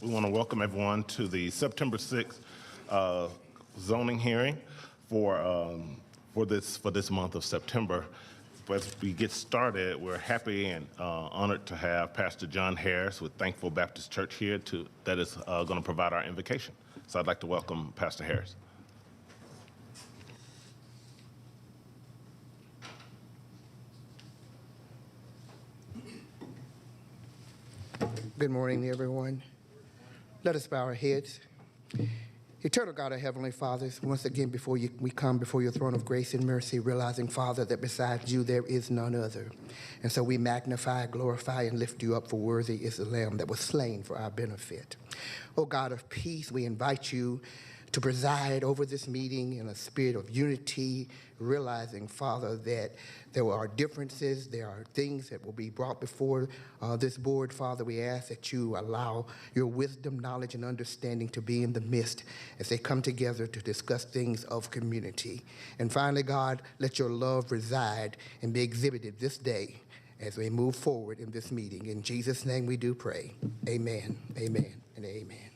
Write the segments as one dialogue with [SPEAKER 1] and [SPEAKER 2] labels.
[SPEAKER 1] We want to welcome everyone to the September 6th zoning hearing for this month of September. As we get started, we're happy and honored to have Pastor John Harris with Thankful Baptist Church here that is going to provide our invocation. So I'd like to welcome Pastor Harris.
[SPEAKER 2] Good morning, everyone. Let us bow our heads. Eternal God, our Heavenly Father, once again we come before your throne of grace and mercy, realizing, Father, that besides you there is none other. And so we magnify, glorify, and lift you up, for worthy is the Lamb that was slain for our benefit. O God of peace, we invite you to preside over this meeting in a spirit of unity, realizing, Father, that there are differences, there are things that will be brought before this board. Father, we ask that you allow your wisdom, knowledge, and understanding to be in the midst as they come together to discuss things of community. And finally, God, let your love reside and be exhibited this day as we move forward in this meeting. In Jesus' name we do pray. Amen, amen, and amen.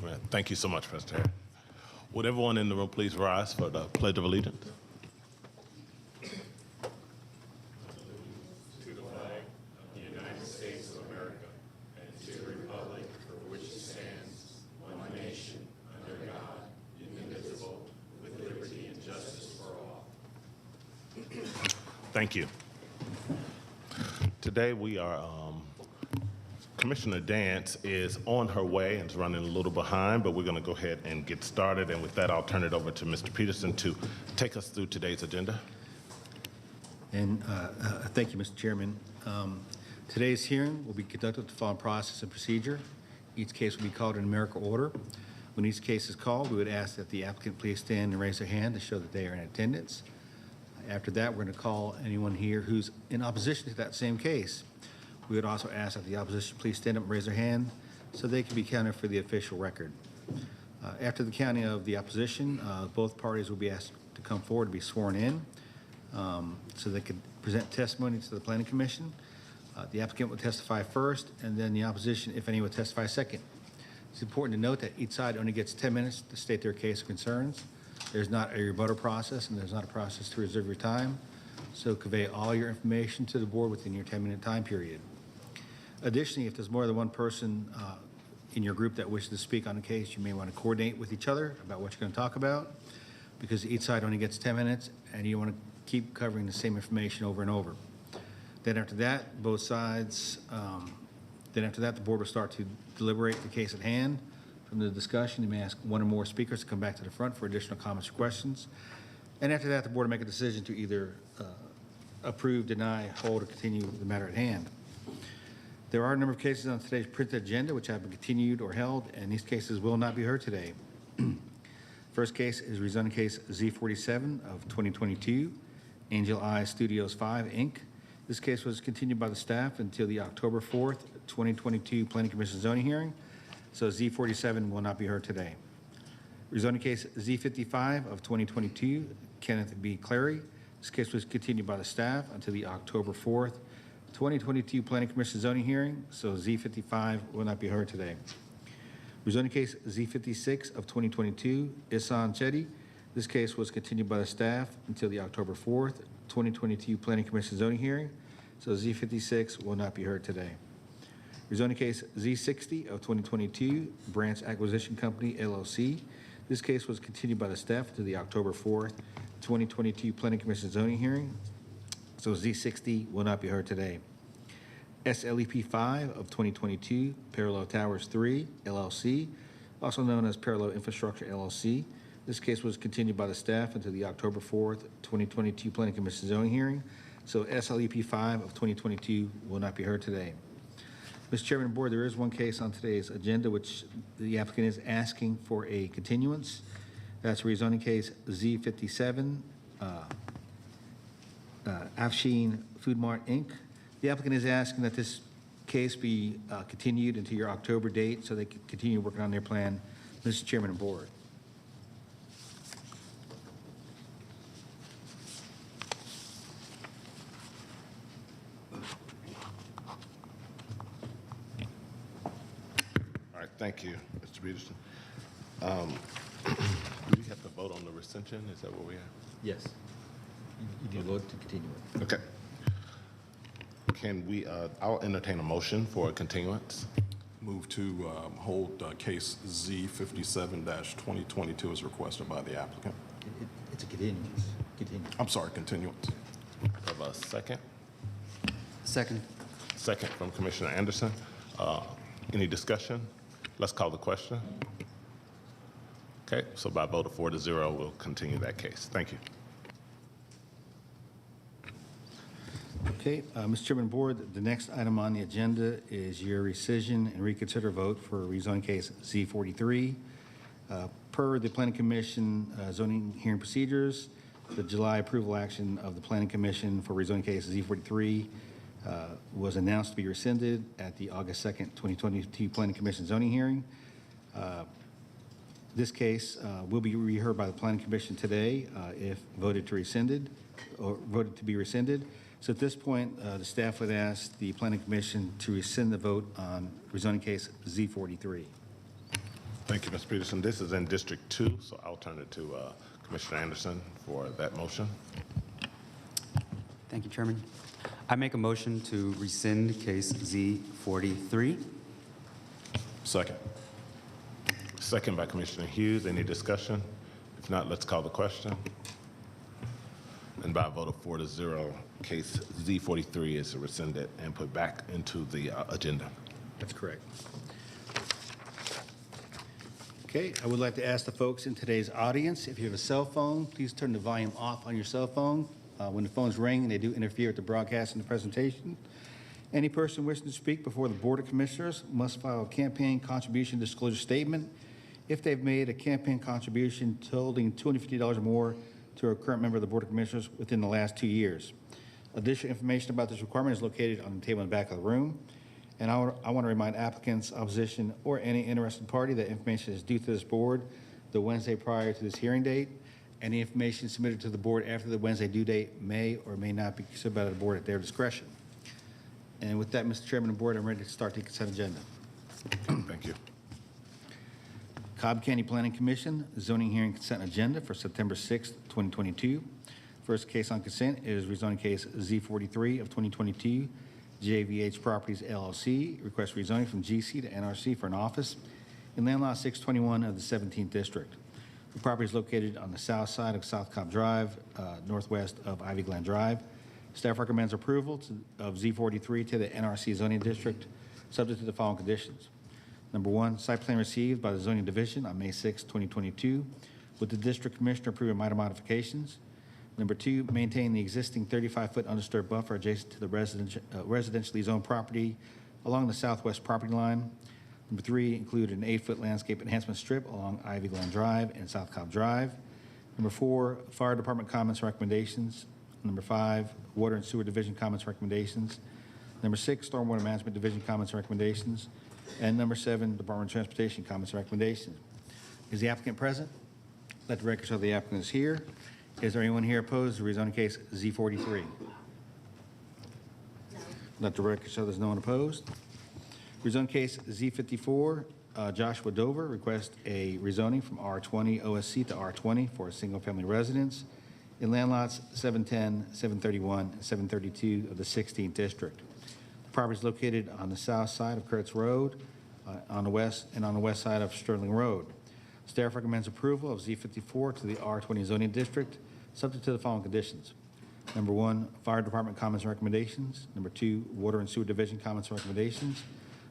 [SPEAKER 1] Amen. Thank you so much, Pastor Harris. Would everyone in the room please rise for the Pledge of Allegiance?
[SPEAKER 3] To the flag of the United States of America and to the republic for which it stands, one nation, under God, indivisible, with liberty and justice for all.
[SPEAKER 1] Thank you. Today we are, Commissioner Dance is on her way and is running a little behind, but we're going to go ahead and get started. And with that, I'll turn it over to Mr. Peterson to take us through today's agenda.
[SPEAKER 4] And thank you, Mr. Chairman. Today's hearing will be conducted with the following process and procedure. Each case will be called in numerical order. When each case is called, we would ask that the applicant please stand and raise their hand to show that they are in attendance. After that, we're going to call anyone here who's in opposition to that same case. We would also ask that the opposition please stand up and raise their hand so they can be counted for the official record. After the counting of the opposition, both parties will be asked to come forward to be sworn in so they could present testimony to the Planning Commission. The applicant will testify first, and then the opposition, if any, will testify second. It's important to note that each side only gets 10 minutes to state their case or concerns. There's not a rebuttal process, and there's not a process to reserve your time. So convey all your information to the board within your 10-minute time period. Additionally, if there's more than one person in your group that wishes to speak on the case, you may want to coordinate with each other about what you're going to talk about, because each side only gets 10 minutes, and you want to keep covering the same information over and over. Then after that, both sides, the board will start to deliberate the case at hand. From the discussion, you may ask one or more speakers to come back to the front for additional comments or questions. And after that, the board will make a decision to either approve, deny, hold, or continue the matter at hand. There are a number of cases on today's printed agenda which have been continued or held, and these cases will not be heard today. First case is rezoning case Z47 of 2022, Angel Eye Studios 5, Inc. This case was continued by the staff until the October 4th, 2022 Planning Commission zoning hearing, so Z47 will not be heard today. Rezoning case Z55 of 2022, Kenneth B. Clary. This case was continued by the staff until the October 4th, 2022 Planning Commission zoning hearing, so Z55 will not be heard today. Rezoning case Z56 of 2022, Isan Chetty. This case was continued by the staff until the October 4th, 2022 Planning Commission zoning hearing, so Z56 will not be heard today. Rezoning case Z60 of 2022, Branch Acquisition Company, LLC. This case was continued by the staff to the October 4th, 2022 Planning Commission zoning hearing, so Z60 will not be heard today. SLEP5 of 2022, Parallel Towers 3, LLC, also known as Parallel Infrastructure, LLC. This case was continued by the staff until the October 4th, 2022 Planning Commission zoning hearing, so SLEP5 of 2022 will not be heard today. Mr. Chairman and Board, there is one case on today's agenda which the applicant is asking for a continuance. That's rezoning case Z57, Afshin Food Mart, Inc. The applicant is asking that this case be continued until your October date so they can continue working on their plan. Mr. Chairman and Board.
[SPEAKER 1] right, thank you, Mr. Peterson. Do we have to vote on the rescission? Is that what we have?
[SPEAKER 4] Yes. You do vote to continue it.
[SPEAKER 1] Okay. Can we, I'll entertain a motion for a continuance.
[SPEAKER 3] Move to hold case Z57-2022 as requested by the applicant.
[SPEAKER 4] It's a continuance.
[SPEAKER 3] I'm sorry, continuance.
[SPEAKER 1] Have a second?
[SPEAKER 5] Second.
[SPEAKER 1] Second from Commissioner Anderson. Any discussion? Let's call the question. Okay, so by a vote of 4-0, we'll continue that case. Thank you.
[SPEAKER 4] Okay, Mr. Chairman, Board, the next item on the agenda is your rescission and reconsider vote for rezoning case Z43. Per the Planning Commission zoning hearing procedures, the July approval action of the Planning Commission for rezoning case Z43 was announced to be rescinded at the August 2nd, 2022 Planning Commission zoning hearing. This case will be reheard by the Planning Commission today if voted to rescinded or voted to be rescinded. So at this point, the staff would ask the Planning Commission to rescind the vote on rezoning case Z43.
[SPEAKER 1] Thank you, Mr. Peterson. This is in District 2, so I'll turn it to Commissioner Anderson for that motion.
[SPEAKER 5] Thank you, Chairman. I make a motion to rescind case Z43.
[SPEAKER 3] Second.
[SPEAKER 1] Second by Commissioner Hughes. Any discussion? If not, let's call the question. And by a vote of 4-0, case Z43 is rescinded and put back into the agenda.
[SPEAKER 4] That's correct. Okay, I would like to ask the folks in today's audience, if you have a cell phone, please turn the volume off on your cell phone. When the phones ring, they do interfere with the broadcast and the presentation. Any person wishing to speak before the Board of Commissioners must file a campaign contribution disclosure statement if they've made a campaign contribution totaling $250 or more to a current member of the Board of Commissioners within the last 2 years. Additional information about this requirement is located on the table in the back of the room. And I want to remind applicants, opposition, or any interested party that information is due to this board the Wednesday prior to this hearing date. Any information submitted to the board after the Wednesday due date may or may not be considered by the board at their discretion. And with that, Mr. Chairman and board, I'm ready to start the consent agenda.
[SPEAKER 1] Thank you.
[SPEAKER 4] Cobb County Planning Commission zoning hearing consent agenda for September 6th, 2022. First case on consent is rezoning case Z43 of 2022, JVH Properties LLC, request rezoning from GC to NRC for an office in land lot 621 of the 17th District. The property is located on the south side of South Cobb Drive, northwest of Ivy Glen Drive. Staff recommends approval of Z43 to the NRC zoning district, subject to the following conditions. Number one, site plan received by the zoning division on May 6, 2022, with the district commissioner approving minor modifications. Number two, maintain the existing 35-foot undisturbed buffer adjacent to the residentially zoned property along the southwest property line. Number three, include an 8-foot landscape enhancement strip along Ivy Glen Drive and South Cobb Drive. Number four, fire department comments and recommendations. Number five, water and sewer division comments and recommendations. Number six, stormwater management division comments and recommendations. And number seven, Department of Transportation comments and recommendations. Is the applicant present? Let the record show the applicant is here. Is there anyone here opposed to rezoning case Z43? No. Let the record show there's no one opposed. Rezone case Z54, Joshua Dover requests a rezoning from R20 OSC to R20 for a single-family residence in land lots 710, 731, and 732 of the 16th District. The property is located on the south side of Kurtz Road, on the west side of Sterling Road. Staff recommends approval of Z54 to the R20 zoning district, subject to the following conditions. Number one, fire department comments and recommendations. Number two, water and sewer division comments and recommendations.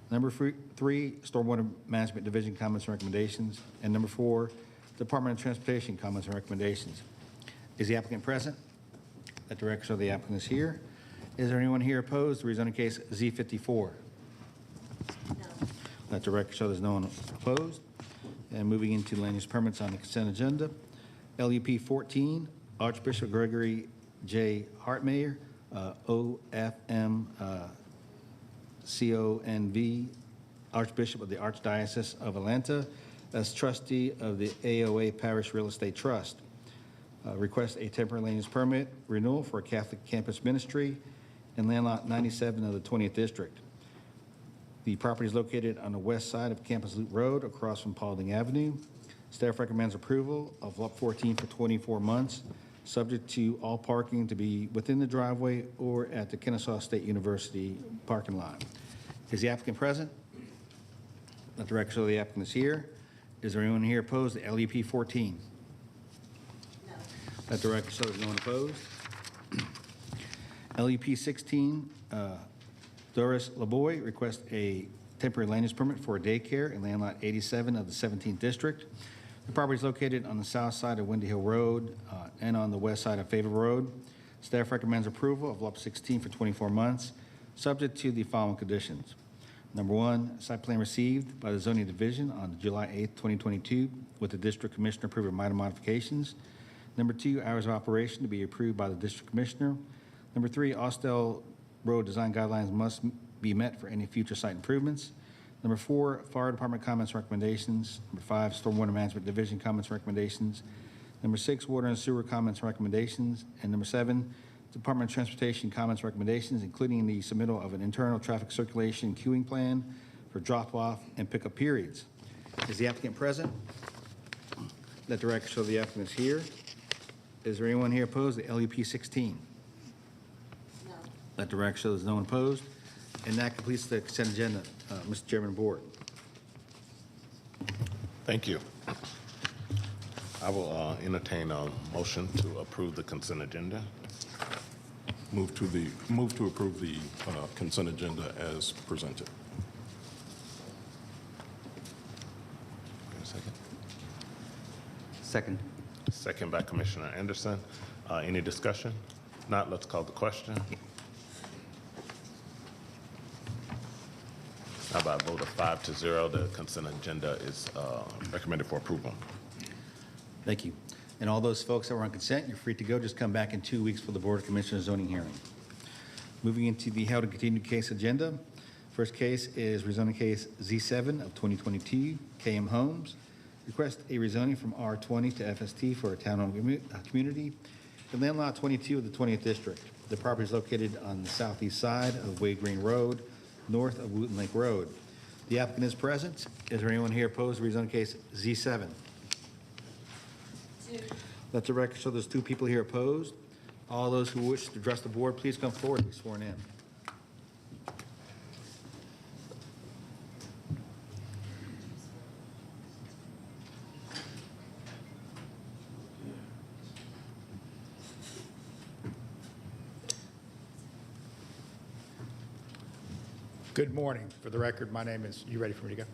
[SPEAKER 4] Number three, stormwater management division comments and recommendations. And number four, Department of Transportation comments and recommendations. Is the applicant present? Let the record show the applicant is here. Is there anyone here opposed to rezoning case Z54? No. Let the record show there's no one opposed. And moving into land use permits on the consent agenda, LUP15 Archbishop Gregory J. Hartmayer, OFM CONV, Archbishop of the Archdiocese of Atlanta, as trustee of the AOA Parish Real Estate Trust. Request a temporary land use permit renewal for a Catholic campus ministry in land lot 97 of the 20th District. The property is located on the west side of Campus Loop Road, across from Paulding Avenue. Staff recommends approval of LUP14 for 24 months, subject to all parking to be within the driveway or at the Kennesaw State University parking lot. Is the applicant present? Let the record show the applicant is here. Is there anyone here opposed to LUP 14? No. Let the record show there's no one opposed. LUP 16, Doris LeBoy requests a temporary land use permit for a daycare in land lot 87 of the 17th District. The property is located on the south side of Windy Hill Road and on the west side of Favor Road. Staff recommends approval of LUP 16 for 24 months, subject to the following conditions. Number one, site plan received by the zoning division on July 8th, 2022, with the district commissioner approving minor modifications. Number two, hours of operation to be approved by the district commissioner. Number three, Austell Road design guidelines must be met for any future site improvements. Number four, fire department comments recommendations. Number five, stormwater management division comments recommendations. Number six, water and sewer comments recommendations. And number seven, Department of Transportation comments recommendations, including the submittal of an internal traffic circulation queuing plan for drop-off and pickup periods. Is the applicant present? Let the record show the applicant is here. Is there anyone here opposed to LUP 16? No. Let the record show there's no one opposed. And that completes the consent agenda, Mr. Chairman and Board.
[SPEAKER 1] Thank you. I will entertain a motion to approve the consent agenda.
[SPEAKER 3] Move to approve the consent agenda as presented.
[SPEAKER 1] Wait a second.
[SPEAKER 5] Second.
[SPEAKER 1] Second by Commissioner Anderson. Any discussion? Not, let's call the question. How about a vote of 5-0, the consent agenda is recommended for approval.
[SPEAKER 4] Thank you. And all those folks that were on consent, you're free to go. Just come back in 2 weeks for the Board of Commissioners zoning hearing. Moving into the held and continued case agenda. First case is rezoning case Z7 of 2022, KM Homes. Request a rezoning from R20 to FST for a town-owned community in land lot 22 of the 20th District. The property is located on the southeast side of Wade Green Road, north of Wooten Lake Road. The applicant is present. Is there anyone here opposed to rezoning case Z7? Let the record show there's two people here opposed. All those who wish to address the board, please come forward and be sworn in.
[SPEAKER 6] Good morning. For the record, my name is, you ready for me to go?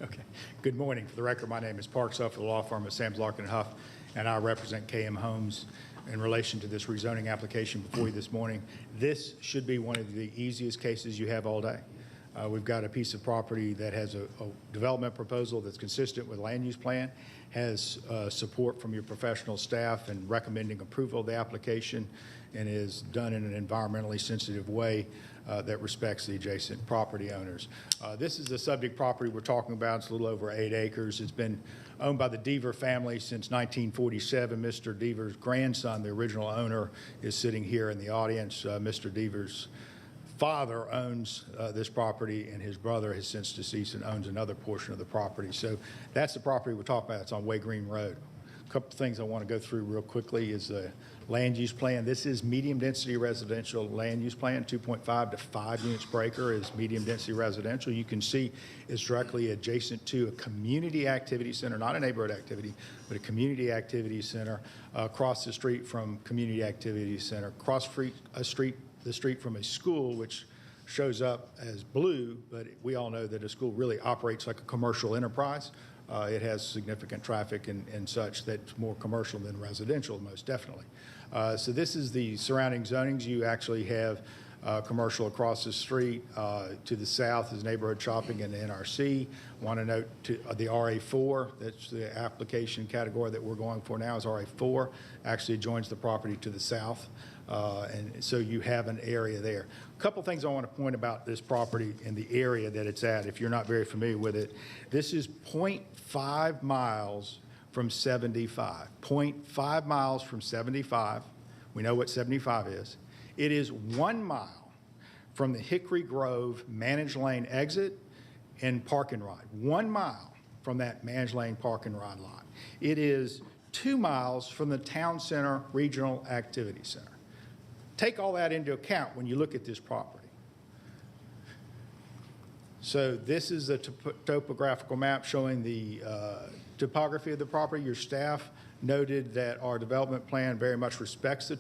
[SPEAKER 6] Okay. Good morning. For the record, my name is Parks Huff of the law firm of Sams Larkin Huff, and I represent KM Homes in relation to this rezoning application before you this morning. This should be one of the easiest cases you have all day. We've got a piece of property that has a development proposal that's consistent with land use plan, has support from your professional staff and recommending approval of the application, and is done in an environmentally sensitive way that respects the adjacent property owners. This is the subject property we're talking about. It's a little over 8 acres. It's been owned by the Deaver family since 1947. Mr. Deaver's grandson, the original owner, is sitting here in the audience. Mr. Deaver's father owns this property, and his brother has since deceased and owns another portion of the property. So that's the property we're talking about. It's on Way Green Road. A couple of things I want to go through real quickly is the land use plan. This is medium density residential land use plan. 2.5 to 5 units per acre is medium density residential. You can see it's directly adjacent to a community activity center, not a neighborhood activity, but a community activity center across the street from community activity center, across the street from a school, which shows up as blue, but we all know that a school really operates like a commercial enterprise. It has significant traffic and such that's more commercial than residential, most definitely. So this is the surrounding zonings. You actually have commercial across the street. To the south is neighborhood shopping and NRC. Want to note the RA4, that's the application category that we're going for now is RA4, actually joins the property to the south. And so you have an area there. A couple things I want to point about this property and the area that it's at, if you're not very familiar with it. This is 0.5 miles from 75. 0.5 miles from 75. We know what 75 is. It is 1 mile from the Hickory Grove Managed Lane exit and park and ride. 1 mile from that Managed Lane park and ride lot. It is 2 miles from the Town Center Regional Activity Center. Take all that into account when you look at this property. So this is a topographical map showing the topography of the property. Your staff noted that our development plan very much respects the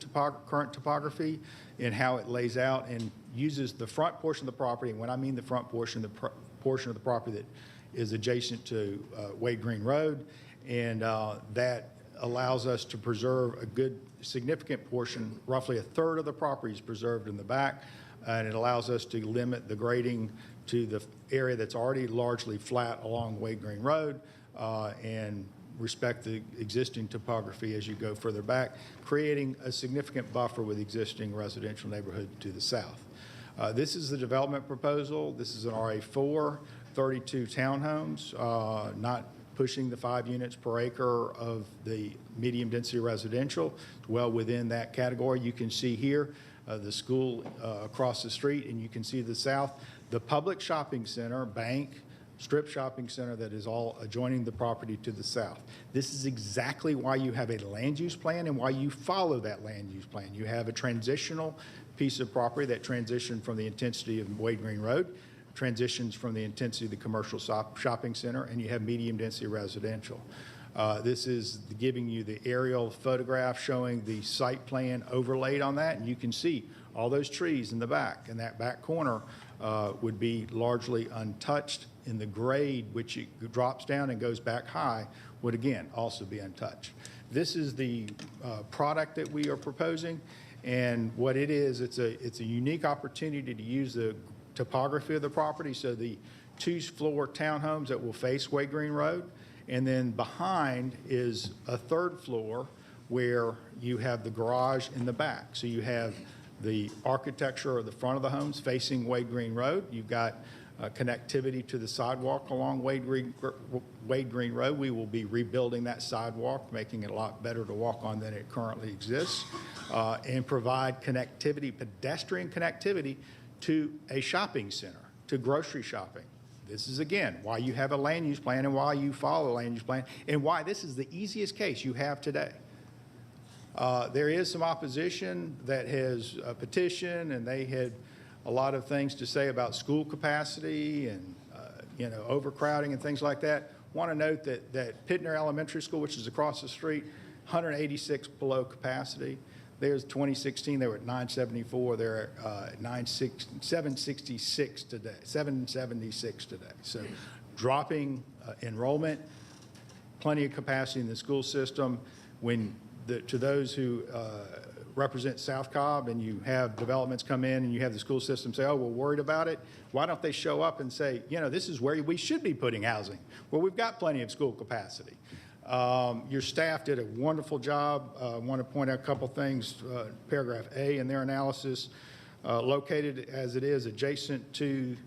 [SPEAKER 6] current topography and how it lays out and uses the front portion of the property. And when I mean the front portion, the portion of the property that is adjacent to Wade Green Road, and that allows us to preserve a good significant portion, roughly a third of the property is preserved in the back, and it allows us to limit the grading to the area that's already largely flat along Wade Green Road, and respect the existing topography as you go further back, creating a significant buffer with existing residential neighborhood to the south. This is the development proposal. This is an RA4, 32 townhomes, not pushing the 5 units per acre of the medium density residential, well within that category. You can see here the school across the street, and you can see the south, the public shopping center, bank, strip shopping center that is all adjoining the property to the south. This is exactly why you have a land use plan and why you follow that land use plan. You have a transitional piece of property that transitioned from the intensity of Wade Green Road, transitions from the intensity of the commercial shopping center, and you have medium density residential. This is giving you the aerial photograph showing the site plan overlaid on that, and you can see all those trees in the back, and that back corner would be largely untouched, and the grade, which it drops down and goes back high, would again also be untouched. This is the product that we are proposing, and what it is, it's a unique opportunity to use the topography of the property. So the 2-floor townhomes that will face Wade Green Road, and then behind is a 3rd floor where you have the garage in the back. So you have the architecture of the front of the homes facing Wade Green Road. You've got connectivity to the sidewalk along Wade Green Road. We will be rebuilding that sidewalk, making it a lot better to walk on than it currently exists, and provide connectivity, pedestrian connectivity, to a shopping center, to grocery shopping. This is, again, why you have a land use plan and why you follow a land use plan and why this is the easiest case you have today. There is some opposition that has petitioned, and they had a lot of things to say about school capacity and overcrowding and things like that. Want to note that Pittner Elementary School, which is across the street, 186 below capacity. There's 2016, they were at 974. They're at 766 today, 776 today. So dropping enrollment, plenty of capacity in the school system. When to those who represent South Cobb and you have developments come in and you have the school system say, oh, we're worried about it, why don't they show up and say, this is where we should be putting housing, where we've got plenty of school capacity. Your staff did a wonderful job. I want to point out a couple things. Paragraph A in their analysis, located as it is adjacent to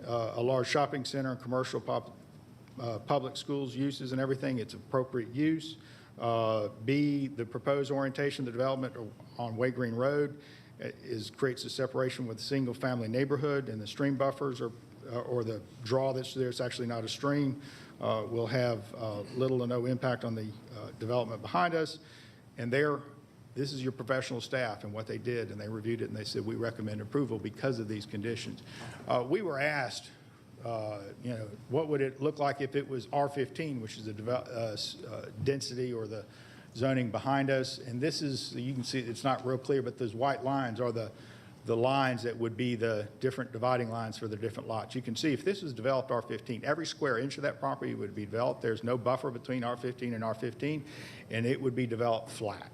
[SPEAKER 6] a large shopping center and commercial public schools uses and everything, it's appropriate use. B, the proposed orientation of the development on Wade Green Road creates a separation with a single-family neighborhood, and the stream buffers or the draw that's there, it's actually not a stream, will have little to no impact on the development behind us. And this is your professional staff and what they did, and they reviewed it and they said, we recommend approval because of these conditions. We were asked, what would it look like if it was R15, which is the density or the zoning behind us. And this is, you can see it's not real clear, but those white lines are the lines that would be the different dividing lines for the different lots. You can see if this was developed R15, every square inch of that property would be developed. There's no buffer between R15 and R15, and it would be developed flat.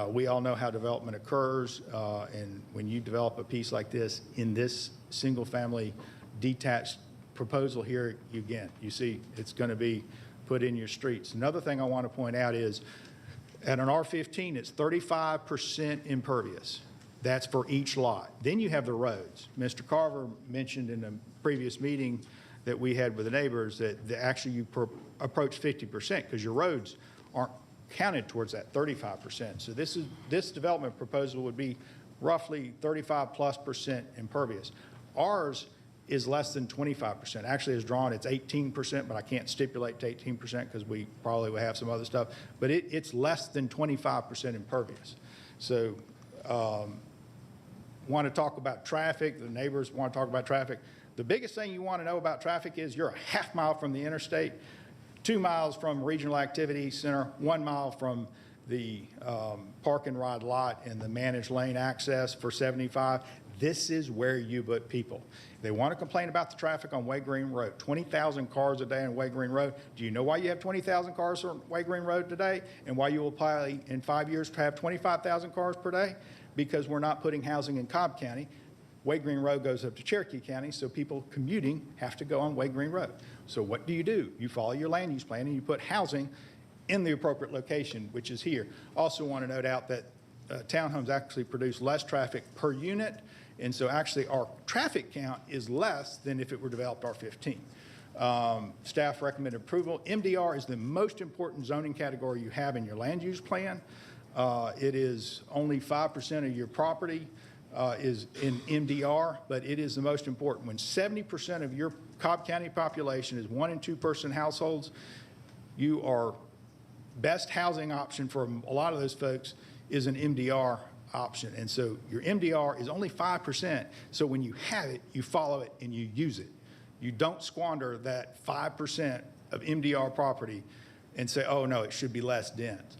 [SPEAKER 6] We all know how development occurs, and when you develop a piece like this in this single-family detached proposal here, you see it's going to be put in your streets. Another thing I want to point out is at an R15, it's 35% impervious. That's for each lot. Then you have the roads. Mr. Carver mentioned in a previous meeting that we had with the neighbors that actually you approach 50% because your roads aren't counted towards that 35%. So this development proposal would be roughly 35+% impervious. Ours is less than 25%. Actually, as drawn, it's 18%, but I can't stipulate to 18% because we probably will have some other stuff. But it's less than 25% impervious. So want to talk about traffic. The neighbors want to talk about traffic. The biggest thing you want to know about traffic is you're a half mile from the interstate, 2 miles from regional activity center, 1 mile from the park and ride lot and the managed lane access for 75. This is where you put people. They want to complain about the traffic on Way Green Road. 20,000 cars a day on Way Green Road. Do you know why you have 20,000 cars on Way Green Road today and why you will probably in 5 years have 25,000 cars per day? Because we're not putting housing in Cobb County. Way Green Road goes up to Cherokee County, so people commuting have to go on Way Green Road. So what do? You follow your land use plan and you put housing in the appropriate location, which is here. Also want to note out that townhomes actually produce less traffic per unit, and so actually our traffic count is less than if it were developed R15. Staff recommend approval. MDR is the most important zoning category you have in your land use plan. It is only 5% of your property is in MDR, but it is the most important. When 70% of your Cobb County population is 1- and 2-person households, you are best housing option for a lot of those folks is an MDR option. And so your MDR is only 5%. So when you have it, you follow it and you use it. You don't squander that 5% of MDR property and say, oh no, it should be less dense.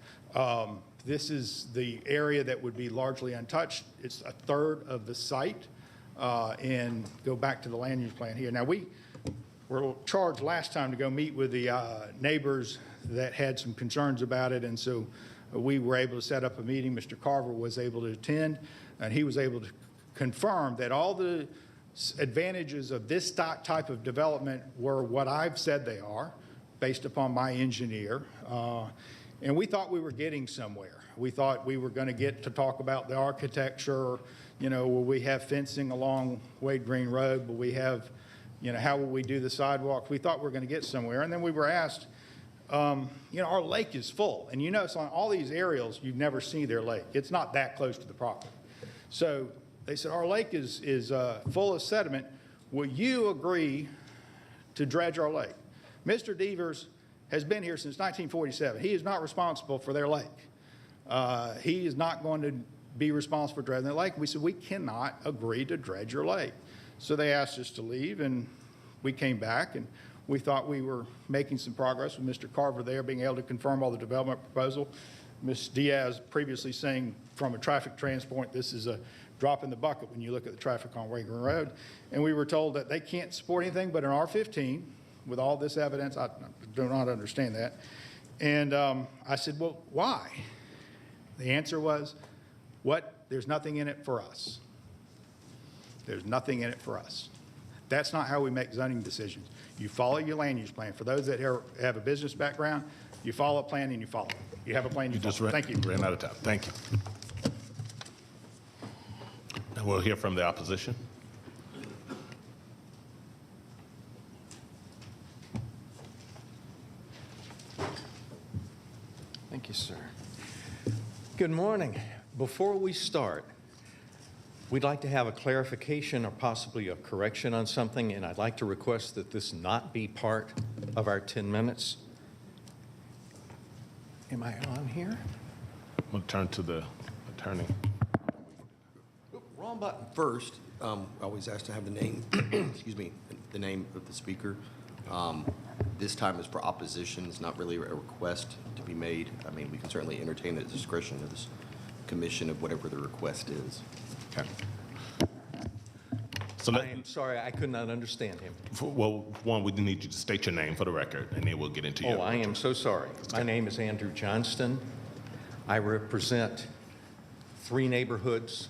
[SPEAKER 6] This is the area that would be largely untouched. It's a third of the site. And go back to the land use plan here. Now we were charged last time to go meet with the neighbors that had some concerns about it. And so we were able to set up a meeting. Mr. Carver was able to attend, and he was able to confirm that all the advantages of this type of development were what I've said they are, based upon my engineer. And we thought we were getting somewhere. We thought we were going to get to talk about the architecture, will we have fencing along Wade Green Road? Will we have, how will we do the sidewalks? We thought we were going to get somewhere. And then we were asked, our lake is full. And so on all these aerials, you've never seen their lake. It's not that close to the property. So they said, our lake is full of sediment. Will you agree to dredge our lake? Mr. Devers has been here since 1947. He is not responsible for their lake. He is not going to be responsible for dredging the lake. We said, we cannot agree to dredge your lake. So they asked us to leave, and we came back, and we thought we were making some progress with Mr. Carver there, being able to confirm all the development proposal. Ms. Diaz previously saying from a traffic transport, this is a drop in the bucket when you look at the traffic on Way Green Road. And we were told that they can't support anything but an R15 with all this evidence. I do not understand that. And I said, well, why? The answer was, there's nothing in it for us. There's nothing in it for us. That's not how we make zoning decisions. You follow your land use plan. For those that have a business background, you follow a plan and you follow it. You have a plan, you follow it. Thank you.
[SPEAKER 1] Ran out of time. Thank you. Now we'll hear from the opposition.
[SPEAKER 7] Thank you, sir. Good morning. Before we start, we'd like to have a clarification or possibly a correction on something, and I'd like to request that this not be part of our 10 minutes. Am I on here?
[SPEAKER 1] I'm going to turn to the attorney.
[SPEAKER 8] Wrong button. First, I always ask to have the name, excuse me, the name of the speaker. This time is for opposition. It's not really a request to be made. I mean, we can certainly entertain the discretion of this commission of whatever the request is.
[SPEAKER 1] Okay. So
[SPEAKER 7] I am sorry, I could not understand him.
[SPEAKER 1] well, one, we need you to state your name for the record, and then we'll get into your.
[SPEAKER 7] Oh, I am so sorry. My name is Andrew Johnston. I represent 3 neighborhoods,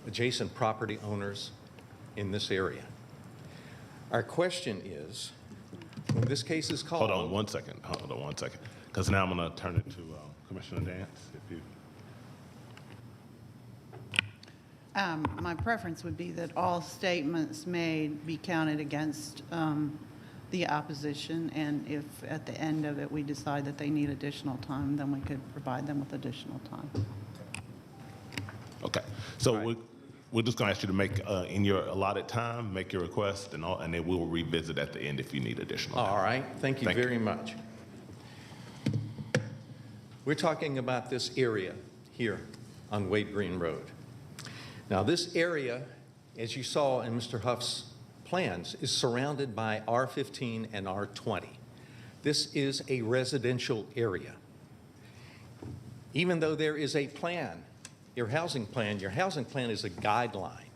[SPEAKER 7] adjacent property owners in this area. Our question is, when this case is called...
[SPEAKER 1] Hold on one second, because now I'm going to turn it to Commissioner Dance. If you...
[SPEAKER 9] My preference would be that all statements made be counted against the opposition, and if at the end of it we decide that they need additional time, then we could provide them with additional time.
[SPEAKER 1] Okay, so we're just going to ask you to make, in your allotted time, make your request, and then we'll revisit at the end if you need additional.
[SPEAKER 7] All right, thank you
[SPEAKER 1] Thank you.
[SPEAKER 7] very much. We're talking about this area here on Wade Green Road. Now, this area, as you saw in Mr. Huff's plans, is surrounded by R15 and R20. This is a residential area. Even though there is a plan, your housing plan is a guideline.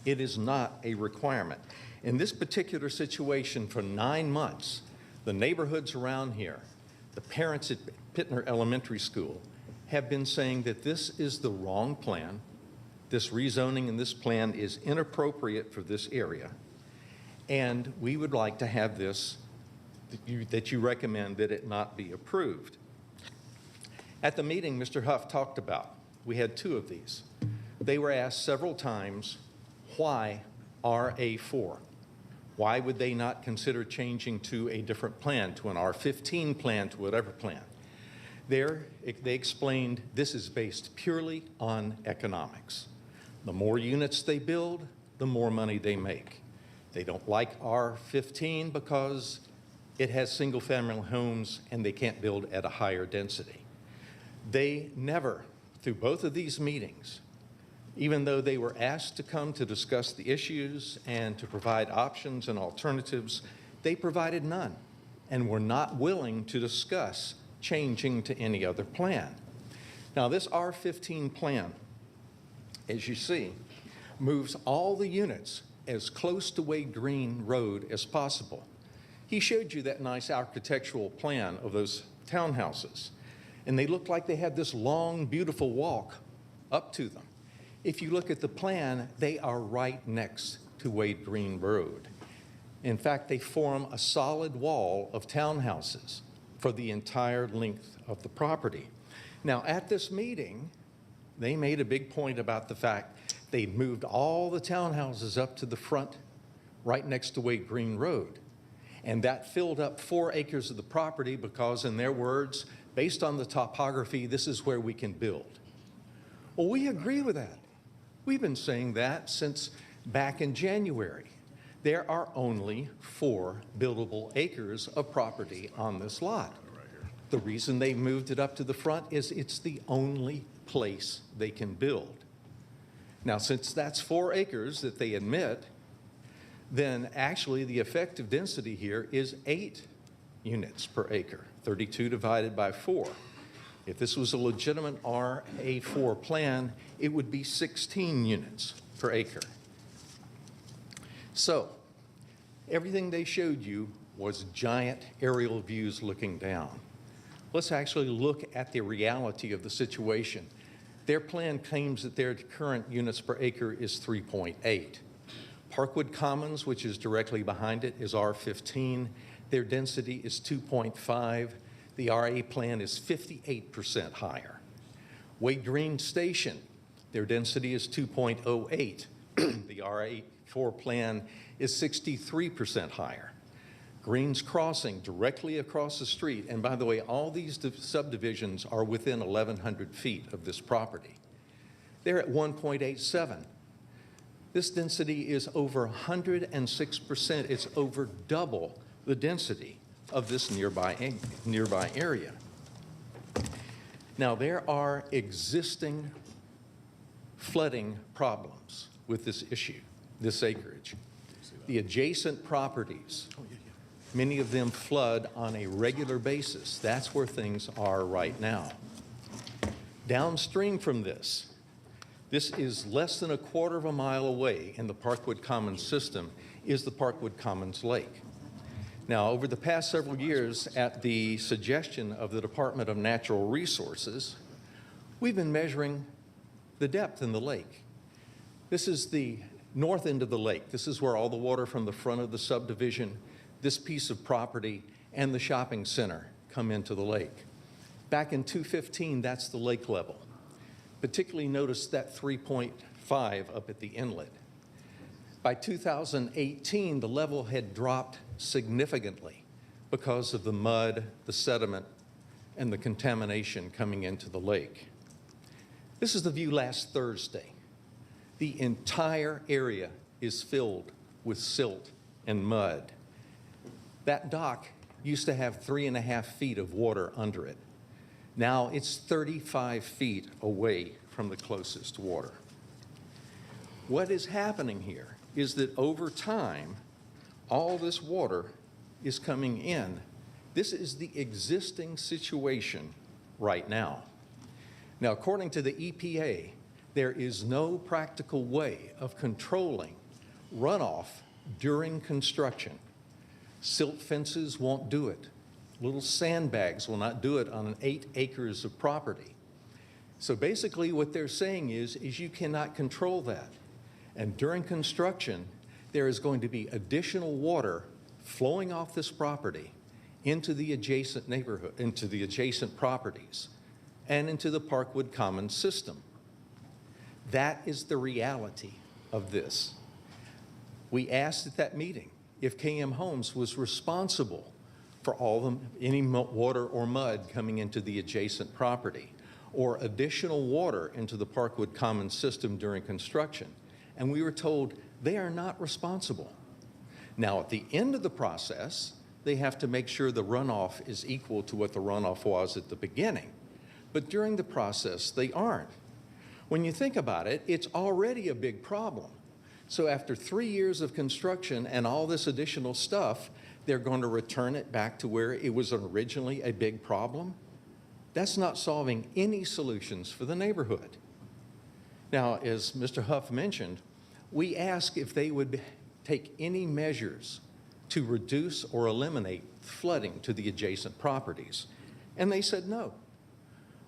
[SPEAKER 7] It is not a requirement. In this particular situation, for 9 months, the neighborhoods around here, the parents at Pittner Elementary School, have been saying that this is the wrong plan. This rezoning in this plan is inappropriate for this area. And we would like to have this, that you recommend that it not be approved. At the meeting Mr. Huff talked about, we had 2 of these. They were asked several times, why RA4? Why would they not consider changing to a different plan, to an R15 plan, to whatever plan? There, they explained this is based purely on economics. The more units they build, the more money they make. They don't like R15 because it has single-family homes and they can't build at a higher density. They never, through both of these meetings, even though they were asked to come to discuss the issues and to provide options and alternatives, they provided none and were not willing to discuss changing to any other plan. Now, this R15 plan, as you see, moves all the units as close to Wade Green Road as possible. He showed you that nice architectural plan of those townhouses, and they look like they had this long, beautiful walk up to them. If you look at the plan, they are right next to Wade Green Road. In fact, they form a solid wall of townhouses for the entire length of the property. Now, at this meeting, they made a big point about the fact they moved all the townhouses up to the front, right next to Wade Green Road. And that filled up 4 acres of the property because, in their words, based on the topography, this is where we can build. Well, we agree with that. We've been saying that since back in January. There are only 4 buildable acres of property on this lot. The reason they moved it up to the front is it's the only place they can build. Now, since that's 4 acres that they admit, then actually the effective density here is 8 units per acre, 32 divided by 4. If this was a legitimate RA4 plan, it would be 16 units per acre. So, everything they showed you was giant aerial views looking down. Let's actually look at the reality of the situation. Their plan claims that their current units per acre is 3.8. Parkwood Commons, which is directly behind it, is R15. Their density is 2.5. The RA plan is 58% higher. Wade Green Station, their density is 2.08. The RA4 plan is 63% higher. Greens Crossing, directly across the street, and by the way, all these subdivisions are within 1,100 feet of this property. They're at 1.87. This density is over 106%. It's over double the density of this nearby area. Now, there are existing flooding problems with this issue, this acreage. The adjacent properties, many of them flood on a regular basis. That's where things are right now. Downstream from this is less than a quarter of a mile away in the Parkwood Commons system, is the Parkwood Commons Lake. Now, over the past several years, at the suggestion of the Department of Natural Resources, we've been measuring the depth in the lake. This is the north end of the lake. This is where all the water from the front of the subdivision, this piece of property, and the shopping center come into the lake. Back in 2015, that's the lake level. Particularly notice that 3.5 up at the inlet. By 2018, the level had dropped significantly because of the mud, the sediment, and the contamination coming into the lake. This is the view last Thursday. The entire area is filled with silt and mud. That dock used to have 3.5 feet of water under it. Now it's 35 feet away from the closest water. What is happening here is that over time, all this water is coming in. This is the existing situation right now. Now, according to the EPA, there is no practical way of controlling runoff during construction. Silt fences won't do it. Little sandbags will not do it on 8 acres of property. So basically what they're saying is you cannot control that. And during construction, there is going to be additional water flowing off this property into the adjacent neighborhood, into the adjacent properties, and into the Parkwood Commons system. That is the reality of this. We asked at that meeting if KM Homes was responsible for any water or mud coming into the adjacent property or additional water into the Parkwood Commons system during construction. And we were told they are not responsible. Now, at the end of the process, they have to make sure the runoff is equal to what the runoff was at the beginning. But during the process, they aren't. When you think about it, it's already a big problem. So after 3 years of construction and all this additional stuff, they're going to return it back to where it was originally a big problem? That's not solving any solutions for the neighborhood. Now, as Mr. Huff mentioned, we asked if they would take any measures to reduce or eliminate flooding to the adjacent properties, and they said no.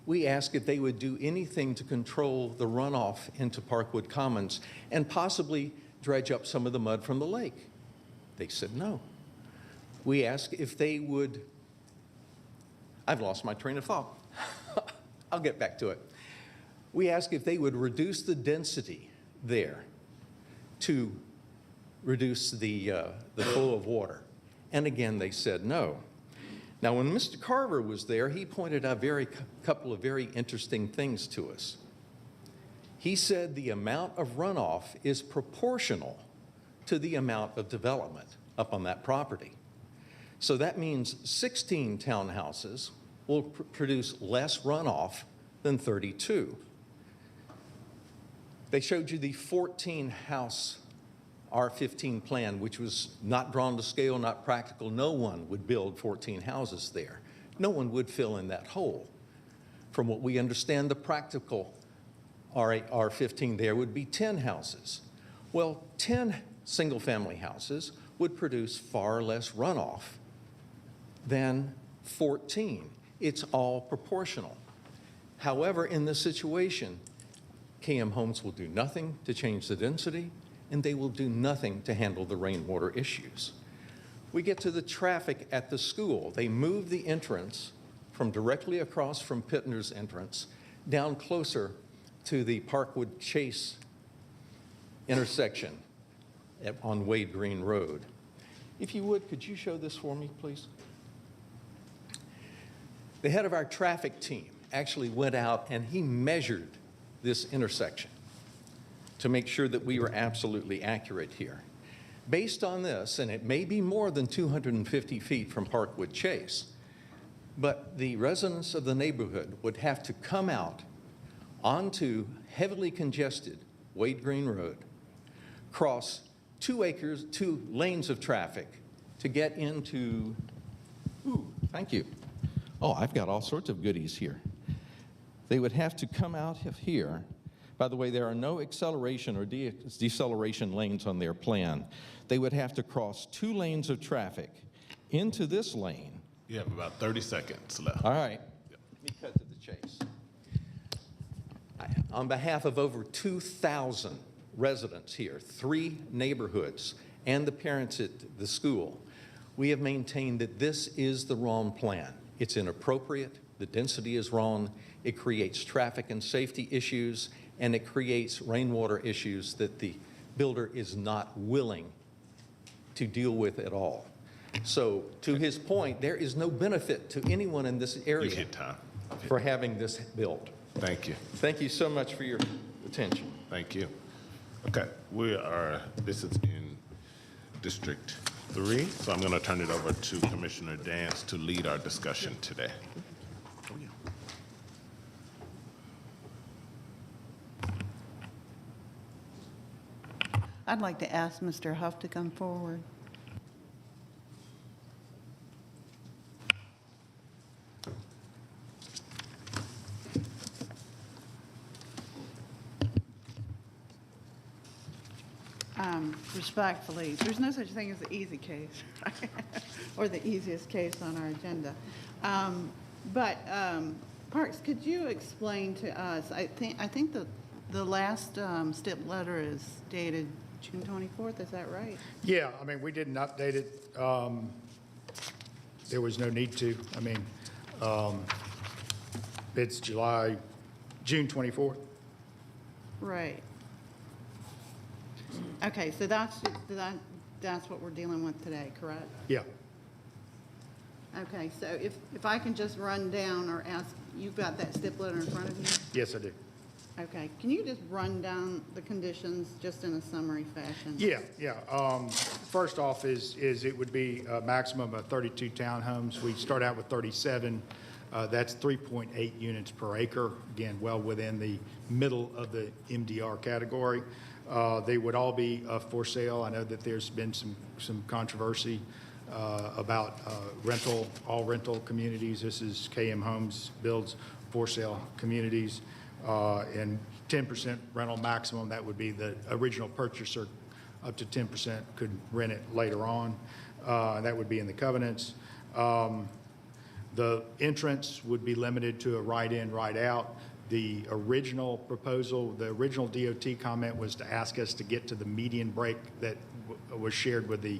[SPEAKER 7] We asked if they would do anything to control the runoff into Parkwood Commons and possibly dredge up some of the mud from the lake. They said no. We asked if they would, I've lost my train of thought. I'll get back to it. We asked if they would reduce the density there to reduce the flow of water. And again, they said no. Now, when Mr. Carver was there, he pointed out a couple of very interesting things to us. He said the amount of runoff is proportional to the amount of development up on that property. So that means 16 townhouses will produce less runoff than 32. They showed you the 14-house R15 plan, which was not drawn to scale, not practical. No one would build 14 houses there. No one would fill in that hole. From what we understand, the practical R15 there would be 10 houses. Well, 10 single-family houses would produce far less runoff than 14. It's all proportional. However, in this situation, KM Homes will do nothing to change the density, and they will do nothing to handle the rainwater issues. We get to the traffic at the school. They move the entrance from directly across from Pittner's entrance down closer to the Parkwood Chase intersection on Wade Green Road. If you would, could you show this for me, please? The head of our traffic team actually went out and he measured this intersection to make sure that we were absolutely accurate here. Based on this, and it may be more than 250 feet from Parkwood Chase, but the residents of the neighborhood would have to come out onto heavily congested Wade Green Road, cross 2 lanes of traffic to get into, thank you. Oh, I've got all sorts of goodies here. They would have to come out of here. By the way, there are no acceleration or deceleration lanes on their plan. They would have to cross 2 lanes of traffic into this lane.
[SPEAKER 1] You have about 30 seconds left.
[SPEAKER 7] All right. Let me cut to the chase. On behalf of over 2,000 residents here, 3 neighborhoods, and the parents at the school, we have maintained that this is the wrong plan. It's inappropriate. The density is wrong. It creates traffic and safety issues, and it creates rainwater issues that the builder is not willing to deal with at all. So to his point, there is no benefit to anyone in this area
[SPEAKER 1] You hit time.
[SPEAKER 7] for having this built.
[SPEAKER 1] Thank you.
[SPEAKER 7] Thank you so much for your attention.
[SPEAKER 1] Thank you. Okay, this is in District 3, so I'm going to turn it over to Commissioner Dance to lead our discussion today.
[SPEAKER 9] I'd like to ask Mr. Huff to come forward. Respectfully, there's no such thing as the easy case, or the easiest case on our agenda. Parks, could you explain to us, I think the last stip letter is dated June 24th, is that right?
[SPEAKER 6] Yeah, I mean, we didn't update it. There was no need to. I mean, it's June 24th.
[SPEAKER 9] Right. Okay, so that's what we're dealing with today, correct?
[SPEAKER 6] Yeah.
[SPEAKER 9] Okay, so if I can just run down or ask, you've got that stip letter in front of you?
[SPEAKER 6] Yes, I do.
[SPEAKER 9] Okay, can you just run down the conditions just in a summary fashion?
[SPEAKER 6] Yeah. First off is it would be a maximum of 32 townhomes. We start out with 37. That's 3.8 units per acre. Again, well within the middle of the MDR category. They would all be for sale. I know that there's been some controversy about all rental communities. This is KM Homes builds for sale communities. And 10% rental maximum, that would be the original purchaser, up to 10% could rent it later on. That would be in the covenants. The entrance would be limited to a right-in, right-out. The original proposal, the original DOT comment was to ask us to get to the median break that was shared with the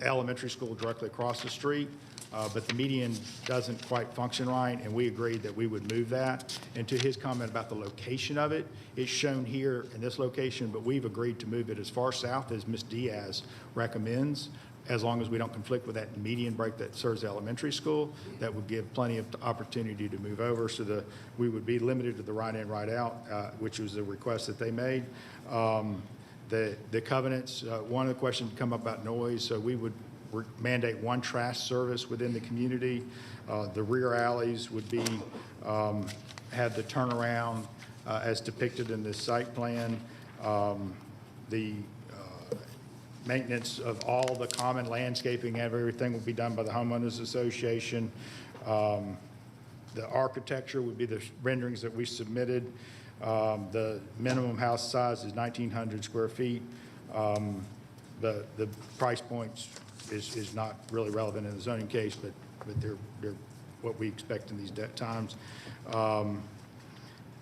[SPEAKER 6] elementary school directly across the street. But the median doesn't quite function right, and we agreed that we would move that. And to his comment about the location of it, it's shown here in this location, but we've agreed to move it as far south as Ms. Diaz recommends, as long as we don't conflict with that median break that serves the elementary school. That would give plenty of opportunity to move over, so we would be limited to the right-in, right-out, which was the request that they made. The covenants, one of the questions come up about noise, so we would mandate one trash service within the community. The rear alleys would be, have the turnaround as depicted in this site plan. The maintenance of all the common landscaping and everything would be done by the homeowners association. The architecture would be the renderings that we submitted. The minimum house size is 1,900 square feet. The price points is not really relevant in the zoning case, but they're what we expect in these times. And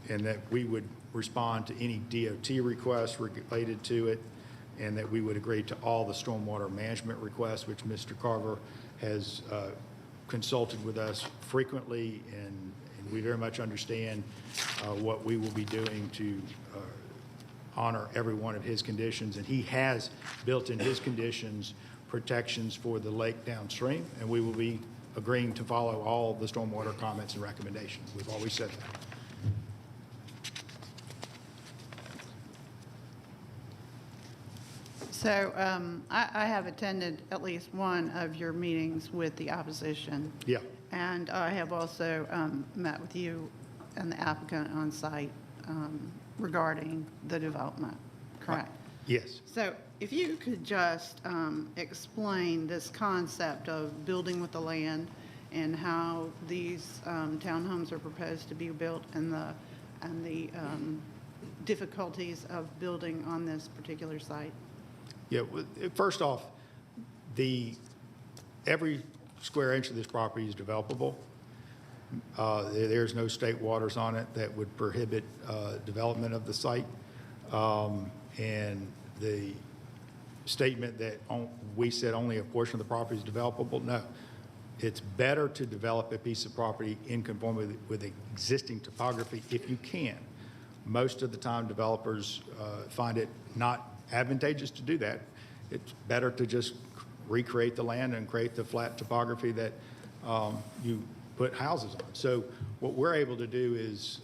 [SPEAKER 6] that we would respond to any DOT requests related to it, and that we would agree to all the stormwater management requests, which Mr. Carver has consulted with us frequently, and we very much understand what we will be doing to honor every one of his conditions. And he has built in his conditions protections for the lake downstream, and we will be agreeing to follow all the stormwater comments and recommendations. We've always said that.
[SPEAKER 9] So I have attended at least one of your meetings with the opposition.
[SPEAKER 6] Yeah.
[SPEAKER 9] And I have also met with you and the applicant on site regarding the development, correct?
[SPEAKER 6] Yes.
[SPEAKER 9] So if you could just explain this concept of building with the land and how these townhomes are proposed to be built and the difficulties of building on this particular site.
[SPEAKER 6] Yeah, first off, every square inch of this property is developable. There's no state waters on it that would prohibit development of the site. And the statement that we said only a portion of the property is developable, no. It's better to develop a piece of property in conformity with existing topography if you can. Most of the time, developers find it not advantageous to do that. It's better to just recreate the land and create the flat topography that you put houses on. So what we're able to do is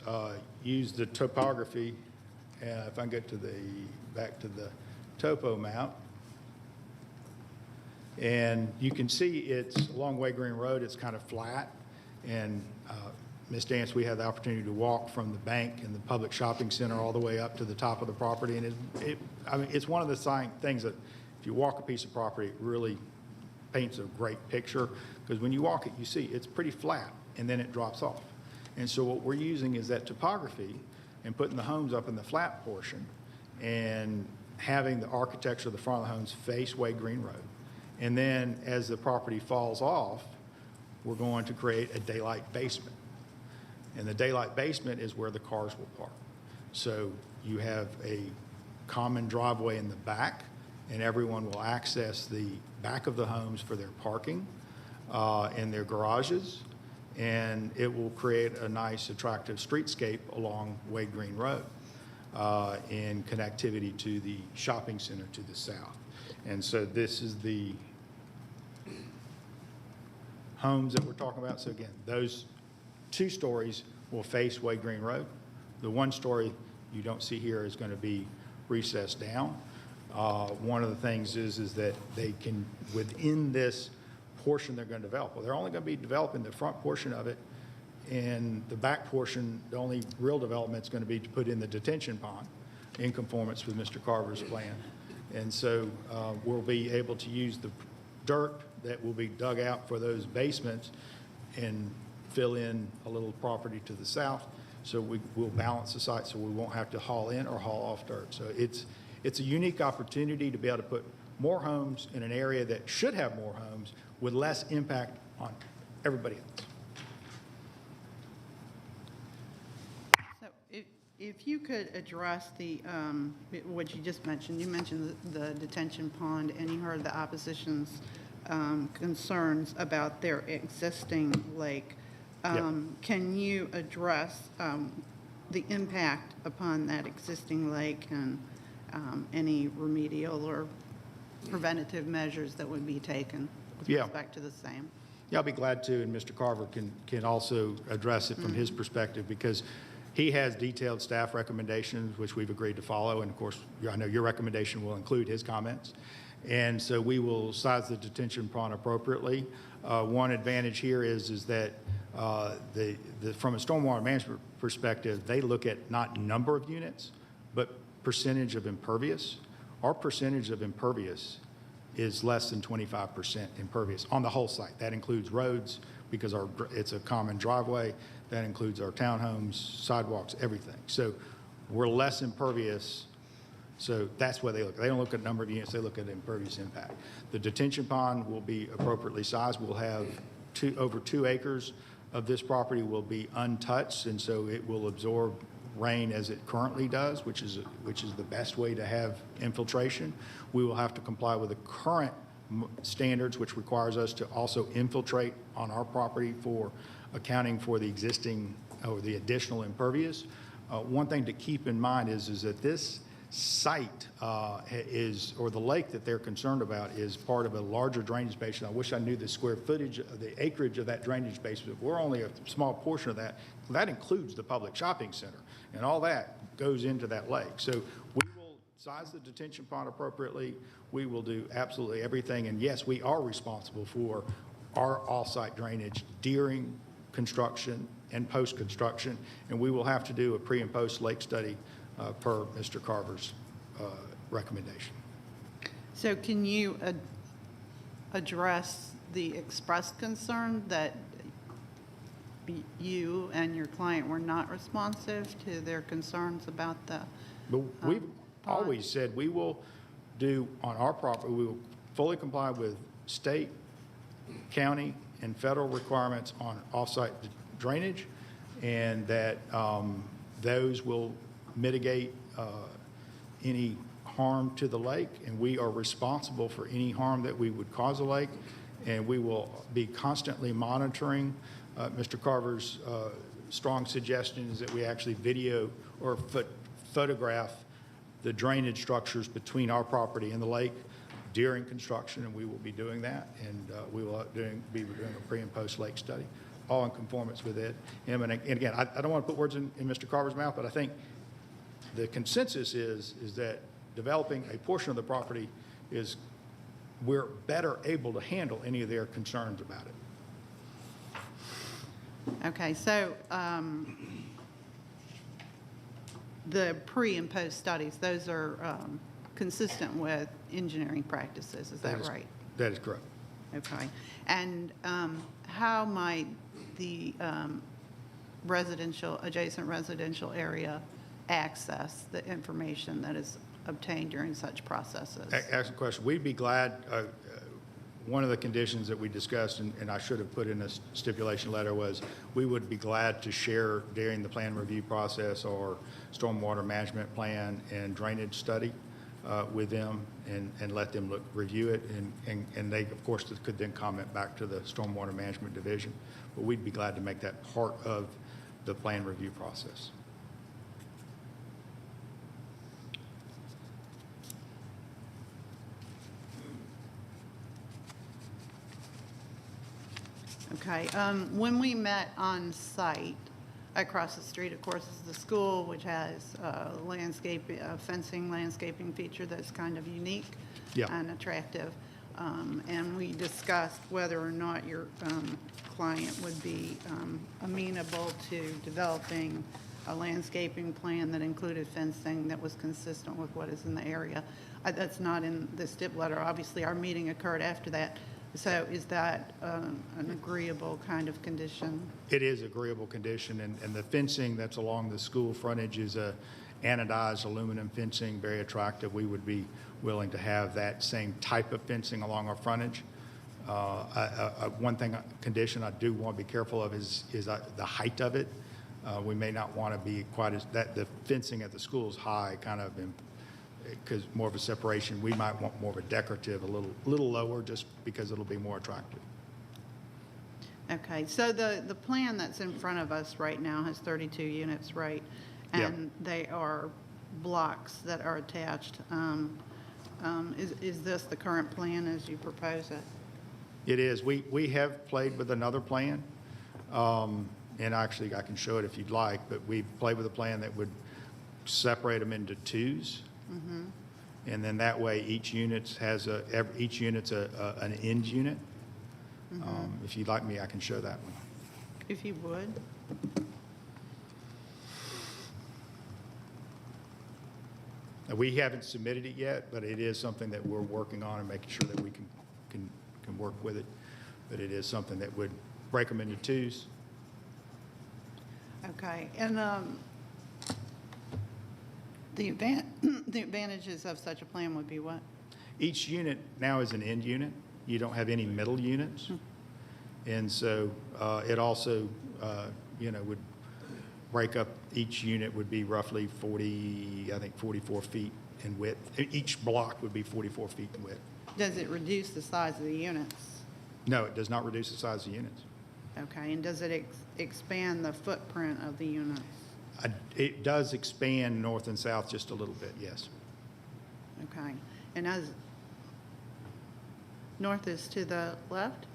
[SPEAKER 6] use the topography if I can get to back to the topo map. And you can see it's along Way Green Road, it's kind of flat. And Ms. Dance, we had the opportunity to walk from the bank and the public shopping center all the way up to the top of the property. And I mean, it's one of the things that if you walk a piece of property, it really paints a great picture, because when you walk it, you see it's pretty flat and then it drops off. And so what we're using is that topography and putting the homes up in the flat portion and having the architecture of the front of the homes face Way Green Road. And then as the property falls off, we're going to create a daylight basement. And the daylight basement is where the cars will park. So you have a common driveway in the back, and everyone will access the back of the homes for their parking and their garages. And it will create a nice, attractive streetscape along Way Green Road in connectivity to the shopping center to the south. And so this is the homes that we're talking about. So again, those 2 stories will face Way Green Road. The 1 story you don't see here is going to be recessed down. One of the things is that they can, within this portion they're going to develop, well, they're only going to be developing the front portion of it, and the back portion, the only real development is going to be to put in the detention pond in conformance with Mr. Carver's plan. And so we'll be able to use the dirt that will be dug out for those basements and fill in a little property to the south. So we'll balance the site so we won't have to haul in or haul off dirt. So it's a unique opportunity to be able to put more homes in an area that should have more homes with less impact on everybody else.
[SPEAKER 9] So if you could address the, what you just mentioned, you mentioned the detention pond, and you heard the opposition's concerns about their existing lake. Can you address the impact upon that existing lake and any remedial or preventative measures that would be taken with respect to the same?
[SPEAKER 6] Yeah, I'll be glad to, and Mr. Carver can also address it from his perspective, because he has detailed staff recommendations, which we've agreed to follow, and of course, I know your recommendation will include his comments. And so we will size the detention pond appropriately. One advantage here is that from a stormwater management perspective, they look at not number of units, but percentage of impervious. Our percentage of impervious is less than 25% impervious on the whole site. That includes roads, because it's a common driveway. That includes our townhomes, sidewalks, everything. So we're less impervious. So that's where they look. They don't look at number of units, they look at impervious impact. The detention pond will be appropriately sized. We'll have over 2 acres of this property will be untouched, and so it will absorb rain as it currently does, which is the best way to have infiltration. We will have to comply with the current standards, which requires us to also infiltrate on our property for accounting for the existing or the additional impervious. One thing to keep in mind is that this site or the lake that they're concerned about is part of a larger drainage basin. I wish I knew the square footage of the acreage of that drainage basin. We're only a small portion of that. That includes the public shopping center, and all that goes into that lake. So we will size the detention pond appropriately. We will do absolutely everything. And yes, we are responsible for our off-site drainage during construction and post-construction, and we will have to do a pre and post lake study per Mr. Carver's recommendation.
[SPEAKER 9] So can you address the expressed concern that you and your client were not responsive to their concerns about the
[SPEAKER 6] But we've
[SPEAKER 9] pond?
[SPEAKER 6] always said we will do on our property, we will fully comply with state, county, and federal requirements on off-site drainage, and that those will mitigate any harm to the lake, and we are responsible for any harm that we would cause a lake, and we will be constantly monitoring. Mr. Carver's strong suggestion is that we actually video or photograph the drainage structures between our property and the lake during construction, and we will be doing that, and we will be doing a pre and post lake study, all in conformance with it. And again, I don't want to put words in Mr. Carver's mouth, but I think the consensus is that developing a portion of the property we're better able to handle any of their concerns about it.
[SPEAKER 9] Okay, so the pre and post studies, those are consistent with engineering practices, is that right?
[SPEAKER 6] That is correct.
[SPEAKER 9] Okay. And how might the adjacent residential area access the information that is obtained during such processes?
[SPEAKER 6] Excellent question. We'd be glad, one of the conditions that we discussed, and I should have put in a stipulation letter, was we would be glad to share during the plan review process or stormwater management plan and drainage study with them and let them review it. And they, of course, could then comment back to the stormwater management division. But we'd be glad to make that part of the plan review process.
[SPEAKER 9] Okay, when we met on site, across the street, of course, is the school, which has fencing landscaping feature that's kind of unique and attractive. And we discussed whether or not your client would be amenable to developing a landscaping plan that included fencing that was consistent with what is in the area. That's not in the stip letter. Obviously, our meeting occurred after that. So is that an agreeable kind of condition?
[SPEAKER 6] It is agreeable condition, and the fencing that's along the school frontage is a anodized aluminum fencing, very attractive. We would be willing to have that same type of fencing along our frontage. One condition I do want to be careful of is the height of it. We may not want to be quite as, the fencing at the school is high, kind of because more of a separation. We might want more of a decorative, a little lower, just because it'll be more attractive.
[SPEAKER 9] Okay, so the plan that's in front of us right now has 32 units, right? And they are blocks that are attached. Is this the current plan as you propose it?
[SPEAKER 6] It is. We have played with another plan, and actually I can show it if you'd like, but we played with a plan that would separate them into twos. Mm-hmm. And then that way each unit's an end unit. Mm-hmm. If you'd like me, I can show that one.
[SPEAKER 9] If you would.
[SPEAKER 6] Now, we haven't submitted it yet, but it is something that we're working on and making sure that we can work with it. But it is something that would break them into twos.
[SPEAKER 9] Okay, and the advantages of such a plan would be what?
[SPEAKER 6] Each unit now is an end unit. You don't have any middle units. And so it also, would break up, each unit would be roughly 44 feet in width. Each block would be 44 feet in width.
[SPEAKER 9] Does it reduce the size of the units?
[SPEAKER 6] No, it does not reduce the size of the units.
[SPEAKER 9] Okay, and does it expand the footprint of the units?
[SPEAKER 6] It does expand north and south just a little bit, yes.
[SPEAKER 9] Okay, and as north is to the left?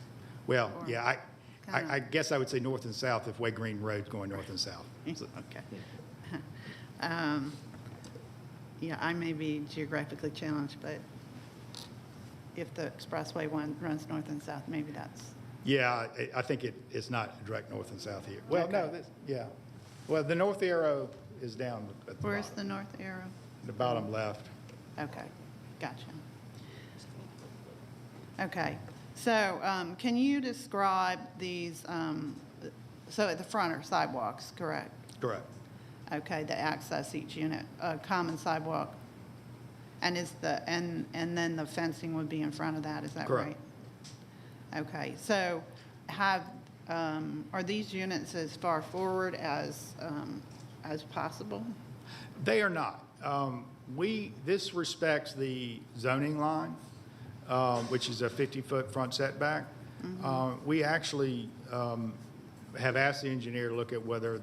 [SPEAKER 6] Well,
[SPEAKER 9] Or
[SPEAKER 6] yeah,
[SPEAKER 9] kinda-
[SPEAKER 6] I guess I would say north and south if Way Green Road's going north and south. So,
[SPEAKER 9] Okay. Yeah, I may be geographically challenged, but if the expressway one runs north and south, maybe that's,
[SPEAKER 6] yeah, I think it's not direct north and south here. Well, no,
[SPEAKER 9] Okay.
[SPEAKER 6] yeah. Well, the north arrow is down at the
[SPEAKER 9] where's
[SPEAKER 6] bottom.
[SPEAKER 9] the north arrow?
[SPEAKER 6] The bottom left.
[SPEAKER 9] Okay, gotcha. Okay, so can you describe these, so at the front are sidewalks, correct?
[SPEAKER 6] Correct.
[SPEAKER 9] Okay, that access each unit, a common sidewalk. And and then the fencing would be in front of that, is that right?
[SPEAKER 6] Correct.
[SPEAKER 9] Okay, so are these units as far forward as possible?
[SPEAKER 6] They are not. This respects the zoning line, which is a 50-foot front setback. We actually have asked the engineer to look at whether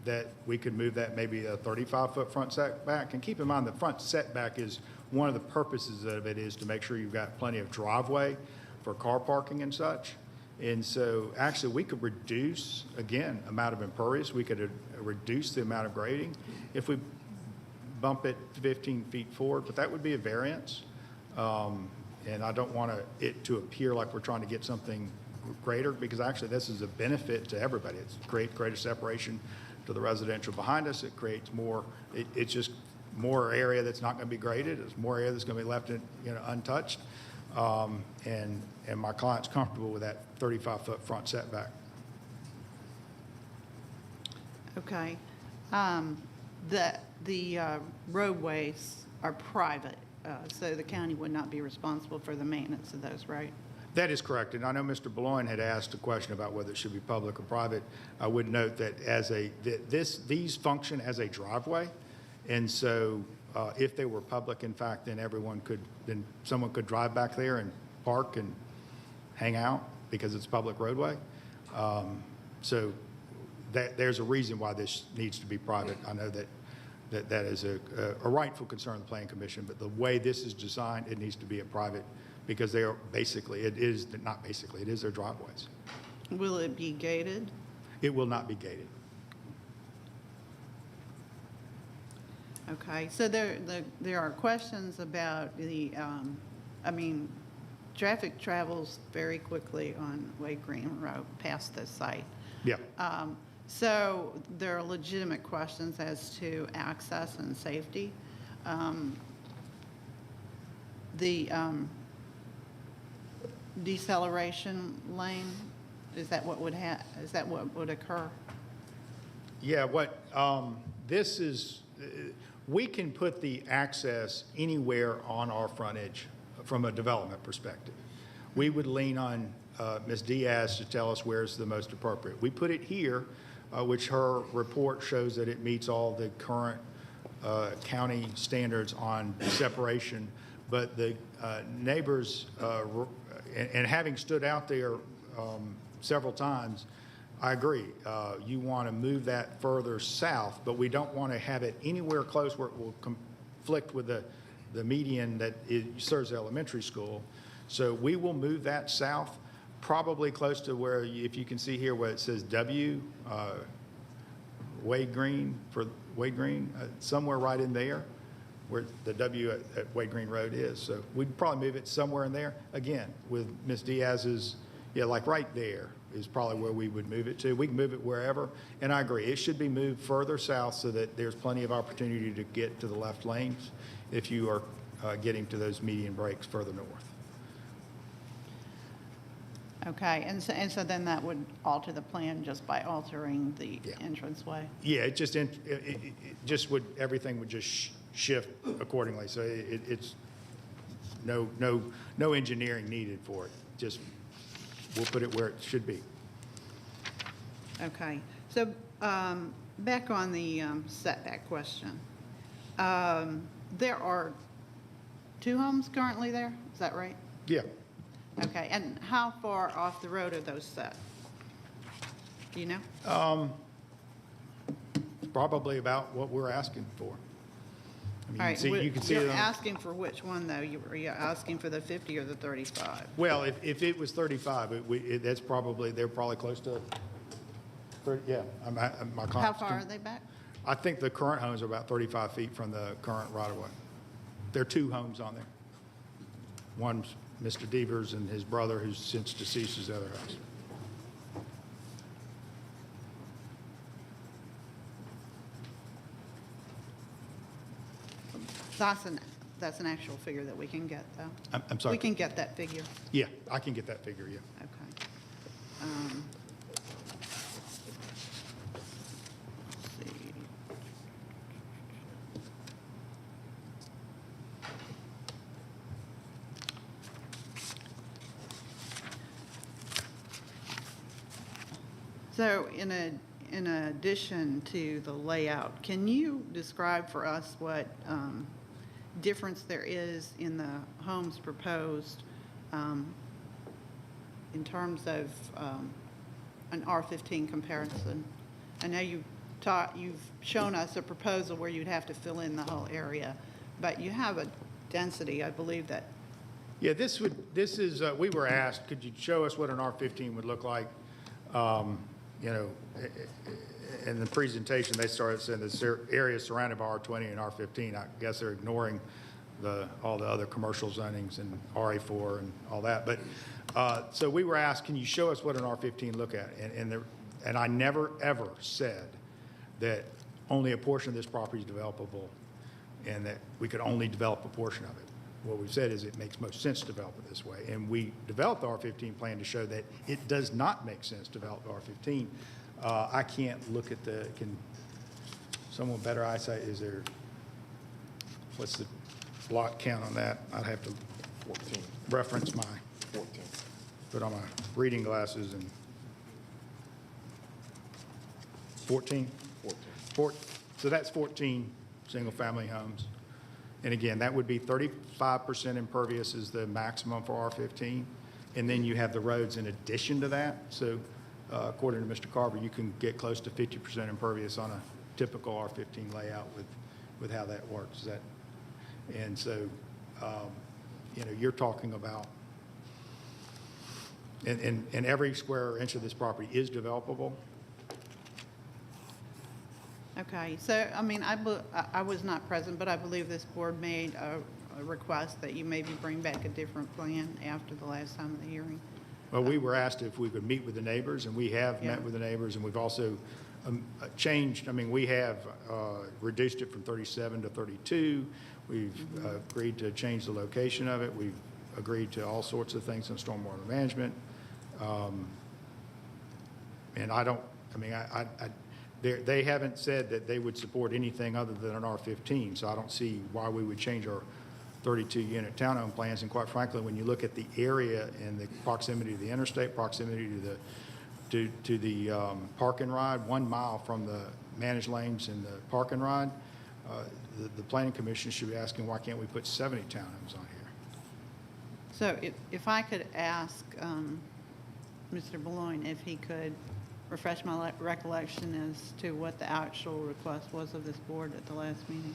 [SPEAKER 6] that we could move that maybe a 35-foot front setback. And keep in mind, the front setback is one of the purposes of it is to make sure you've got plenty of driveway for car parking and such. And so actually we could reduce, again, amount of impervious. We could reduce the amount of grading. If we bump it 15 feet forward, but that would be a variance. And I don't want it to appear like we're trying to get something greater, because actually this is a benefit to everybody. It's greater separation to the residential behind us. It creates more, it's just more area that's not going to be graded. It's more area that's going to be left untouched. And my client's comfortable with that 35-foot front setback.
[SPEAKER 9] Okay. The roadways are private, so the county would not be responsible for the maintenance of those, right?
[SPEAKER 6] That is correct. And I know Mr. Boulogne had asked a question about whether it should be public or private. I would note that these function as a driveway. And so if they were public, in fact, then someone could drive back there and park and hang out because it's a public roadway. So there's a reason why this needs to be private. I know that is a rightful concern of the Planning Commission, but the way this is designed, it needs to be a private, because they are it is their driveways.
[SPEAKER 9] Will it be gated?
[SPEAKER 6] It will not be gated.
[SPEAKER 9] Okay, so there are questions about traffic travels very quickly on Wade Green Road past this site.
[SPEAKER 6] Yeah.
[SPEAKER 9] So there are legitimate questions as to access and safety. The deceleration lane, is that what would occur?
[SPEAKER 6] Yeah, this is, we can put the access anywhere on our frontage from a development perspective. We would lean on Ms. Diaz to tell us where's the most appropriate. We put it here, which her report shows that it meets all the current county standards on separation. But the neighbors, and having stood out there several times, I agree. You want to move that further south, but we don't want to have it anywhere close where it will conflict with the median that serves the elementary school. So we will move that south, probably close to where, if you can see here where it says W, Wade Green, somewhere right in there where the W at Wade Green Road is. So we'd probably move it somewhere in there. Again, with Ms. Diaz's, like right there is probably where we would move it to. We can move it wherever. And I agree, it should be moved further south so that there's plenty of opportunity to get to the left lanes if you are getting to those median breaks further north.
[SPEAKER 9] Okay, and so then that would alter the plan just by altering the entranceway?
[SPEAKER 6] Yeah, it just would, everything would just shift accordingly. So it's no engineering needed for it. Just, we'll put it where it should be.
[SPEAKER 9] Okay, so back on the setback question. There are 2 homes currently there, is that right?
[SPEAKER 6] Yeah.
[SPEAKER 9] Okay, and how far off the road are those set? Do you know?
[SPEAKER 6] Probably about what we're asking for.
[SPEAKER 9] All right,
[SPEAKER 6] You can see
[SPEAKER 9] you're
[SPEAKER 6] it on-
[SPEAKER 9] asking for which one, though? Are you asking for the 50 or the 35?
[SPEAKER 6] Well, if it was 35, they're probably close to, yeah. My
[SPEAKER 9] How
[SPEAKER 6] client's
[SPEAKER 9] far are they back?
[SPEAKER 6] I think the current homes are about 35 feet from the current right-of-way. There are 2 homes on there. One's Mr. Devers and his brother, who's since deceased, is the other house.
[SPEAKER 9] That's an actual figure that we can get, though?
[SPEAKER 6] I'm sorry?
[SPEAKER 9] We can get that figure?
[SPEAKER 6] Yeah, I can get that figure, yeah.
[SPEAKER 9] Okay. Let's see. So in addition to the layout, can you describe for us what difference there is in the homes proposed in terms of an R15 comparison? I know you've shown us a proposal where you'd have to fill in the whole area, but you have a density, I believe, that.
[SPEAKER 6] Yeah, we were asked, could you show us what an R15 would look like? you know, in the presentation, they started saying this area surrounded by R20 and R15. I guess they're ignoring all the other commercial zonings and RA4 and all that. But so we were asked, can you show us what an R15 look at? And I never, ever said that only a portion of this property is developable and that we could only develop a portion of it. What we've said is it makes most sense to develop it this way. And we developed the R15 plan to show that it does not make sense to develop the R15. I can't look at can someone better eyesight, what's the block count on that? I'd have to
[SPEAKER 1] 14.
[SPEAKER 6] reference my,
[SPEAKER 1] 14.
[SPEAKER 6] put on my reading glasses and 14?
[SPEAKER 1] 14.
[SPEAKER 6] So that's 14 single-family homes. And again, that would be 35% impervious is the maximum for R15. And then you have the roads in addition to that. So according to Mr. Carver, you can get close to 50% impervious on a typical R15 layout with how that works. And so, you know, you're talking about, and every square inch of this property is developable.
[SPEAKER 9] Okay, so, I mean, I was not present, but I believe this board made a request that you maybe bring back a different plan after the last time of the hearing.
[SPEAKER 6] Well, we were asked if we could meet with the neighbors, and we have met with the neighbors, and we've also changed, I mean, we have reduced it from 37 to 32. We've agreed to change the location of it. We've agreed to all sorts of things in stormwater management. And I don't, I mean, they haven't said that they would support anything other than an R15, so I don't see why we would change our 32-unit townhome plans. And quite frankly, when you look at the area and the proximity to the interstate, proximity to the park and ride, 1 mile from the managed lanes and the park and ride, the Planning Commission should be asking, why can't we put 70 townhomes on here?
[SPEAKER 9] So if I could ask Mr. Boulogne if he could refresh my recollection as to what the actual request was of this board at the last meeting.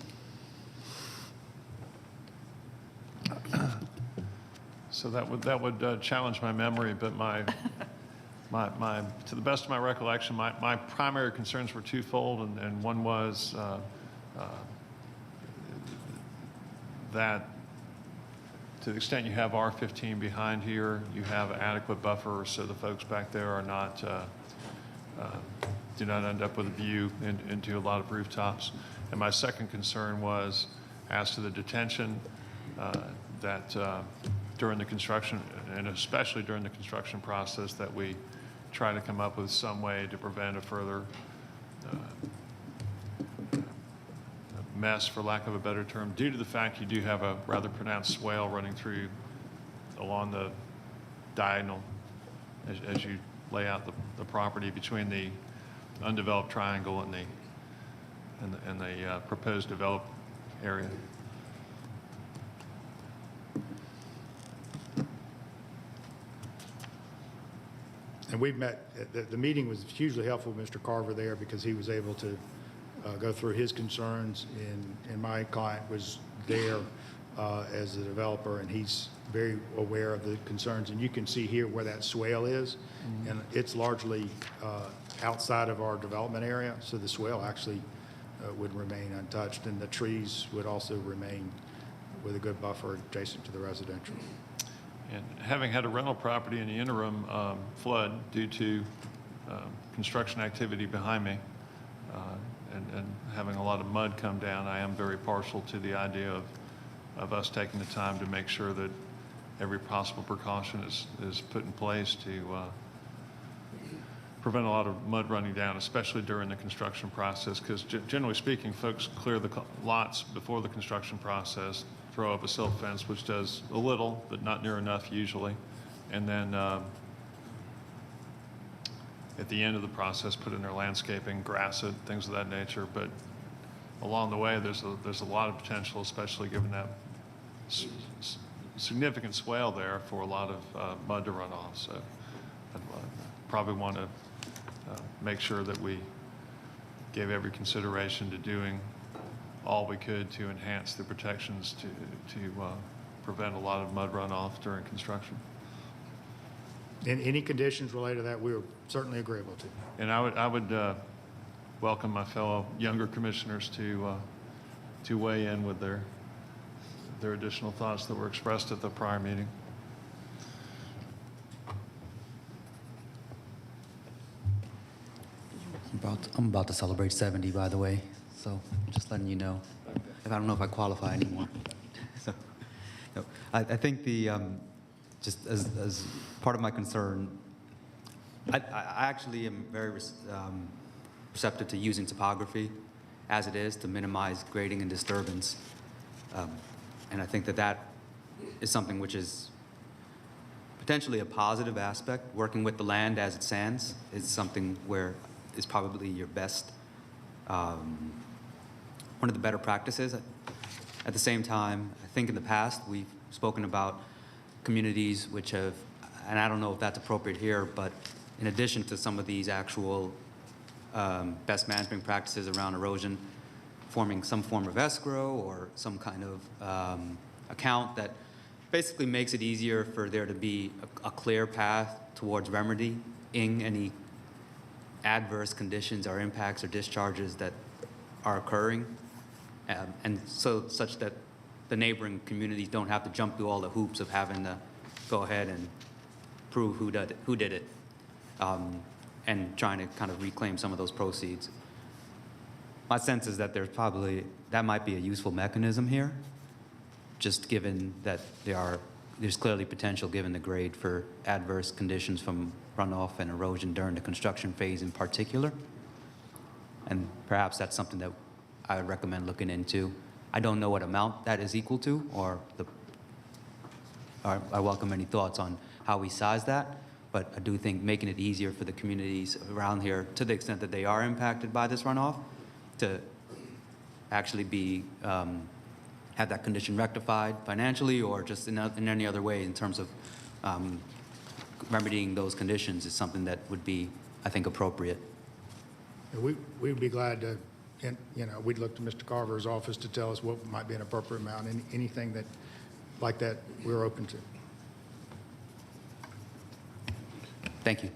[SPEAKER 3] So that would challenge my memory, but to the best of my recollection, my primary concerns were twofold, and one was that to the extent you have R15 behind here, you have adequate buffer so the folks back there are not do not end up with a view into a lot of rooftops. And my second concern was as to the detention that during the construction, and especially during the construction process, that we try to come up with some way to prevent a further mess, for lack of a better term, due to the fact you do have a rather pronounced swale running through along the diagonal as you lay out the property between the undeveloped triangle and the proposed developed area.
[SPEAKER 6] And we've met, the meeting was hugely helpful with Mr. Carver there because he was able to go through his concerns, and my client was there as a developer, and he's very aware of the concerns. And you can see here where that swale is, and it's largely outside of our development area, so the swale actually would remain untouched, and the trees would also remain with a good buffer adjacent to the residential.
[SPEAKER 3] And having had a rental property in the interim flood due to construction activity behind me and having a lot of mud come down, I am very partial to the idea of us taking the time to make sure that every possible precaution is put in place to prevent a lot of mud running down, especially during the construction process, because generally speaking, folks clear the lots before the construction process, throw up a silt fence, which does a little, but not near enough usually. And then at the end of the process, put in their landscaping, grass it, things of that nature. But along the way, there's a lot of potential, especially given that significant swale there, for a lot of mud to run off. So I'd probably want to make sure that we gave every consideration to doing all we could to enhance the protections to prevent a lot of mud runoff during construction.
[SPEAKER 6] And any conditions related to that, we're certainly agreeable to.
[SPEAKER 3] And I would welcome my fellow younger commissioners to weigh in with their additional thoughts that were expressed at the prior meeting.
[SPEAKER 5] I'm about to celebrate 70, by the way, so just letting you know. I don't know if I qualify anymore. So, no, I think just as part of my concern, I actually am very receptive to using topography as it is to minimize grading and disturbance. And I think that is something which is potentially a positive aspect. Working with the land as it stands is something where is probably your best, one of the better practices. At the same time, I think in the past we've spoken about communities which have, and I don't know if that's appropriate here, but in addition to some of these actual best management practices around erosion, forming some form of escrow or some kind of account that basically makes it easier for there to be a clear path towards remedying any adverse conditions or impacts or discharges that are occurring, and so such that the neighboring communities don't have to jump through all the hoops of having to go ahead and prove who did it, and trying to kind of reclaim some of those proceeds. My sense is that that might be a useful mechanism here, just given that there's clearly potential given the grade for adverse conditions from runoff and erosion during the construction phase in particular. And perhaps that's something that I would recommend looking into. I don't know what amount that is equal to, or I welcome any thoughts on how we size that, but I do think making it easier for the communities around here, to the extent that they are impacted by this runoff, to actually have that condition rectified financially or just in any other way in terms of remedying those conditions is something that would be, I think, appropriate.
[SPEAKER 6] We'd be glad to, we'd look to Mr. Carver's office to tell us what might be an appropriate amount. Anything like that, we're open to.
[SPEAKER 5] Thank you.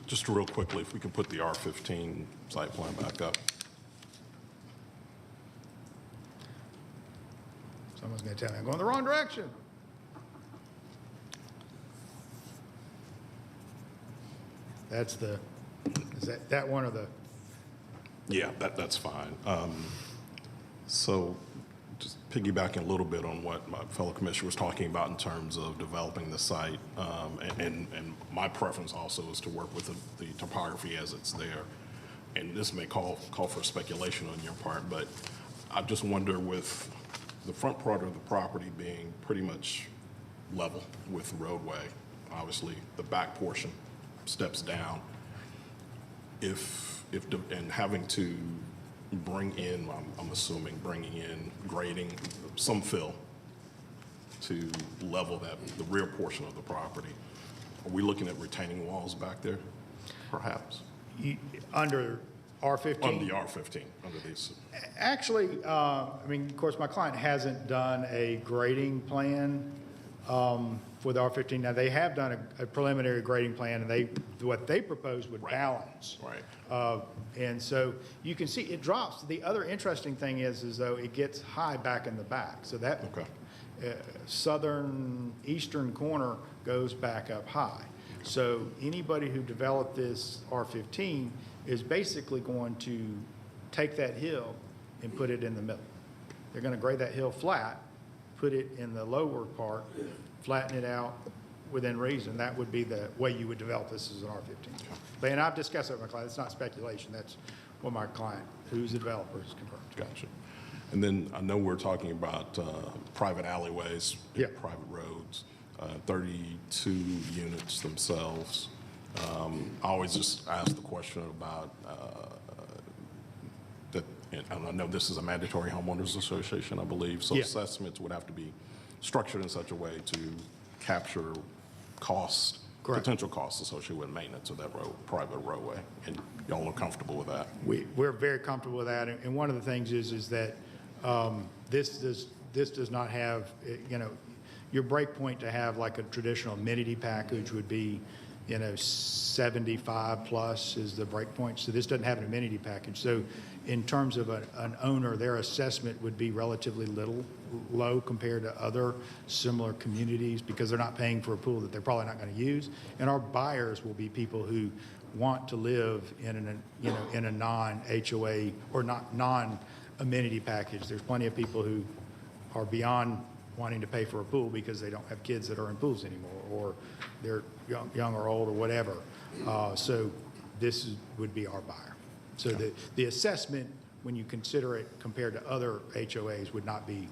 [SPEAKER 10] Just real quickly, if we can put the R15 site plan back up.
[SPEAKER 6] Someone's going to tell me I'm going the wrong direction. Is that one of the?
[SPEAKER 10] Yeah, that's fine. So just piggybacking a little bit on what my fellow commissioner was talking about in terms of developing the site, and my preference also is to work with the topography as it's there. And this may call for speculation on your part, but I just wonder, with the front part of the property being pretty much level with the roadway, obviously the back portion steps down. And having to bring in, I'm assuming bringing in grading, some fill to level the rear portion of the property. Are we looking at retaining walls back there, perhaps?
[SPEAKER 6] Under R15?
[SPEAKER 10] On the R15, under these.
[SPEAKER 6] Actually, of course, my client hasn't done a grading plan for the R15. Now, they have done a preliminary grading plan, and what they proposed would balance.
[SPEAKER 10] Right.
[SPEAKER 6] And so you can see it drops. The other interesting thing is though it gets high back in the back. So that eastern corner goes back up high. So anybody who developed this R15 is basically going to take that hill and put it in the middle. They're going to grade that hill flat, put it in the lower part, flatten it out within reason. That would be the way you would develop this as an R15. And I've discussed it with my client. It's not speculation. That's what my client, who's the developer, has confirmed.
[SPEAKER 10] Gotcha. And then I know we're talking about private alleyways, private roads, 32 units themselves. I always just ask the question about that, and I know this is a mandatory homeowners association, I believe, so assessments would have to be structured in such a way to capture costs, potential costs associated with maintenance of that private roadway, and y'all are comfortable with that?
[SPEAKER 6] We're very comfortable with that, and one of the things is that this does not have, your break point to have like a traditional amenity package would be, 75 plus is the break point. So this doesn't have an amenity package. So in terms of an owner, their assessment would be relatively low compared to other similar communities because they're not paying for a pool that they're probably not going to use. And our buyers will be people who want to live in a non-HOA or non-amenity package. There's plenty of people who are beyond wanting to pay for a pool because they don't have kids that are in pools anymore, or they're young or old or whatever. So this would be our buyer. So the assessment, when you consider it compared to other HOAs, would not be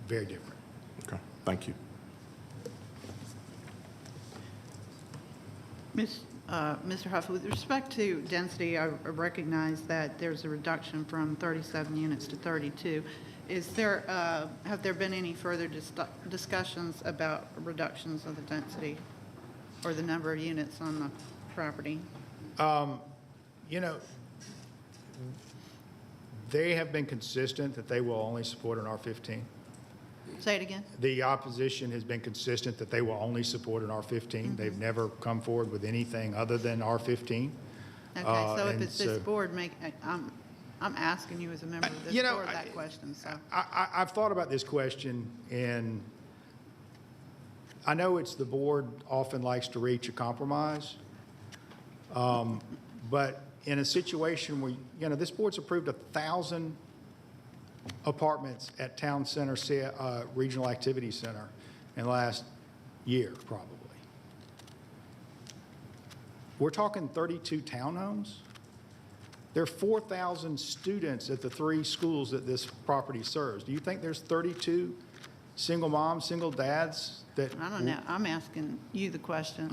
[SPEAKER 6] very different.
[SPEAKER 10] Okay, thank you.
[SPEAKER 9] Mr. Huff, with respect to density, I recognize that there's a reduction from 37 units to 32. Have there been any further discussions about reductions of the density or the number of units on the property?
[SPEAKER 6] They have been consistent that they will only support an R15.
[SPEAKER 9] Say it again.
[SPEAKER 6] The opposition has been consistent that they will only support an R15. They've never come forward with anything other than R15.
[SPEAKER 9] Okay, so if it's this board, I'm asking you as a member of this board that question. So
[SPEAKER 6] I've thought about this question, and I know it's the board often likes to reach a compromise, but in a situation where, this board's approved 1,000 apartments at Town Center Regional Activity Center in the last year, probably. We're talking 32 townhomes. There are 4,000 students at the 3 schools that this property serves. Do you think there's 32 single moms, single dads that?
[SPEAKER 9] I don't know. I'm asking you the question,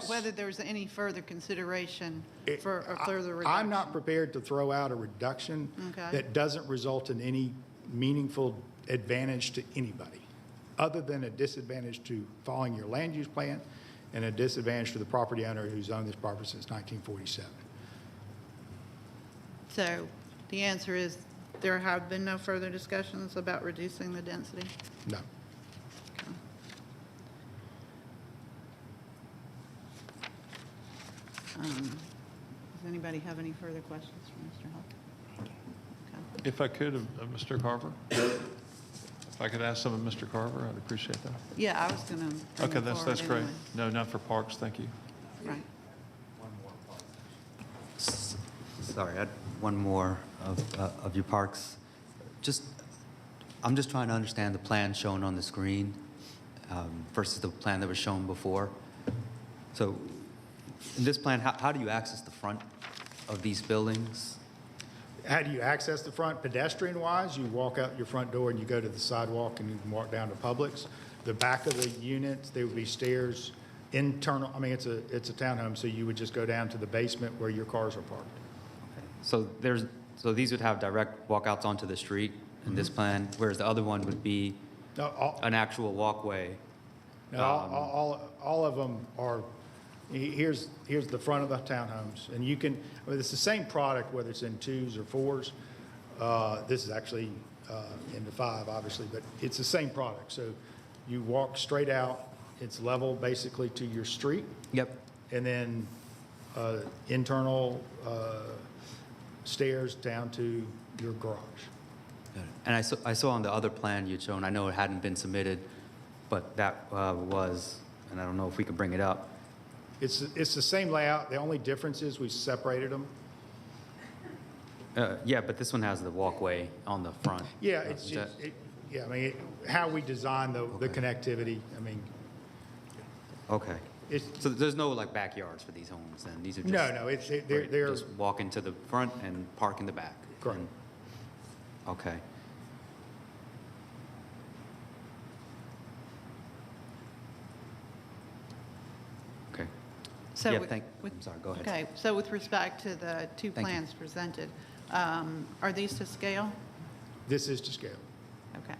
[SPEAKER 9] whether there's any further consideration for a further reduction.
[SPEAKER 6] I'm not prepared to throw out a reduction that doesn't result in any meaningful advantage to anybody, other than a disadvantage to following your land use plan and a disadvantage to the property owner who's owned this property since 1947.
[SPEAKER 9] So the answer is there have been no further discussions about reducing the density?
[SPEAKER 6] No.
[SPEAKER 9] Does anybody have any further questions for Mr. Huff? Okay.
[SPEAKER 3] If I could, Mr. Carver, if I could ask some of Mr. Carver, I'd appreciate that.
[SPEAKER 9] Yeah, I was going to.
[SPEAKER 3] Okay, that's great. No, not for parks, thank you.
[SPEAKER 9] Right.
[SPEAKER 5] Sorry, I had one more of your parks. I'm just trying to understand the plan shown on the screen versus the plan that was shown before. So in this plan, how do you access the front of these buildings?
[SPEAKER 6] How do you access the front? Pedestrian-wise, you walk out your front door and you go to the sidewalk and you can walk down to Publix. The back of the units, there would be stairs internal. I mean, it's a townhome, so you would just go down to the basement where your cars are parked.
[SPEAKER 5] Okay. So these would have direct walkouts onto the street in this plan, whereas the other one would be an actual walkway.
[SPEAKER 6] No, all of them are. Here's the front of the townhomes, and you can. I mean, it's the same product whether it's in 2s or 4s. This is actually into 5, obviously, but it's the same product. So you walk straight out. It's level basically to your street.
[SPEAKER 5] Yep.
[SPEAKER 6] And then internal stairs down to your garage.
[SPEAKER 5] And I saw on the other plan you'd shown, I know it hadn't been submitted, but that was, and I don't know if we could bring it up.
[SPEAKER 6] It's the same layout. The only difference is we separated them.
[SPEAKER 5] Yeah, but this one has the walkway on the front.
[SPEAKER 6] Yeah, I mean, how we design the connectivity. I mean,
[SPEAKER 5] okay. So there's no like backyards for these homes, then these are just
[SPEAKER 6] they're
[SPEAKER 5] just walk into the front and park in the back.
[SPEAKER 6] correct.
[SPEAKER 5] Okay. Okay.
[SPEAKER 9] So
[SPEAKER 5] Yeah,
[SPEAKER 9] with-
[SPEAKER 5] I'm sorry, go ahead.
[SPEAKER 9] Okay, so with respect to the two
[SPEAKER 5] Thank you.
[SPEAKER 9] plans presented, are these to scale?
[SPEAKER 6] This is to scale.
[SPEAKER 9] Okay.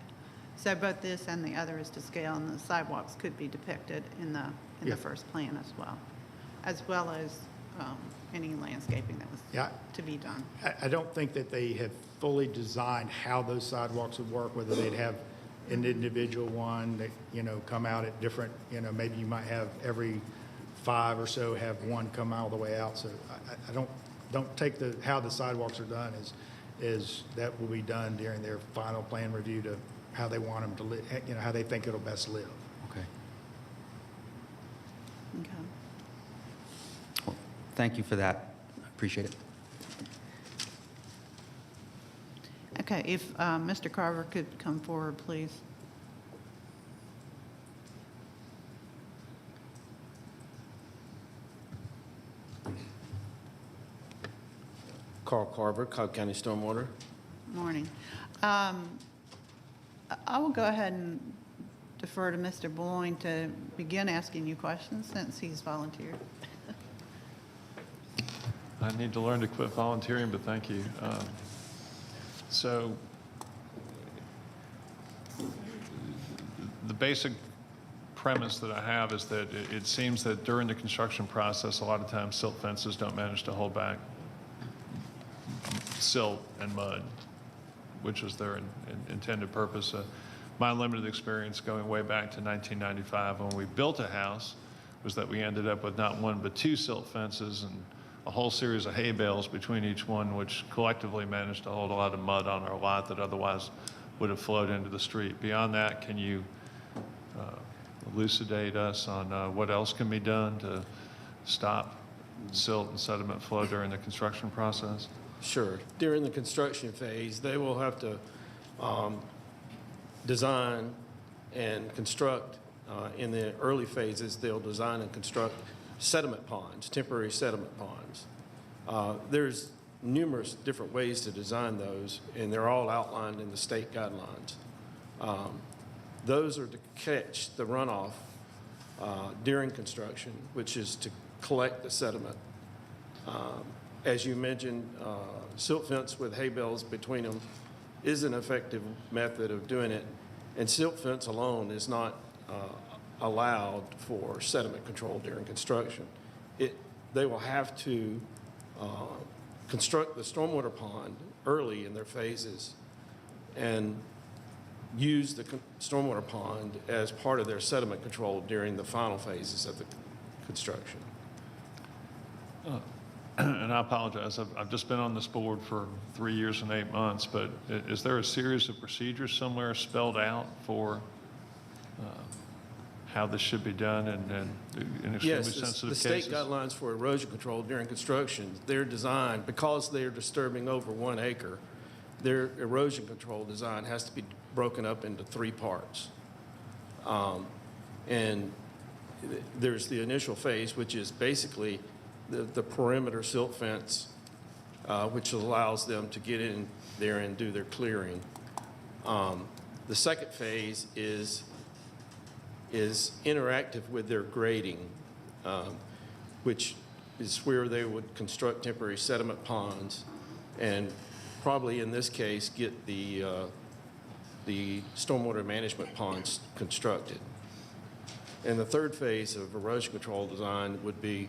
[SPEAKER 9] So both this and the other is to scale, and the sidewalks could be depicted in the
[SPEAKER 6] Yeah.
[SPEAKER 9] first plan as well as any landscaping that was
[SPEAKER 6] Yeah.
[SPEAKER 9] to be done.
[SPEAKER 6] I don't think that they have fully designed how those sidewalks would work, whether they'd have an individual one that, come out at different, maybe you might have every 5 or so have one come all the way out. So I don't take how the sidewalks are done is that will be done during their final plan review to how they want them to live, how they think it'll best live.
[SPEAKER 5] Okay.
[SPEAKER 9] Okay.
[SPEAKER 5] Well, thank you for that. I appreciate it.
[SPEAKER 9] Okay, if Mr. Carver could come forward, please.
[SPEAKER 11] Carl Carver, Cobb County Stormwater.
[SPEAKER 9] Morning. I will go ahead and defer to Mr. Boyne to begin asking you questions since he's volunteered.
[SPEAKER 3] I need to learn to quit volunteering, but thank you. So the basic premise that I have is that it seems that during the construction process, a lot of times silt fences don't manage to hold back silt and mud, which was their intended purpose. My limited experience going way back to 1995 when we built a house was that we ended up with not one but 2 silt fences and a whole series of hay bales between each one, which collectively managed to hold a lot of mud on our lot that otherwise would have flowed into the street. Beyond that, can you elucidate us on what else can be done to stop silt and sediment flow during the construction process?
[SPEAKER 11] Sure. During the construction phase, they will have to design and construct. In the early phases, they'll design and construct sediment ponds, temporary sediment ponds. There's numerous different ways to design those, and they're all outlined in the state guidelines. Those are to catch the runoff during construction, which is to collect the sediment. As you mentioned, silt fence with hay bales between them is an effective method of doing it, and silt fence alone is not allowed for sediment control during construction. They will have to construct the stormwater pond early in their phases and use the stormwater pond as part of their sediment control during the final phases of the construction.
[SPEAKER 3] And I apologize, I've just been on this board for 3 years and 8 months, but is there a series of procedures somewhere spelled out for how this should be done in extremely
[SPEAKER 11] Yes,
[SPEAKER 3] sensitive
[SPEAKER 11] the
[SPEAKER 3] cases?
[SPEAKER 11] state guidelines for erosion control during construction, they're designed, because they're disturbing over 1 acre, their erosion control design has to be broken up into 3 parts. And there's the initial phase, which is basically the perimeter silt fence, which allows them to get in there and do their clearing. The second phase is interactive with their grading, which is where they would construct temporary sediment ponds and probably in this case get the stormwater management ponds constructed. And the third phase of erosion control design would be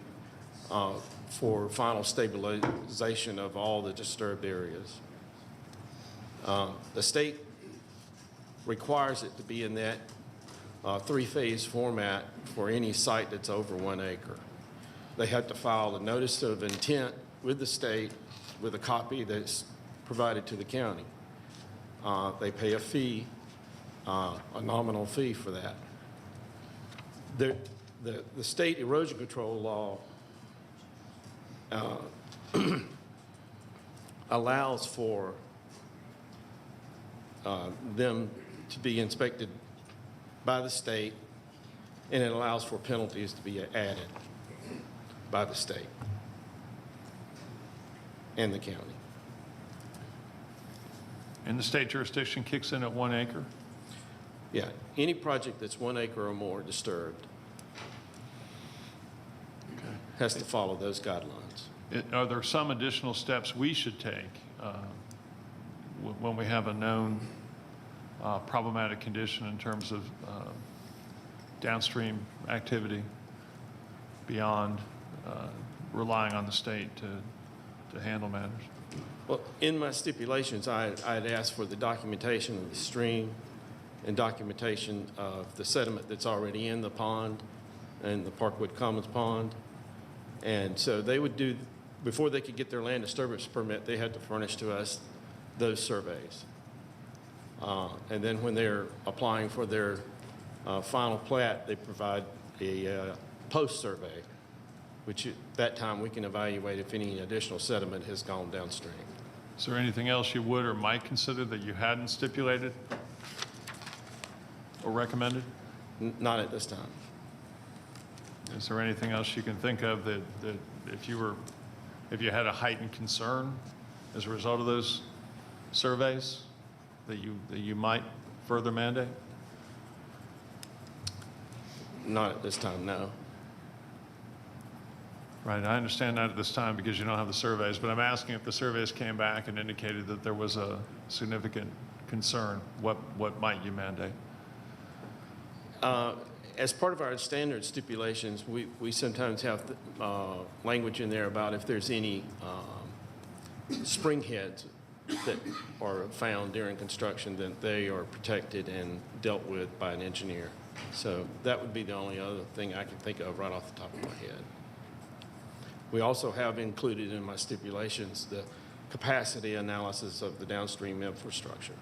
[SPEAKER 11] for final stabilization of all the disturbed areas. The state requires it to be in that 3-phase format for any site that's over 1 acre. They have to file a notice of intent with the state with a copy that's provided to the county. They pay a fee, a nominal fee for that. The state erosion control law allows for them to be inspected by the state, and it allows for penalties to be added by the state and the county.
[SPEAKER 3] And the state jurisdiction kicks in at 1 acre?
[SPEAKER 11] Yeah, any project that's 1 acre or more disturbed has to follow those guidelines.
[SPEAKER 3] Are there some additional steps we should take when we have a known problematic condition in terms of downstream activity beyond relying on the state to handle matters?
[SPEAKER 11] Well, in my stipulations, I'd asked for the documentation of the stream and documentation of the sediment that's already in the pond and the Parkwood Commons pond. And so they would do, before they could get their land disturbance permit, they had to furnish to us those surveys. And then when they're applying for their final plat, they provide a post-survey, which at that time we can evaluate if any additional sediment has gone downstream.
[SPEAKER 3] Is there anything else you would or might consider that you hadn't stipulated or recommended?
[SPEAKER 11] Not at this time.
[SPEAKER 3] Is there anything else you can think of that if you had a heightened concern as a result of those surveys that you might further mandate?
[SPEAKER 11] Not at this time, no.
[SPEAKER 3] Right, I understand that at this time because you don't have the surveys, but I'm asking if the surveys came back and indicated that there was a significant concern, what might you mandate?
[SPEAKER 11] As part of our standard stipulations, we sometimes have language in there about if there's any spring heads that are found during construction, that they are protected and dealt with by an engineer. So that would be the only other thing I can think of right off the top of my head. We also have included in my stipulations the capacity analysis of the downstream infrastructure.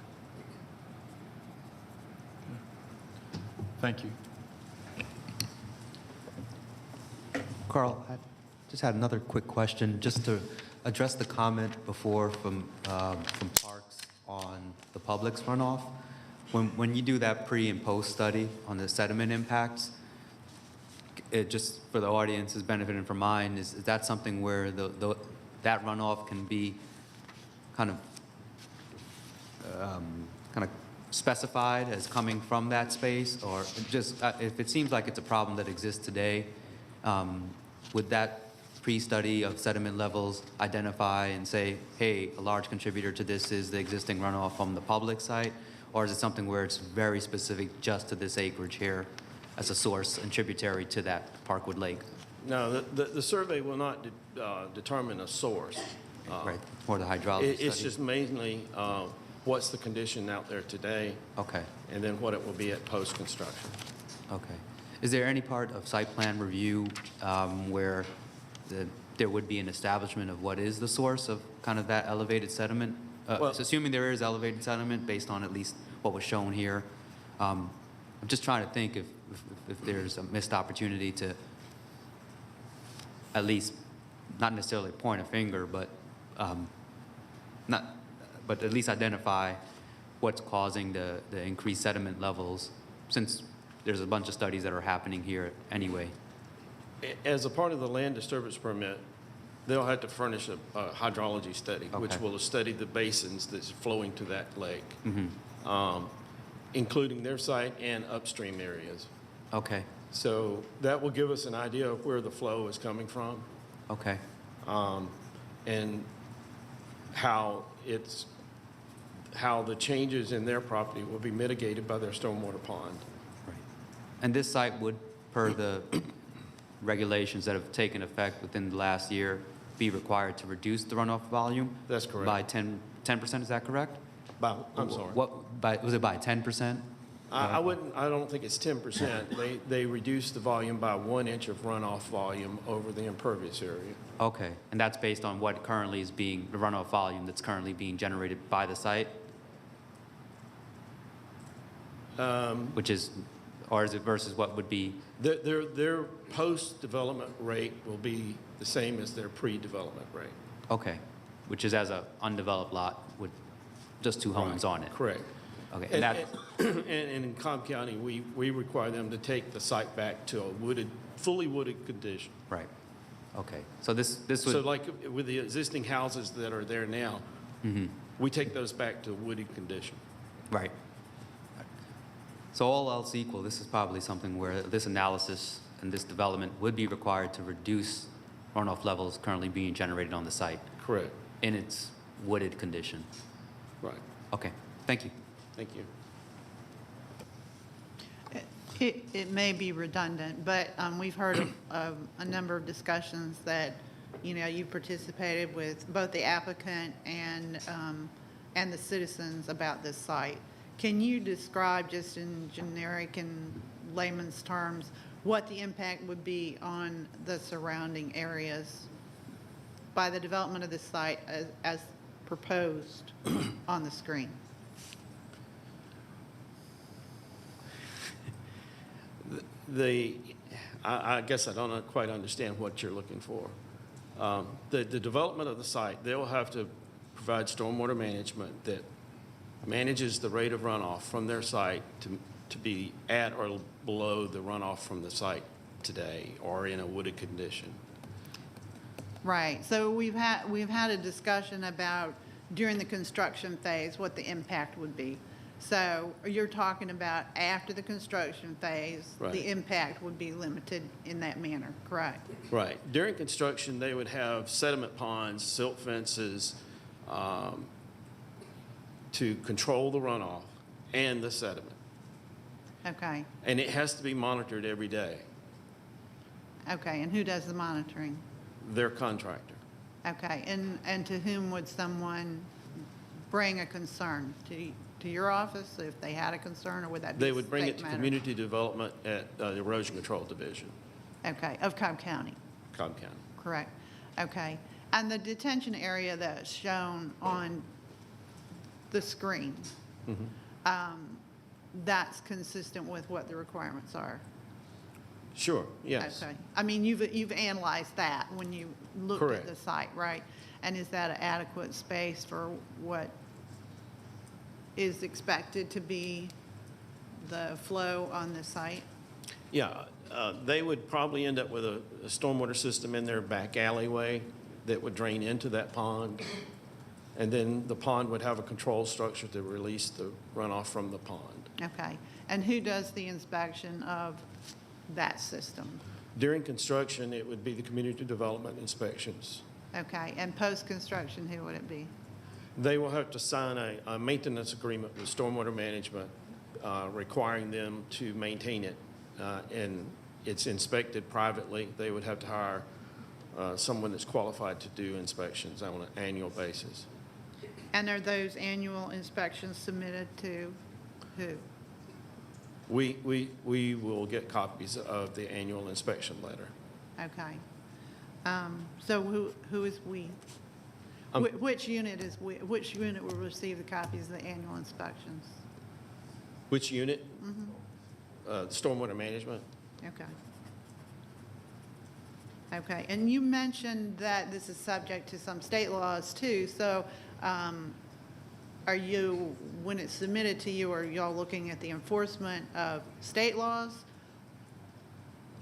[SPEAKER 3] Thank you.
[SPEAKER 5] Carl, I just had another quick question, just to address the comment before from Parks on the public's runoff. When you do that pre and post study on the sediment impacts, it just for the audience's benefit and for mine, is that something where that runoff can be kind of specified as coming from that space, or just if it seems like it's a problem that exists today, would that pre-study of sediment levels identify and say, hey, a large contributor to this is the existing runoff from the public site, or is it something where it's very specific just to this acreage here as a source and tributary to that Parkwood Lake?
[SPEAKER 11] No, the survey will not determine a source.
[SPEAKER 5] Right, or the hydrology study?
[SPEAKER 11] It's just mainly what's the condition out there today.
[SPEAKER 5] Okay.
[SPEAKER 11] And then what it will be at post-construction.
[SPEAKER 5] Okay. Is there any part of site plan review where there would be an establishment of what is the source of kind of that elevated sediment?
[SPEAKER 11] Well,
[SPEAKER 5] so assuming there is elevated sediment based on at least what was shown here, I'm just trying to think if there's a missed opportunity to at least, not necessarily point a finger, but at least identify what's causing the increased sediment levels, since there's a bunch of studies that are happening here anyway.
[SPEAKER 11] As a part of the land disturbance permit, they'll have to furnish a hydrology study, which
[SPEAKER 5] Okay.
[SPEAKER 11] will study the basins that's flowing to that lake, including their site and upstream areas.
[SPEAKER 5] Okay.
[SPEAKER 11] So that will give us an idea of where the flow is coming from,
[SPEAKER 5] Okay.
[SPEAKER 11] and how the changes in their property will be mitigated by their stormwater pond.
[SPEAKER 5] Right. And this site would, per the regulations that have taken effect within the last year, be required to reduce the runoff volume?
[SPEAKER 11] That's correct.
[SPEAKER 5] By 10%, is that correct?
[SPEAKER 11] I'm sorry.
[SPEAKER 5] Was it by 10%?
[SPEAKER 11] I don't think it's 10%. They reduced the volume by 1 inch of runoff volume over the impervious area.
[SPEAKER 5] Okay, and that's based on what currently is the runoff volume that's currently being generated by the site? Which is, or is it versus what would be?
[SPEAKER 11] Their post-development rate will be the same as their pre-development rate.
[SPEAKER 5] Okay, which is as a undeveloped lot with just two homes on it?
[SPEAKER 11] Correct.
[SPEAKER 5] Okay,
[SPEAKER 11] And,
[SPEAKER 5] and that,
[SPEAKER 11] and in Cobb County, we require them to take the site back to a fully wooded condition.
[SPEAKER 5] right, okay. So this would.
[SPEAKER 11] So like with the existing houses that are there now, we take those back to a wooded condition.
[SPEAKER 5] Right. So all else equal, this is probably something where this analysis and this development would be required to reduce runoff levels currently being generated on the site
[SPEAKER 11] Correct.
[SPEAKER 5] in its wooded condition.
[SPEAKER 11] Right.
[SPEAKER 5] Okay, thank you.
[SPEAKER 11] Thank you.
[SPEAKER 9] It may be redundant, but we've heard of a number of discussions that, you participated with both the applicant and the citizens about this site. Can you describe just in generic and layman's terms what the impact would be on the surrounding areas by the development of this site as proposed on the screen?
[SPEAKER 11] I guess I don't quite understand what you're looking for. The development of the site, they will have to provide stormwater management that manages the rate of runoff from their site to be at or below the runoff from the site today or in a wooded condition.
[SPEAKER 9] Right, so we've had a discussion about during the construction phase, what the impact would be. So you're talking about after the construction phase,
[SPEAKER 11] Right.
[SPEAKER 9] the impact would be limited in that manner, correct?
[SPEAKER 11] Right. During construction, they would have sediment ponds, silt fences, to control the runoff and the sediment.
[SPEAKER 9] Okay,
[SPEAKER 11] And it has to be monitored every day.
[SPEAKER 9] okay, and who does the monitoring?
[SPEAKER 11] Their contractor.
[SPEAKER 9] Okay, and to whom would someone bring a concern? To your office if they had a concern, or would that be
[SPEAKER 11] They
[SPEAKER 9] a
[SPEAKER 11] would bring it
[SPEAKER 9] state
[SPEAKER 11] to
[SPEAKER 9] matter?
[SPEAKER 11] Community Development at the Erosion Control Division,
[SPEAKER 9] Okay, of Cobb County,
[SPEAKER 11] Cobb County.
[SPEAKER 9] correct. Okay, and the detention area that's shown on the screen, that's consistent with what the requirements are?
[SPEAKER 11] Sure, yes.
[SPEAKER 9] Okay, I mean, you've analyzed that when you looked at
[SPEAKER 11] Correct.
[SPEAKER 9] the site, right? And is that an adequate space for what is expected to be the flow on the site?
[SPEAKER 11] Yeah, they would probably end up with a stormwater system in their back alleyway that would drain into that pond. And then the pond would have a control structure to release the runoff from the pond.
[SPEAKER 9] Okay, and who does the inspection of that system?
[SPEAKER 11] During construction, it would be the community development inspections.
[SPEAKER 9] Okay, and post-construction, who would it be?
[SPEAKER 11] They will have to sign a maintenance agreement with stormwater management, requiring them to maintain it, and it's inspected privately. They would have to hire someone that's qualified to do inspections on an annual basis.
[SPEAKER 9] And are those annual inspections submitted to who?
[SPEAKER 11] We will get copies of the annual inspection letter.
[SPEAKER 9] Okay. So who is we? Which unit which unit will receive the copies of the annual inspections?
[SPEAKER 11] Which unit? Stormwater management.
[SPEAKER 9] Okay. Okay, and you mentioned that this is subject to some state laws too, so are you, when it's submitted to you, are y'all looking at the enforcement of state laws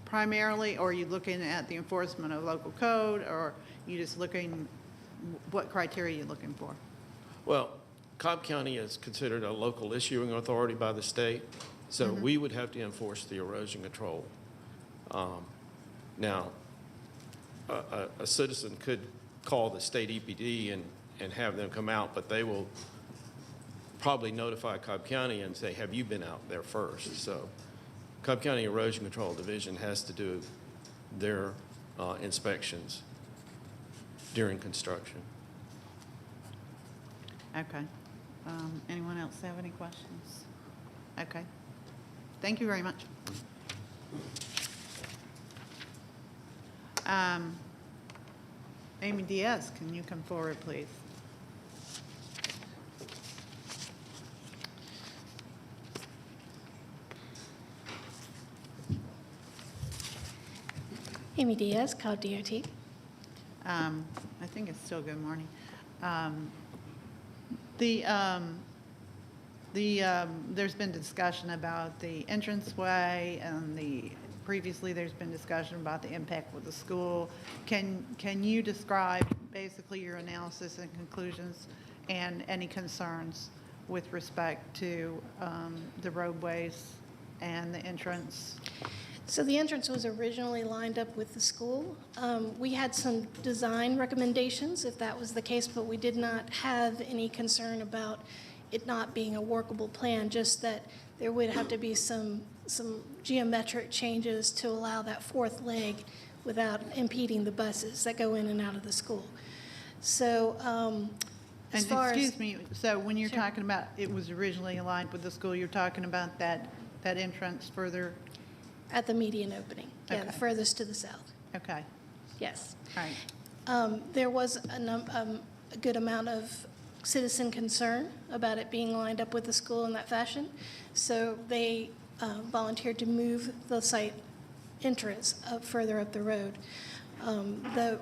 [SPEAKER 9] primarily, or are you looking at the enforcement of local code, or you just looking, what criteria are you looking for?
[SPEAKER 11] Well, Cobb County is considered a local issuing authority by the state, so we would have to enforce the erosion control. Now, a citizen could call the state EPD and have them come out, but they will probably notify Cobb County and say, have you been out there first? So Cobb County Erosion Control Division has to do their inspections during construction.
[SPEAKER 9] Okay. Anyone else have any questions? Okay. Thank you very much. Amy Diaz, can you come forward, please?
[SPEAKER 12] Amy Diaz, Cobb DOT.
[SPEAKER 9] I think it's still good morning. There's been discussion about the entranceway and previously there's been discussion about the impact with the school. Can you describe basically your analysis and conclusions and any concerns with respect to the roadways and the entrance?
[SPEAKER 12] So the entrance was originally lined up with the school. We had some design recommendations if that was the case, but we did not have any concern about it not being a workable plan, just that there would have to be some geometric changes to allow that fourth leg without impeding the buses that go in and out of the school. So As
[SPEAKER 9] And
[SPEAKER 12] far as-
[SPEAKER 9] excuse me, so when you're
[SPEAKER 12] Sure.
[SPEAKER 9] talking about it was originally aligned with the school, you're talking about that entrance further?
[SPEAKER 12] At the median opening, yeah, the
[SPEAKER 9] Okay.
[SPEAKER 12] furthest to the south,
[SPEAKER 9] Okay,
[SPEAKER 12] yes.
[SPEAKER 9] all right.
[SPEAKER 12] There was a good amount of citizen concern about it being lined up with the school in that fashion, so they volunteered to move the site entrance further up the road. The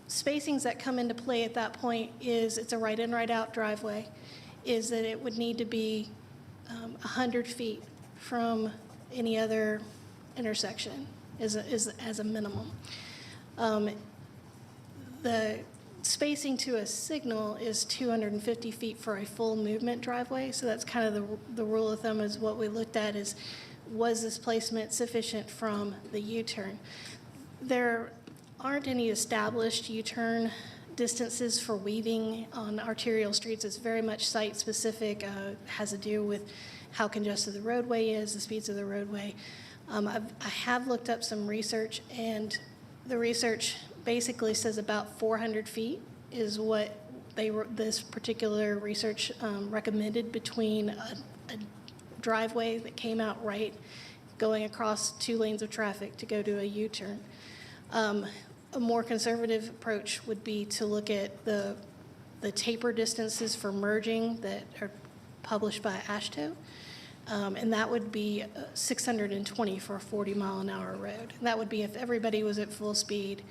[SPEAKER 12] spacings that come into play at that point is, it's a right-in, right-out driveway, is that it would need to be 100 feet from any other intersection as a minimum. The spacing to a signal is 250 feet for a full movement driveway, so that's kind of the rule of thumb is what we looked at is, was this placement sufficient from the U-turn? There aren't any established U-turn distances for weaving on arterial streets. It's very much site-specific, has to do with how congested the roadway is, the speeds of the roadway. I have looked up some research, and the research basically says about 400 feet is what this particular research recommended between a driveway that came out right, going across 2 lanes of traffic to go to a U-turn. A more conservative approach would be to look at the taper distances for merging that are published by AASHTO, and that would be 620 for a 40-mile-an-hour road. And that would be if everybody was at full speed,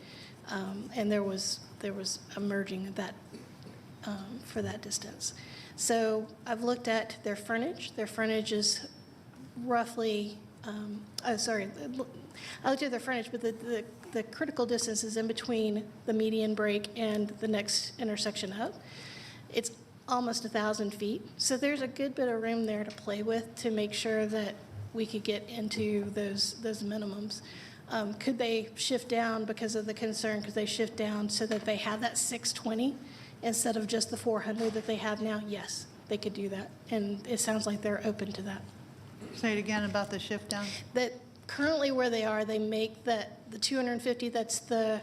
[SPEAKER 12] and there was a merging of that for that distance. So I've looked at their frontage. Their frontage is roughly, I looked at their frontage, but the critical distance is in between the median break and the next intersection up. It's almost 1,000 feet. So there's a good bit of room there to play with to make sure that we could get into those minimums. Could they shift down because of the concern? Could they shift down so that they have that 620 instead of just the 400 that they have now? Yes, they could do that. And it sounds like they're open to that.
[SPEAKER 9] Say it again about the shift down.
[SPEAKER 12] That currently where they are, they make the 250, that's the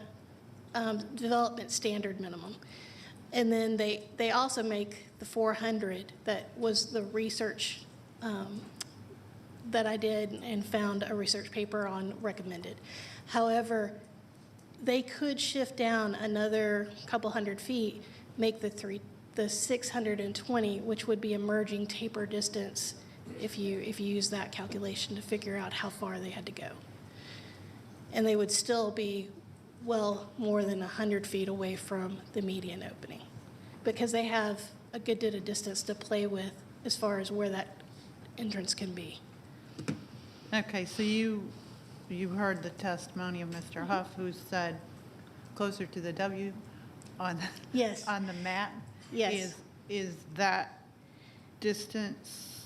[SPEAKER 12] development standard minimum. And then they also make the 400, that was the research that I did and found a research paper on recommended. However, they could shift down another couple hundred feet, make the 620, which would be a merging taper distance if you use that calculation to figure out how far they had to go. And they would still be well more than 100 feet away from the median opening, because they have a good bit of distance to play with as far as where that entrance can be.
[SPEAKER 9] Okay, so you heard the testimony of Mr. Huff, who said closer to the W on
[SPEAKER 12] Yes.
[SPEAKER 9] on the map.
[SPEAKER 12] Yes.
[SPEAKER 9] Is that distance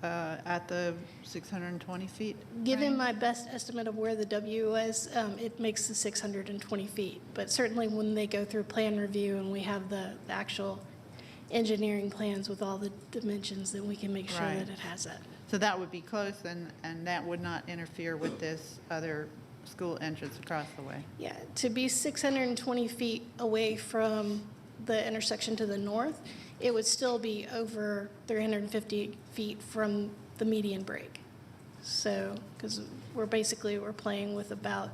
[SPEAKER 9] at the 620 feet?
[SPEAKER 12] Given
[SPEAKER 9] range?
[SPEAKER 12] my best estimate of where the W was, it makes the 620 feet. But certainly when they go through plan review and we have the actual engineering plans with all the dimensions, then we can make sure
[SPEAKER 9] Right.
[SPEAKER 12] that it has that.
[SPEAKER 9] So that would be close, and that would not interfere with this other school entrance across the way?
[SPEAKER 12] Yeah, to be 620 feet away from the intersection to the north, it would still be over 350 feet from the median break. So, because we're playing with about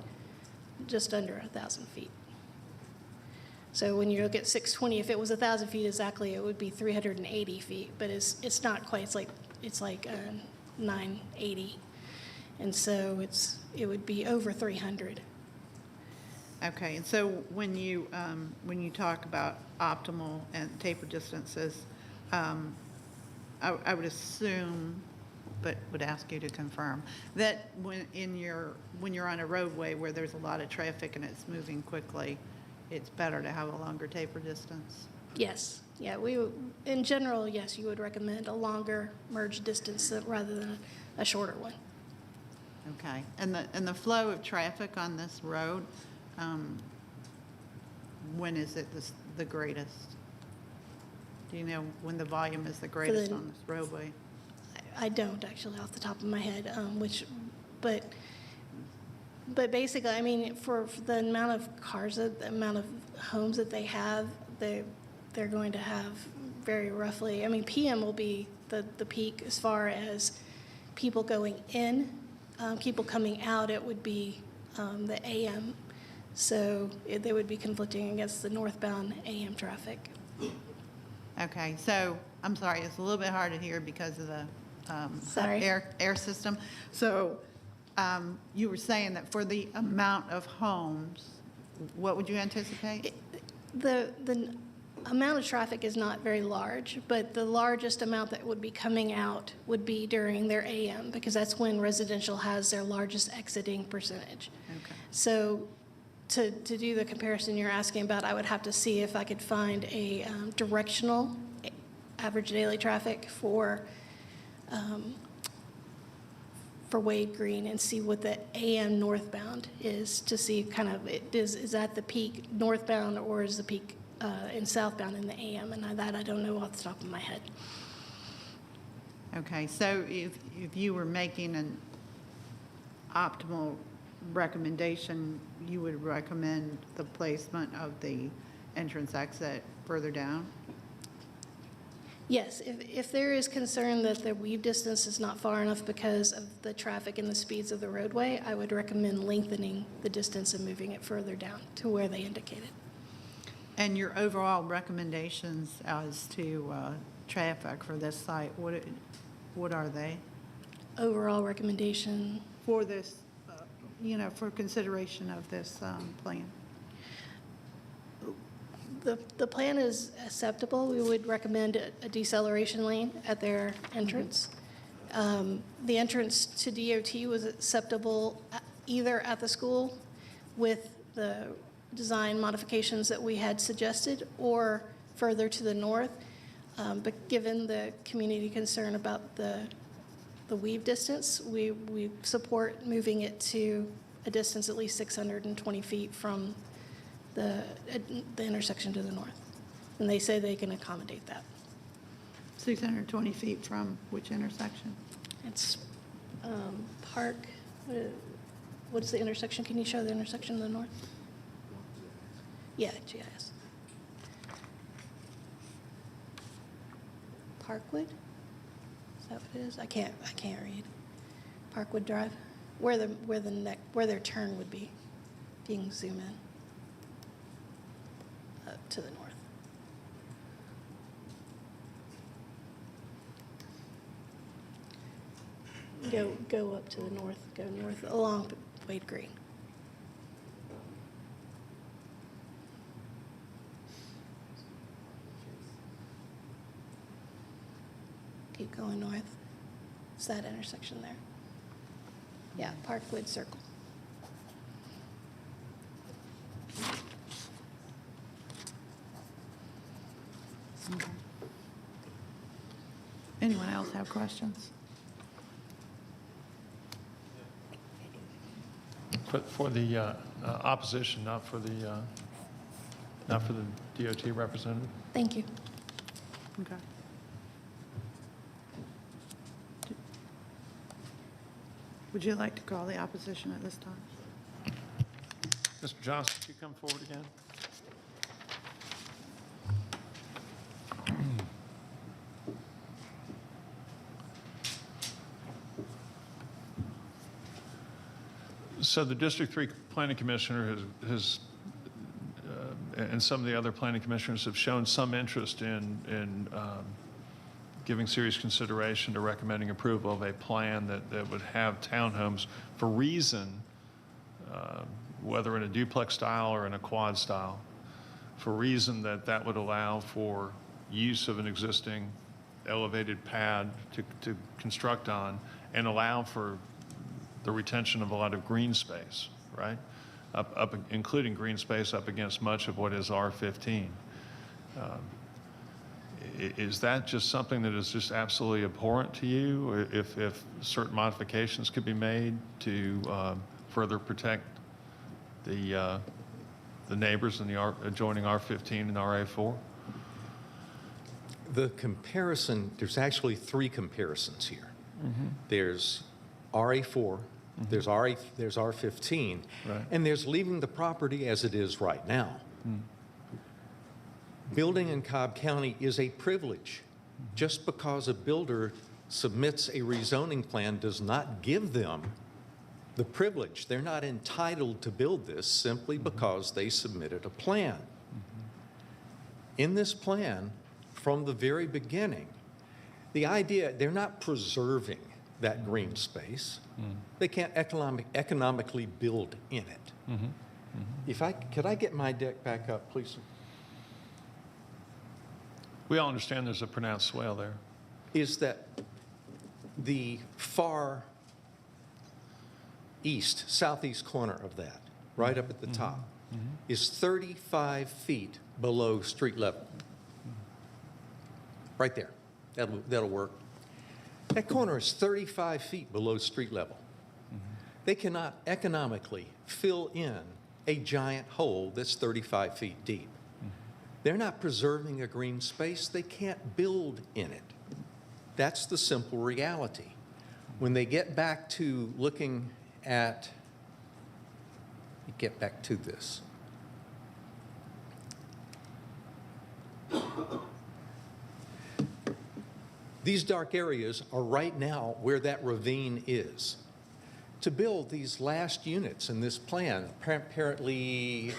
[SPEAKER 12] just under 1,000 feet. So when you look at 620, if it was 1,000 feet exactly, it would be 380 feet, but it's not quite. It's like 980, and so it would be over 300.
[SPEAKER 9] Okay, and so when you talk about optimal and taper distances, I would assume, but would ask you to confirm, that when you're on a roadway where there's a lot of traffic and it's moving quickly, it's better to have a longer taper distance?
[SPEAKER 12] Yes, yeah, in general, yes, you would recommend a longer merge distance rather than a shorter one.
[SPEAKER 9] Okay, and the flow of traffic on this road, when is it the greatest? Do you know when the volume is the greatest on this roadway?
[SPEAKER 12] I don't actually off the top of my head, but basically, I mean, for the amount of cars, the amount of homes that they have, they're going to have very roughly, I mean, PM will be the peak as far as people going in. People coming out, it would be the AM. So they would be conflicting against the northbound AM traffic.
[SPEAKER 9] Okay, so, I'm sorry, it's a little bit hard to hear because of the
[SPEAKER 12] Sorry.
[SPEAKER 9] air system. So you were saying that for the amount of homes, what would you anticipate?
[SPEAKER 12] The amount of traffic is not very large, but the largest amount that would be coming out would be during their AM, because that's when residential has their largest exiting percentage.
[SPEAKER 9] Okay.
[SPEAKER 12] So to do the comparison you're asking about, I would have to see if I could find a directional average daily traffic for Wade Green and see what the AM northbound is, to see kind of, is that the peak northbound or is the peak in southbound in the AM? And that I don't know off the top of my head.
[SPEAKER 9] Okay, so if you were making an optimal recommendation, you would recommend the placement of the entrance exit further down?
[SPEAKER 12] Yes, if there is concern that the weave distance is not far enough because of the traffic and the speeds of the roadway, I would recommend lengthening the distance and moving it further down to where they indicated.
[SPEAKER 9] And your overall recommendations as to traffic for this site, what are they?
[SPEAKER 12] Overall recommendation,
[SPEAKER 9] For this, for consideration of this plan?
[SPEAKER 12] the plan is acceptable. We would recommend a deceleration lane at their entrance. The entrance to DOT was acceptable either at the school with the design modifications that we had suggested or further to the north. But given the community concern about the weave distance, we support moving it to a distance at least 620 feet from the intersection to the north. And they say they can accommodate that.
[SPEAKER 9] 620 feet from which intersection?
[SPEAKER 12] It's Park, what's the intersection? Can you show the intersection to the north? Yeah, GIS. Parkwood? Is that what it is? I can't read. Parkwood Drive? Where their turn would be, if you can zoom in. To the north. Go up to the north, go north along Wade Green. Keep going north. It's that intersection there. Yeah, Parkwood Circle.
[SPEAKER 9] Okay. Anyone else have questions?
[SPEAKER 11] For the opposition, not for the DOT representative.
[SPEAKER 12] Thank you.
[SPEAKER 9] Okay. Would you like to call the opposition at this time?
[SPEAKER 11] Mr. Johnson, could you come forward again? So the District 3 Planning Commissioner has and some of the other planning commissioners have shown some interest in giving serious consideration to recommending approval of a plan that would have townhomes for reason, whether in a duplex style or in a quad style, for reason that would allow for use of an existing elevated pad to construct on and allow for the retention of a lot of green space, right? Including green space up against much of what is R15. Is that just something that is just absolutely abhorrent to you? If certain modifications could be made to further protect the neighbors in the adjoining R15 and RA4?
[SPEAKER 7] The comparison, there's actually three comparisons here. Mm-hmm. There's RA4, there's R15,
[SPEAKER 11] right,
[SPEAKER 7] and there's leaving the property as it is right now. Building in Cobb County is a privilege. Just because a builder submits a rezoning plan does not give them the privilege. They're not entitled to build this simply because they submitted a plan. In this plan, from the very beginning, the idea, they're not preserving that green space. They can't economically build in it. Could I get my deck back up, please?
[SPEAKER 3] We all understand there's a pronounced swale there.
[SPEAKER 7] Is that the far east, southeast corner of that, right up at the top, is 35 feet below street level. Right there. That'll work. That corner is 35 feet below street level. They cannot economically fill in a giant hole that's 35 feet deep. They're not preserving a green space. They can't build in it. That's the simple reality. When they get back to looking at, get back to this. These dark areas are right now where that ravine is. To build these last units in this plan, apparently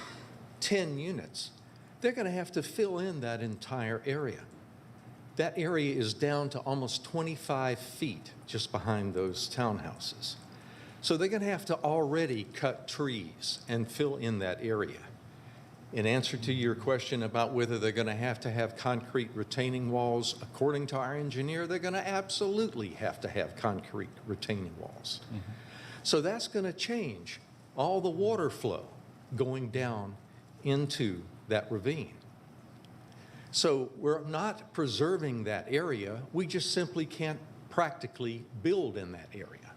[SPEAKER 7] 10 units, they're going to have to fill in that entire area. That area is down to almost 25 feet just behind those townhouses. So they're going to have to already cut trees and fill in that area. In answer to your question about whether they're going to have concrete retaining walls, according to our engineer, they're going to absolutely have to have concrete retaining walls. So that's going to change all the water flow going down into that ravine. So we're not preserving that area. We just simply can't practically build in that area.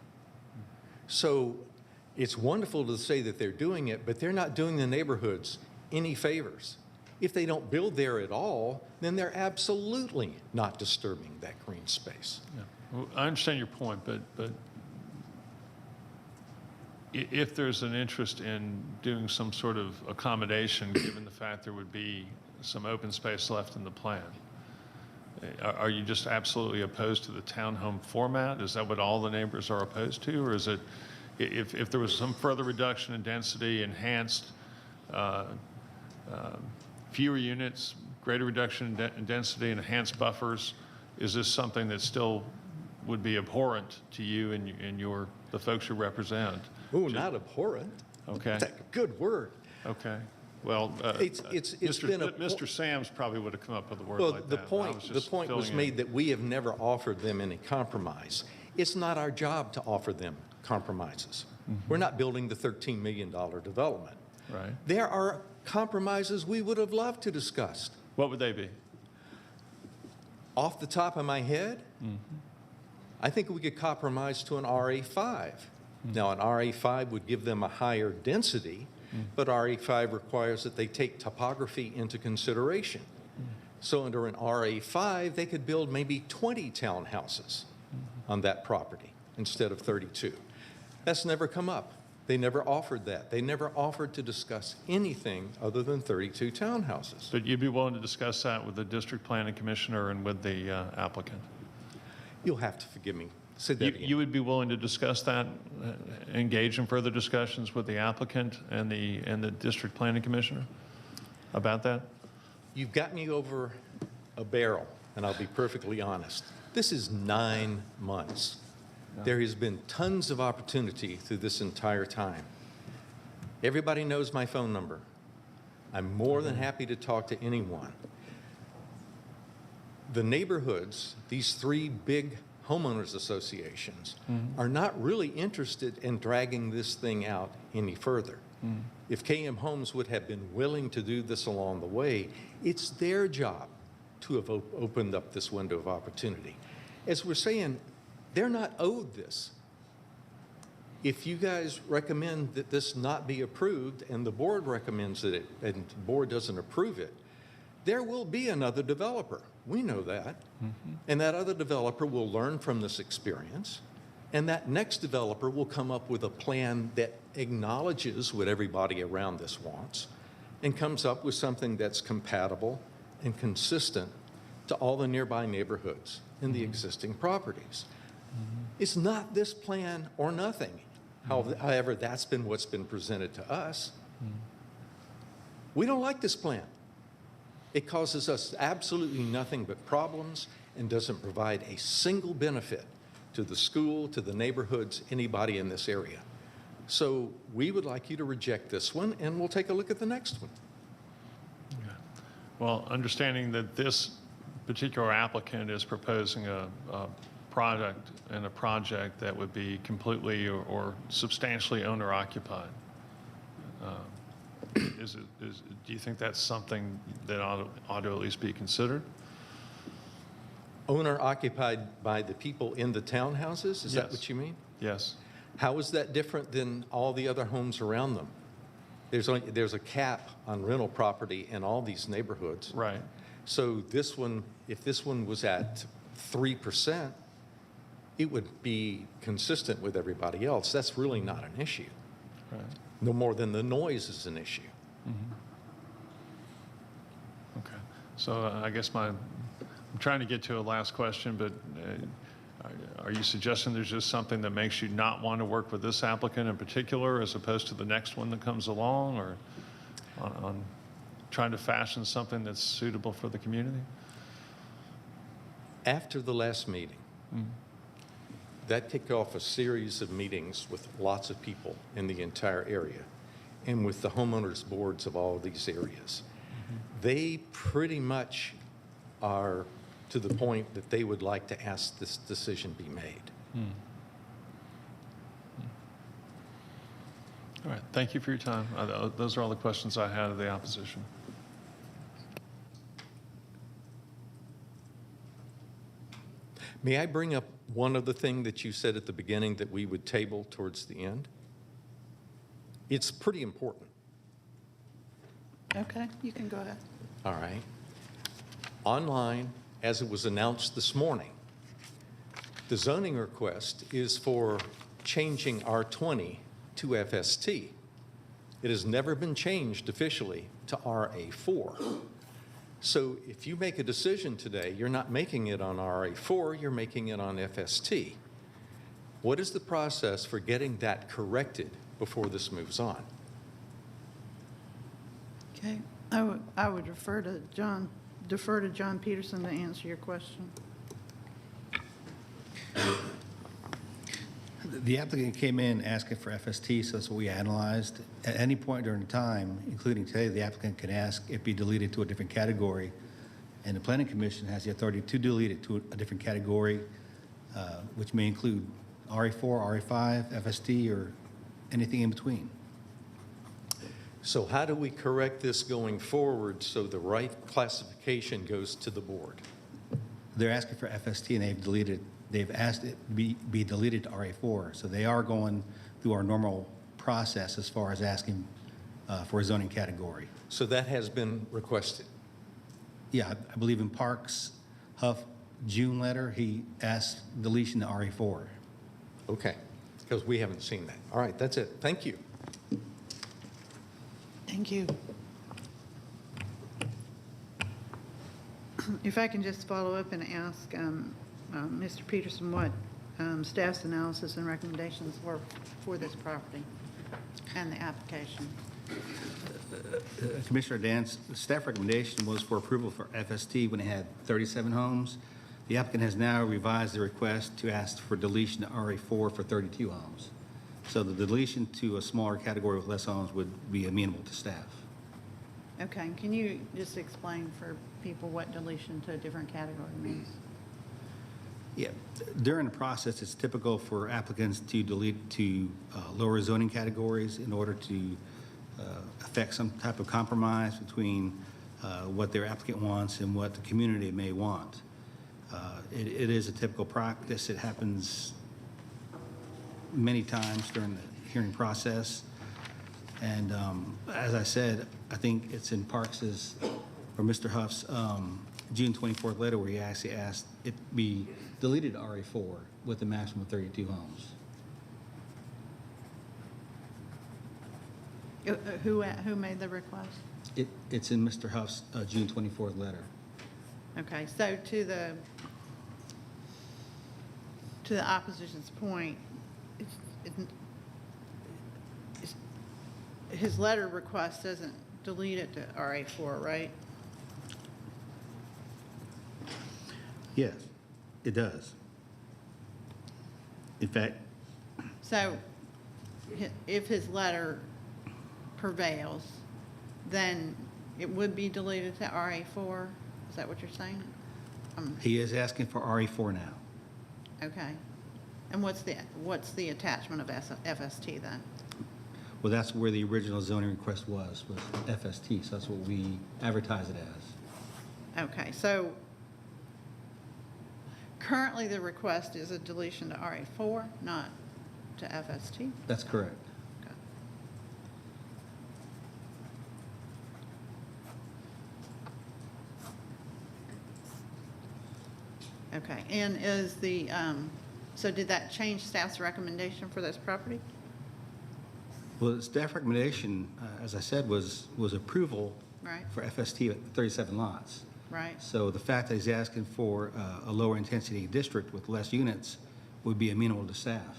[SPEAKER 7] So it's wonderful to say that they're doing it, but they're not doing the neighborhoods any favors. If they don't build there at all, then they're absolutely not disturbing that green space.
[SPEAKER 3] Yeah. Well, I understand your point, but if there's an interest in doing some sort of accommodation, given the fact there would be some open space left in the plan, are you just absolutely opposed to the townhome format? Is that what all the neighbors are opposed to? Or is it, if there was some further reduction in density, enhanced, fewer units, greater reduction in density, enhanced buffers, is this something that still would be abhorrent to you and the folks you represent?
[SPEAKER 7] Ooh, not abhorrent.
[SPEAKER 3] Okay.
[SPEAKER 7] That's a good word.
[SPEAKER 3] Okay. Well,
[SPEAKER 7] It's been a
[SPEAKER 3] Mr. Sams probably would have come up with a word
[SPEAKER 7] Well,
[SPEAKER 3] like
[SPEAKER 7] the
[SPEAKER 3] that.
[SPEAKER 7] point was made that we have never offered them any compromise. It's not our job to offer them compromises. We're not building the $13 million development.
[SPEAKER 3] Right.
[SPEAKER 7] There are compromises we would have loved to discuss.
[SPEAKER 3] What would they be?
[SPEAKER 7] Off the top of my head, I think we could compromise to an RA5. Now, an RA5 would give them a higher density, but RA5 requires that they take topography into consideration. So under an RA5, they could build maybe 20 townhouses on that property instead of 32. That's never come up. They never offered that. They never offered to discuss anything other than 32 townhouses.
[SPEAKER 3] But you'd be willing to discuss that with the district planning commissioner and with the applicant?
[SPEAKER 7] You'll have to forgive me. Say that again.
[SPEAKER 3] You would be willing to discuss that, engage in further discussions with the applicant and the district planning commissioner about that?
[SPEAKER 7] You've got me over a barrel, and I'll be perfectly honest. This is 9 months. There has been tons of opportunity through this entire time. Everybody knows my phone number. I'm more than happy to talk to anyone. The neighborhoods, these 3 big homeowners associations, are not really interested in dragging this thing out any further. If KM Homes would have been willing to do this along the way, it's their job to have opened up this window of opportunity. As we're saying, they're not owed this. If you guys recommend that this not be approved and the board recommends that it, and the board doesn't approve it, there will be another developer. We know that. And that other developer will learn from this experience. And that next developer will come up with a plan that acknowledges what everybody around this wants and comes up with something that's compatible and consistent to all the nearby neighborhoods and the existing properties. It's not this plan or nothing. However, that's been what's been presented to us. We don't like this plan. It causes us absolutely nothing but problems and doesn't provide a single benefit to the school, to the neighborhoods, anybody in this area. So we would like you to reject this one, and we'll take a look at the next one.
[SPEAKER 11] Well, understanding that this particular applicant is proposing a product and a project that would be completely or substantially owner-occupied, do you think that's something that ought to at least be considered?
[SPEAKER 7] Owner occupied by the people in the townhouses? Is that
[SPEAKER 11] Yes.
[SPEAKER 7] what you mean?
[SPEAKER 11] Yes.
[SPEAKER 7] How is that different than all the other homes around them? There's a cap on rental property in all these neighborhoods.
[SPEAKER 11] Right.
[SPEAKER 7] So this one, if this one was at 3%, it would be consistent with everybody else. That's really not an issue.
[SPEAKER 11] Right.
[SPEAKER 7] No more than the noise is an issue.
[SPEAKER 11] Okay. So I guess I'm trying to get to a last question, but are you suggesting there's just something that makes you not want to work with this applicant in particular as opposed to the next one that comes along, or on trying to fashion something that's suitable for the community?
[SPEAKER 7] After the last meeting, that kicked off a series of meetings with lots of people in the entire area and with the homeowners boards of all of these areas. They pretty much are to the point that they would like to ask this decision be made.
[SPEAKER 11] All right. Thank you for your time. Those are all the questions I had of the opposition.
[SPEAKER 7] May I bring up one other thing that you said at the beginning that we would table towards the end? It's pretty important.
[SPEAKER 9] Okay, you can go ahead.
[SPEAKER 7] All right. Online, as it was announced this morning, the zoning request is for changing R20 to FST. It has never been changed officially to RA4. So if you make a decision today, you're not making it on RA4, you're making it on FST. What is the process for getting that corrected before this moves on?
[SPEAKER 9] Okay, I would defer to John Peterson to answer your question.
[SPEAKER 4] The applicant came in asking for FST, so that's what we analyzed. At any point during the time, including today, the applicant can ask it be deleted to a different category, and the Planning Commission has the authority to delete it to a different category, which may include RA4, RA5, FST, or anything in between.
[SPEAKER 7] So how do we correct this going forward so the right classification goes to the board?
[SPEAKER 4] They're asking for FST, and they've asked it be deleted to RA4, so they are going through our normal process as far as asking for a zoning category.
[SPEAKER 7] So that has been requested.
[SPEAKER 4] Yeah, I believe in Parks, Huff, June letter, he asked deletion to RA4.
[SPEAKER 7] Okay, because we haven't seen that. All right, that's it. Thank you.
[SPEAKER 9] Thank you. If I can just follow up and ask Mr. Peterson what staff's analysis and recommendations were for this property and the application.
[SPEAKER 4] Commissioner Dance, the staff recommendation was for approval for FST when it had 37 homes. The applicant has now revised the request to ask for deletion to RA4 for 32 homes. So the deletion to a smaller category with less homes would be amenable to staff.
[SPEAKER 9] Okay, can you just explain for people what deletion to a different category means?
[SPEAKER 4] Yeah, during the process, it's typical for applicants to delete to lower zoning categories in order to affect some type of compromise between what their applicant wants and what the community may want. It is a typical practice. It happens many times during the hearing process. And as I said, I think it's in Parks's or Mr. Huff's June 24th letter where he actually asked it be deleted to RA4 with a maximum of 32 homes.
[SPEAKER 9] Who made the request?
[SPEAKER 4] It's in Mr. Huff's June 24th letter.
[SPEAKER 9] Okay, so to the opposition's point, his letter request doesn't delete it to RA4, right?
[SPEAKER 4] Yes, it does. In fact,
[SPEAKER 9] So if his letter prevails, then it would be deleted to RA4? Is that what you're saying?
[SPEAKER 4] he is asking for RA4 now.
[SPEAKER 9] Okay. And what's the attachment of FST then?
[SPEAKER 4] Well, that's where the original zoning request was FST, so that's what we advertise it as.
[SPEAKER 9] Okay, so currently the request is a deletion to RA4, not to FST?
[SPEAKER 4] That's correct.
[SPEAKER 9] Okay, and is the, so did that change staff's recommendation for this property?
[SPEAKER 4] Well, the staff recommendation, as I said, was approval
[SPEAKER 9] Right.
[SPEAKER 4] for FST at 37 lots.
[SPEAKER 9] Right,
[SPEAKER 4] So the fact that he's asking for a lower intensity district with less units would be amenable to staff.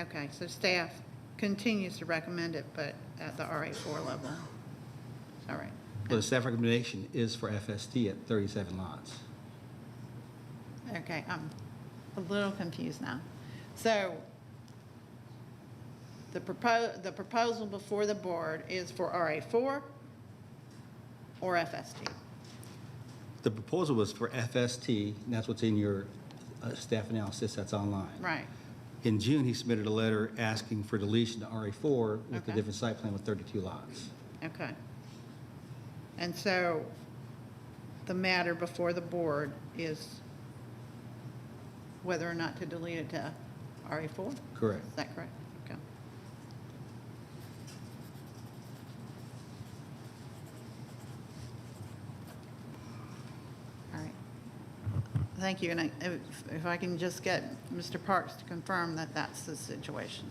[SPEAKER 9] okay, so staff continues to recommend it, but at the RA4 level. All right,
[SPEAKER 4] Well, the staff recommendation is for FST at 37 lots.
[SPEAKER 9] okay, I'm a little confused now. So the proposal before the board is for RA4 or FST?
[SPEAKER 4] The proposal was for FST, and that's what's in your staff analysis that's online.
[SPEAKER 9] Right,
[SPEAKER 4] In June, he submitted a letter asking for deletion to RA4 with a
[SPEAKER 9] Okay.
[SPEAKER 4] different site plan with 32 lots.
[SPEAKER 9] okay. And so the matter before the board is whether or not to delete it to RA4? Is
[SPEAKER 4] Correct.
[SPEAKER 9] that correct? Okay. All right. Thank you. And if I can just get Mr. Parks to confirm that that's the situation.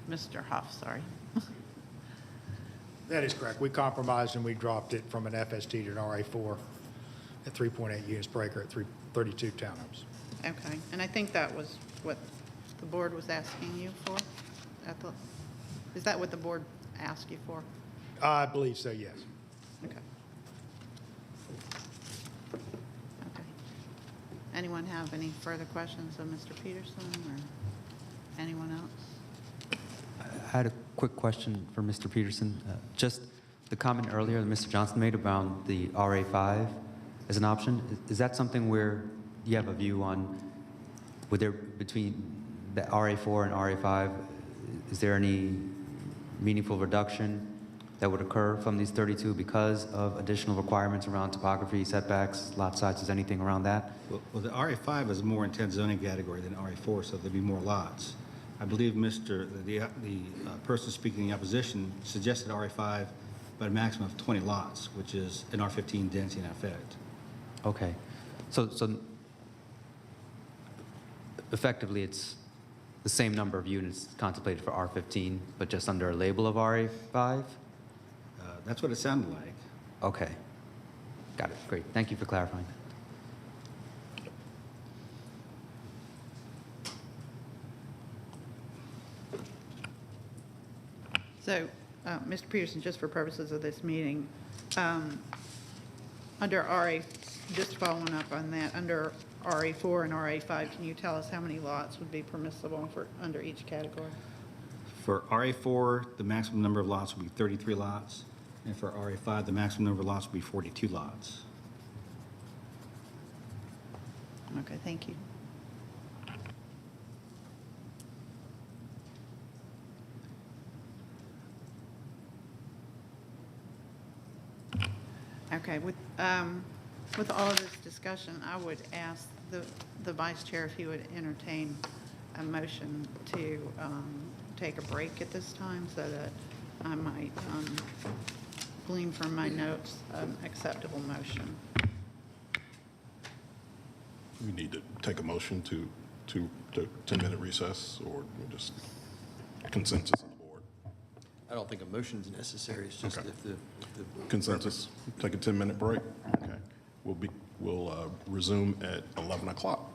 [SPEAKER 9] Mr. Huff, sorry.
[SPEAKER 6] That is correct. We compromised and we dropped it from an FST to an RA4 at 3.8 units per acre at 32 townhomes.
[SPEAKER 9] Okay. And I think that was what the board was asking you for? Is that what the board asked you for?
[SPEAKER 6] I believe so, yes.
[SPEAKER 9] Okay. Okay. Anyone have any further questions of Mr. Peterson or anyone else?
[SPEAKER 5] I had a quick question for Mr. Peterson. Just the comment earlier that Mr. Johnson made about the RA5 as an option, is that something where you have a view on, would there, between the RA4 and RA5, is there any meaningful reduction that would occur from these 32 because of additional requirements around topography, setbacks, lot sizes, anything around that?
[SPEAKER 4] Well, the RA5 is a more intense zoning category than RA4, so there'd be more lots. I believe the person speaking in the opposition suggested RA5 by a maximum of 20 lots, which is an R15 density in effect.
[SPEAKER 5] Okay. So effectively, it's the same number of units contemplated for R15, but just under a label of RA5?
[SPEAKER 4] That's what it sounded like.
[SPEAKER 5] Okay. Got it. Great. Thank you for clarifying.
[SPEAKER 9] So, Mr. Peterson, just for purposes of this meeting, under RA, just following up on that, under RA4 and RA5, can you tell us how many lots would be permissible for, under each category?
[SPEAKER 4] For RA4, the maximum number of lots would be 33 lots, and for RA5, the maximum number of lots would be 42 lots.
[SPEAKER 9] Okay, thank you. Okay, with all of this discussion, I would ask the vice chair if he would entertain a motion to take a break at this time so that I might glean from my notes an acceptable motion.
[SPEAKER 10] We need to take a motion to 10-minute recess or just consensus of the board.
[SPEAKER 8] I don't think a motion is necessary. It's just
[SPEAKER 10] Okay.
[SPEAKER 8] if the
[SPEAKER 10] Consensus, take a 10-minute break. Okay. We'll resume at 11 o'clock.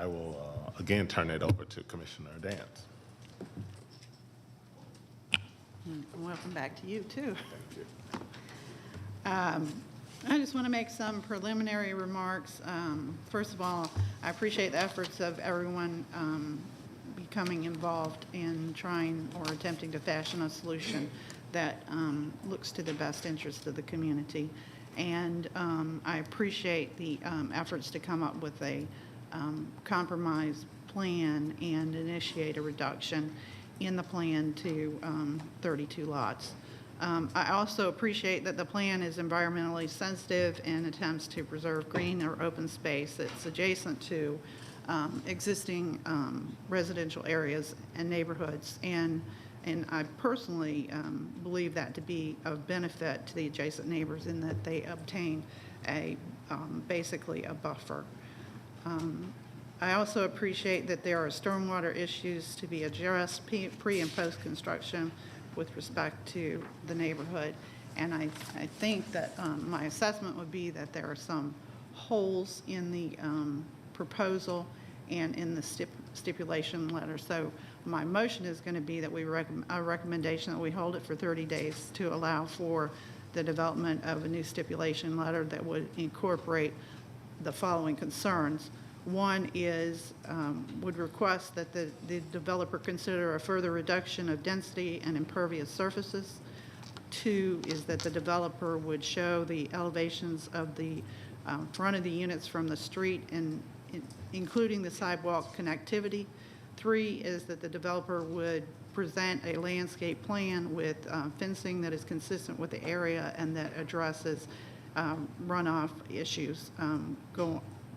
[SPEAKER 1] I will again turn it over to Commissioner Dance.
[SPEAKER 9] Welcome back to you, too. I just want to make some preliminary remarks. First of all, I appreciate the efforts of everyone becoming involved in trying or attempting to fashion a solution that looks to the best interest of the community. And I appreciate the efforts to come up with a compromise plan and initiate a reduction in the plan to 32 lots. I also appreciate that the plan is environmentally sensitive and attempts to preserve green or open space that's adjacent to existing residential areas and neighborhoods. And I personally believe that to be of benefit to the adjacent neighbors in that they obtain a basically a buffer. I also appreciate that there are stormwater issues to be addressed pre and post construction with respect to the neighborhood. And I think that my assessment would be that there are some holes in the proposal and in the stipulation letter. So my motion is going to be that we a recommendation that we hold it for 30 days to allow for the development of a new stipulation letter that would incorporate the following concerns. One is, would request that the developer consider a further reduction of density and impervious surfaces. Two is that the developer would show the elevations of the front of the units from the street, and including the sidewalk connectivity. Three is that the developer would present a landscape plan with fencing that is consistent with the area and that addresses runoff issues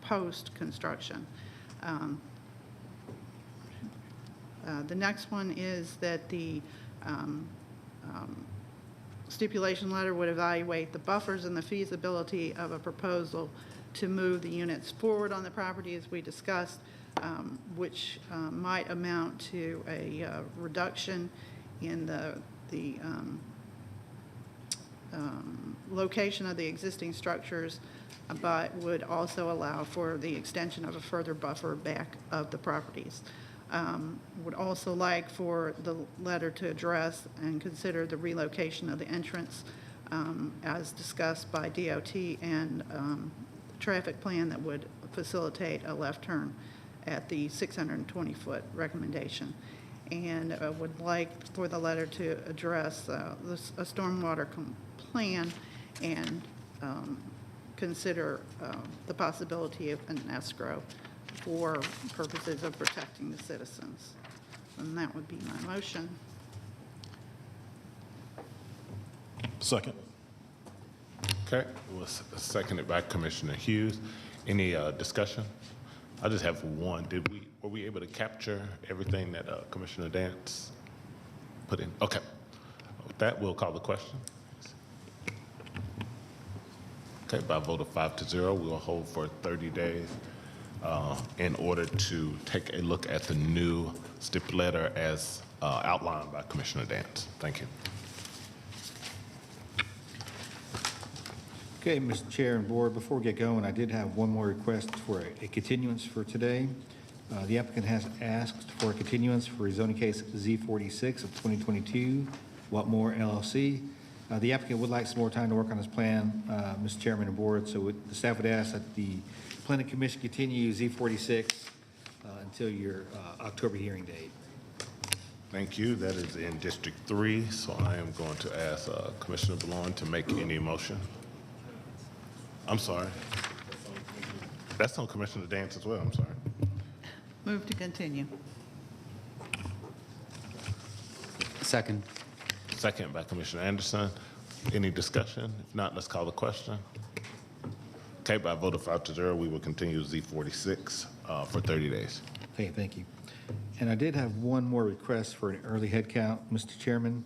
[SPEAKER 9] post-construction. The next one is that the stipulation letter would evaluate the buffers and the feasibility of a proposal to move the units forward on the property as we discussed, which might amount to a reduction in the location of the existing structures, but would also allow for the extension of a further buffer back of the properties. Would also like for the letter to address and consider the relocation of the entrance as discussed by DOT and traffic plan that would facilitate a left turn at the 620-foot recommendation. And would like for the letter to address a stormwater plan and consider the possibility of an escrow for purposes of protecting the citizens. And that would be my motion.
[SPEAKER 10] Second.
[SPEAKER 1] Okay, it was seconded by Commissioner Hughes. Any discussion? I just have one. Were we able to capture everything that Commissioner Dance put in? Okay. With that, we'll call the question. Okay, by a vote of 5-0, we will hold for 30 days in order to take a look at the new stip letter as outlined by Commissioner Dance. Thank you.
[SPEAKER 4] Okay, Mr. Chair and Board, before we get going, I did have one more request for a continuance for today. The applicant has asked for a continuance for zoning case Z46 of 2022, Whatmore LLC. The applicant would like some more time to work on his plan, Mr. Chairman and Board, so the staff would ask that the Planning Commission continue Z46 until your October hearing date.
[SPEAKER 1] Thank you. That is in District 3, so I am going to ask Commissioner Ballon to make any motion. I'm sorry. That's on Commissioner Dance as well. I'm sorry.
[SPEAKER 9] Move to continue.
[SPEAKER 5] Second.
[SPEAKER 1] Second by Commissioner Anderson. Any discussion? If not, let's call the question. Okay, by a vote of 5-0, we will continue Z46 for 30 days.
[SPEAKER 4] Okay, thank you. And I did have one more request for an early head count, Mr. Chairman,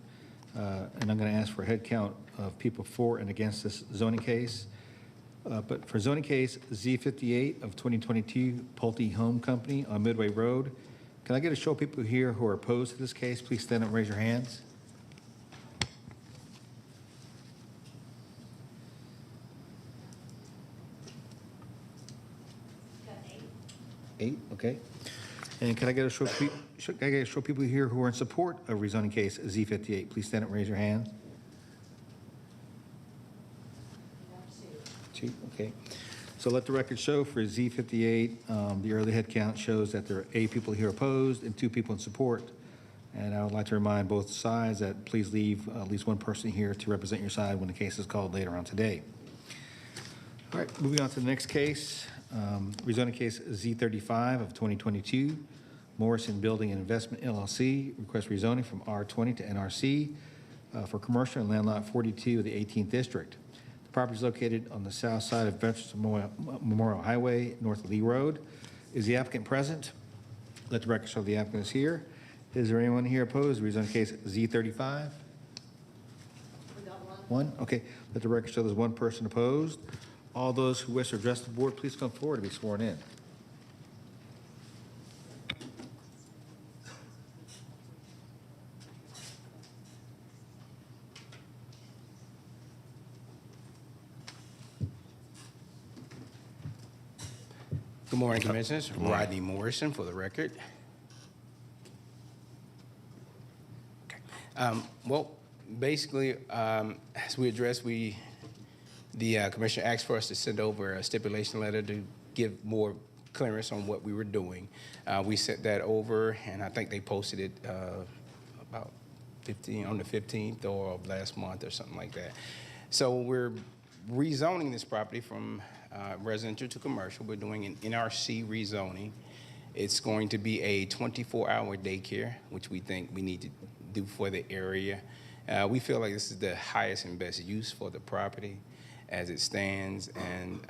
[SPEAKER 4] and I'm going to ask for a head count of people for and against this zoning case. But for zoning case Z58 of 2022, Pulte Home Company on Midway Road, can I get a show of people here who are opposed to this case? Please stand up and raise your hands. 8, okay. And can I get a show of people here who are in support of rezoning case Z58? Please stand up and raise your hand. 2, okay. So let the record show for Z58, the early head count shows that there are 8 people here opposed and 2 people in support. And I would like to remind both sides that please leave at least one person here to represent your side when the case is called later on today. All right, moving on to the next case, rezoning case Z35 of 2022, Morrison Building and Investment LLC, request rezoning from R20 to NRC for commercial and land lot 42 of the 18th District. The property is located on the south side of Veterans Memorial Highway, north of Lee Road. Is the applicant present? Let the record show the applicant is here. Is there anyone here opposed to rezoning case Z35? We got one. Okay. Let the record show there's one person opposed. All those who wish to address the board, please come forward to be sworn in.
[SPEAKER 13] Good morning, Commissioners. Rodney Morrison for the record. Well, basically, as we addressed, the Commissioner asked for us to send over a stipulation letter to give more clearance on what we were doing. We sent that over, and I think they posted it about on the 15th or of last month or something like that. So we're rezoning this property from residential to commercial. We're doing an NRC rezoning. It's going to be a 24-hour daycare, which we think we need to do for the area. We feel like this is the highest and best use for the property as it stands, and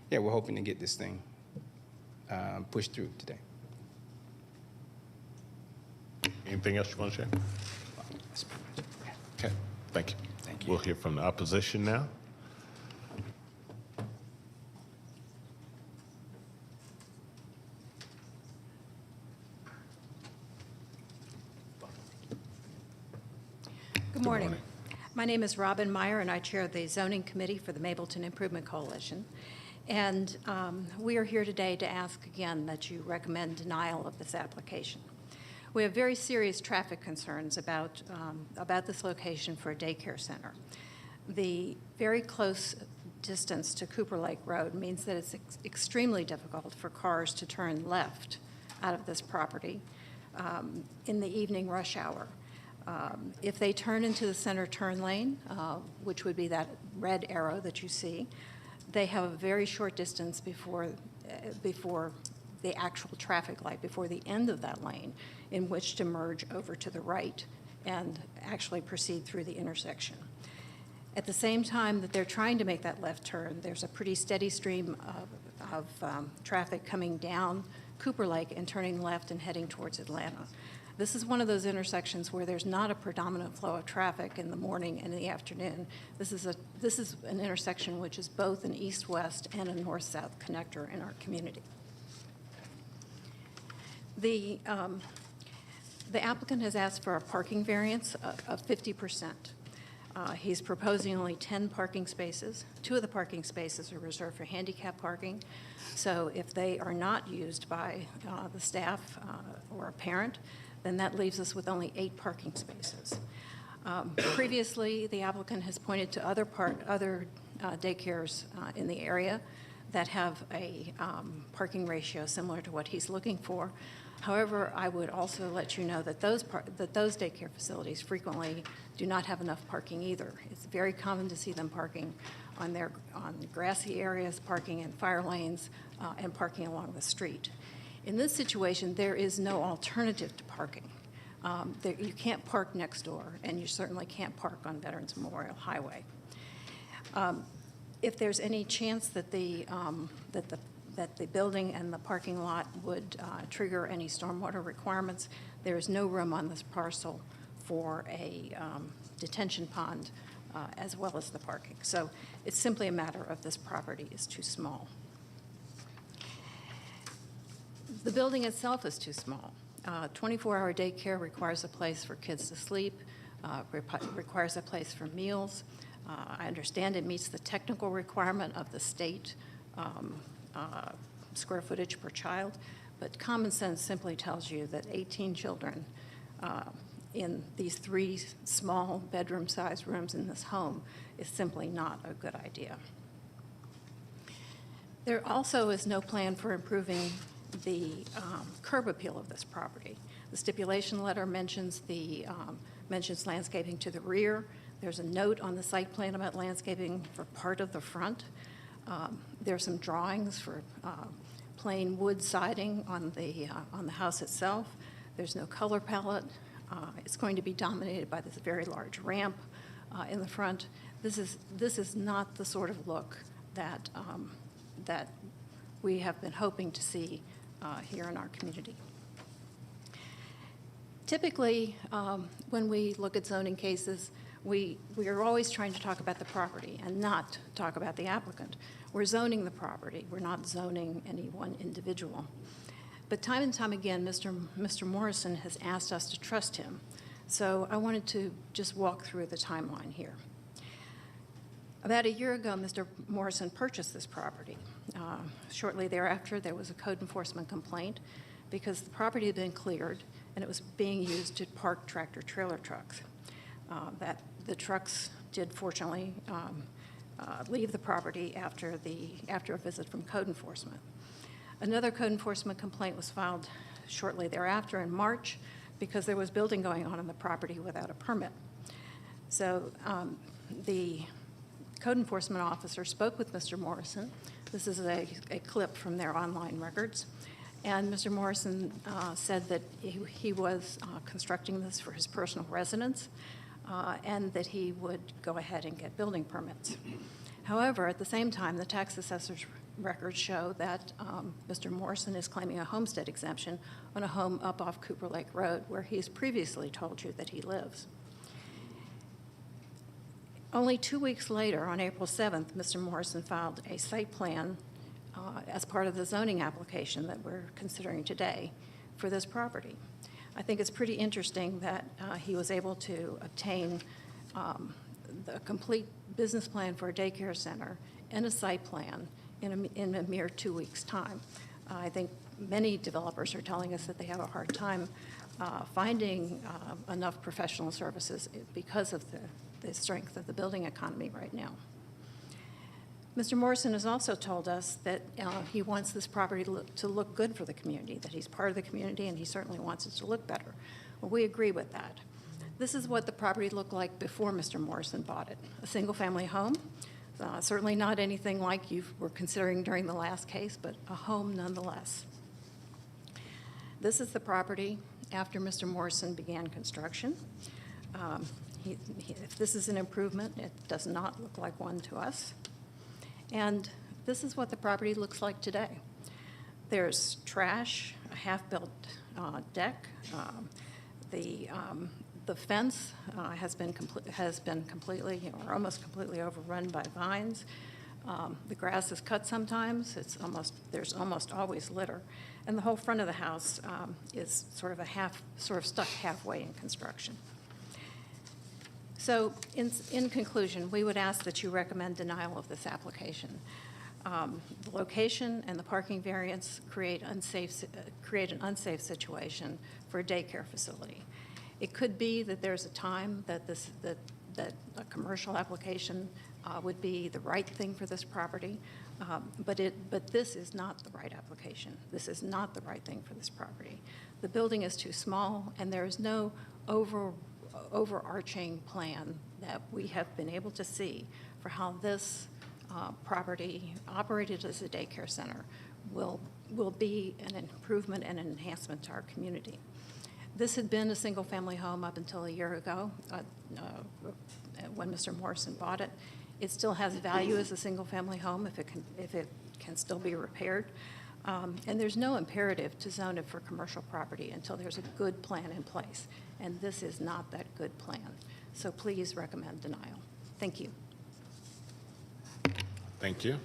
[SPEAKER 13] yeah, we're hoping to get this thing pushed through today.
[SPEAKER 1] Anything else you want to share? Okay, thank you.
[SPEAKER 13] Thank you.
[SPEAKER 1] We'll hear from the opposition now.
[SPEAKER 14] Good morning. My name is Robin Meyer, and I chair the Zoning Committee for the Mableton Improvement Coalition. And we are here today to ask again that you recommend denial of this application. We have very serious traffic concerns about this location for a daycare center. The very close distance to Cooper Lake Road means that it's extremely difficult for cars to turn left out of this property in the evening rush hour. If they turn into the center turn lane, which would be that red arrow that you see, they have a very short distance before the actual traffic light, before the end of that lane, in which to merge over to the right and actually proceed through the intersection. At the same time that they're trying to make that left turn, there's a pretty steady stream of traffic coming down Cooper Lake and turning left and heading towards Atlanta. This is one of those intersections where there's not a predominant flow of traffic in the morning and in the afternoon. This is an intersection which is both an east-west and a north-south connector in our community. The applicant has asked for a parking variance of 50%. He's proposing only 10 parking spaces. 2 of the parking spaces are reserved for handicap parking. So if they are not used by the staff or a parent, then that leaves us with only 8 parking spaces. Previously, the applicant has pointed to other daycares in the area that have a parking ratio similar to what he's looking for. However, I would also let you know that those daycare facilities frequently do not have enough parking either. It's very common to see them parking on grassy areas, parking in fire lanes, and parking along the street. In this situation, there is no alternative to parking. You can't park next door, and you certainly can't park on Veterans Memorial Highway. If there's any chance that the building and the parking lot would trigger any stormwater requirements, there is no room on this parcel for a detention pond as well as the parking. So it's simply a matter of this property is too small. The building itself is too small. 24-hour daycare requires a place for kids to sleep, requires a place for meals. I understand it meets the technical requirement of the state square footage per child, but common sense simply tells you that 18 children in these 3 small bedroom-sized rooms in this home is simply not a good idea. There also is no plan for improving the curb appeal of this property. The stipulation letter mentions mentions landscaping to the rear. There's a note on the site plan about landscaping for part of the front. There are some drawings for plain wood siding on the house itself. There's no color palette. It's going to be dominated by this very large ramp in the front. This is not the sort of look that that we have been hoping to see here in our community. Typically, when we look at zoning cases, we are always trying to talk about the property and not talk about the applicant. We're zoning the property. We're not zoning any one individual. But time and time again, Mr. Morrison has asked us to trust him. So I wanted to just walk through the timeline here. About a year ago, Mr. Morrison purchased this property. Shortly thereafter, there was a code enforcement complaint because the property had been cleared and it was being used to park tractor-trailer trucks. The trucks did fortunately leave the property after a visit from code enforcement. Another code enforcement complaint was filed shortly thereafter in March because there was building going on the property without a permit. So the code enforcement officer spoke with Mr. Morrison. This is a clip from their online records. And Mr. Morrison said that he was constructing this for his personal residence and that he would go ahead and get building permits. However, at the same time, the tax assessor's records show that Mr. Morrison is claiming a homestead exemption on a home up off Cooper Lake Road where he's previously told you that he lives. Only 2 weeks later, on April 7th, Mr. Morrison filed a site plan as part of the zoning application that we're considering today for this property. I think it's pretty interesting that he was able to obtain the complete business plan for a daycare center and a site plan in a mere 2 weeks' time. I think many developers are telling us that they have a hard time finding enough professional services because of the strength of the building economy right now. Mr. Morrison has also told us that he wants this property to look good for the community, that he's part of the community and he certainly wants it to look better. Well, we agree with that. This is what the property looked like before Mr. Morrison bought it. A single-family home, certainly not anything like you were considering during the last case, but a home nonetheless. This is the property after Mr. Morrison began construction. If this is an improvement, it does not look like one to us. And this is what the property looks like today. There's trash, a half-built deck. The fence has been completely or almost completely overrun by vines. The grass is cut sometimes. There's almost always litter, and the whole front of the house is sort of stuck halfway in construction. So, in conclusion, we would ask that you recommend denial of this application. The location and the parking variance create an unsafe situation for a daycare facility. It could be that there's a time that a commercial application would be the right thing for this property, but this is not the right application. This is not the right thing for this property. The building is too small, and there is no overarching plan that we have been able to see for how this property operated as a daycare center will be an improvement and an enhancement to our community. This had been a single-family home up until a year ago when Mr. Morrison bought it. It still has value as a single-family home if it can still be repaired. And there's no imperative to zone it for commercial property until there's a good plan in place. And this is not that good plan. So please recommend denial. Thank you.
[SPEAKER 1] Thank you.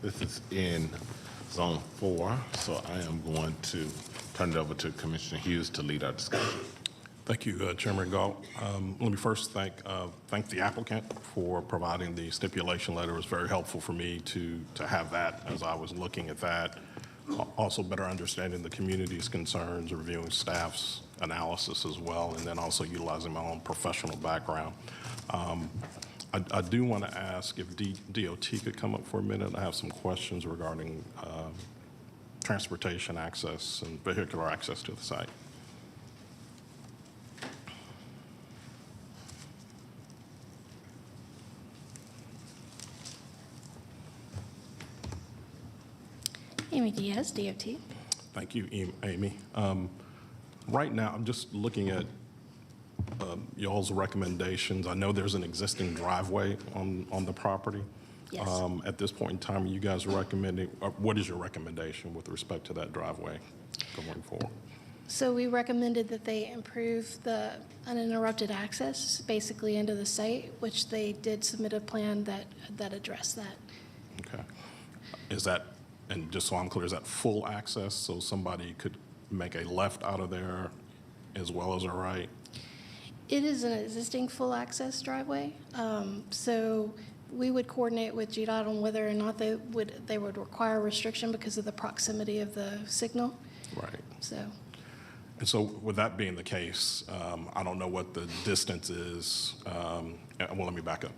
[SPEAKER 1] This is in Zone 4, so I am going to turn it over to Commissioner Hughes to lead our discussion.
[SPEAKER 10] Thank you, Chairman Galt. Let me first thank the applicant for providing the stipulation letter. It was very helpful for me to have that as I was looking at that. Also better understanding the community's concerns, reviewing staff's analysis as well, and then also utilizing my own professional background. I do want to ask if DOT could come up for a minute. I have some questions regarding transportation access and vehicular access to the site.
[SPEAKER 12] Amy Diaz, DOT.
[SPEAKER 10] Thank you, Amy. Right now, I'm just looking at y'all's recommendations. I know there's an existing driveway on the property.
[SPEAKER 12] Yes.
[SPEAKER 10] At this point in time, are you guys recommending, what is your recommendation with respect to that driveway going forward?
[SPEAKER 12] So we recommended that they improve the uninterrupted access basically into the site, which they did submit a plan that addressed that.
[SPEAKER 10] Okay. Is that, and just so I'm clear, is that full access so somebody could make a left out of there as well as a right?
[SPEAKER 12] It is an existing full access driveway. So we would coordinate with GDOT on whether or not they would require restriction because of the proximity of the signal.
[SPEAKER 10] Right.
[SPEAKER 12] So.
[SPEAKER 10] And so with that being the case, I don't know what the distance is. Well, let me back up.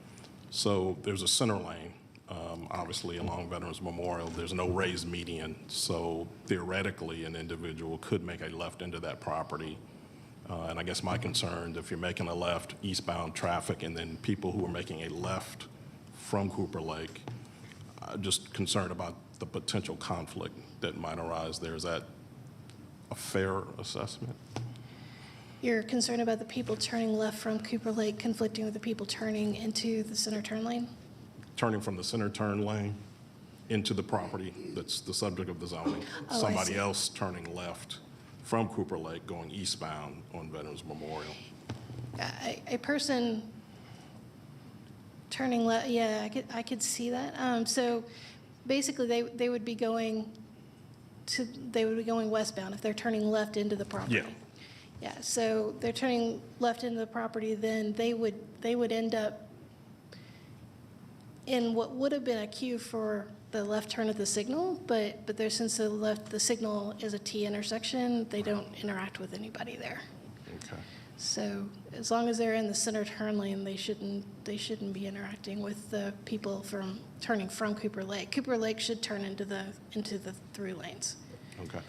[SPEAKER 10] So there's a center lane, obviously along Veterans Memorial. There's no raised median. So theoretically, an individual could make a left into that property. And I guess my concern, if you're making a left, eastbound traffic, and then people who are making a left from Cooper Lake, just concerned about the potential conflict that might arise there. Is that a fair assessment?
[SPEAKER 12] You're concerned about the people turning left from Cooper Lake conflicting with the people turning into the center turn lane?
[SPEAKER 10] Turning from the center turn lane into the property that's the subject of the zoning.
[SPEAKER 12] Oh, I
[SPEAKER 10] Somebody
[SPEAKER 12] see.
[SPEAKER 10] else turning left from Cooper Lake going eastbound on Veterans Memorial.
[SPEAKER 12] A person turning left, yeah, I could see that. So basically, they would be going westbound if they're turning left into the property.
[SPEAKER 10] Yeah.
[SPEAKER 12] Yeah, so they're turning left into the property, then they would end up in what would have been a queue for the left turn at the signal, but since the signal is a T intersection, they don't interact with anybody there.
[SPEAKER 10] Okay.
[SPEAKER 12] So as long as they're in the center turn lane, they shouldn't be interacting with the people turning from Cooper Lake. Cooper Lake should turn into the through lanes.
[SPEAKER 10] Okay.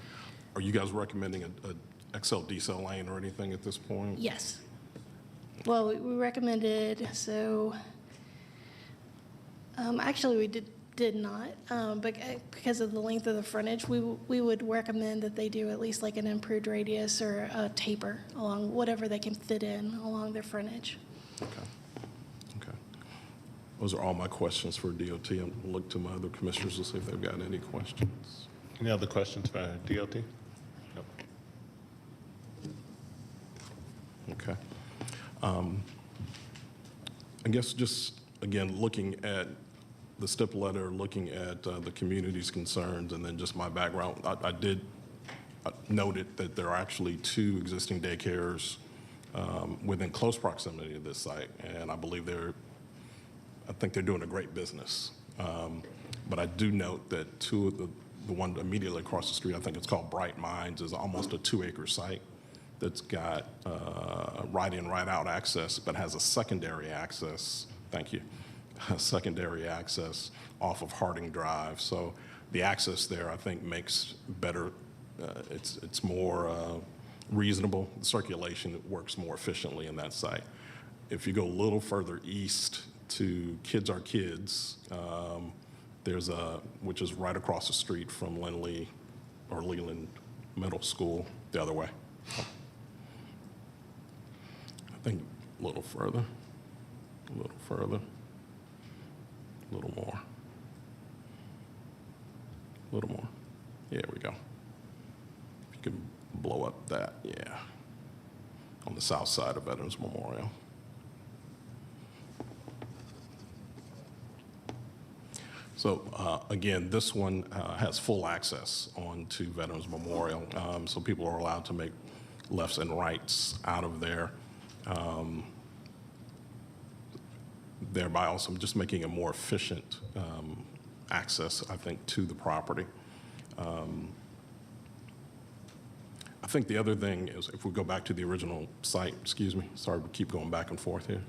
[SPEAKER 10] Are you guys recommending a XL-decel lane or anything at this point?
[SPEAKER 12] Yes. Well, we recommended, so actually we did not, but because of the length of the frontage, we would recommend that they do at least like an improved radius or a taper along whatever they can fit in along their frontage.
[SPEAKER 10] Okay. Okay. Those are all my questions for DOT. I'm going to look to my other commissioners to see if they've got any questions.
[SPEAKER 1] Any other questions for DOT? Nope. Okay. I guess just, again, looking at the STIP letter, looking at the community's concerns, and then just my background, I did noted that there are actually 2 existing daycares within close proximity to this site, and I believe I think they're doing a great business. But I do note that 2 of the one immediately across the street, I think it's called Bright Minds, is almost a 2-acre site that's got right-in, right-out access, but has a secondary access, thank you, secondary access off of Harding Drive. So the access there, I think, makes better, it's more reasonable. The circulation works more efficiently in that site. If you go a little further east to Kids Are Kids, there's which is right across the street from Leland Middle School, the other way. I think a little further, a little further, a little more, a little more. There we go. If you can blow up that, yeah, on the south side of Veterans Memorial. So again, this one has full access onto Veterans Memorial, so people are allowed to make
[SPEAKER 10] lefts and rights out of there, thereby also just making a more efficient access, I think, to the property. I think the other thing is, if we go back to the original site, excuse me, sorry to keep going back and forth here.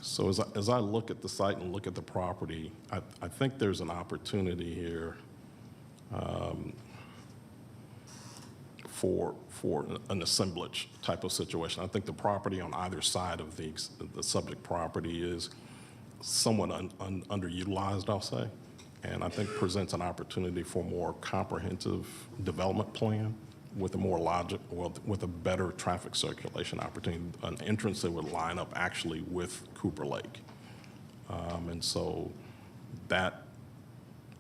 [SPEAKER 10] So as I look at the site and look at the property, I think there's an opportunity here for an assemblage type of situation. I think the property on either side of the subject property is somewhat underutilized, I'll say, and I think presents an opportunity for a more comprehensive development plan with a more with a better traffic circulation opportunity, an entrance that would line up actually with Cooper Lake. And so that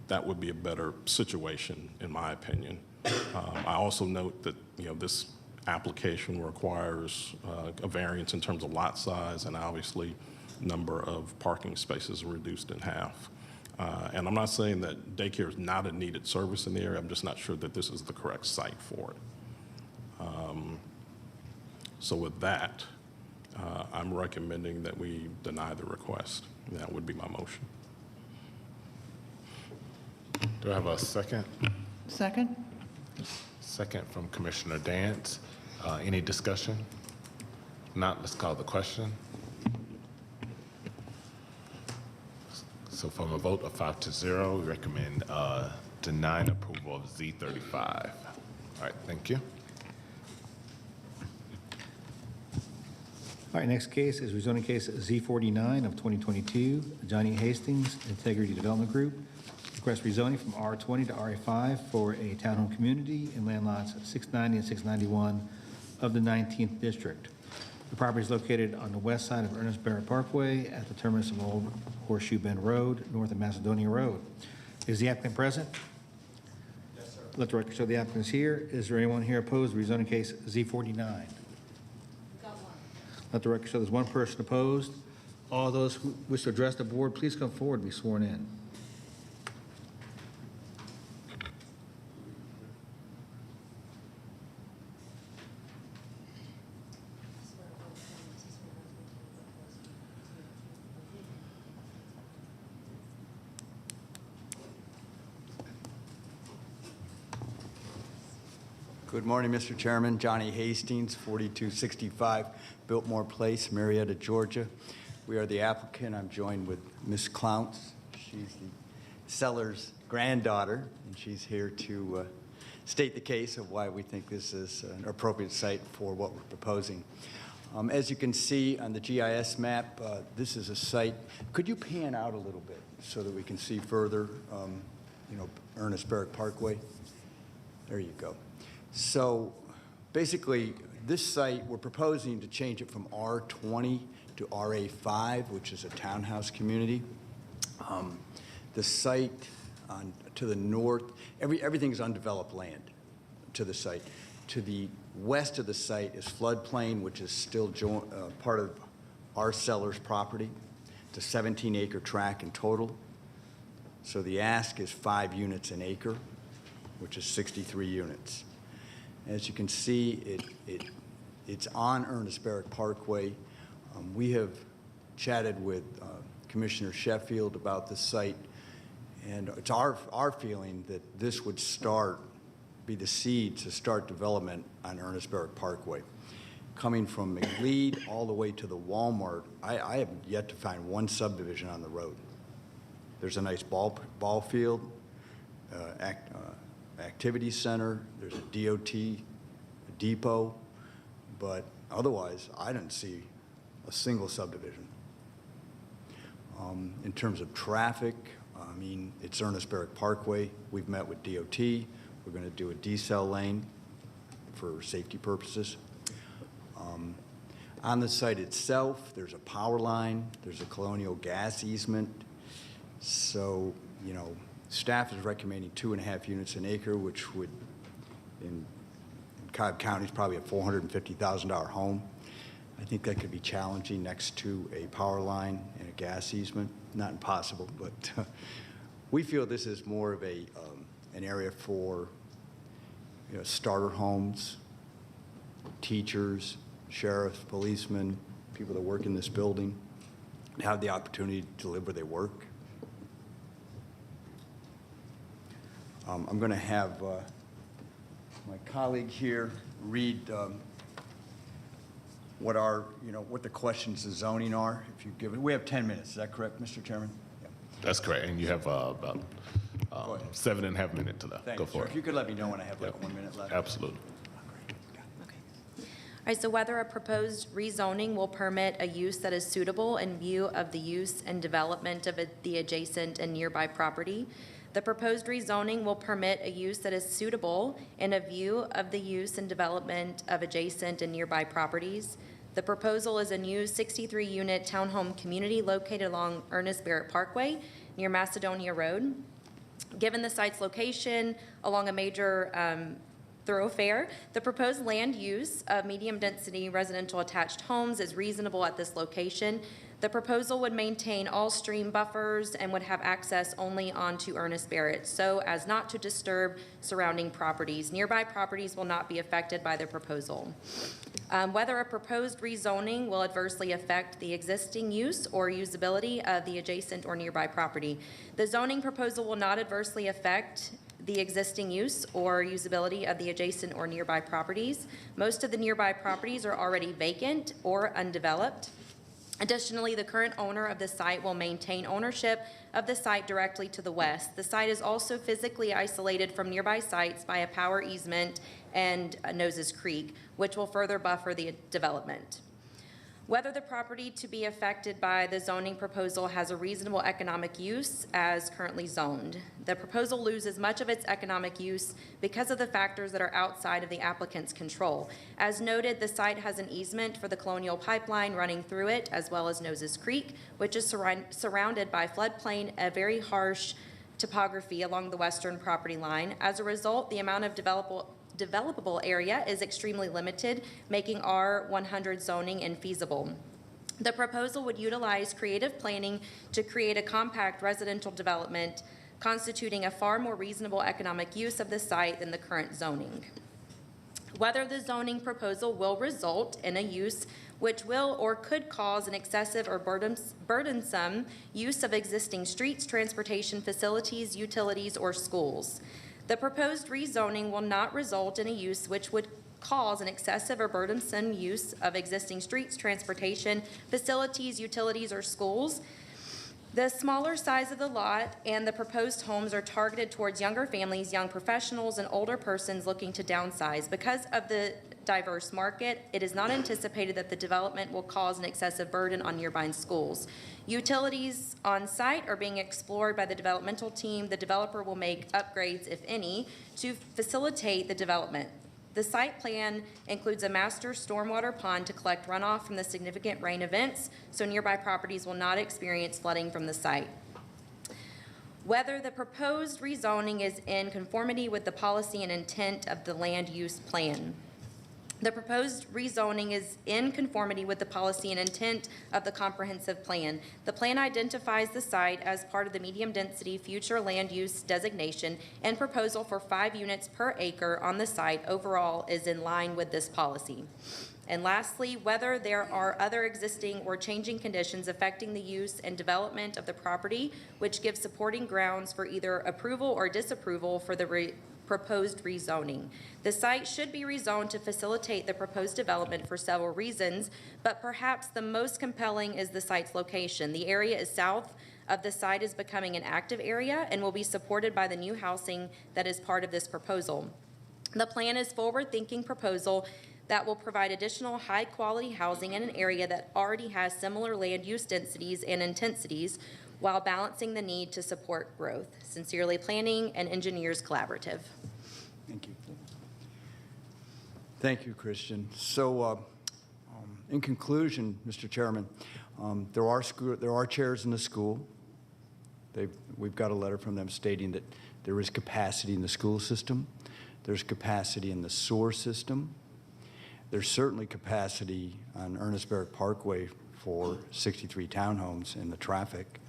[SPEAKER 10] would be a better situation, in my opinion. I also note that, this application requires a variance in terms of lot size, and obviously number of parking spaces reduced in half. And I'm not saying that daycare is not a needed service in the area. I'm just not sure that this is the correct site for it. So with that, I'm recommending that we deny the request. That would be my motion.
[SPEAKER 1] Do I have a second?
[SPEAKER 9] Second?
[SPEAKER 1] Second from Commissioner Dance. Any discussion? Not, let's call the question. So from a vote of 5-0, we recommend denying approval of Z35. All right, thank you.
[SPEAKER 4] All right, next case is rezoning case Z49 of 2022, Johnny Hastings Integrity Development Group. Request rezoning from R20 to RA5 for a townhome community in land lots 690 and 691 of the 19th District. The property is located on the west side of Ernest Barrett Parkway at the terminus of Old Horseshoe Bend Road, north of Macedonia Road. Is the applicant present? Yes, sir. Let the record show the applicant is here. Is there anyone here opposed to rezoning case Z49? Got one. Let the record show there's one person opposed. All those who wish to address the board, please come forward and be sworn in.
[SPEAKER 15] Good morning, Mr. Chairman. Johnny Hastings, 4265 Biltmore Place, Marietta, Georgia. We are the applicant. I'm joined with Ms. Clounce. She's the seller's granddaughter, and she's here to state the case of why we think this is an appropriate site for what we're proposing. As you can see on the GIS map, this is a site. Could you pan out a little bit so that we can see further, Ernest Barrett Parkway? There you go. So basically, this site, we're proposing to change it from R20 to RA5, which is a townhouse community. The site to the north, everything's undeveloped land to the site. To the west of the site is floodplain, which is still part of our seller's property. It's a 17-acre tract in total. So the ask is 5 units an acre, which is 63 units. As you can see, it's on Ernest Barrett Parkway. We have chatted with Commissioner Sheffield about the site, and it's our feeling that this would be the seed to start development on Ernest Barrett Parkway. Coming from McLeod all the way to the Walmart, I have yet to find one subdivision on the road. There's a nice ball field, activity center, there's a DOT, a depot, but otherwise, I didn't see a single subdivision. In terms of traffic, I mean, it's Ernest Barrett Parkway. We've met with DOT. We're going to do a decel lane for safety purposes. On the site itself, there's a power line, there's a Colonial gas easement. So, staff is recommending 2.5 units an acre, which would, in Cobb County, is probably a $450,000 home. I think that could be challenging next to a power line and a gas easement. Not impossible, but We feel this is more of an area for starter homes, teachers, sheriffs, policemen, people that work in this building, to have the opportunity to live where they work. I'm going to have my colleague here read what the questions of zoning are. If you give it, we have 10 minutes. Is that correct, Mr. Chairman? Yeah.
[SPEAKER 1] That's correct, and you have about 7.5 minutes left.
[SPEAKER 15] Thank
[SPEAKER 1] Go
[SPEAKER 15] you,
[SPEAKER 1] for
[SPEAKER 15] sir.
[SPEAKER 1] it.
[SPEAKER 15] If you could let me know when I have like 1 minute left.
[SPEAKER 1] Absolutely.
[SPEAKER 16] All right, so whether a proposed rezoning will permit a use that is suitable in view of the use and development of the adjacent and nearby property. The proposed rezoning will permit a use that is suitable in a view of the use and development of adjacent and nearby properties. The proposal is a new 63-unit townhome community located along Ernest Barrett Parkway near Macedonia Road. Given the site's location along a major thoroughfare, the proposed land use of medium-density residential attached homes is reasonable at this location. The proposal would maintain all stream buffers and would have access only onto Ernest Barrett so as not to disturb surrounding properties. Nearby properties will not be affected by the proposal. Whether a proposed rezoning will adversely affect the existing use or usability of the adjacent or nearby property. The zoning proposal will not adversely affect the existing use or usability of the adjacent or nearby properties. Most of the nearby properties are already vacant or undeveloped. Additionally, the current owner of the site will maintain ownership of the site directly to the west. The site is also physically isolated from nearby sites by a power easement and Noses Creek, which will further buffer the development. Whether the property to be affected by the zoning proposal has a reasonable economic use as currently zoned. The proposal loses much of its economic use because of the factors that are outside of the applicant's control. As noted, the site has an easement for the Colonial Pipeline running through it, as well as Noses Creek, which is surrounded by floodplain, a very harsh topography along the western property line. As a result, the amount of developable area is extremely limited, making R100 zoning infeasible. The proposal would utilize creative planning to create a compact residential development constituting a far more reasonable economic use of the site than the current zoning. Whether the zoning proposal will result in a use which will or could cause an excessive or burdensome use of existing streets, transportation facilities, utilities, or schools. The proposed rezoning will not result in a use which would cause an excessive or burdensome use of existing streets, transportation, facilities, utilities, or schools. The smaller size of the lot and the proposed homes are targeted towards younger families, young professionals, and older persons looking to downsize. Because of the diverse market, it is not anticipated that the development will cause an excessive burden on nearby schools. Utilities on site are being explored by the developmental team. The developer will make upgrades, if any, to facilitate the development. The site plan includes a master stormwater pond to collect runoff from the significant rain events, so nearby properties will not experience flooding from the site. Whether the proposed rezoning is in conformity with the policy and intent of the land use plan. The proposed rezoning is in conformity with the policy and intent of the comprehensive plan. The plan identifies the site as part of the medium-density future land use designation, and proposal for 5 units per acre on the site overall is in line with this policy. And lastly, whether there are other existing or changing conditions affecting the use and development of the property which give supporting grounds for either approval or disapproval for the proposed rezoning. The site should be rezoned to facilitate the proposed development for several reasons, but perhaps the most compelling is the site's location. The area is south of the site is becoming an active area and will be supported by the new housing that is part of this proposal. The plan is forward-thinking proposal that will provide additional high-quality housing in an area that already has similar land use densities and intensities while balancing the need to support growth. Sincerely, Planning and Engineers Collaborative.
[SPEAKER 15] Thank you. Thank you, Christian. So in conclusion, Mr. Chairman, there are chairs in the school. We've got a letter from them stating that there is capacity in the school system. There's capacity in the sewer system. There's certainly capacity on Ernest Barrett Parkway for 63 townhomes in the traffic.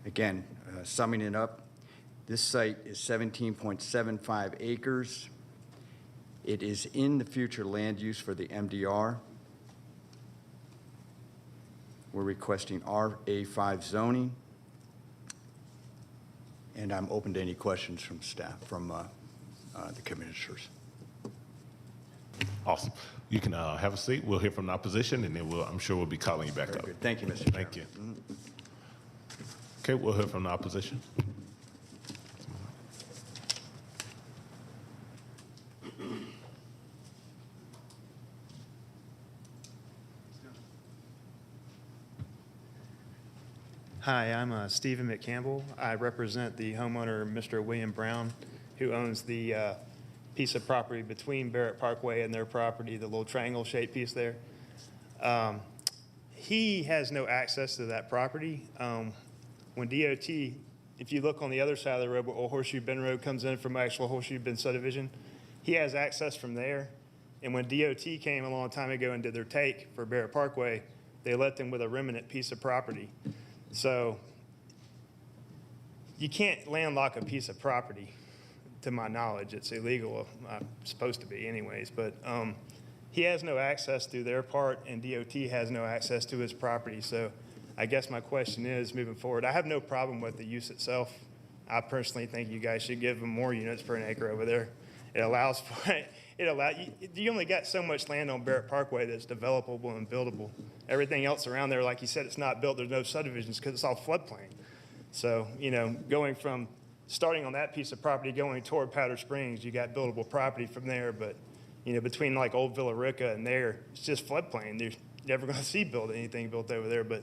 [SPEAKER 15] Again, summing it up, this site is 17.75 acres. It is in the future land use for the MDR. We're requesting RA5 zoning. And I'm open to any questions from staff, from the commissioners.
[SPEAKER 1] Awesome. You can have a seat. We'll hear from the opposition, and then I'm sure we'll be calling you back
[SPEAKER 15] Very
[SPEAKER 1] up.
[SPEAKER 15] good. Thank you, Mr. Chairman.
[SPEAKER 1] Thank you. Okay, we'll hear from the opposition.
[SPEAKER 17] Hi, I'm Stephen McCampbell. I represent the homeowner, Mr. William Brown, who owns the piece of property between Barrett Parkway and their property, the little triangle-shaped piece there. He has no access to that property. When DOT, if you look on the other side of the road where Old Horseshoe Bend Road comes in from actual Horseshoe Bend subdivision, he has access from there. And when DOT came a long time ago and did their take for Barrett Parkway, they left him with a remnant piece of property. So you can't landlock a piece of property, to my knowledge. It's illegal. Supposed to be anyways. But he has no access to their part, and DOT has no access to his property. So I guess my question is, moving forward, I have no problem with the use itself. I personally think you guys should give them more units per an acre over there. It allows for it. You only got so much land on Barrett Parkway that's developable and buildable. Everything else around there, like you said, it's not built. There's no subdivisions because it's all floodplain. So, going from starting on that piece of property going toward Powder Springs, you got buildable property from there. But, between like Old Villa Rica and there, it's just floodplain. You're never going to see anything built over there. But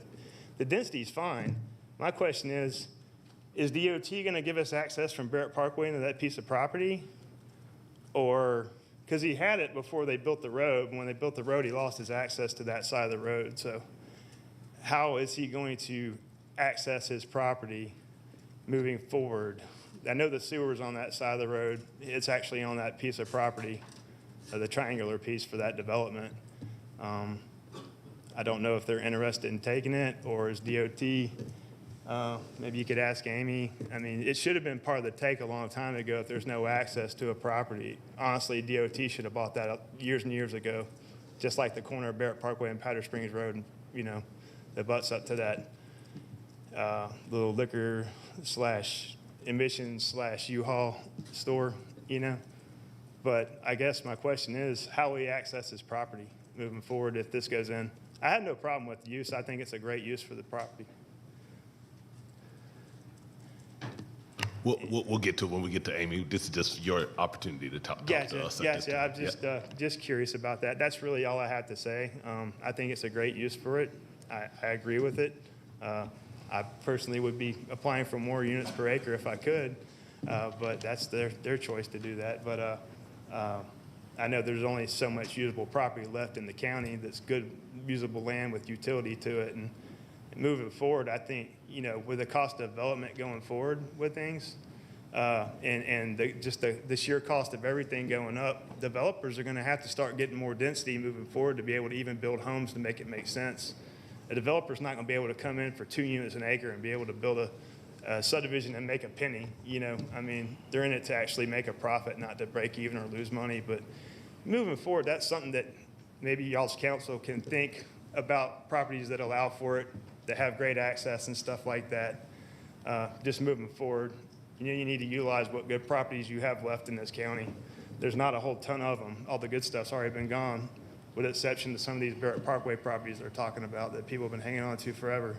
[SPEAKER 17] the density is fine. My question is DOT going to give us access from Barrett Parkway into that piece of property? Or, because he had it before they built the road. When they built the road, he lost his access to that side of the road. So how is he going to access his property moving forward? I know the sewer's on that side of the road. It's actually on that piece of property, the triangular piece for that development. I don't know if they're interested in taking it, or is DOT, maybe you could ask Amy. I mean, it should have been part of the take a long time ago if there's no access to a property. Honestly, DOT should have bought that up years and years ago, just like the corner of Barrett Parkway and Powder Springs Road, that butts up to that little liquor / emissions / U-Haul store, But I guess my question is, how will he access his property moving forward if this goes in? I have no problem with the use. I think it's a great use for the property.
[SPEAKER 1] We'll get to it when we get to Amy. This is just your opportunity to talk to us.
[SPEAKER 17] I'm just curious about that. That's really all I have to say. I think it's a great use for it. I agree with it. I personally would be applying for more units per acre if I could, but that's their choice to do that. But I know there's only so much usable property left in the county that's good usable land with utility to it. And moving forward, I think, with the cost of development going forward with things, and the sheer cost of everything going up, developers are going to have to start getting more density moving forward to be able to even build homes to make it make sense. A developer's not going to be able to come in for 2 units an acre and be able to build a subdivision and make a penny. I mean, they're in it to actually make a profit, not to break even or lose money. But moving forward, that's something that maybe y'all's council can think about, properties that allow for it, that have great access and stuff like that. Just moving forward, you need to utilize what good properties you have left in this county. There's not a whole ton of them. All the good stuff's already been gone, with the exception to some of these Barrett Parkway properties they're talking about that people have been hanging on to forever.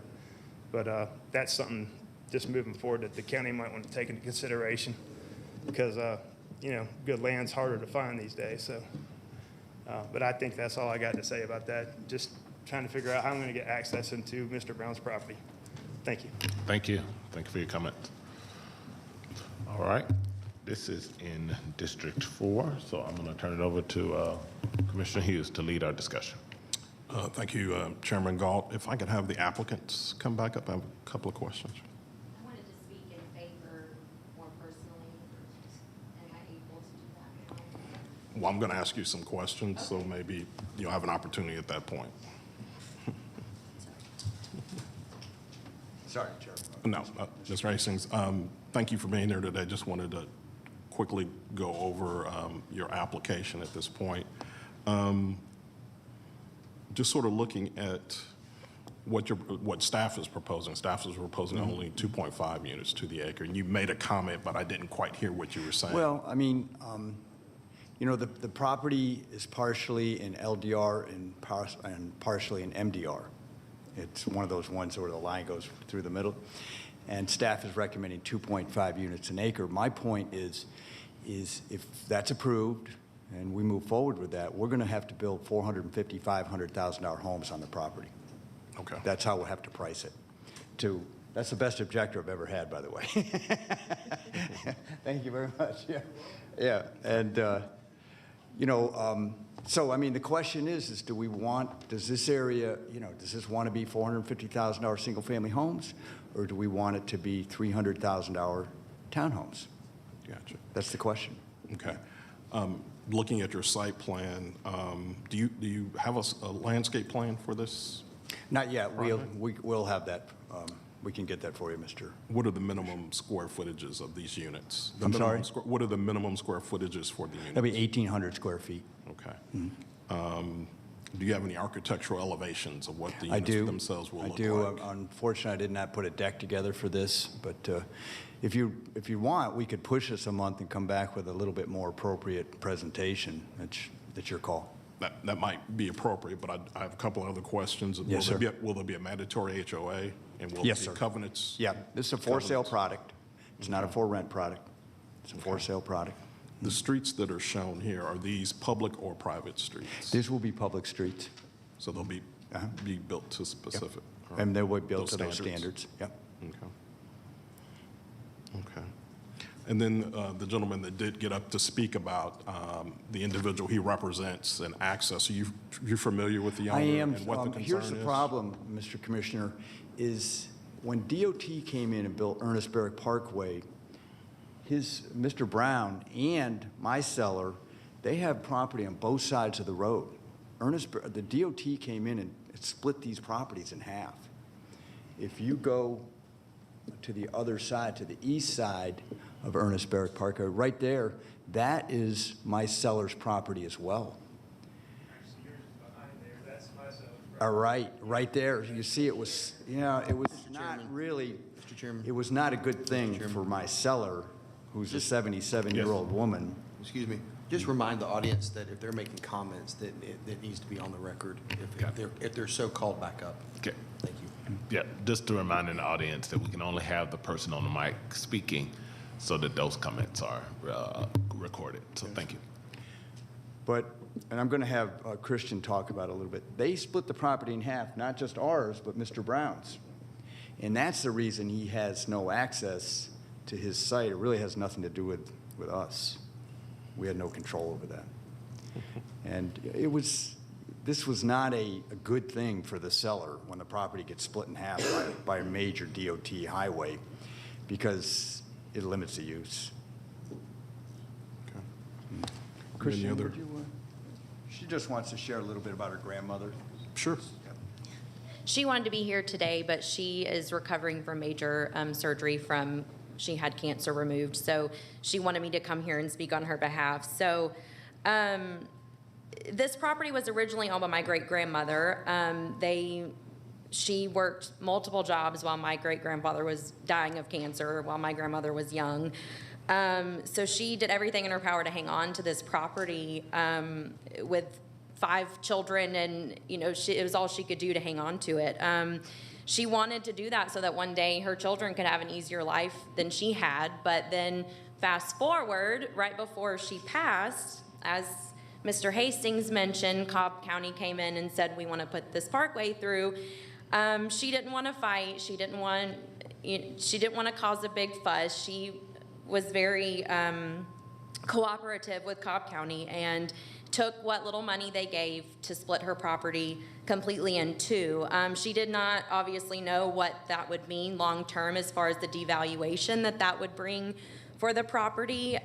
[SPEAKER 17] But that's something just moving forward that the county might want to take into consideration, because good land's harder to find these days. So, but I think that's all I got to say about that. Just trying to figure out how I'm going to get access into Mr. Brown's property. Thank you.
[SPEAKER 1] Thank you. Thank you for your comment. All right. This is in District 4, so I'm going to turn it over to Commissioner Hughes to lead our discussion.
[SPEAKER 10] Thank you, Chairman Galt. If I could have the applicants come back up, I have a couple of questions.
[SPEAKER 16] I wanted to speak in favor more personally. Am I able to do that?
[SPEAKER 10] Well, I'm going to ask you some questions, so maybe you'll have an opportunity at that point.
[SPEAKER 15] Sorry, Chair.
[SPEAKER 10] No, Mr. Hastings, thank you for being here today. Just wanted to quickly go over your application at this point. Just sort of looking at what staff is proposing. Staff is proposing only 2.5 units to the acre. And you made a comment, but I didn't quite hear what you were saying.
[SPEAKER 15] Well, I mean, you know, the property is partially in LDR and partially in MDR. It's one of those ones where the line goes through the middle. And staff is recommending 2.5 units an acre. My point is if that's approved and we move forward with that, we're going to have to build $450,000, $500,000 homes on the property.
[SPEAKER 10] Okay.
[SPEAKER 15] That's how we'll have to price it. That's the best objector I've ever had, by the way. Thank you very much. Yeah. And, you know, so, I mean, the question is does this area, you know, does this want to be $450,000 single-family homes, or do we want it to be $300,000 townhomes?
[SPEAKER 10] Gotcha.
[SPEAKER 15] That's the question.
[SPEAKER 10] Okay. Looking at your site plan, do you have a landscape plan for this?
[SPEAKER 15] Not yet. We'll have that. We can get that for you, Mr.
[SPEAKER 10] What are the minimum square footages of these units?
[SPEAKER 15] I'm sorry?
[SPEAKER 10] What are the minimum square footages for the units?
[SPEAKER 15] That'll be 1,800 square feet.
[SPEAKER 10] Okay. Do you have any architectural elevations of what the
[SPEAKER 15] I
[SPEAKER 10] units
[SPEAKER 15] do.
[SPEAKER 10] themselves will
[SPEAKER 15] I
[SPEAKER 10] look
[SPEAKER 15] do.
[SPEAKER 10] like?
[SPEAKER 15] Unfortunately, I did not put a deck together for this, but if you want, we could push this a month and come back with a little bit more appropriate presentation. That's your call.
[SPEAKER 10] That might be appropriate, but I have a couple of other questions.
[SPEAKER 15] Yes, sir.
[SPEAKER 10] Will there be a mandatory HOA? And will
[SPEAKER 15] Yes,
[SPEAKER 10] there
[SPEAKER 15] sir.
[SPEAKER 10] be covenants?
[SPEAKER 15] Yeah, this is a for-sale product. It's not a for-rent product. It's a for-sale product.
[SPEAKER 10] The streets that are shown here, are these public or private streets?
[SPEAKER 15] This will be public streets.
[SPEAKER 10] So they'll be built to specific? or
[SPEAKER 15] And they will be built to those
[SPEAKER 10] standards?
[SPEAKER 15] standards. Yep.
[SPEAKER 10] Okay. And then the gentleman that did get up to speak about the individual he represents and access, are you familiar with the owner
[SPEAKER 15] I am.
[SPEAKER 10] and what the concern
[SPEAKER 15] Here's the
[SPEAKER 10] is?
[SPEAKER 15] problem, Mr. Commissioner, is when DOT came in and built Ernest Berwick Parkway, Mr. Brown and my seller, they have property on both sides of the road. The DOT came in and split these properties in half. If you go to the other side, to the east side of Ernest Berwick Parkway, right there, that is my seller's property as well. All right, right there. You see, it was, you know, it was not really,
[SPEAKER 8] Mr. Chairman.
[SPEAKER 15] it was not a good thing for my seller, who's a 77-year-old woman.
[SPEAKER 8] Excuse me. Just remind the audience that if they're making comments, that it needs to be on the record if they're so called back up.
[SPEAKER 1] Okay.
[SPEAKER 8] Thank you.
[SPEAKER 1] Yeah, just to remind the audience that we can only have the person on the mic speaking so that those comments are recorded. So thank you.
[SPEAKER 15] And I'm going to have Christian talk about it a little bit. They split the property in half, not just ours, but Mr. Brown's. And that's the reason he has no access to his site. It really has nothing to do with us. We had no control over that. And this was not a good thing for the seller when the property gets split in half by a major DOT highway, because it limits the use. Christian, would you, she just wants to share a little bit about her grandmother.
[SPEAKER 10] Sure.
[SPEAKER 16] She wanted to be here today, but she is recovering from major surgery she had cancer removed. So she wanted me to come here and speak on her behalf. So this property was originally owned by my great-grandmother. She worked multiple jobs while my great-grandfather was dying of cancer, while my grandmother was young. So she did everything in her power to hang on to this property with 5 children, and it was all she could do to hang on to it. She wanted to do that so that one day her children could have an easier life than she had. But then fast forward, right before she passed, as Mr. Hastings mentioned, Cobb County came in and said, we want to put this parkway through. She didn't want to fight. She didn't want to cause a big fuss. She was very cooperative with Cobb County and took what little money they gave to split her property completely in 2. She did not obviously know what that would mean long term as far as the devaluation that would bring for the property.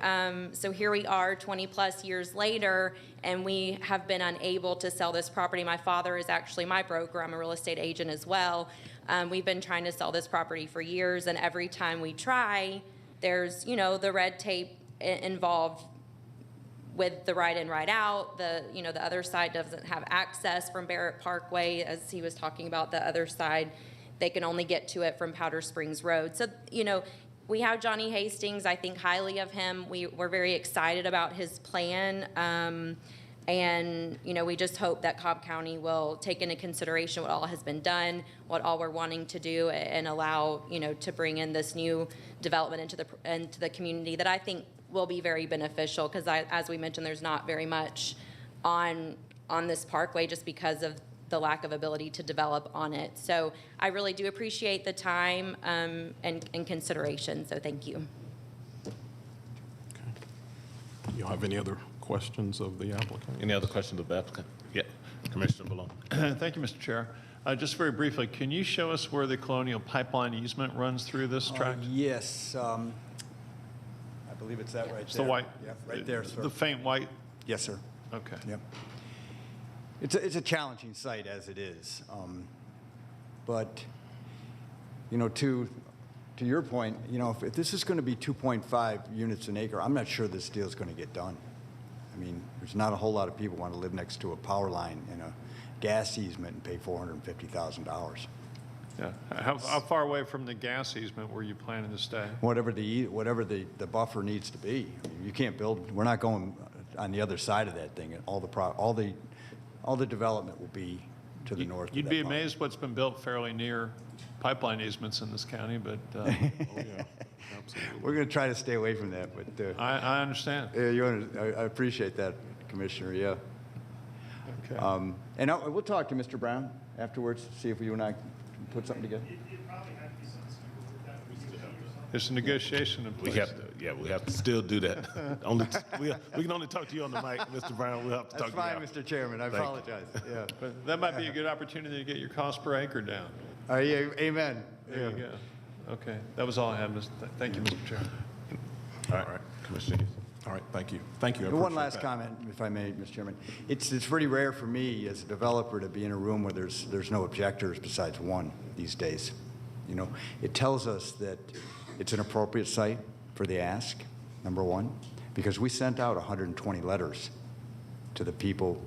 [SPEAKER 16] So here we are 20 plus years later, and we have been unable to sell this property. My father is actually my broker. I'm a real estate agent as well. We've been trying to sell this property for years, and every time we try, there's, you know, the red tape involved with the right in, right out. The other side doesn't have access from Barrett Parkway, as he was talking about. The other side, they can only get to it from Powder Springs Road. So, you know, we have Johnny Hastings. I think highly of him. We're very excited about his plan. And, you know, we just hope that Cobb County will take into consideration what all has been done, what all we're wanting to do, and allow, you know, to bring in this new development into the community that I think will be very beneficial, because as we mentioned, there's not very much on this parkway just because of the lack of ability to develop on it. So I really do appreciate the time and consideration, so thank you.
[SPEAKER 10] Okay. You have any other questions of the applicant?
[SPEAKER 1] Any other questions of the applicant? Yeah, Commissioner Malone.
[SPEAKER 18] Thank you, Mr. Chair. Just very briefly, can you show us where the Colonial Pipeline easement runs through this tract?
[SPEAKER 15] Yes. I believe it's that right
[SPEAKER 18] It's
[SPEAKER 15] there.
[SPEAKER 18] the white?
[SPEAKER 15] Yeah, right there, sir.
[SPEAKER 18] The faint white?
[SPEAKER 15] Yes, sir.
[SPEAKER 18] Okay.
[SPEAKER 15] Yep. It's a challenging site as it is. But, you know, to your point, you know, if this is going to be 2.5 units an acre, I'm not sure this deal is going to get done. I mean, there's not a whole lot of people want to live next to a power line in a gas easement and pay $450,000.
[SPEAKER 18] Yeah. How far away from the gas easement were you planning to stay?
[SPEAKER 15] Whatever the buffer needs to be. I mean, you can't build. We're not going on the other side of that thing. All the development will be to the north.
[SPEAKER 18] You'd be amazed what's been built fairly near pipeline easements in this county, but
[SPEAKER 10] Oh, yeah, absolutely.
[SPEAKER 15] we're going to try to stay away from that. But
[SPEAKER 18] I understand.
[SPEAKER 15] I appreciate that, Commissioner. Yeah.
[SPEAKER 18] Okay.
[SPEAKER 15] And we'll talk to Mr. Brown afterwards, see if you and I can put something together.
[SPEAKER 18] There's a negotiation in place.
[SPEAKER 1] We have to still do that. We can only talk to you on the mic, Mr. Brown. We'll have to talk to you.
[SPEAKER 15] That's fine, Mr. Chairman. I apologize. Yeah.
[SPEAKER 18] But that might be a good opportunity to get your cost per acre down.
[SPEAKER 15] Yeah, amen.
[SPEAKER 18] There you go. Okay. That was all I had. Thank you, Mr. Chair.
[SPEAKER 10] All right, Commissioner. All right, thank you. Thank you. I
[SPEAKER 15] One
[SPEAKER 10] appreciate
[SPEAKER 15] last
[SPEAKER 10] that.
[SPEAKER 15] comment, if I may, Mr. Chairman. It's pretty rare for me as a developer to be in a room where there's no objectors besides one these days. You know, it tells us that it's an appropriate site for the ask, number one, because we sent out 120 letters to the people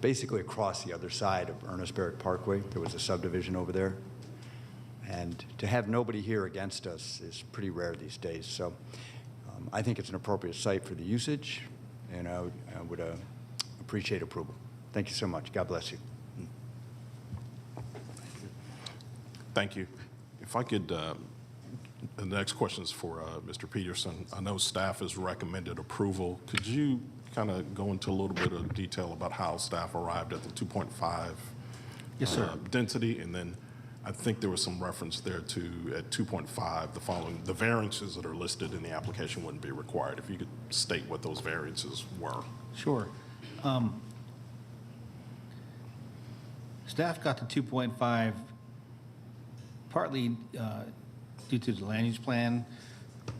[SPEAKER 15] basically across the other side of Ernest Barrett Parkway. There was a subdivision over there. And to have nobody here against us is pretty rare these days. So I think it's an appropriate site for the usage, and I would appreciate approval. Thank you so much. God bless you.
[SPEAKER 10] Thank you. If I could, the next question is for Mr. Peterson. I know staff has recommended approval. Could you kind of go into a little bit of detail about how staff arrived at the 2.5
[SPEAKER 4] Yes, sir.
[SPEAKER 10] Density? And then I think there was some reference there to at 2.5, the variances that are listed in the application wouldn't be required. If you could state what those variances were.
[SPEAKER 4] Sure. Staff got to 2.5 partly due to the land use plan.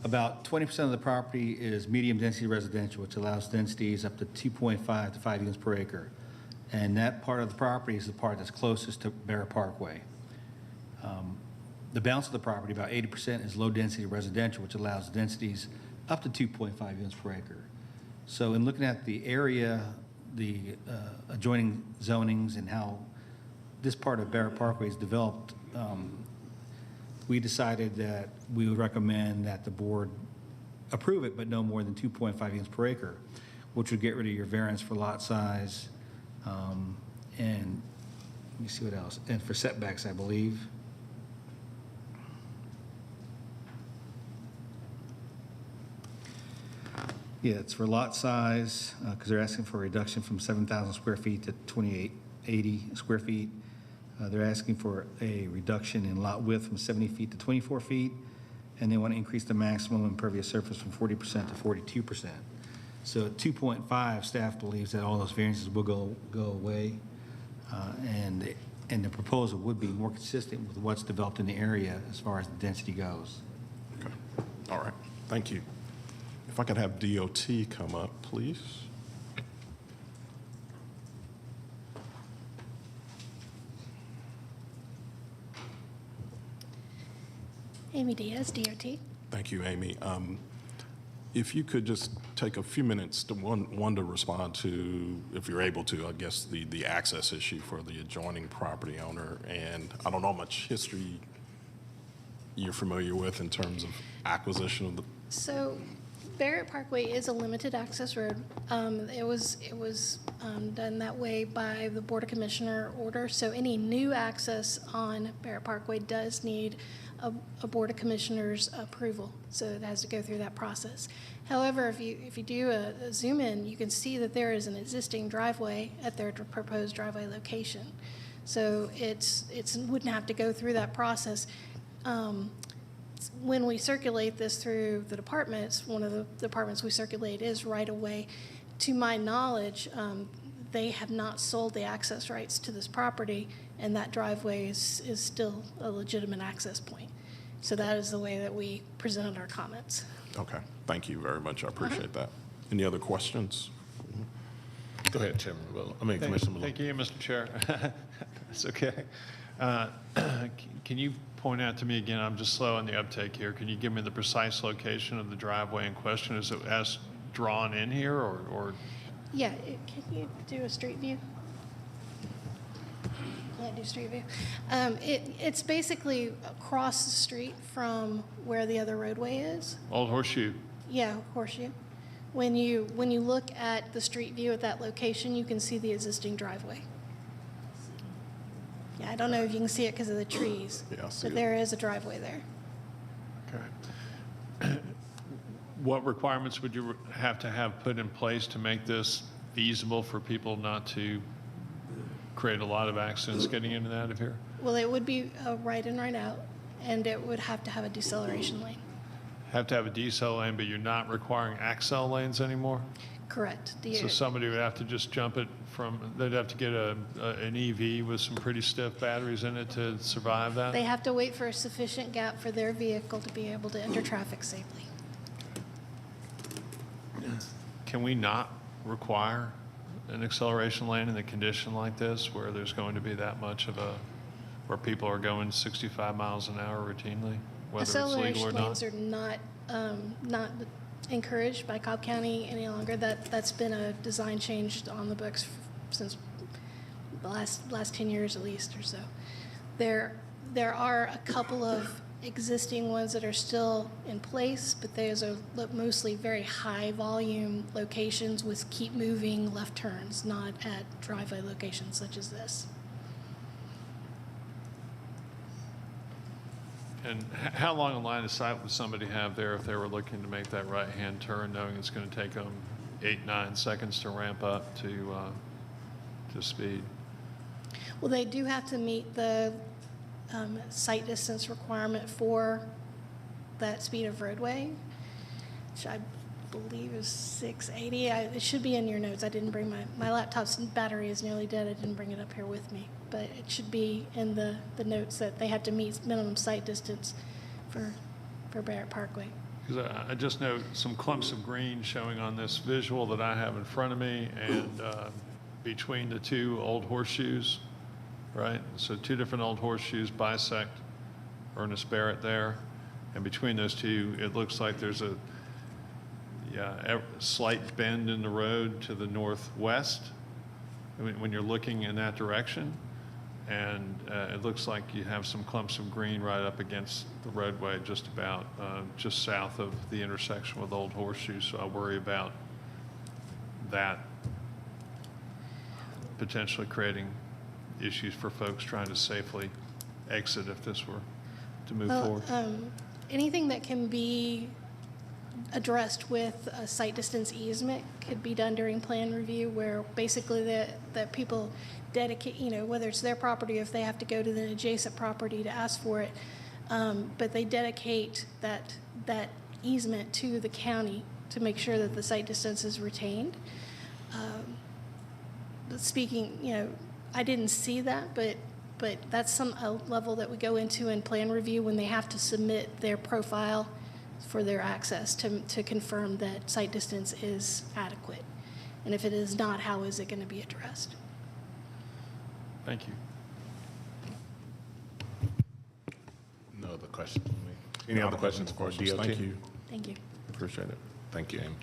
[SPEAKER 4] About 20% of the property is medium density residential, which allows densities up to 2.5 to 5 units per acre. And that part of the property is the part that's closest to Barrett Parkway. The balance of the property, about 80%, is low density residential, which allows densities up to 2.5 units per acre. So in looking at the area, the adjoining zonings and how this part of Barrett Parkway is developed, we decided that we would recommend that the board approve it, but no more than 2.5 units per acre, which would get rid of your variance for lot size. And let me see what else. And for setbacks, I believe. Yeah, it's for lot size, because they're asking for a reduction from 7,000 square feet to 2,880 square feet. They're asking for a reduction in lot width from 70 feet to 24 feet, and they want to increase the maximum impervious surface from 40% to 42%. So at 2.5, staff believes that all those variances will go away, and the proposal would be more consistent with what's developed in the area as far as the density goes.
[SPEAKER 10] Okay. All right. Thank you. If I could have DOT come up, please.
[SPEAKER 12] Amy Diaz, DOT.
[SPEAKER 10] Thank you, Amy. If you could just take a few minutes to one to respond to, if you're able to, I guess, the access issue for the adjoining property owner. And I don't know how much history you're familiar with in terms of acquisition of the.
[SPEAKER 12] So Barrett Parkway is a limited access road. It was done that way by the Board of Commissioner order. So any new access on Barrett Parkway does need a Board of Commissioners approval. So it has to go through that process. However, if you do a zoom in, you can see that there is an existing driveway at their proposed driveway location. So it wouldn't have to go through that process. When we circulate this through the departments, one of the departments we circulate is right away. To my knowledge, they have not sold the access rights to this property, and that driveway is still a legitimate access point. So that is the way that we presented our comments.
[SPEAKER 10] Okay, thank you very much. I appreciate that. Any other questions? Go ahead, Chairman. Commissioner Malone.
[SPEAKER 18] Thank you, Mr. Chair. That's okay. Can you point out to me again, I'm just slow on the uptake here, can you give me the precise location of the driveway in question? Is it as drawn in here or?
[SPEAKER 12] Yeah, can you do a street view? Can't do street view. It's basically across the street from where the other roadway is.
[SPEAKER 18] Old Horseshoe?
[SPEAKER 12] Yeah, Horseshoe. When you look at the street view at that location, you can see the existing driveway. Yeah, I don't know if you can see it because of the trees, but there is a driveway there.
[SPEAKER 18] Okay. What requirements would you have to have put in place to make this feasible for people not to create a lot of accidents getting in and out of here?
[SPEAKER 12] Well, it would be a right in, right out, and it would have to have a deceleration lane.
[SPEAKER 18] Have to have a decel lane, but you're not requiring accel lanes anymore?
[SPEAKER 12] Correct.
[SPEAKER 18] So somebody would have to just jump it from, they'd have to get an EV with some pretty stiff batteries in it to survive that?
[SPEAKER 12] They have to wait for a sufficient gap for their vehicle to be able to enter traffic safely.
[SPEAKER 18] Can we not require an acceleration lane in a condition like this where there's going to be that much of where people are going 65 miles an hour routinely, whether it's legal or
[SPEAKER 12] Acceleration
[SPEAKER 18] not?
[SPEAKER 12] lanes are not encouraged by Cobb County any longer. That's been a design change on the books since the last 10 years at least or so. There are a couple of existing ones that are still in place, but those are mostly very high volume locations with keep moving left turns, not at driveway locations such as this.
[SPEAKER 18] And how long a line of sight would somebody have there if they were looking to make that right-hand turn, knowing it's going to take them 8-9 seconds to ramp up to speed?
[SPEAKER 12] Well, they do have to meet the sight distance requirement for that speed of roadway, which I believe is 680. It should be in your notes. I didn't bring my laptop's battery is nearly dead. I didn't bring it up here with me, but it should be in the notes that they have to meet minimum sight distance for Barrett Parkway.
[SPEAKER 18] Because I just note some clumps of green showing on this visual that I have in front of me, and between the two old horseshoes, right? So two different old horseshoes bisect Ernest Barrett there, and between those two, it looks like there's a slight bend in the road to the northwest when you're looking in that direction, and it looks like you have some clumps of green right up against the roadway just about just south of the intersection with Old Horseshoe, so I worry about that potentially creating issues for folks trying to safely exit if this were to move forward.
[SPEAKER 12] Anything that can be addressed with a sight distance easement could be done during plan review, where basically that people dedicate, whether it's their property or if they have to go to the adjacent property to ask for it, but they dedicate that easement to the county to make sure that the sight distance is retained. But speaking, I didn't see that, but that's some level that we go into in plan review when they have to submit their profile for their access to confirm that site distance is adequate. And if it is not, how is it going to be addressed?
[SPEAKER 18] Thank you.
[SPEAKER 1] No other questions? Any other questions for DOT?
[SPEAKER 10] Thank you.
[SPEAKER 12] Thank you.
[SPEAKER 10] Appreciate it.
[SPEAKER 1] Thank you, Amy.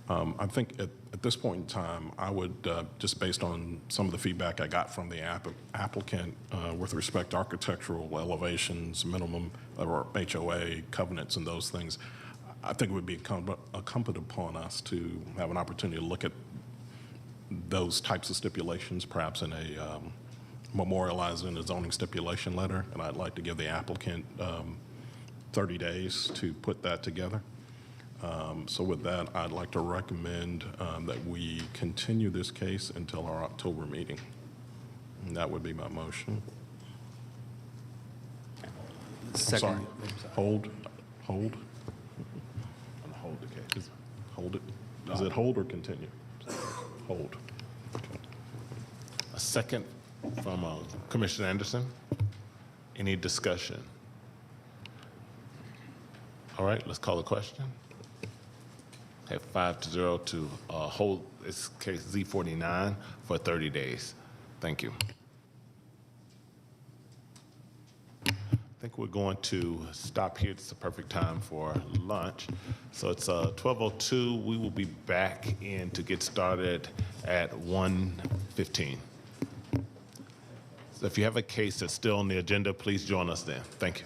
[SPEAKER 10] I think at this point in time, I would, just based on some of the feedback I got from the applicant with respect to architectural elevations, minimum or HOA covenants and those things, I think it would be incumbent upon us to have an opportunity to look at those types of stipulations, perhaps in a memorialized in a zoning stipulation letter. And I'd like to give the applicant 30 days to put that together. So with that, I'd like to recommend that we continue this case until our October meeting. And that would be my motion.
[SPEAKER 5] Second.
[SPEAKER 10] Sorry. Hold.
[SPEAKER 1] Hold the case.
[SPEAKER 10] Hold it. Is it hold or continue? Hold. Okay.
[SPEAKER 1] A second from Commissioner Anderson. Any discussion? All right, let's call the question. Okay, 5-0 to hold this case Z49 for 30 days. Thank you. I think we're going to stop here. It's the perfect time for lunch. So it's 12:02. We will be back in to get started at 1:15. So if you have a case that's still on the agenda, please join us then. Thank you.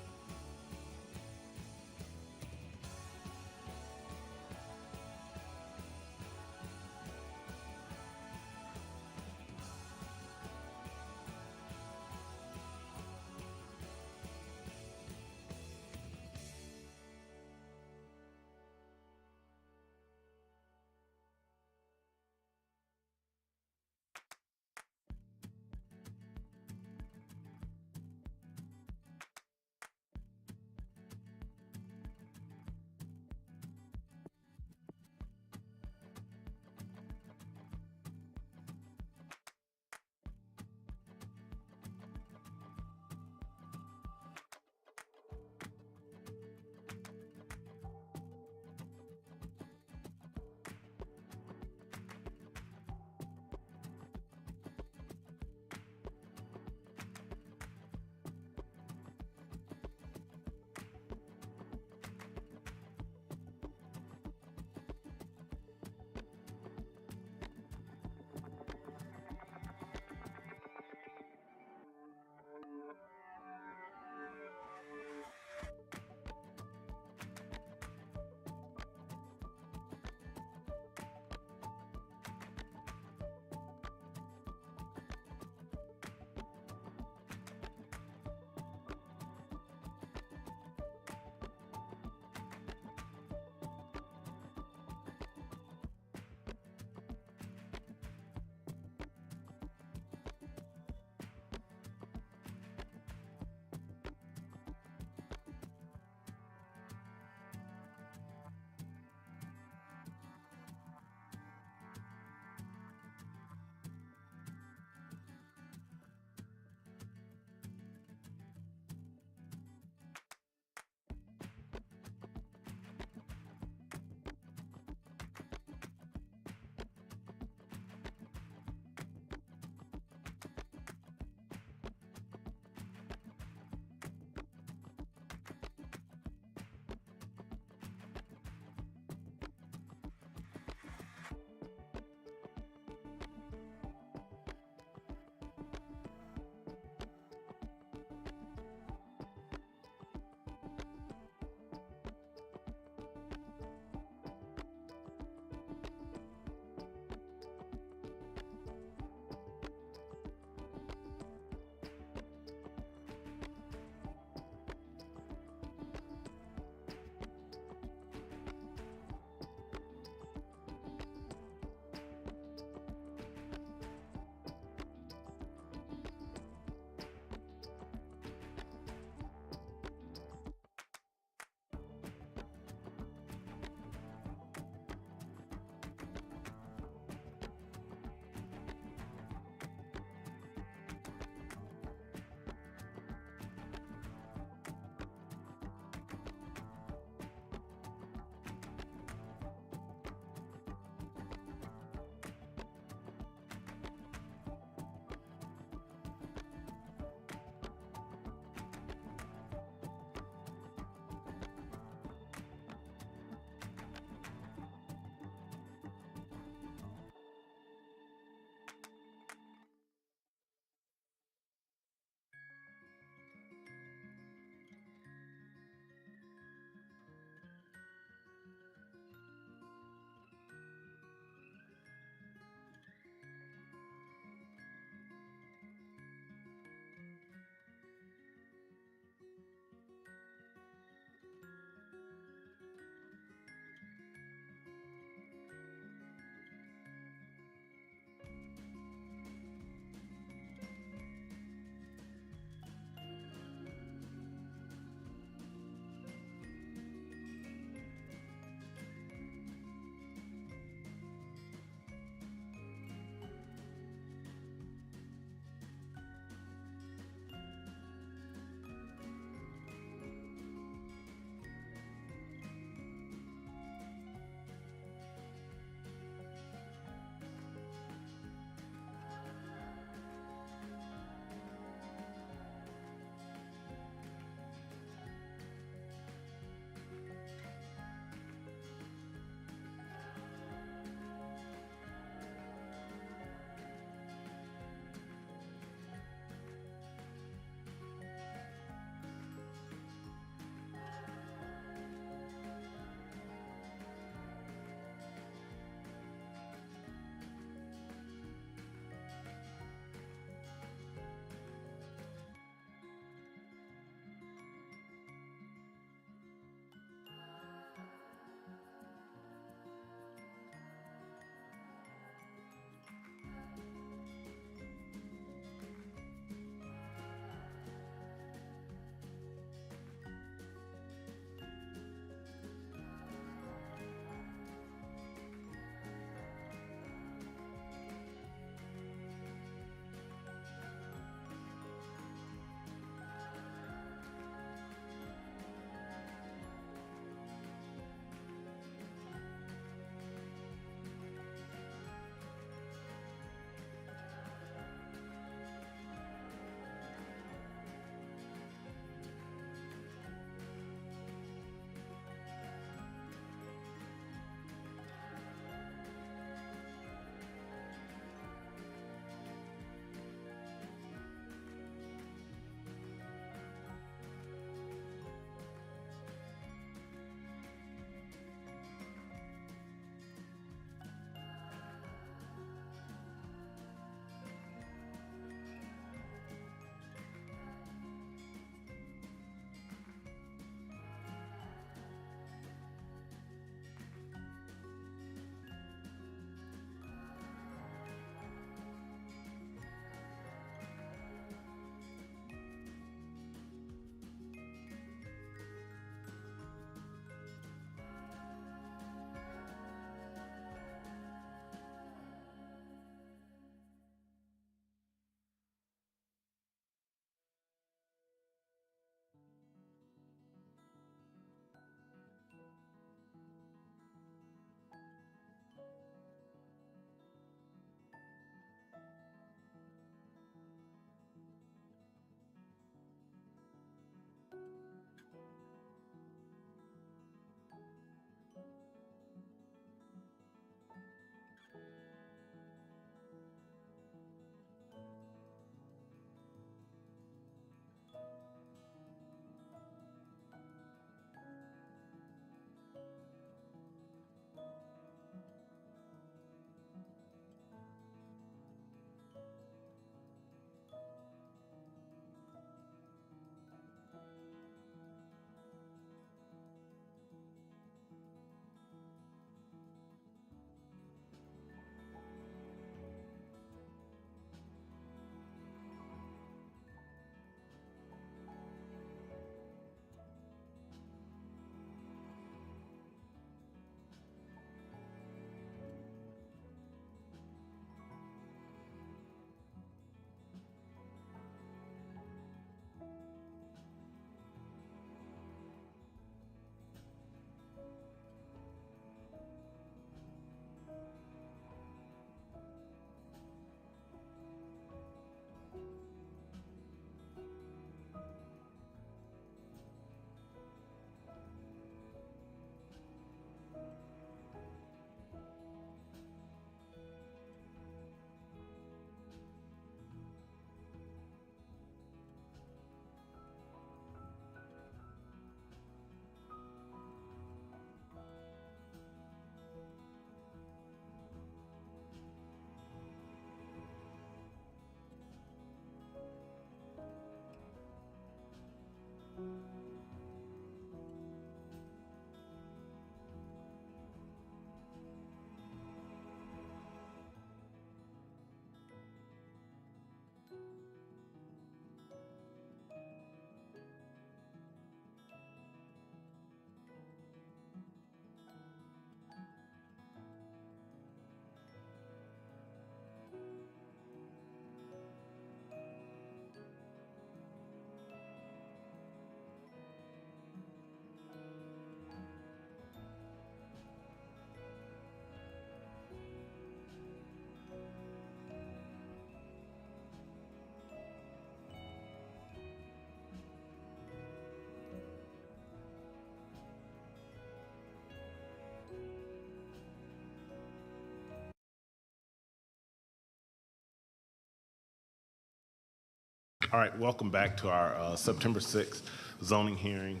[SPEAKER 1] All right, welcome back to our September 6th zoning hearing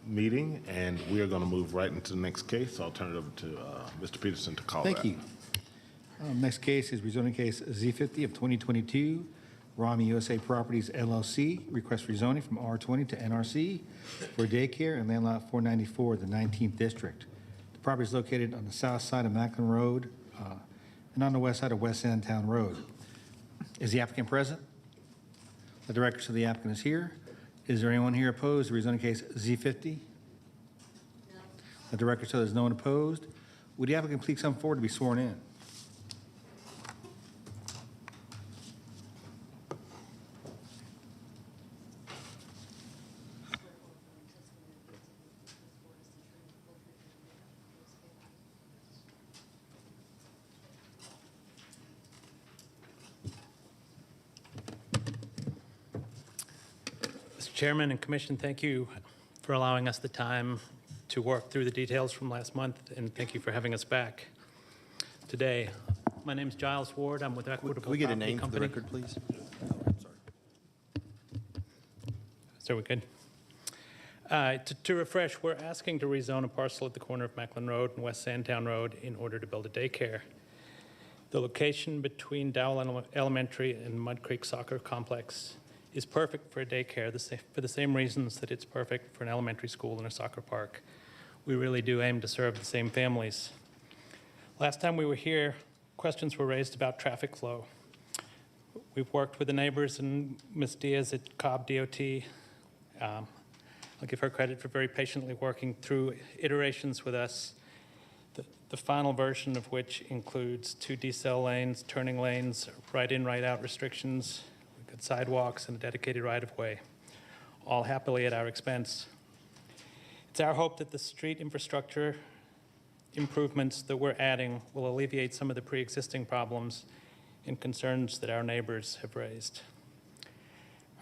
[SPEAKER 1] meeting, and we are going to move right into the next case. So I'll turn it over to Mr. Peterson to call that.
[SPEAKER 4] Thank you. Next case is rezoning case Z50 of 2022, Rami USA Properties LLC, request rezoning from R20 to NRC for daycare and land lot 494, the 19th district. The property is located on the south side of Macklin Road and on the west side of West Sandtown Road. Is the applicant present? Let the record show the applicant is here. Is there anyone here opposed to rezoning case Z50? No. Let the record show there's no one opposed. Would the applicant please come forward to be sworn in?
[SPEAKER 19] Mr. Chairman and Commission, thank you for allowing us the time to work through the details from last month, and thank you for having us back today. My name is Giles Ward. I'm with Equitable
[SPEAKER 8] Can we get a
[SPEAKER 19] Property
[SPEAKER 8] name for the
[SPEAKER 19] Company.
[SPEAKER 8] record, please?
[SPEAKER 19] So we good? To refresh, we're asking to rezone a parcel at the corner of Macklin Road and West Sandtown Road in order to build a daycare. The location between Dowell Elementary and Mud Creek Soccer Complex is perfect for a daycare for the same reasons that it's perfect for an elementary school and a soccer park. We really do aim to serve the same families. Last time we were here, questions were raised about traffic flow. We've worked with the neighbors and Ms. Diaz at Cobb DOT. I'll give her credit for very patiently working through iterations with us, the final version of which includes 2 decel lanes, turning lanes, right-in, right-out restrictions, good sidewalks, and a dedicated right-of-way, all happily at our expense. It's our hope that the street infrastructure improvements that we're adding will alleviate some of the pre-existing problems and concerns that our neighbors have raised.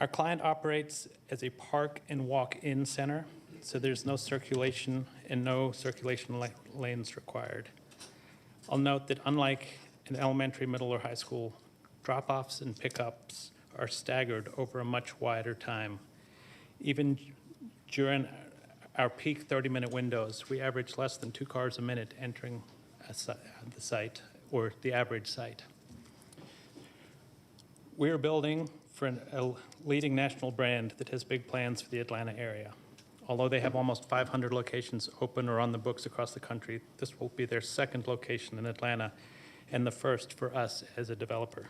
[SPEAKER 19] Our client operates as a park and walk-in center, so there's no circulation and no circulation lanes required. I'll note that unlike an elementary, middle, or high school, drop-offs and pickups are staggered over a much wider time. Even during our peak 30-minute windows, we average less than 2 cars a minute entering the site, or the average site. We're building for a leading national brand that has big plans for the Atlanta area. Although they have almost 500 locations open or on the books across the country, this will be their 2nd location in Atlanta and the first for us as a developer.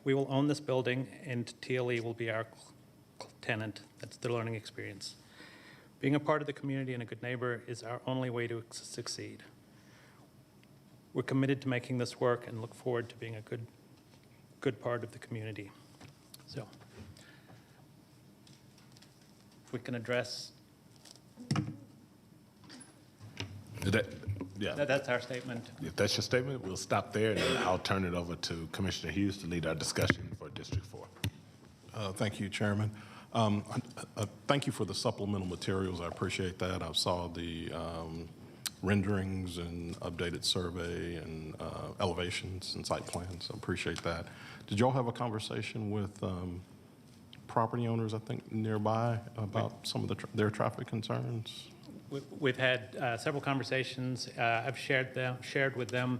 [SPEAKER 19] We will own this building, and TLE will be our tenant. That's the learning experience. Being a part of the community and a good neighbor is our only way to succeed. We're committed to making this work and look forward to being a good part of the community. So, if we can address. That's our statement.
[SPEAKER 1] If that's your statement, we'll stop there, and then I'll turn it over to Commissioner Hughes to lead our discussion for District 4.
[SPEAKER 10] Thank you, Chairman. Thank you for the supplemental materials. I appreciate that. I saw the renderings and updated survey and elevations and site plans. I appreciate that. Did y'all have a conversation with property owners, I think, nearby about some of their traffic concerns?
[SPEAKER 19] We've had several conversations. I've shared with them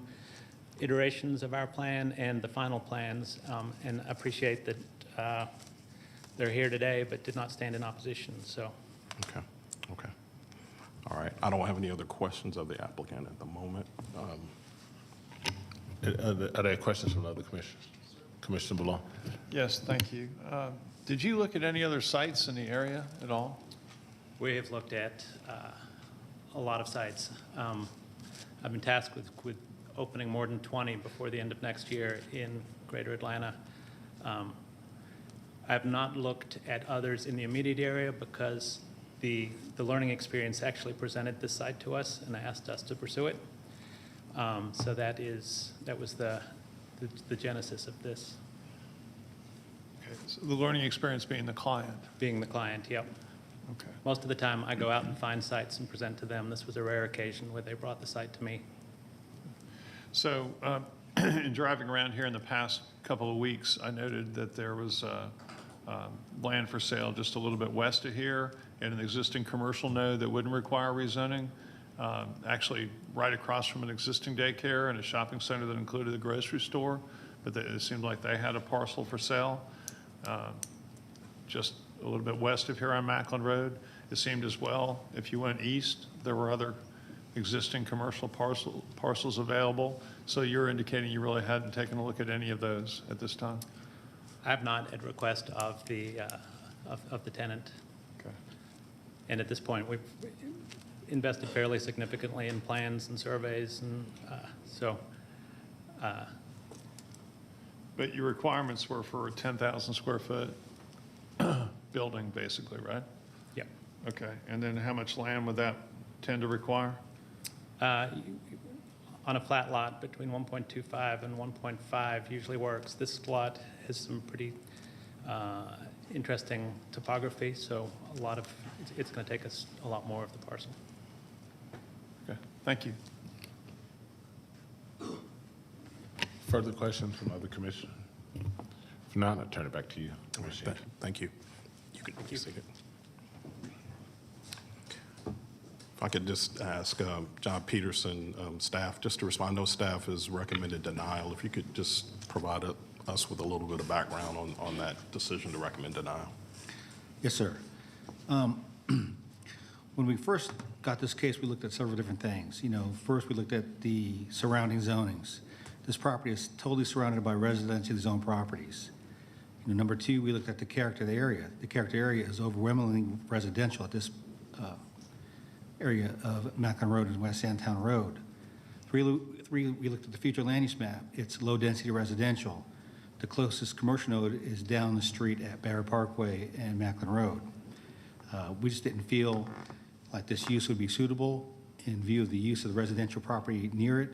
[SPEAKER 19] iterations of our plan and the final plans, and appreciate that they're here today but did not stand in opposition. So.
[SPEAKER 10] Okay. All right. I don't have any other questions of the applicant at the moment.
[SPEAKER 1] Are there questions from other commissioners? Commissioner Ballon?
[SPEAKER 18] Yes, thank you. Did you look at any other sites in the area at all?
[SPEAKER 19] We have looked at a lot of sites. I've been tasked with opening more than 20 before the end of next year in Greater Atlanta. I have not looked at others in the immediate area because the learning experience actually presented this site to us and asked us to pursue it. So that was the genesis of this.
[SPEAKER 18] Okay, so the learning experience being the client?
[SPEAKER 19] Being the client, yep.
[SPEAKER 18] Okay.
[SPEAKER 19] Most of the time I go out and find sites and present to them. This was a rare occasion where they brought the site to me.
[SPEAKER 18] So in driving around here in the past couple of weeks, I noted that there was land for sale just a little bit west of here in an existing commercial node that wouldn't require rezoning. Actually, right across from an existing daycare and a shopping center that included a grocery store, but it seemed like they had a parcel for sale. Just a little bit west of here on Macklin Road, it seemed as well. If you went east, there were other existing commercial parcels available. So you're indicating you really hadn't taken a look at any of those at this time?
[SPEAKER 19] I have not at request of the tenant.
[SPEAKER 18] Okay.
[SPEAKER 19] And at this point, we've invested fairly significantly in plans and surveys, and
[SPEAKER 18] But your requirements were for a 10,000 square foot building, basically, right?
[SPEAKER 19] Yep.
[SPEAKER 18] Okay, and then how much land would that tend to require?
[SPEAKER 19] On a flat lot, between 1.25 and 1.5 usually works. This lot has some pretty interesting topography, so it's going to take us a lot more of the parcel.
[SPEAKER 18] Okay, thank you.
[SPEAKER 1] Further questions from other commissioners? If not, I'll turn it back to you, Commissioner.
[SPEAKER 10] Thank you. You can take it. If I could just ask John Peterson, staff, just to respond. No staff has recommended denial. If you could just provide us with a little bit of background on that decision to recommend denial.
[SPEAKER 4] Yes, sir. When we first got this case, we looked at several different things. First we looked at the surrounding zonings. This property is totally surrounded by residentially zoned properties. Number two, we looked at the character of the area. The character area is overwhelmingly residential at this area of Macklin Road and West Sandtown Road. Three, we looked at the future land use map. It's low-density residential. The closest commercial node is down the street at Barrett Parkway and Macklin Road. We just didn't feel like this use would be suitable in view of the use of the residential property near it.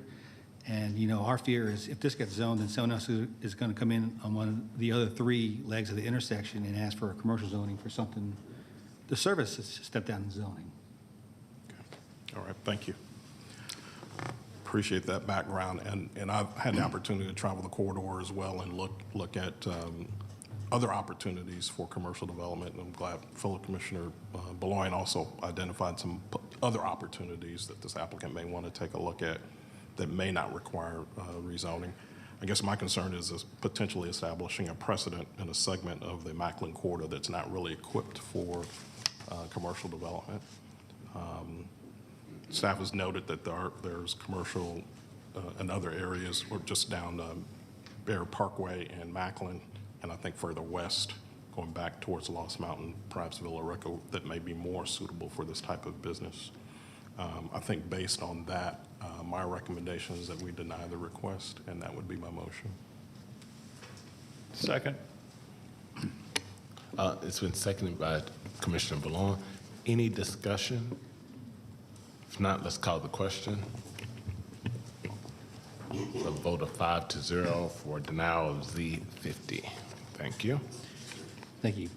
[SPEAKER 4] And, our fear is if this gets zoned, then someone else is going to come in on one of the other three legs of the intersection and ask for a commercial zoning for something. The service is step down in zoning.
[SPEAKER 10] All right, thank you. Appreciate that background. And I've had the opportunity to travel the corridor as well and look at other opportunities for commercial development. And I'm glad fellow Commissioner Beloin also identified some other opportunities that this applicant may want to take a look at that may not require rezoning. I guess my concern is potentially establishing a precedent in a segment of the Macklin corridor that's not really equipped for commercial development. Staff has noted that there's commercial in other areas, or just down Bear Parkway and Macklin, and I think further west, going back towards Lost Mountain, perhaps Villa Rica, that may be more suitable for this type of business. I think based on that, my recommendation is that we deny the request, and that would be my motion.
[SPEAKER 18] Second.
[SPEAKER 1] It's been seconded by Commissioner Ballon. Any discussion? If not, let's call the question. A vote of 5-0 for denial of Z50. Thank you.
[SPEAKER 4] Thank you.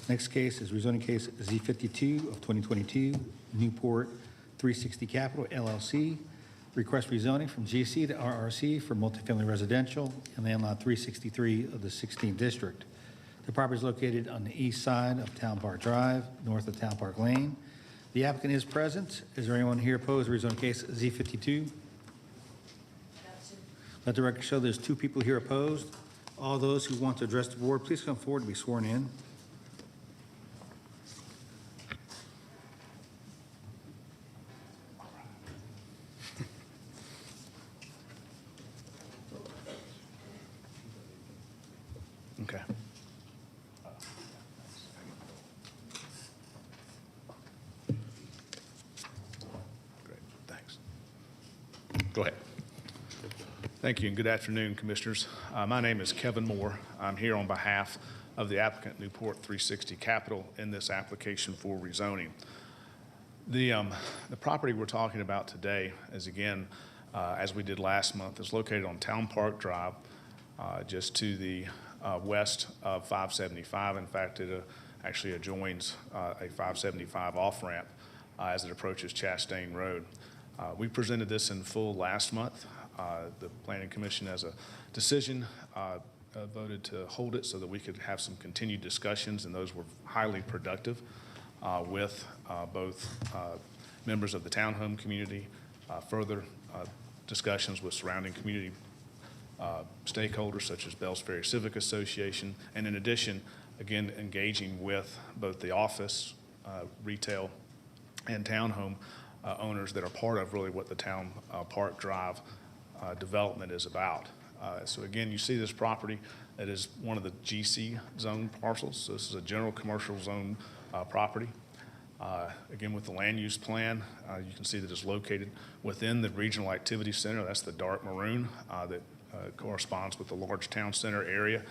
[SPEAKER 4] Next case is rezoning case Z52 of 2022, Newport 360 Capital LLC. Request rezoning from GC to RRC for multifamily residential in land lot 363 of the 16th district. The property is located on the east side of Town Park Drive, north of Town Park Lane. The applicant is present. Is there anyone here opposed to rezoning case Z52? Let the record show there's two people here opposed. All those who want to address the board, please come forward to be sworn in.
[SPEAKER 6] Okay. Great, thanks.
[SPEAKER 1] Go ahead.
[SPEAKER 20] Thank you, and good afternoon, Commissioners. My name is Kevin Moore. I'm here on behalf of the applicant Newport 360 Capital in this application for rezoning. The property we're talking about today is, again, as we did last month, is located on Town Park Drive, just to the west of 575. In fact, it actually adjoins a 575 off-ramp as it approaches Chastain Road. We presented this in full last month. The Planning Commission, as a decision, voted to hold it so that we could have some continued discussions, and those were highly productive with both members of the townhome community, further discussions with surrounding community stakeholders such as Bells Ferry Civic Association, and in addition, again, engaging with both the office, retail, and townhome owners that are part of really what the Town Park Drive development is about. So again, you see this property that is one of the GC zone parcels. So this is a general commercial zone property. Again, with the land use plan, you can see that it's located within the Regional Activity Center. That's the dark maroon that corresponds with the large town center area.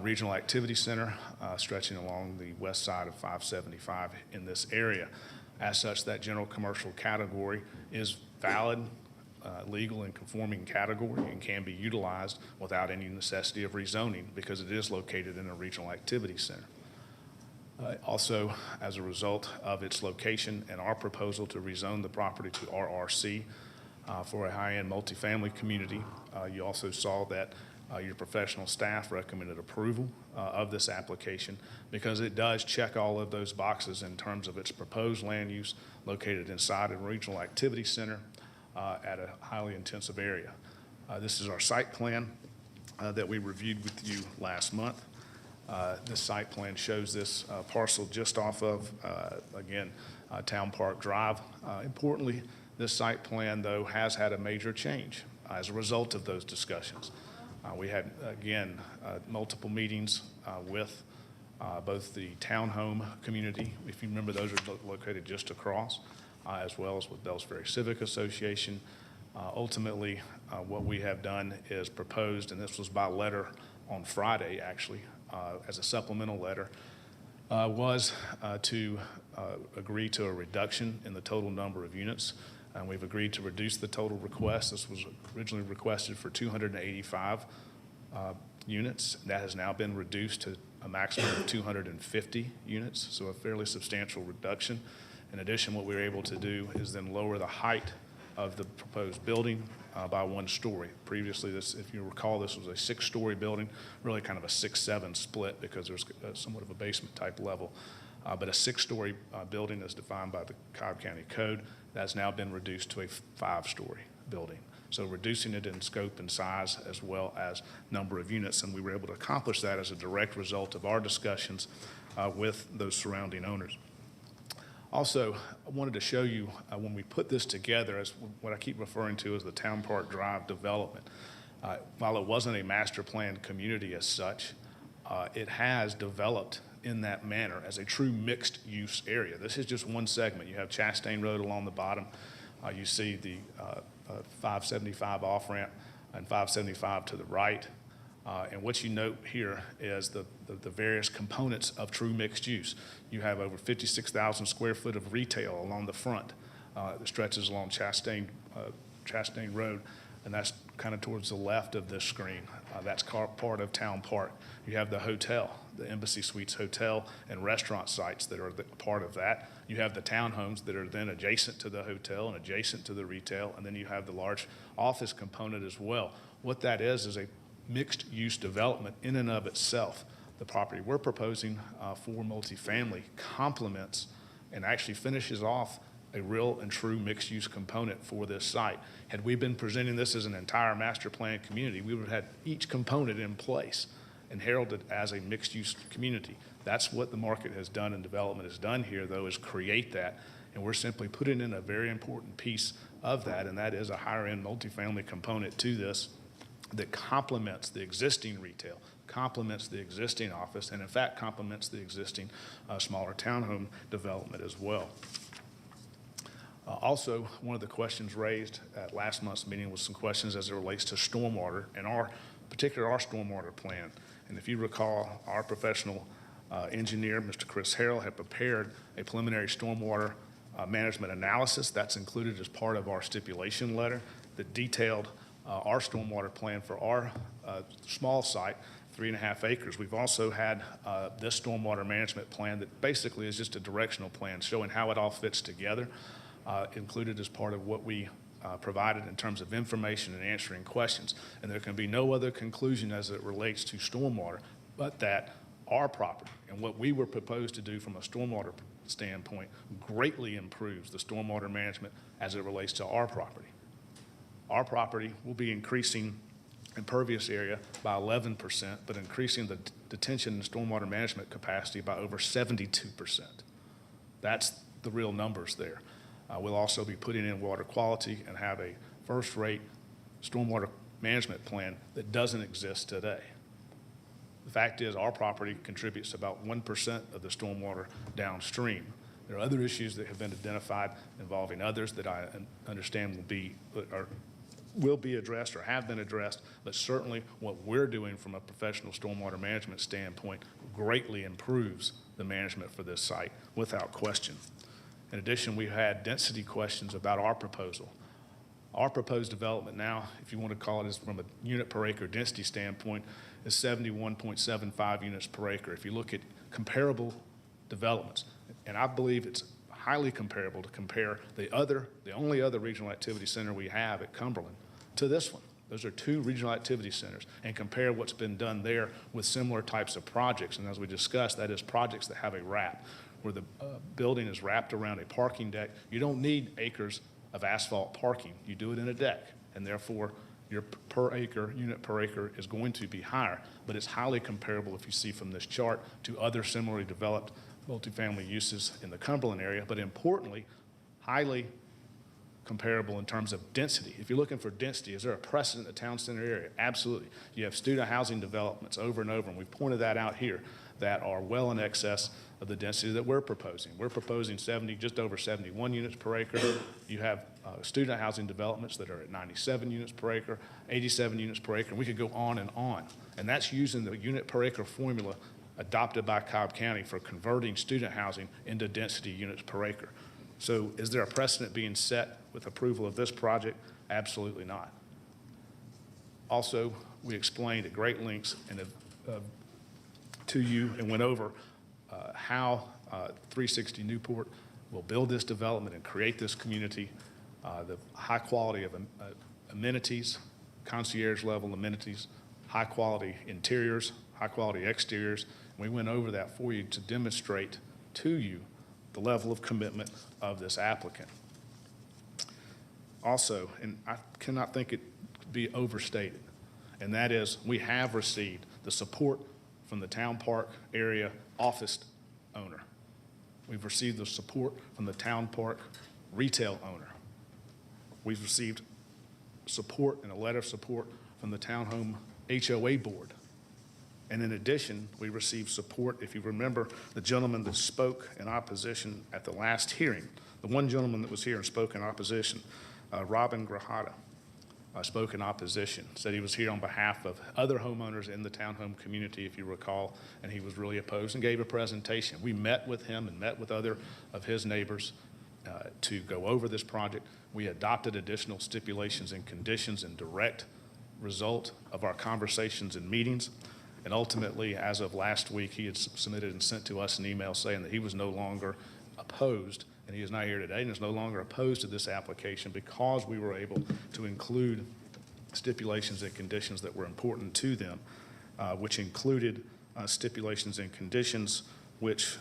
[SPEAKER 20] Regional Activity Center stretching along the west side of 575 in this area. As such, that general commercial category is valid, legal and conforming category and can be utilized without any necessity of rezoning because it is located in a Regional Activity Center. Also, as a result of its location and our proposal to rezone the property to RRC for a high-end multifamily community, you also saw that your professional staff recommended approval of this application because it does check all of those boxes in terms of its proposed land use located inside a Regional Activity Center at a highly intensive area. This is our site plan that we reviewed with you last month. This site plan shows this parcel just off of, again, Town Park Drive. Importantly, this site plan, though, has had a major change as a result of those discussions. We had, again, multiple meetings with both the townhome community, if you remember, those are located just across, as well as with Bells Ferry Civic Association. Ultimately, what we have done is proposed, and this was by letter on Friday, actually, as a supplemental letter, was to agree to a reduction in the total number of units. And we've agreed to reduce the total request. This was originally requested for 285 units. That has now been reduced to a maximum of 250 units, so a fairly substantial reduction. In addition, what we were able to do is then lower the height of the proposed building by 1 story. Previously, this, if you recall, this was a 6-story building, really kind of a 6-7 split because there's somewhat of a basement type level. But a 6-story building as defined by the Cobb County Code, that's now been reduced to a 5-story building. So reducing it in scope and size as well as number of units, and we were able to accomplish that as a direct result of our discussions with those surrounding owners. Also, I wanted to show you when we put this together as what I keep referring to as the Town Park Drive development. While it wasn't a master plan community as such, it has developed in that manner as a true mixed use area. This is just one segment. You have Chastain Road along the bottom. You see the 575 off ramp and 575 to the right. And what you note here is the various components of true mixed use. You have over 56,000 square foot of retail along the front that stretches along Chastain Road, and that's kind of towards the left of this screen. That's part of Town Park. You have the hotel, the Embassy Suites Hotel and restaurant sites that are part of that. You have the townhomes that are then adjacent to the hotel and adjacent to the retail, and then you have the large office component as well. What that is a mixed use development in and of itself. The property we're proposing for multifamily complements and actually finishes off a real and true mixed use component for this site. Had we been presenting this as an entire master plan community, we would have had each component in place and heralded as a mixed use community. That's what the market has done and development has done here, though, is create that. And we're simply putting in a very important piece of that, and that is a higher end multifamily component to this that complements the existing retail, complements the existing office, and in fact complements the existing smaller townhome development as well. Also, one of the questions raised at last month's meeting was some questions as it relates to stormwater and our stormwater plan. And if you recall, our professional engineer, Mr. Chris Harrell, had prepared a preliminary stormwater management analysis that's included as part of our stipulation letter that detailed our stormwater plan for our small site, 3.5 acres. We've also had this stormwater management plan that basically is just a directional plan showing how it all fits together, included as part of what we provided in terms of information and answering questions. And there can be no other conclusion as it relates to stormwater, but that our property and what we were proposed to do from a stormwater standpoint greatly improves the stormwater management as it relates to our property. Our property will be increasing impervious area by 11%, but increasing the detention and stormwater management capacity by over 72%. That's the real numbers there. We'll also be putting in water quality and have a first-rate stormwater management plan that doesn't exist today. The fact is our property contributes about 1% of the stormwater downstream. There are other issues that have been identified involving others that I understand will be addressed or have been addressed, but certainly what we're doing from a professional stormwater management standpoint greatly improves the management for this site without question. In addition, we had density questions about our proposal. Our proposed development now, if you want to call it as from a unit per acre density standpoint, is 71.75 units per acre. If you look at comparable developments, and I believe it's highly comparable to compare the only other regional activity center we have at Cumberland to this one. Those are two regional activity centers, and compare what's been done there with similar types of projects. And as we discussed, that is projects that have a wrap, where the building is wrapped around a parking deck. You don't need acres of asphalt parking. You do it in a deck, and therefore your unit per acre is going to be higher, but it's highly comparable, if you see from this chart, to other similarly developed multifamily uses in the Cumberland area, but importantly, highly comparable in terms of density. If you're looking for density, is there a precedent in the town center area? Absolutely. You have student housing developments over and over, and we've pointed that out here, that are well in excess of the density that we're proposing. We're proposing just over 71 units per acre. You have student housing developments that are at 97 units per acre, 87 units per acre, and we could go on. And that's using the unit per acre formula adopted by Cobb County for converting student housing into density units per acre. So is there a precedent being set with approval of this project? Absolutely not. Also, we explained at great lengths and to you and went over how 360 Newport will build this development and create this community, the high quality of amenities, concierge level amenities, high quality interiors, high quality exteriors. We went over that for you to demonstrate to you the level of commitment of this applicant. Also, and I cannot think it be overstated, and that is we have received the support from the town park area office owner. We've received the support from the town park retail owner. We've received support and a letter of support from the townhome HOA board. And in addition, we received support, if you remember, the gentleman that spoke in opposition at the last hearing, the one gentleman that was here and spoke in opposition, Robin Grajada, spoke in opposition, said he was here on behalf of other homeowners in the townhome community, if you recall, and he was really opposed and gave a presentation. We met with him and met with other of his neighbors to go over this project. We adopted additional stipulations and conditions in direct result of our conversations and meetings. And ultimately, as of last week, he had submitted and sent to us an email saying that he was no longer opposed, and he is not here today, and is no longer opposed to this application because we were able to include stipulations and conditions that were important to them, which included stipulations and conditions which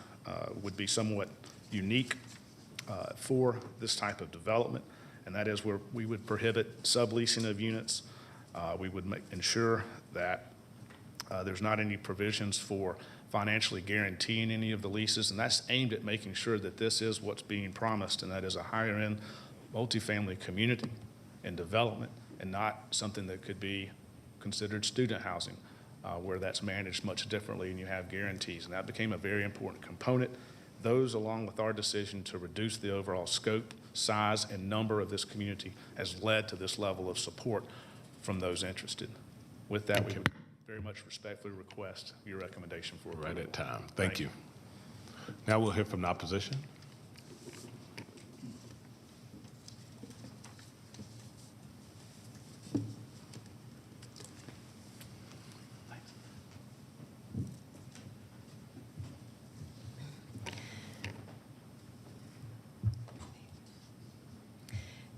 [SPEAKER 20] would be somewhat unique for this type of development, and that is where we would prohibit subleasing of units. We would ensure that there's not any provisions for financially guaranteeing any of the leases, and that's aimed at making sure that this is what's being promised, and that is a higher-end multifamily community and development, and not something that could be considered student housing, where that's managed much differently and you have guarantees. And that became a very important component. Those, along with our decision to reduce the overall scope, size, and number of this community, has led to this level of support from those interested. With that, we have very much respectfully request your recommendation for approval.
[SPEAKER 10] Right at time. Thank you. Now we'll hear from the opposition.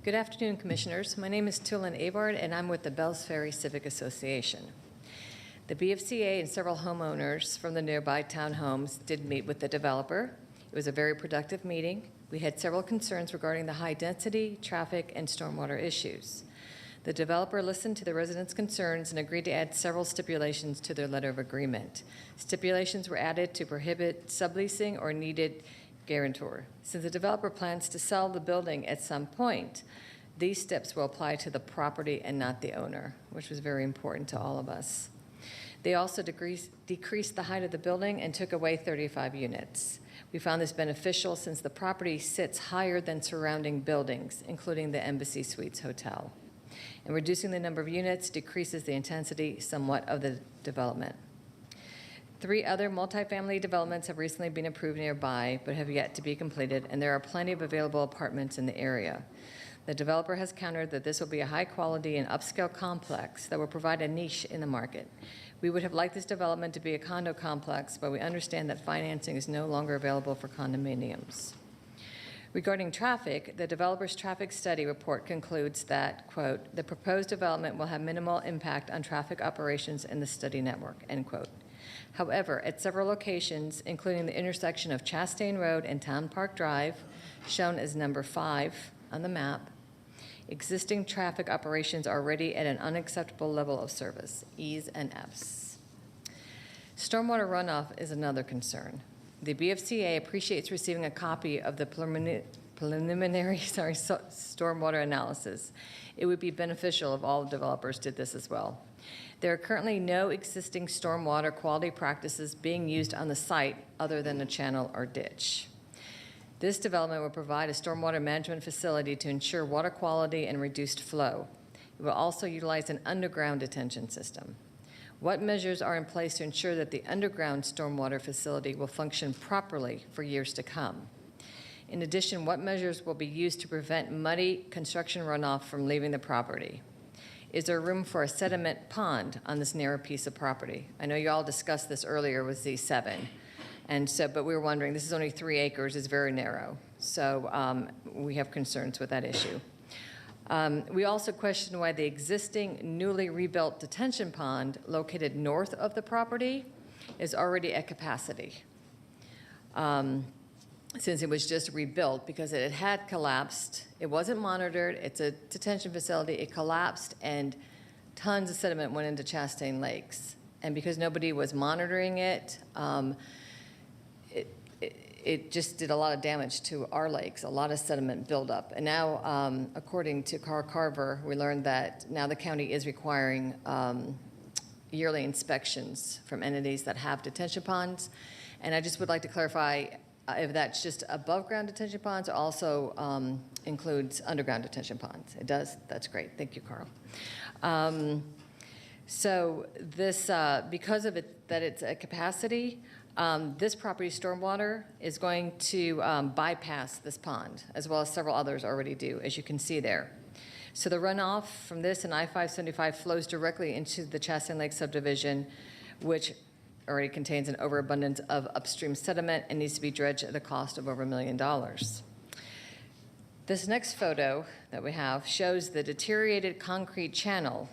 [SPEAKER 21] Good afternoon, Commissioners. My name is Tulin Abard, and I'm with the Bells Ferry Civic Association. The BFCA and several homeowners from the nearby townhomes did meet with the developer. It was a very productive meeting. We had several concerns regarding the high density, traffic, and stormwater issues. The developer listened to the residents' concerns and agreed to add several stipulations to their letter of agreement. Stipulations were added to prohibit subleasing or needed guarantor. Since the developer plans to sell the building at some point, these steps will apply to the property and not the owner, which was very important to all of us. They also decreased the height of the building and took away 35 units. We found this beneficial since the property sits higher than surrounding buildings, including the Embassy Suites Hotel. And reducing the number of units decreases the intensity somewhat of the development. 3 other multifamily developments have recently been approved nearby, but have yet to be completed, and there are plenty of available apartments in the area. The developer has countered that this will be a high-quality and upscale complex that will provide a niche in the market. We would have liked this development to be a condo complex, but we understand that financing is no longer available for condominiums. Regarding traffic, the developer's traffic study report concludes that, quote, the proposed development will have minimal impact on traffic operations in the study network, end quote. However, at several locations, including the intersection of Chastain Road and Town Park Drive, shown as number 5 on the map, existing traffic operations are already at an unacceptable level of service, E's and F's. Stormwater runoff is another concern. The BFCA appreciates receiving a copy of the preliminary stormwater analysis. It would be beneficial if all developers did this as well. There are currently no existing stormwater quality practices being used on the site other than a channel or ditch. This development will provide a stormwater management facility to ensure water quality and reduced flow. It will also utilize an underground detention system. What measures are in place to ensure that the underground stormwater facility will function properly for years to come? In addition, what measures will be used to prevent muddy construction runoff from leaving the property? Is there room for a sediment pond on this narrow piece of property? I know you all discussed this earlier with Z7. And so, but we were wondering, this is only 3 acres, it's very narrow. So we have concerns with that issue. We also question why the existing newly rebuilt detention pond located north of the property is already at capacity. Since it was just rebuilt, because it had collapsed. It wasn't monitored, it's a detention facility, it collapsed and tons of sediment went into Chastain Lakes. And because nobody was monitoring it, it just did a lot of damage to our lakes, a lot of sediment buildup. And now, according to Carl Carver, we learned that now the county is requiring yearly inspections from entities that have detention ponds. And I just would like to clarify if that's just above ground detention ponds or also includes underground detention ponds. It does? That's great. Thank you, Carl. So this, because of it, that it's at capacity, this property stormwater is going to bypass this pond, as well as several others already do, as you can see there. So the runoff from this and I-575 flows directly into the Chastain Lake subdivision, which already contains an overabundance of upstream sediment and needs to be dredged at a cost of over $1 million. This next photo that we have shows the deteriorated concrete channel,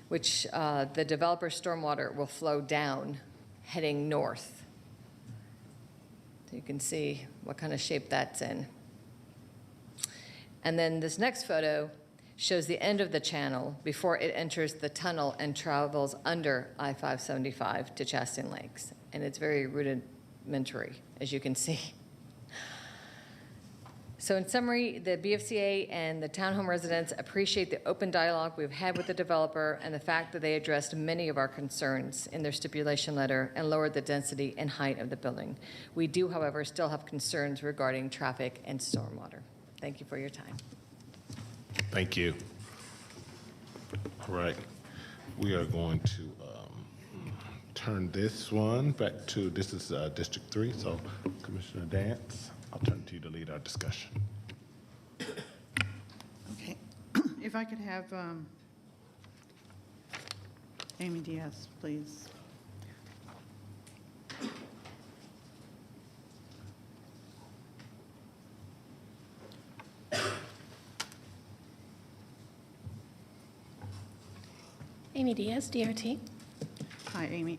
[SPEAKER 21] which the developer's stormwater will flow down, heading north. So you can see what kind of shape that's in. And then this next photo shows the end of the channel before it enters the tunnel and travels under I-575 to Chastain Lakes. And it's very rudimentary, as you can see. So in summary, the BFCA and the townhome residents appreciate the open dialogue we've had with the developer and the fact that they addressed many of our concerns in their stipulation letter and lowered the density and height of the building. We do, however, still have concerns regarding traffic and stormwater. Thank you for your time.
[SPEAKER 1] Thank you. All right. We are going to turn this one back to, this is District 3, so Commissioner Dance, I'll turn to you to lead our discussion.
[SPEAKER 9] Okay. If I could have Amy Diaz, please.
[SPEAKER 12] Amy Diaz, DOT.
[SPEAKER 9] Hi, Amy.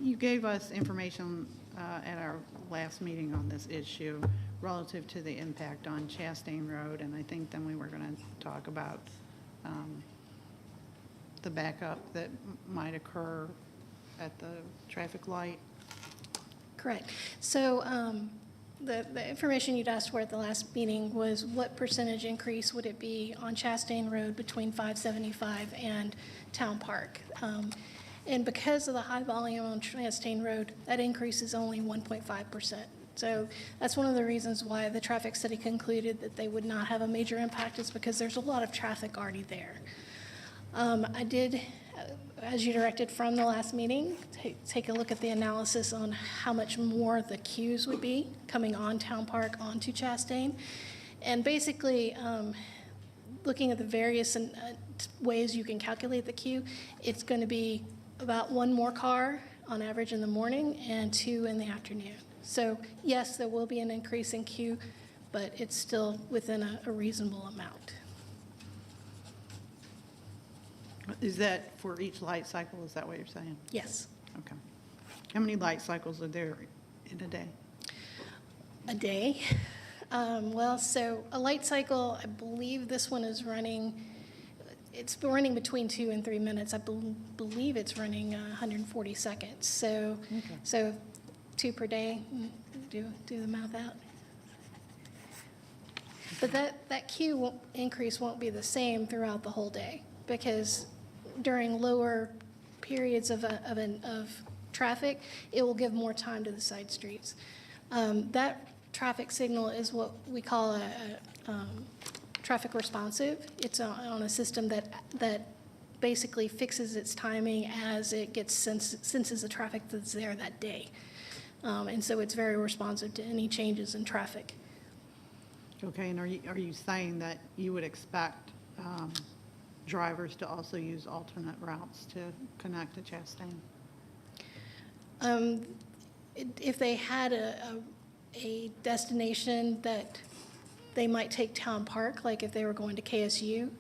[SPEAKER 9] You gave us information at our last meeting on this issue relative to the impact on Chastain Road, and I think then we were going to talk about the backup that might occur at the traffic light.
[SPEAKER 12] Correct. So the information you'd asked for at the last meeting was what percentage increase would it be on Chastain Road between 575 and Town Park? And because of the high volume on Chastain Road, that increase is only 1.5%. So that's one of the reasons why the traffic study concluded that they would not have a major impact, is because there's a lot of traffic already there. I did, as you directed from the last meeting, take a look at the analysis on how much more the queues would be coming on Town Park onto Chastain. And basically, looking at the various ways you can calculate the queue, it's going to be about one more car on average in the morning and 2 in the afternoon. So yes, there will be an increase in queue, but it's still within a reasonable amount.
[SPEAKER 9] Is that for each light cycle? Is that what you're saying?
[SPEAKER 12] Yes.
[SPEAKER 9] Okay. How many light cycles are there in a day?
[SPEAKER 12] A day? Well, so a light cycle, I believe this one is running, it's been running between 2 and 3 minutes. I believe it's running 140 seconds. So,
[SPEAKER 9] Okay.
[SPEAKER 12] so 2 per day, do the math out. But that queue increase won't be the same throughout the whole day, because during lower periods of traffic, it will give more time to the side streets. That traffic signal is what we call a traffic responsive. It's on a system that basically fixes its timing as it senses the traffic that's there that day. And so it's very responsive to any changes in traffic.
[SPEAKER 9] Okay, and are you saying that you would expect drivers to also use alternate routes to connect to Chastain?
[SPEAKER 12] If they had a destination that they might take Town Park, like if they were going to KSU,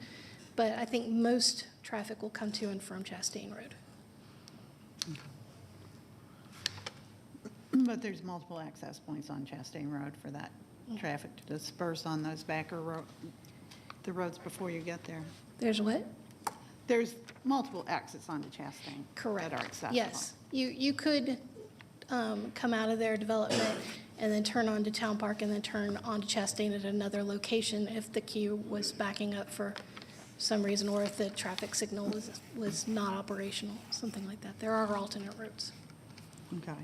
[SPEAKER 12] but I think most traffic will come to and from Chastain Road.
[SPEAKER 9] But there's multiple access points on Chastain Road for that traffic to disperse on those the roads before you get there.
[SPEAKER 12] There's what?
[SPEAKER 9] There's multiple exits onto Chastain.
[SPEAKER 12] Correct.
[SPEAKER 9] That are accessible.
[SPEAKER 12] Yes. You could come out of their development and then turn onto Town Park and then turn onto Chastain at another location if the queue was backing up for some reason, or if the traffic signal was not operational, something like that. There are alternate routes.
[SPEAKER 9] Okay.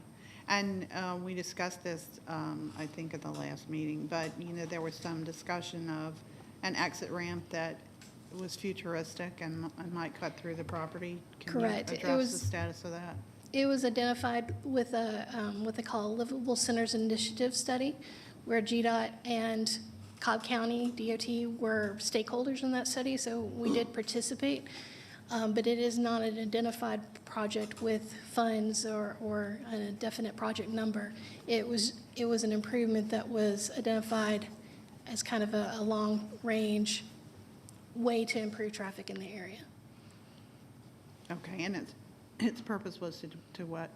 [SPEAKER 9] And we discussed this, I think, at the last meeting, but, there was some discussion of an exit ramp that was futuristic and might cut through the property.
[SPEAKER 12] Correct.
[SPEAKER 9] Can you address the status of that?
[SPEAKER 12] It was identified with what they call a Livable Centers Initiative study, where GDOT and Cobb County DOT were stakeholders in that study, so we did participate. But it is not an identified project with funds or a definite project number. It was an improvement that was identified as kind of a long-range way to improve traffic in the area.
[SPEAKER 9] Okay, and its purpose was to what?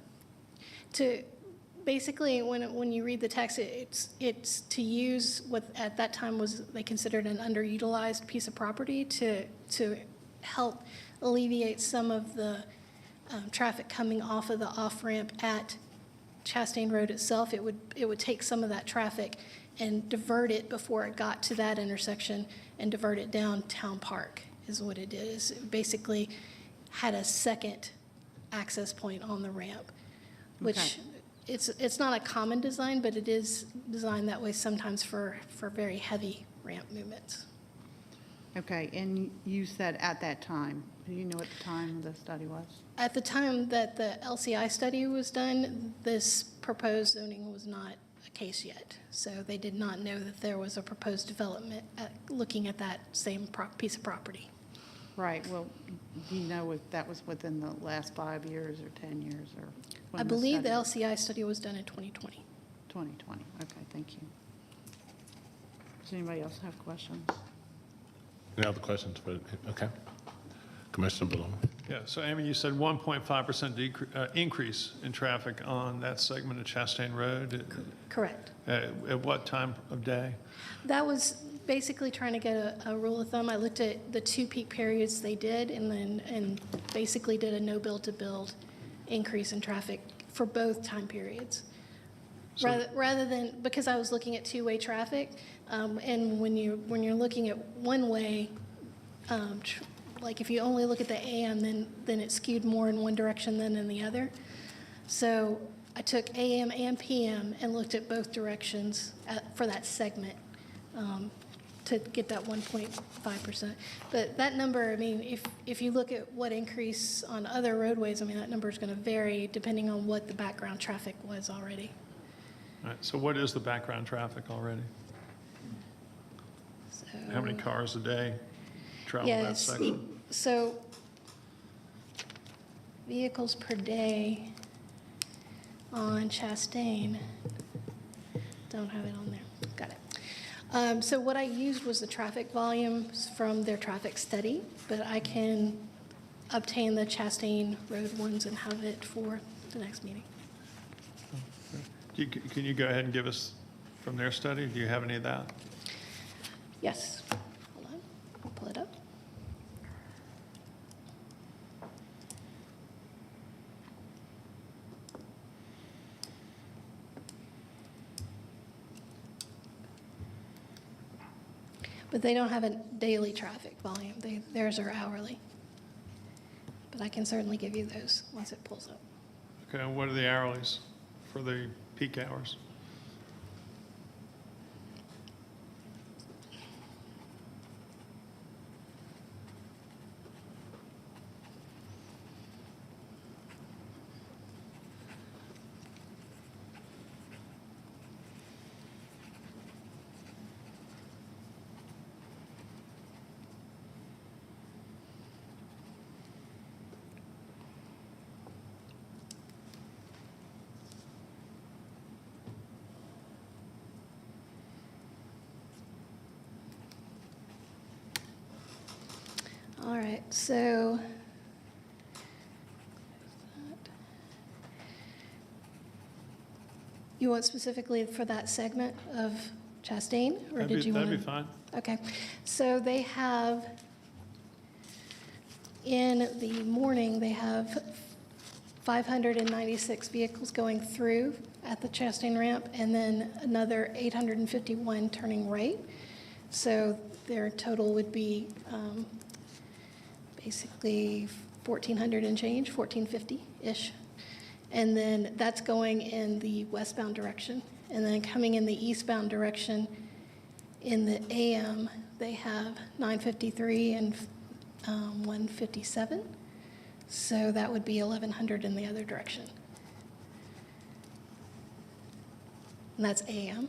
[SPEAKER 12] To basically, when you read the text, it's to use what at that time they considered an underutilized piece of property to help alleviate some of the traffic coming off of the off-ramp at Chastain Road itself. It would take some of that traffic and divert it before it got to that intersection and divert it down Town Park is what it did. It basically had a second access point on the ramp, which it's not a common design, but it is designed that way sometimes for very heavy ramp movements.
[SPEAKER 9] Okay, and you said at that time. Do you know what the time of the study was?
[SPEAKER 12] At the time that the LCI study was done, this proposed zoning was not a case yet. So they did not know that there was a proposed development looking at that same piece of property.
[SPEAKER 9] Right, well, do you know if that was within the last 5 years or 10 years? Or
[SPEAKER 12] I believe the LCI study was done in 2020.
[SPEAKER 9] 2020, okay, thank you. Does anybody else have questions?
[SPEAKER 1] Any other questions? Okay. Commissioner Bloom.
[SPEAKER 18] Yeah, so Amy, you said 1.5% increase in traffic on that segment of Chastain Road.
[SPEAKER 12] Correct.
[SPEAKER 18] At what time of day?
[SPEAKER 12] That was basically trying to get a rule of thumb. I looked at the 2 peak periods they did and basically did a no build to build increase in traffic for both time periods.
[SPEAKER 18] So-
[SPEAKER 12] Rather than, because I was looking at two-way traffic, and when you're looking at one-way, like if you only look at the AM, then it's skewed more in one direction than in the other. So I took AM and PM and looked at both directions for that segment to get that 1.5%. But that number, I mean, if you look at what increase on other roadways, I mean, that number is going to vary depending on what the background traffic was already.
[SPEAKER 18] All right, so what is the background traffic already?
[SPEAKER 12] So,
[SPEAKER 18] How many cars a day travel that
[SPEAKER 12] yes,
[SPEAKER 18] section?
[SPEAKER 12] so vehicles per day on Chastain, don't have it on there, got it. So what I used was the traffic volumes from their traffic study, but I can obtain the Chastain Road ones and have it for the next meeting.
[SPEAKER 18] Can you go ahead and give us from their study? Do you have any of that?
[SPEAKER 12] Yes, hold on, I'll pull it up. But they don't have a daily traffic volume. Theirs are hourly. But I can certainly give you those once it pulls up.
[SPEAKER 18] Okay, and what are the hourlies for the peak hours?
[SPEAKER 12] All right, so you want specifically for that segment of Chastain, or did you want to?
[SPEAKER 18] That'd be fine.
[SPEAKER 12] Okay, so they have, in the morning, they have 596 vehicles going through at the Chastain ramp, and then another 851 turning right. So their total would be basically 1,400 and change, 1,450-ish. And then that's going in the westbound direction. And then coming in the eastbound direction, in the AM, they have 953 and 157. So that would be 1,100 in the other direction. And that's AM,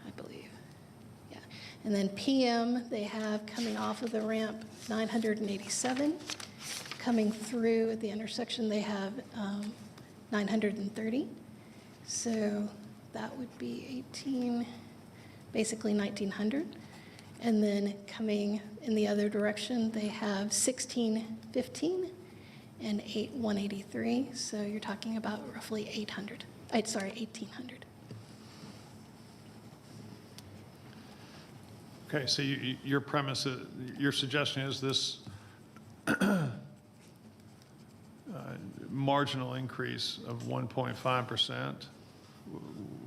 [SPEAKER 12] I believe. Yeah. And then PM, they have coming off of the ramp 987. Coming through at the intersection, they have 930. So that would be basically 1,900. And then coming in the other direction, they have 1,615 and 183. So you're talking about roughly 1,800.
[SPEAKER 18] Okay, so your premise, your suggestion is this marginal increase of 1.5%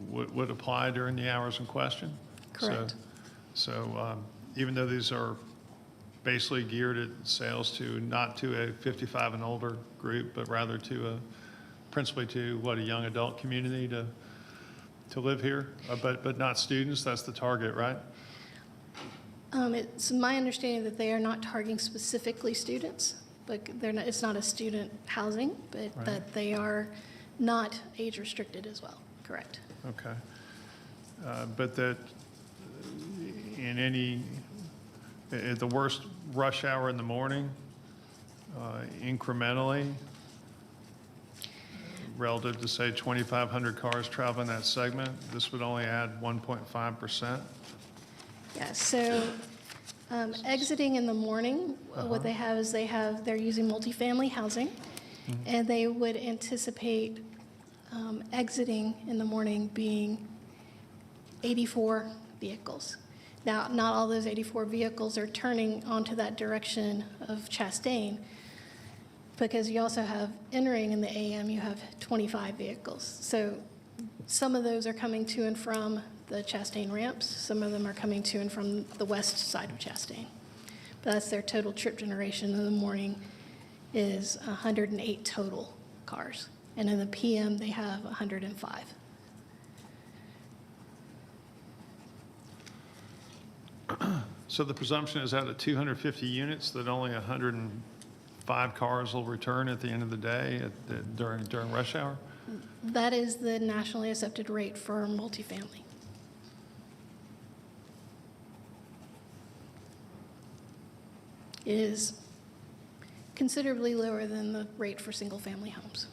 [SPEAKER 18] would apply during the hours in question?
[SPEAKER 12] Correct.
[SPEAKER 18] So even though these are basically geared at sales not to a 55 and older group, but rather principally to a young adult community to live here, but not students, that's the target, right?
[SPEAKER 12] It's my understanding that they are not targeting specifically students, but it's not a student housing, but
[SPEAKER 18] Right.
[SPEAKER 12] that they are not age restricted as well, correct?
[SPEAKER 18] Okay. But that at the worst rush hour in the morning, incrementally, relative to say 2,500 cars traveling that segment, this would only add 1.5%?
[SPEAKER 12] Yeah, so Exiting in the morning, what they have is they're using multifamily housing, and they would anticipate exiting in the morning being 84 vehicles. Now, not all those 84 vehicles are turning onto that direction of Chastain, because you also have entering in the AM, you have 25 vehicles. So some of those are coming to and from the Chastain ramps. Some of them are coming to and from the west side of Chastain. But that's their total trip generation in the morning is 108 total cars. And in the PM, they have 105.
[SPEAKER 18] So the presumption is out of 250 units that only 105 cars will return at the end of the day during rush hour?
[SPEAKER 12] That is the nationally accepted rate for multifamily. It is considerably lower than the rate for single-family homes.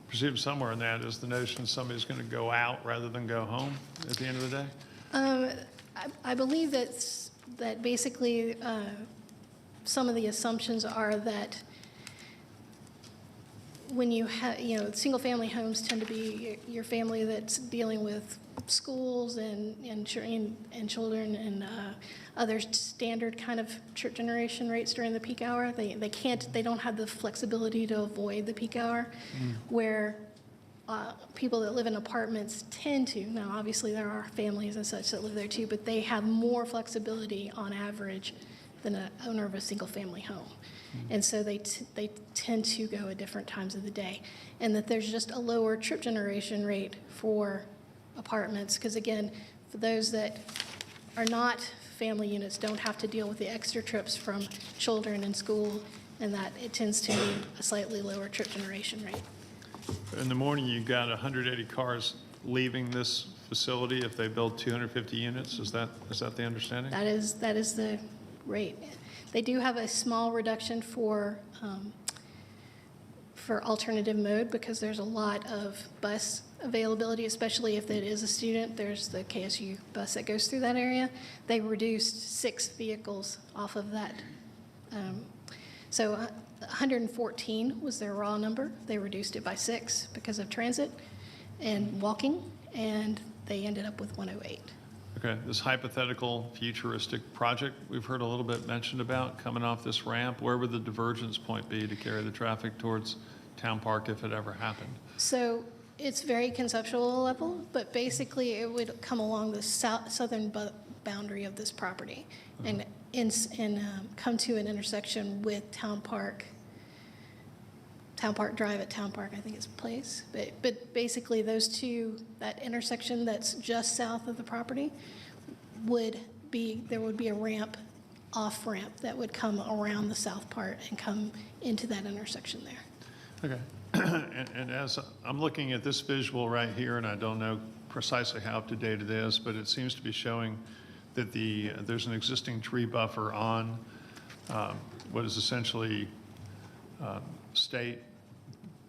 [SPEAKER 18] Presume somewhere in that is the notion somebody's going to go out rather than go home at the end of the day?
[SPEAKER 12] I believe that basically some of the assumptions are that when you have, single-family homes tend to be your family that's dealing with schools and children and other standard kind of trip generation rates during the peak hour. They don't have the flexibility to avoid the peak hour, where people that live in apartments tend to. Now, obviously, there are families and such that live there too, but they have more flexibility on average than an owner of a single-family home. And so they tend to go at different times of the day. And that there's just a lower trip generation rate for apartments, because again, for those that are not family units, don't have to deal with the extra trips from children in school, and that it tends to be a slightly lower trip generation rate.
[SPEAKER 18] In the morning, you've got 180 cars leaving this facility if they build 250 units. Is that the understanding?
[SPEAKER 12] That is the rate. They do have a small reduction for alternative mode, because there's a lot of bus availability, especially if it is a student. There's the KSU bus that goes through that area. They reduced 6 vehicles off of that. So 114 was their raw number. They reduced it by 6 because of transit and walking, and they ended up with 108.
[SPEAKER 18] Okay, this hypothetical futuristic project we've heard a little bit mentioned about coming off this ramp, where would the divergence point be to carry the traffic towards Town Park if it ever happened?
[SPEAKER 12] So it's very conceptual level, but basically it would come along the southern boundary of this property and come to an intersection with Town Park Drive at Town Park, I think it's place. But basically those two, that intersection that's just south of the property there would be a ramp, off ramp that would come around the south part and come into that intersection there.
[SPEAKER 18] Okay, and as I'm looking at this visual right here, and I don't know precisely how up to date it is, but it seems to be showing that there's an existing tree buffer on what is essentially state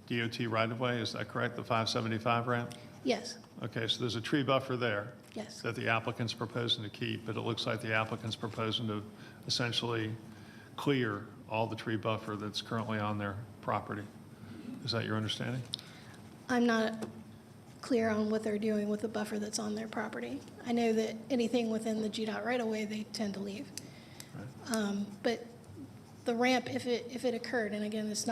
[SPEAKER 18] DOT right-of-way. Is that correct, the 575 ramp?
[SPEAKER 12] Yes.
[SPEAKER 18] Okay, so there's a tree buffer there.
[SPEAKER 12] Yes.
[SPEAKER 18] That the applicant's proposing to keep, but it looks like the applicant's proposing to essentially clear all the tree buffer that's currently on their property. Is that your understanding?
[SPEAKER 12] I'm not clear on what they're doing with the buffer that's on their property. I know that anything within the GDOT right-of-way, they tend to leave. Right. But the ramp, if it occurred, and again, it's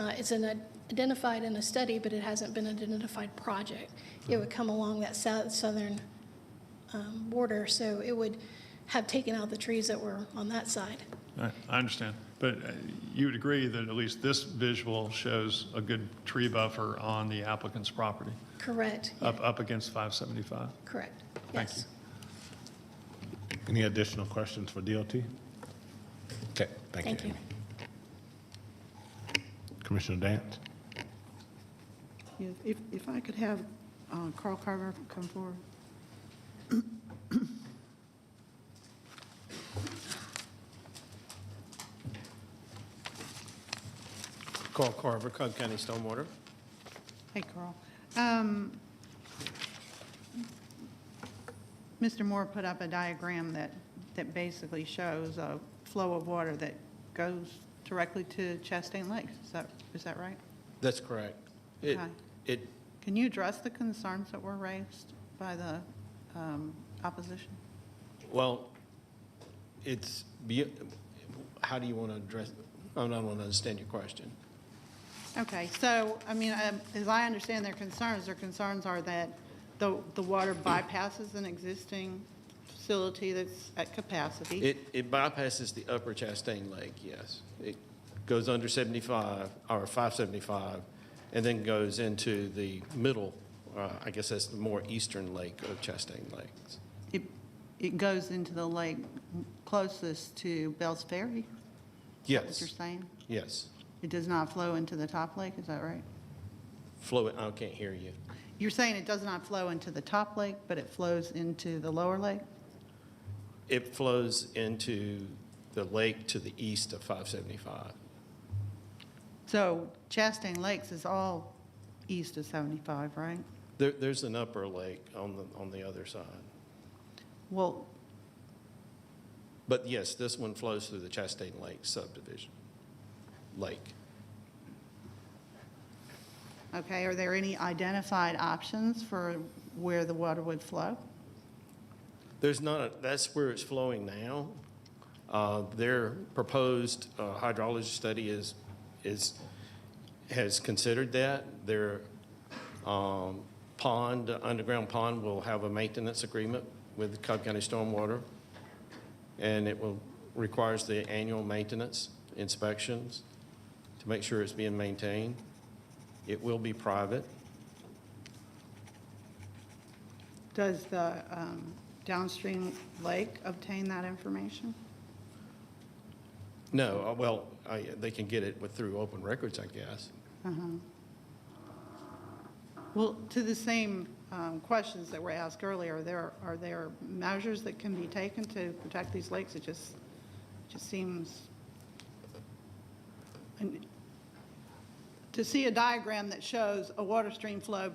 [SPEAKER 12] identified in a study, but it hasn't been an identified project, it would come along that southern border, so it would have taken out the trees that were on that side.
[SPEAKER 18] Right. I understand. But you would agree that at least this visual shows a good tree buffer on the applicant's property?
[SPEAKER 12] Correct.
[SPEAKER 18] Up against 575?
[SPEAKER 12] Correct.
[SPEAKER 18] Thank
[SPEAKER 12] Yes.
[SPEAKER 1] you. Any additional questions for DOT? Okay, thank you.
[SPEAKER 12] You.
[SPEAKER 1] Commissioner Dance?
[SPEAKER 2] Yeah, if I could have Carl Carver come forward.
[SPEAKER 11] Carl Carver, Cobb County Stormwater.
[SPEAKER 2] Hey, Carl.
[SPEAKER 9] Mr. Moore put up a diagram that basically shows a flow of water that goes directly to Chastain Lake. Is that right?
[SPEAKER 11] That's correct.
[SPEAKER 9] Okay. Can you address the concerns that were raised by the opposition?
[SPEAKER 11] Well, how do you want to address, I don't want to understand your question.
[SPEAKER 9] Okay, so, I mean, as I understand their concerns are that the water bypasses an existing facility that's at capacity.
[SPEAKER 11] It bypasses the upper Chastain Lake, yes. It goes under 75, or 575, and then goes into the middle, I guess that's the more eastern lake of Chastain Lakes.
[SPEAKER 9] It goes into the lake closest to Bell's Ferry? Is that what you're saying?
[SPEAKER 11] Yes.
[SPEAKER 9] It does not flow into the top lake, is that right?
[SPEAKER 11] I can't hear you.
[SPEAKER 9] You're saying it does not flow into the top lake, but it flows into the lower lake?
[SPEAKER 11] It flows into the lake to the east of 575.
[SPEAKER 9] So Chastain Lakes is all east of 75, right?
[SPEAKER 11] There's an upper lake on the other side.
[SPEAKER 9] Well,
[SPEAKER 11] But yes, this one flows through the Chastain Lake subdivision. Lake.
[SPEAKER 9] okay, are there any identified options for where the water would flow?
[SPEAKER 11] There's not, that's where it's flowing now. Their proposed hydrology study has considered that. Their underground pond will have a maintenance agreement with the Cobb County Stormwater, and it requires the annual maintenance inspections to make sure it's being maintained. It will be private.
[SPEAKER 9] Does the downstream lake obtain that information?
[SPEAKER 11] No, well, they can get it through open records, I guess.
[SPEAKER 9] Well, to the same questions that were asked earlier, are there measures that can be taken to protect these lakes? It just seems, to see a diagram that shows a water stream flow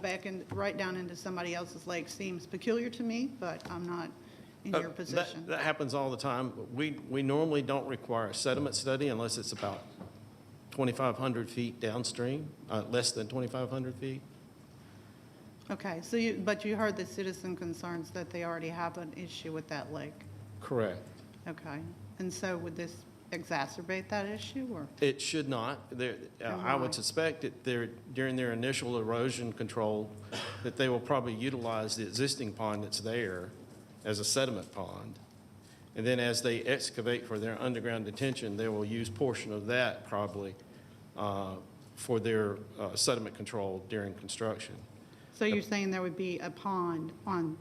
[SPEAKER 9] right down into somebody else's lake seems peculiar to me, but I'm not in your position.
[SPEAKER 11] That happens all the time. We normally don't require a sediment study unless it's about 2,500 feet downstream, less than 2,500 feet.
[SPEAKER 9] Okay, so but you heard the citizen concerns that they already have an issue with that lake.
[SPEAKER 11] Correct.
[SPEAKER 9] Okay, and so would this exacerbate that issue, or?
[SPEAKER 11] It should not. I would suspect that during their initial erosion control, that they will probably utilize the existing pond that's there as a sediment pond. And then as they excavate for their underground detention, they will use portion of that probably for their sediment control during construction.
[SPEAKER 9] So you're saying there would be a pond on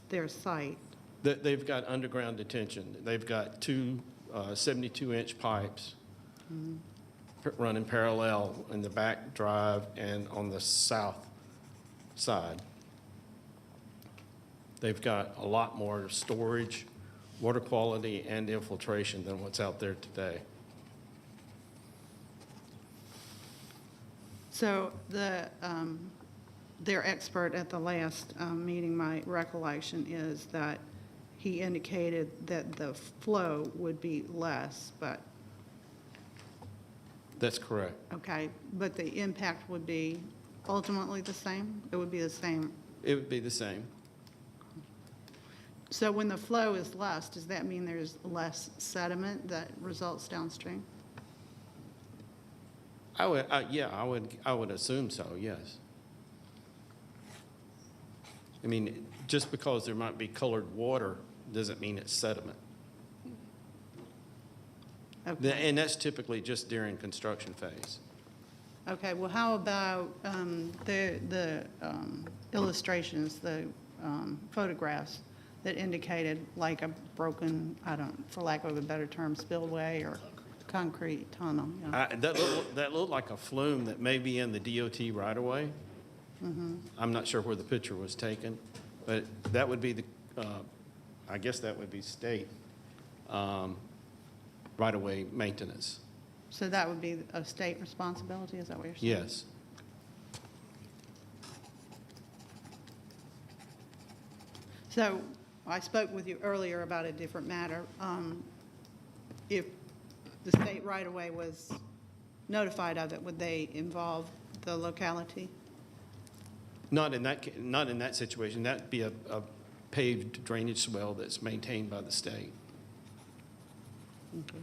[SPEAKER 9] their site?
[SPEAKER 11] They've got underground detention. They've got two 72-inch pipes running parallel in the back drive and on the south side. They've got a lot more storage, water quality, and infiltration than what's out there today.
[SPEAKER 9] So their expert at the last meeting, my recollection is that he indicated that the flow would be less, but.
[SPEAKER 11] That's correct.
[SPEAKER 9] Okay, but the impact would be ultimately the same? It would be the same?
[SPEAKER 11] It would be the same.
[SPEAKER 9] So when the flow is less, does that mean there's less sediment that results downstream?
[SPEAKER 11] I would assume so, yes. I mean, just because there might be colored water doesn't mean it's sediment.
[SPEAKER 9] Okay.
[SPEAKER 11] And that's typically just during construction phase.
[SPEAKER 9] Okay, well, how about the illustrations, the photographs that indicated like a broken, for lack of a better term, spillway or concrete tunnel? Yeah.
[SPEAKER 11] That looked like a flume that may be in the DOT right-of-way. I'm not sure where the picture was taken, but that would be I guess that would be state right-of-way maintenance.
[SPEAKER 9] So that would be a state responsibility, is that what you're saying?
[SPEAKER 11] Yes.
[SPEAKER 9] So I spoke with you earlier about a different matter. If the state right-of-way was notified of it, would they involve the locality?
[SPEAKER 11] Not in that situation. That'd be a paved drainage swell that's maintained by the state.
[SPEAKER 9] Okay.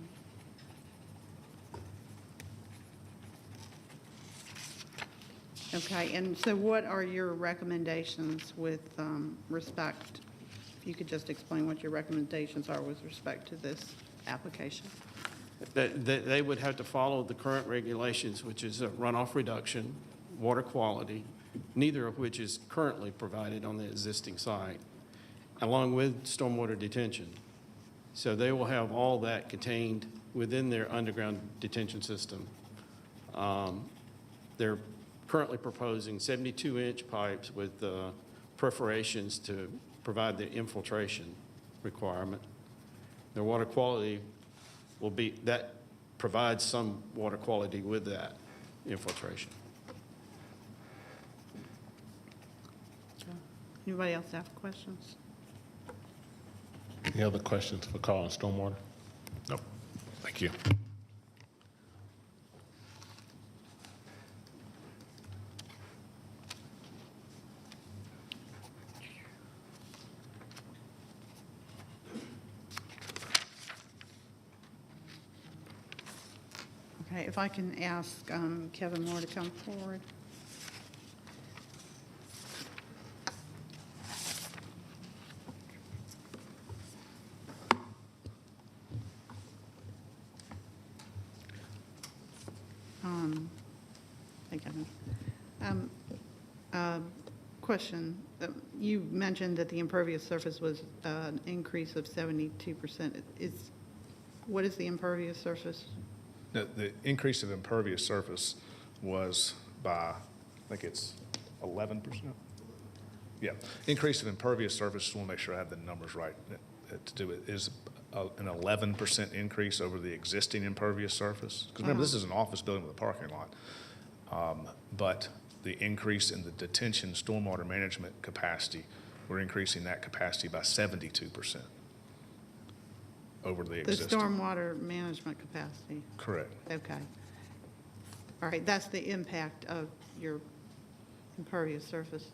[SPEAKER 9] Okay, and so what are your recommendations with respect, if you could just explain what your recommendations are with respect to this application?
[SPEAKER 11] That they would have to follow the current regulations, which is a runoff reduction, water quality, neither of which is currently provided on the existing site, along with stormwater detention. So they will have all that contained within their underground detention system. They're currently proposing 72-inch pipes with perforations to provide the infiltration requirement. Their water quality will be, that provides some water quality with that infiltration.
[SPEAKER 9] Anybody else have questions?
[SPEAKER 1] Any other questions for Carl on stormwater? No. Thank you.
[SPEAKER 9] Okay, if I can ask Kevin Moore to come forward. Hey, Kevin. Question. You mentioned that the impervious surface was an increase of 72%. What is the impervious surface?
[SPEAKER 20] The increase of impervious surface was by, I think it's 11%. Yeah, increase of impervious surface, just want to make sure I have the numbers right to do it, is an 11% increase over the existing impervious surface. Because remember, this is an office building with a parking lot. But the increase in the detention stormwater management capacity, we're increasing that capacity by 72% over the existing.
[SPEAKER 9] The stormwater management capacity?
[SPEAKER 20] Correct.
[SPEAKER 9] Okay. All right, that's the impact of your impervious surface?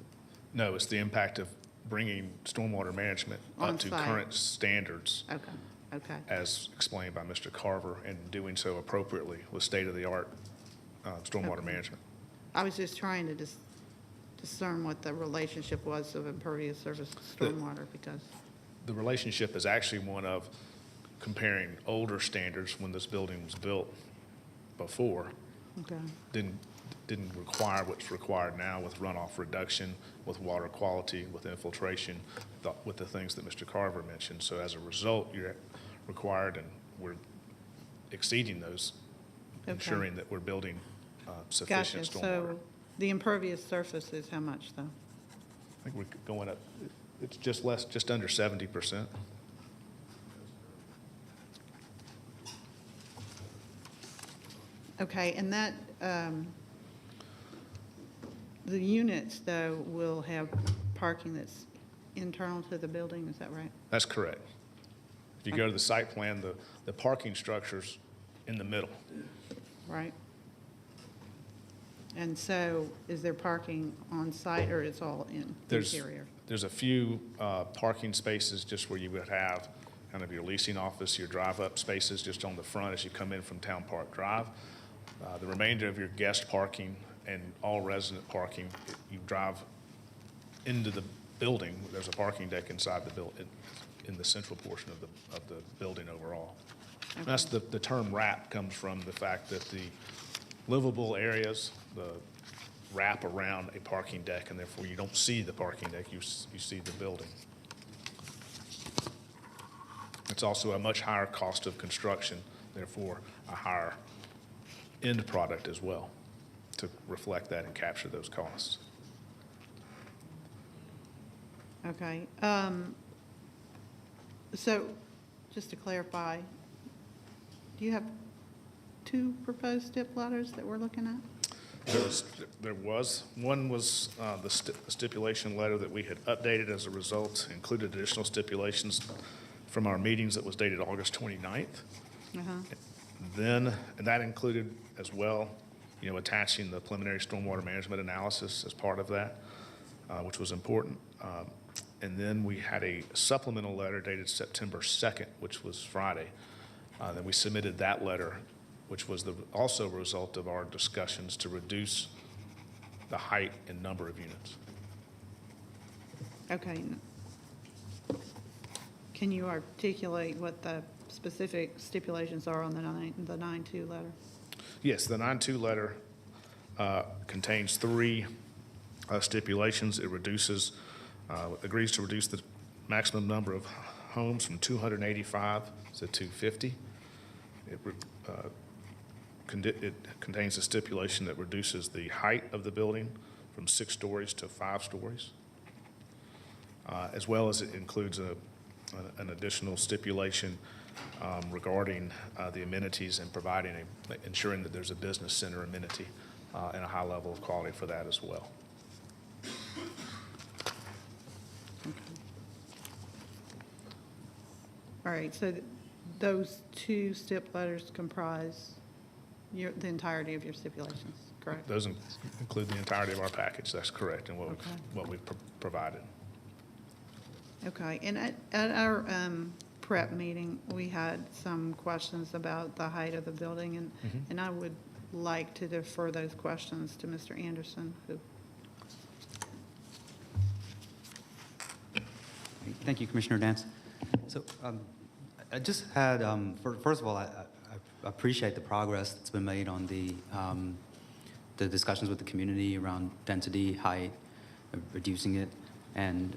[SPEAKER 20] No, it's the impact of bringing stormwater management up to
[SPEAKER 9] On-site.
[SPEAKER 20] current standards.
[SPEAKER 9] Okay, okay.
[SPEAKER 20] As explained by Mr. Carver, and doing so appropriately with state-of-the-art stormwater management.
[SPEAKER 9] I was just trying to discern what the relationship was of impervious surface to stormwater, because
[SPEAKER 20] The relationship is actually one of comparing older standards when this building was built before.
[SPEAKER 9] okay.
[SPEAKER 20] Didn't require what's required now with runoff reduction, with water quality, with infiltration, with the things that Mr. Carver mentioned. So as a result, you're required, and we're exceeding those,
[SPEAKER 9] Okay.
[SPEAKER 20] ensuring that we're building sufficient
[SPEAKER 9] Gotcha.
[SPEAKER 20] stormwater.
[SPEAKER 9] So the impervious surface is how much, though?
[SPEAKER 20] I think we're going up, it's just under 70%.
[SPEAKER 9] Okay, and that, the units, though, will have parking that's internal to the building, is that right?
[SPEAKER 20] That's correct. If you go to the site plan, the parking structure's in the middle.
[SPEAKER 9] Right? And so is there parking on site, or it's all in interior?
[SPEAKER 20] There's a few parking spaces just where you would have kind of your leasing office, your drive-up spaces just on the front as you come in from Town Park Drive. The remainder of your guest parking and all resident parking, you drive into the building, there's a parking deck inside the building, in the central portion of the building overall. And that's the term wrap comes from the fact that the livable areas, the wrap around a parking deck, and therefore you don't see the parking deck, you see the building. It's also a much higher cost of construction, therefore a higher end product as well, to reflect that and capture those costs.
[SPEAKER 9] Okay. So just to clarify, do you have two proposed step ladders that we're looking at?
[SPEAKER 20] There was. One was the stipulation letter that we had updated as a result, included additional stipulations from our meetings that was dated August 29th. Then, and that included as well, attaching the preliminary stormwater management analysis as part of that, which was important. And then we had a supplemental letter dated September 2nd, which was Friday. Then we submitted that letter, which was also a result of our discussions to reduce the height and number of units.
[SPEAKER 9] Okay. Can you articulate what the specific stipulations are on the 9-2 letter?
[SPEAKER 20] Yes, the 9-2 letter contains 3 stipulations. It agrees to reduce the maximum number of homes from 285 to 250. It contains a stipulation that reduces the height of the building from 6 stories to 5 stories, as well as it includes an additional stipulation regarding the amenities and ensuring that there's a business center amenity and a high level of quality for that as well.
[SPEAKER 9] All right, so those 2 stip letters comprise the entirety of your stipulations, correct?
[SPEAKER 20] Those include the entirety of our package, that's correct, and what we've provided.
[SPEAKER 9] Okay, and at our prep meeting, we had some questions about the height of the building, and I would like to defer those questions to Mr. Anderson, who.
[SPEAKER 5] Thank you, Commissioner Dance. So I just had, first of all, I appreciate the progress that's been made on the discussions with the community around density, height, reducing it, and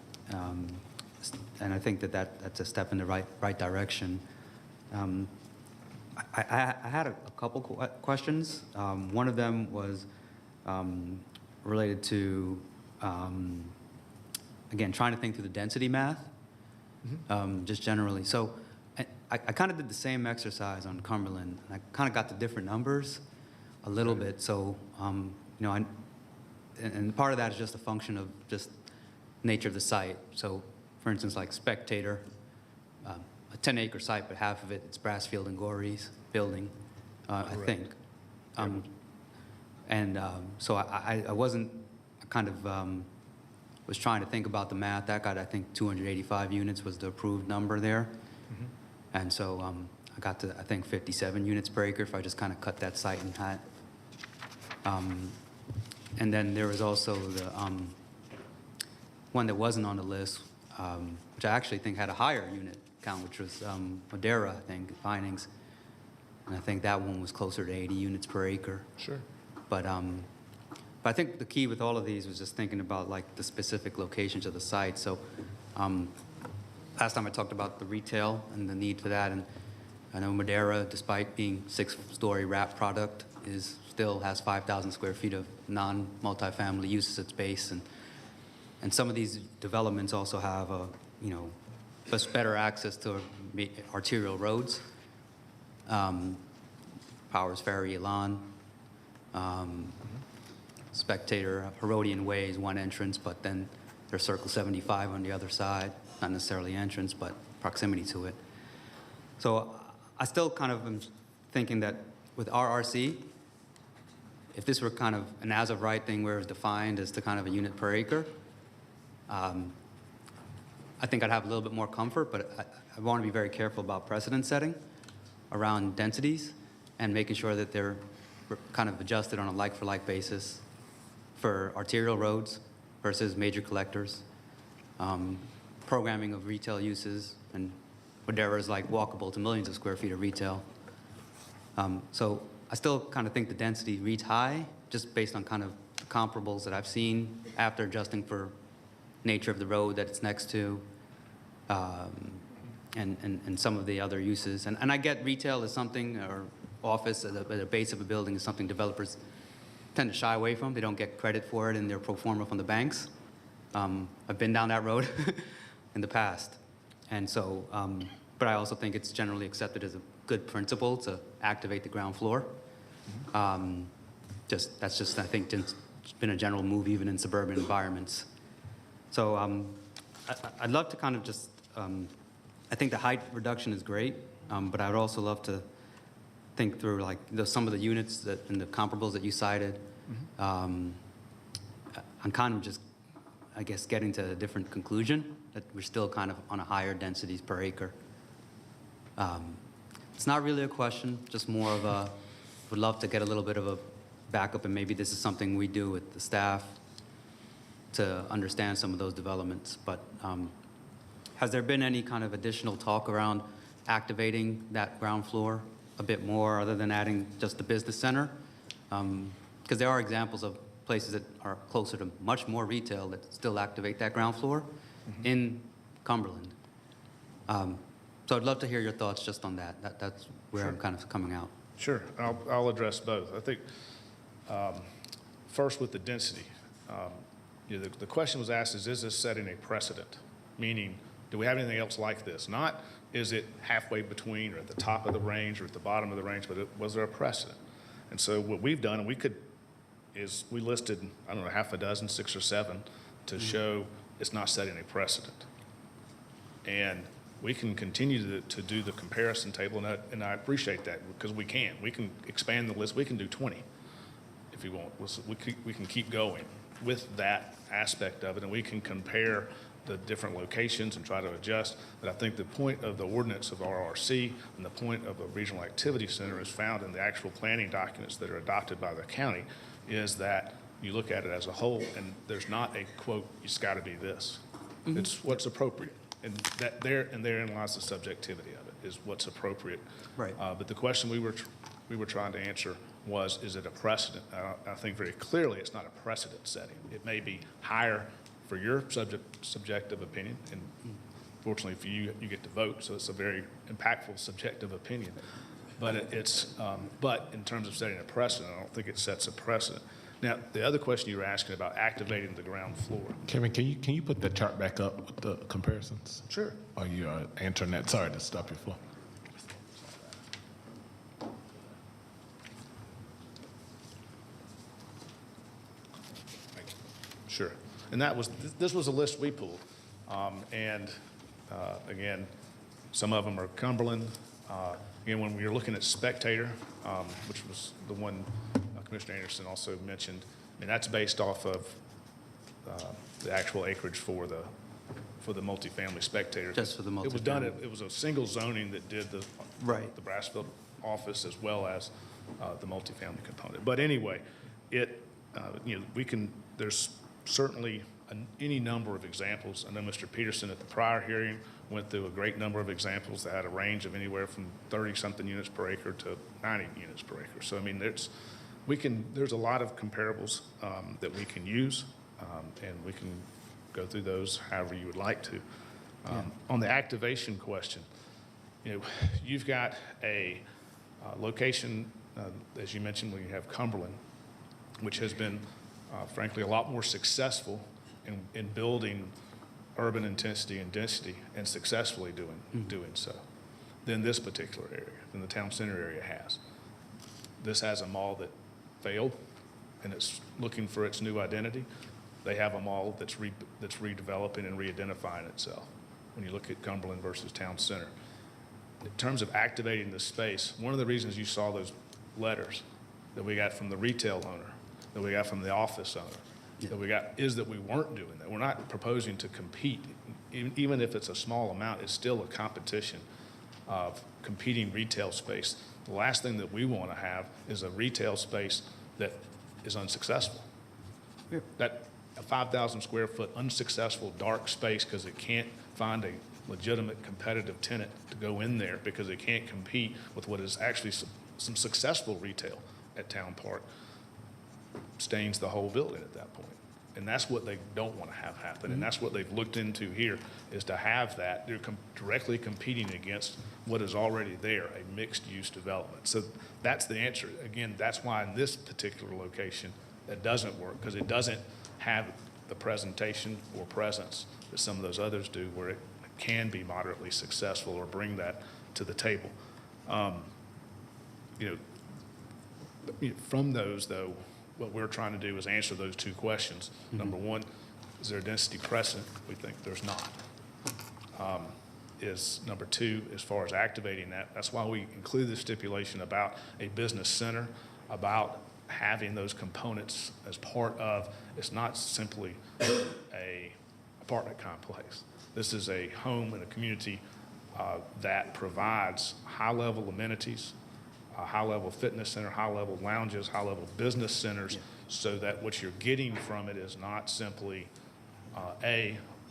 [SPEAKER 5] I think that's a step in the right direction. I had a couple questions. One of them was related to, again, trying to think through the density math, just generally. So I kind of did the same exercise on Cumberland. I kind of got the different numbers a little bit. So, and part of that is just a function of just nature of the site. So, for instance, like Spectator, a 10-acre site, but half of it's Brassfield and Gorey's building, I think. So I wasn't kind of was trying to think about the math. That got, I think, 285 units was the approved number there. And so I got to, I think, 57 units per acre if I just kind of cut that site in half. And then there was also the one that wasn't on the list, which I actually think had a higher unit count, which was Madera, I think, Vinings. And I think that one was closer to 80 units per acre.
[SPEAKER 20] Sure.
[SPEAKER 5] But I think the key with all of these was just thinking about like the specific locations of the site. So last time I talked about the retail and the need for that, and I know Madera, despite being 6-story wrap product, still has 5,000 square feet of non-multifamily uses at base, and some of these developments also have just better access to arterial roads. Powers Ferry, Elan, Spectator, Herodian Way is one entrance, but then there's Circle 75 on the other side. Not necessarily entrance, but proximity to it. So I still kind of am thinking that with RRC, if this were kind of an as-of-right thing where it was defined as to kind of a unit per acre, I think I'd have a little bit more comfort, but I want to be very careful about precedent setting around densities and making sure that they're kind of adjusted on a like-for-like basis for arterial roads versus major collectors. Programming of retail uses, and Madera is like walkable to millions of square feet of retail. So I still kind of think the density reads high, just based on kind of the comparables that I've seen after adjusting for nature of the road that it's next to, and some of the other uses. And I get retail is something, or office at the base of a building is something developers tend to shy away from. They don't get credit for it in their pro forma from the banks. I've been down that road in the past. And so, but I also think it's generally accepted as a good principle to activate the ground floor. that's just, I think, just been a general move even in suburban environments. So I'd love to kind of just, I think the height reduction is great, but I would also love to think through like some of the units that and the comparables that you cited. I'm kind of just, I guess, getting to a different conclusion, that we're still kind of on a higher densities per acre. It's not really a question, just more of a, would love to get a little bit of a backup, and maybe this is something we do with the staff to understand some of those developments. But has there been any kind of additional talk around activating that ground floor a bit more, other than adding just the business center? Because there are examples of places that are closer to much more retail that still activate that ground floor in Cumberland. So I'd love to hear your thoughts just on that. That's where I'm kind of coming out.
[SPEAKER 20] Sure, I'll address both. I think first with the density, the question was asked is this setting a precedent? Meaning, do we have anything else like this? Not is it halfway between or at the top of the range or at the bottom of the range, but was there a precedent? And so what we've done, and we listed, I don't know, half a dozen, 6 or 7, to show it's not setting a precedent. And we can continue to do the comparison table, and I appreciate that, because we can expand the list. We can do 20 if you want. We can keep going with that aspect of it, and we can compare the different locations and try to adjust. But I think the point of the ordinance of RRC and the point of a regional activity center is found in the actual planning documents that are adopted by the county, is that you look at it as a whole, and there's not a quote, it's got to be this. It's what's appropriate. And therein lies the subjectivity of it, is what's appropriate.
[SPEAKER 5] Right.
[SPEAKER 20] But the question we were trying to answer was, is it a precedent? I think very clearly it's not a precedent setting. It may be higher for your subjective opinion, and fortunately for you, you get to vote, so it's a very impactful subjective opinion. But but in terms of setting a precedent, I don't think it sets a precedent. Now, the other question you were asking about activating the ground floor.
[SPEAKER 1] Kevin, can you put that chart back up with the comparisons?
[SPEAKER 20] Sure.
[SPEAKER 1] Are you answering that? Sorry to stop your flow.
[SPEAKER 20] Sure. And this was a list we pulled. Again, some of them are Cumberland. Again, when we were looking at Spectator, which was the one Commissioner Anderson also mentioned, I mean, that's based off of the actual acreage for the multifamily Spectator.
[SPEAKER 5] Just for the multifamily.
[SPEAKER 20] It was done, it was a single zoning that did the Brassfield office as well as the multifamily component. But anyway, there's certainly any number of examples. I know Mr. Peterson at the prior hearing went through a great number of examples that had a range of anywhere from 30-something units per acre to 90 units per acre. So I mean, there's a lot of comparables that we can use, and we can go through those however you would like to. On the activation question, you've got a location, as you mentioned, when you have Cumberland, which has been, frankly, a lot more successful in building urban intensity and density, and successfully doing so, than this particular area, than the town center area has. This has a mall that failed, and it's looking for its new identity. They have a mall that's redeveloping and re-identifying itself when you look at Cumberland versus town center. In terms of activating the space, one of the reasons you saw those letters that we got from the retail owner, that we got from the office owner, that we got, is that we weren't doing that. We're not proposing to compete. Even if it's a small amount, it's still a competition of competing retail space. The last thing that we want to have is a retail space that is unsuccessful. That a 5,000 square foot unsuccessful dark space because it can't find a legitimate competitive tenant to go in there because it can't compete with what is actually some successful retail at Town Park, stains the whole building at that point. And that's what they don't want to have happen. And that's what they've looked into here, is to have that. They're directly competing against what is already there, a mixed-use development. So that's the answer. Again, that's why in this particular location, that doesn't work, because it doesn't have the presentation or presence that some of those others do, where it can be moderately successful or bring that to the table. From those, though, what we're trying to do is answer those two questions. Number one, is there a density precedent? We think there's not. Is number two, as far as activating that, that's why we include the stipulation about a business center, about having those components as part of, it's not simply a apartment complex. This is a home and a community that provides high-level amenities, a high-level fitness center, high-level lounges, high-level business centers, so that what you're getting from it is not simply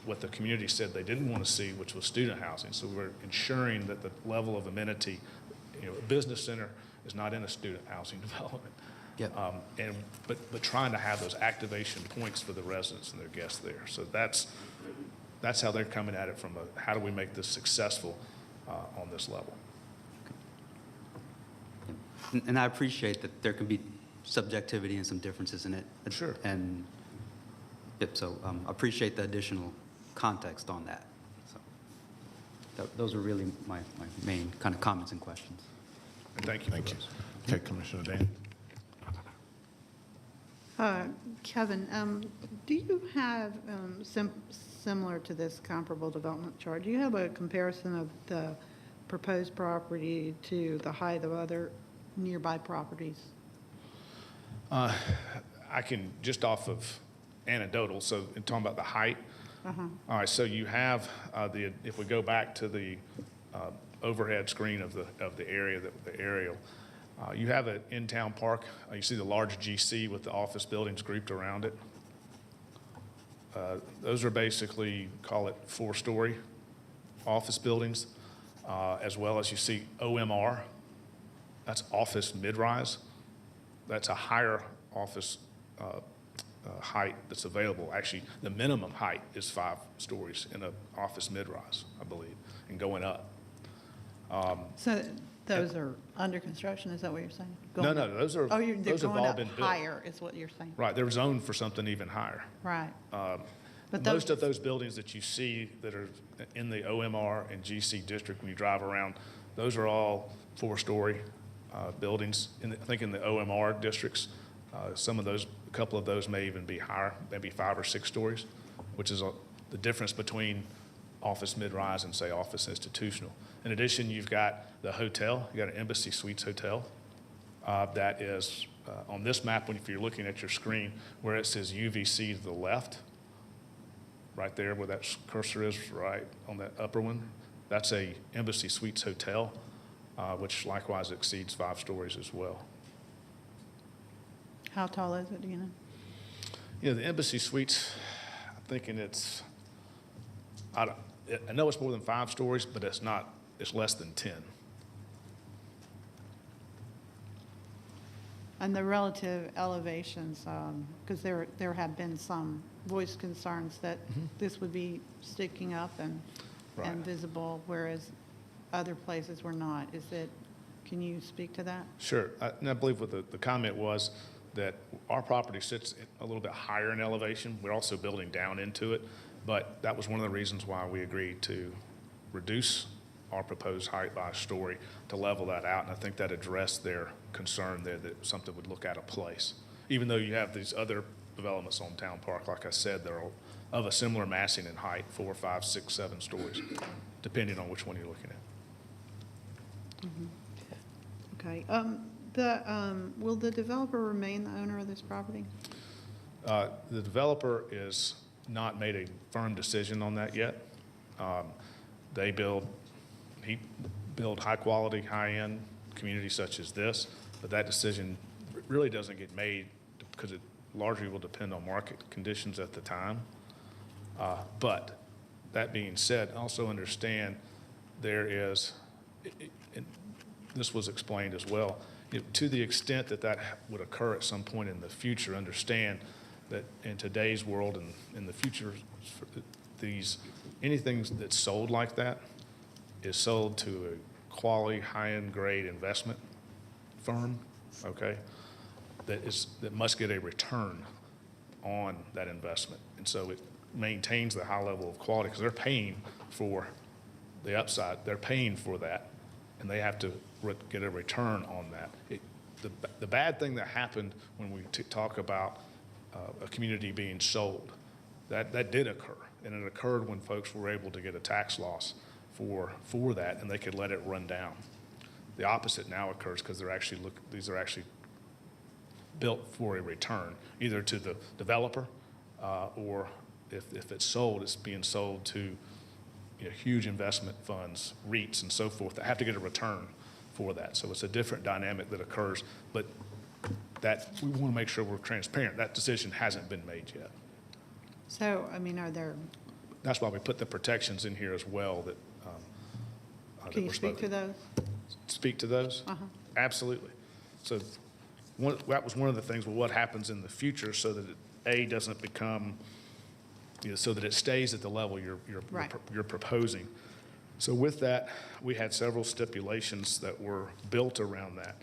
[SPEAKER 20] what the community said they didn't want to see, which was student housing. So we're ensuring that the level of amenity, a business center is not in a student housing development.
[SPEAKER 5] Yep.
[SPEAKER 20] But trying to have those activation points for the residents and their guests there. So that's how they're coming at it from how do we make this successful on this level.
[SPEAKER 5] And I appreciate that there can be subjectivity and some differences in it.
[SPEAKER 20] Sure.
[SPEAKER 5] And yep, so I appreciate the additional context on that. So those are really my main kind of comments and questions.
[SPEAKER 20] And thank you.
[SPEAKER 1] Thank you. Okay, Commissioner Dan.
[SPEAKER 9] Kevin, do you have, similar to this comparable development chart, do you have a comparison of the proposed property to the height of other nearby properties?
[SPEAKER 20] I can, just off of anecdotal, so in talking about the height. All right, so you have if we go back to the overhead screen of the area, the aerial, you have an in-town park. You see the large GC with the office buildings grouped around it. Those are basically, call it 4-story office buildings, as well as you see OMR. That's office mid-rise. That's a higher office height that's available. Actually, the minimum height is 5 stories in an office mid-rise, I believe, and going up.
[SPEAKER 9] So those are under construction, is that what you're saying?
[SPEAKER 20] No, those are,
[SPEAKER 9] they're
[SPEAKER 20] those have
[SPEAKER 9] going
[SPEAKER 20] all
[SPEAKER 9] up
[SPEAKER 20] been built.
[SPEAKER 9] higher is what you're saying?
[SPEAKER 20] Right, they're zoned for something even higher.
[SPEAKER 9] Right. But
[SPEAKER 20] Most of those buildings that you see that are in the OMR and GC district, when you drive around, those are all 4-story buildings. I think in the OMR districts, a couple of those may even be higher, maybe 5 or 6 stories, which is the difference between office mid-rise and, say, office institutional. In addition, you've got the hotel. You've got an Embassy Suites hotel that is on this map, if you're looking at your screen, where it says UVC to the left, right there where that cursor is, right on that upper one, that's a Embassy Suites hotel, which likewise exceeds 5 stories as well.
[SPEAKER 9] How tall is it, do you know?
[SPEAKER 20] The Embassy Suites, I'm thinking I know it's more than 5 stories, but it's less than 10.
[SPEAKER 9] And the relative elevations, because there have been some voiced concerns that this would be sticking up and visible, whereas other places were not. Can you speak to that?
[SPEAKER 20] Sure. And I believe what the comment was that our property sits a little bit higher in elevation. We're also building down into it, but that was one of the reasons why we agreed to reduce our proposed height by a story to level that out, and I think that addressed their concern there that something would look out of place. Even though you have these other developments on Town Park, like I said, they're all of a similar massing in height, 4, 5, 6, 7 stories, depending on which one you're looking at.
[SPEAKER 9] Okay. Will the developer remain the owner of this property?
[SPEAKER 20] The developer is not made a firm decision on that yet. He build high quality, high end communities such as this, but that decision really doesn't get made because it largely will depend on market conditions at the time. But that being said, also understand there is, and this was explained as well, to the extent that would occur at some point in the future, understand that in today's world and in the future, anything that's sold like that is sold to a quality, high-end grade investment firm, okay, that must get a return on that investment. And so it maintains the high level of quality because they're paying for the upside. They're paying for that, and they have to get a return on that. the bad thing that happened when we talk about a community being sold, that did occur. And it occurred when folks were able to get a tax loss for that, and they could let it run down. The opposite now occurs because these are actually built for a return, either to the developer or if it's sold, it's being sold to huge investment funds, REITs and so forth, that have to get a return for that. So it's a different dynamic that occurs, but that we want to make sure we're transparent. That decision hasn't been made yet.
[SPEAKER 2] So, I mean, are there,
[SPEAKER 20] That's why we put the protections in here as well that
[SPEAKER 2] can you speak to those?
[SPEAKER 20] Speak to those?
[SPEAKER 2] Uh-huh.
[SPEAKER 20] Absolutely. So that was one of the things, well, what happens in the future so that it, doesn't become, so that it stays at the level you're proposing. So with that, we had several stipulations that were built around that.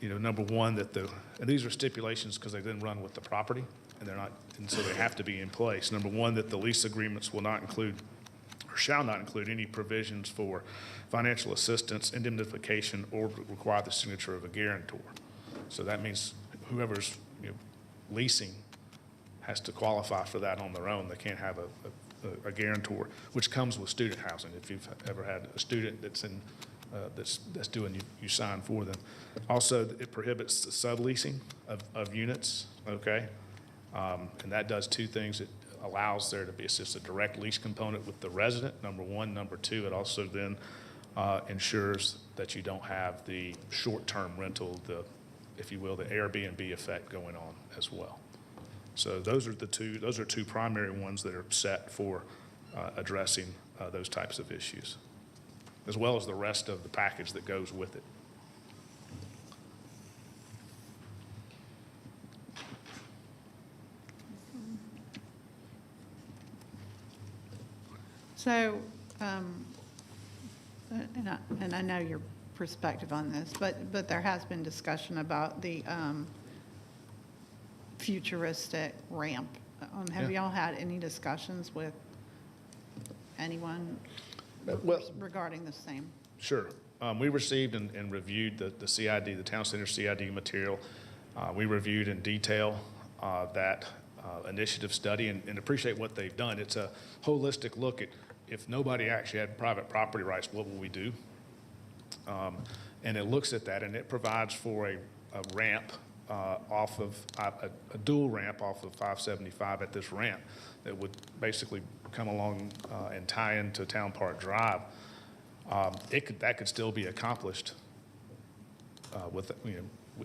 [SPEAKER 20] Number one, and these are stipulations because they didn't run with the property, and so they have to be in place. Number one, that the lease agreements will not include or shall not include any provisions for financial assistance, indemnification, or require the signature of a guarantor. So that means whoever's leasing has to qualify for that on their own. They can't have a guarantor, which comes with student housing. If you've ever had a student that's in that's doing you sign for them. Also, it prohibits the subleasing of units. Okay, and that does two things. It allows there to be just a direct lease component with the resident, number one. Number two, it also then ensures that you don't have the short-term rental, if you will, the Airbnb effect going on as well. So those are two primary ones that are set for addressing those types of issues, as well as the rest of the package that goes with it.
[SPEAKER 2] So, and I know your perspective on this, but there has been discussion about the futuristic ramp. Have y'all had any discussions with anyone regarding the same?
[SPEAKER 20] Sure. We received and reviewed the CID, the Town Center CID material. We reviewed in detail that initiative study and appreciate what they've done. It's a holistic look at if nobody actually had private property rights, what will we do? And it looks at that, and it provides for a ramp off of a dual ramp off of 575 at this ramp that would basically come along and tie into Town Park Drive. That could still be accomplished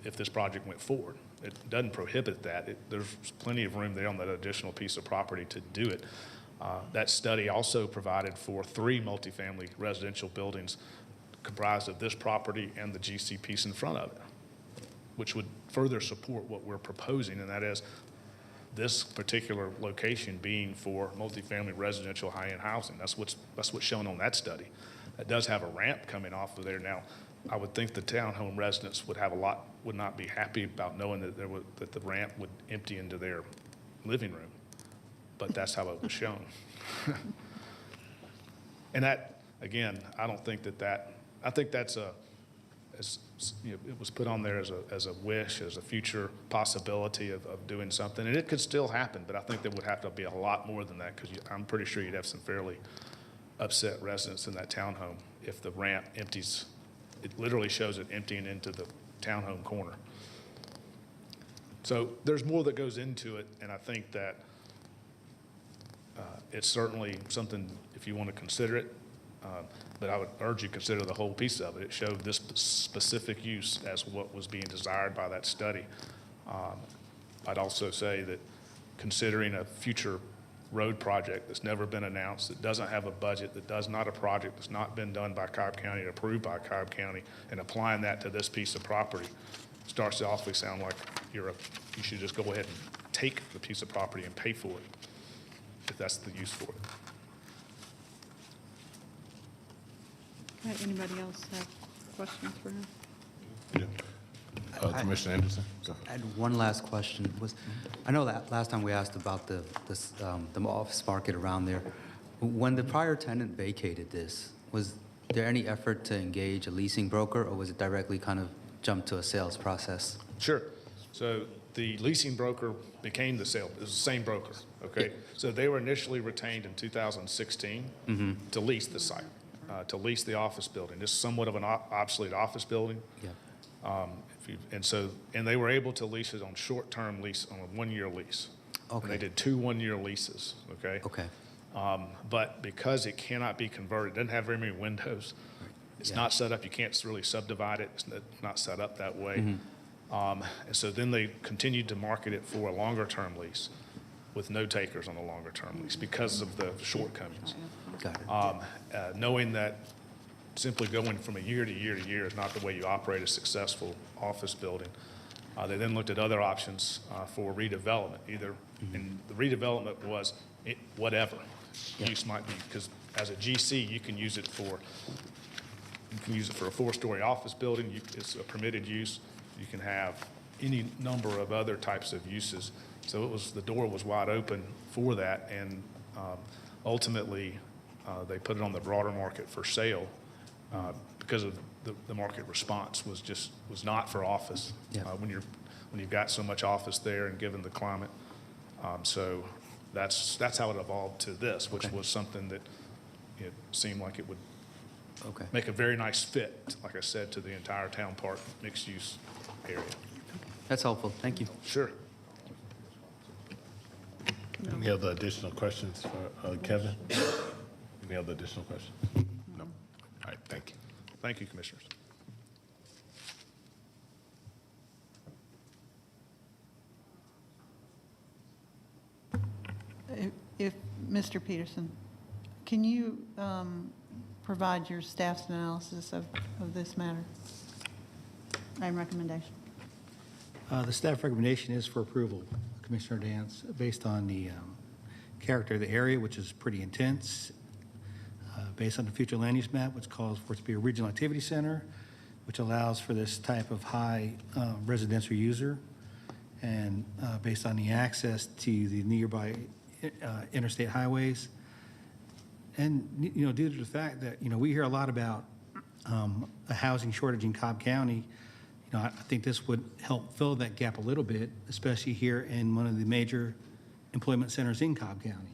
[SPEAKER 20] if this project went forward. It doesn't prohibit that. There's plenty of room there on that additional piece of property to do it. That study also provided for 3 multifamily residential buildings comprised of this property and the GC piece in front of it, which would further support what we're proposing, and that is this particular location being for multifamily residential high-end housing. That's what's shown on that study. It does have a ramp coming off of there. Now, I would think the townhome residents would not be happy about knowing that the ramp would empty into their living room, but that's how it was shown. And that, again, I don't think I think that's it was put on there as a wish, as a future possibility of doing something, and it could still happen, but I think there would have to be a lot more than that, because I'm pretty sure you'd have some fairly upset residents in that townhome if the ramp empties. It literally shows it emptying into the townhome corner. So there's more that goes into it, and I think that it's certainly something if you want to consider it, but I would urge you to consider the whole piece of it. It showed this specific use as what was being desired by that study. I'd also say that considering a future road project that's never been announced, that doesn't have a budget, that does not a project that's not been done by Cobb County or approved by Cobb County, and applying that to this piece of property starts to awfully sound like you should just go ahead and take the piece of property and pay for it, if that's the use for it.
[SPEAKER 2] Okay, anybody else have questions for him?
[SPEAKER 1] Commissioner Anderson. Go ahead.
[SPEAKER 5] I had one last question. I know that last time we asked about the office market around there. When the prior tenant vacated this, was there any effort to engage a leasing broker, or was it directly kind of jump to a sales process?
[SPEAKER 20] Sure. So the leasing broker became the sale, it was the same broker, okay? So they were initially retained in 2016 to lease the site, to lease the office building. This is somewhat of an obsolete office building.
[SPEAKER 5] Yeah.
[SPEAKER 20] And they were able to lease it on short-term lease, on a one-year lease.
[SPEAKER 5] Okay.
[SPEAKER 20] And they did 2 one-year leases, okay?
[SPEAKER 5] Okay.
[SPEAKER 20] But because it cannot be converted, it doesn't have very many windows, it's not set up, you can't really subdivide it, it's not set up that way. And so then they continued to market it for a longer-term lease with no takers on a longer-term lease because of the shortcomings.
[SPEAKER 5] Got it.
[SPEAKER 20] Knowing that simply going from a year to year to year is not the way you operate a successful office building. They then looked at other options for redevelopment, and the redevelopment was whatever use might be, because as a GC, you can use it for a 4-story office building. It's a permitted use. You can have any number of other types of uses. So the door was wide open for that, and ultimately they put it on the broader market for sale because of the market response was not for office when you've got so much office there and given the climate. So that's how it evolved to this, which was something that it seemed like it would make a very nice fit, like I said, to the entire town park mixed-use area.
[SPEAKER 5] That's helpful. Thank you.
[SPEAKER 20] Sure.
[SPEAKER 1] Any other additional questions for Kevin? Any other additional questions? No. All right, thank you.
[SPEAKER 20] Thank you, Commissioners.
[SPEAKER 2] If, Mr. Peterson, can you provide your staff's analysis of this matter and recommendation?
[SPEAKER 4] The staff recommendation is for approval, Commissioner Dance, based on the character of the area, which is pretty intense, based on the future land use map, which calls for it to be a regional activity center, which allows for this type of high residential user, and based on the access to the nearby interstate highways. And, due to the fact that, we hear a lot about a housing shortage in Cobb County, I think this would help fill that gap a little bit, especially here in one of the major employment centers in Cobb County.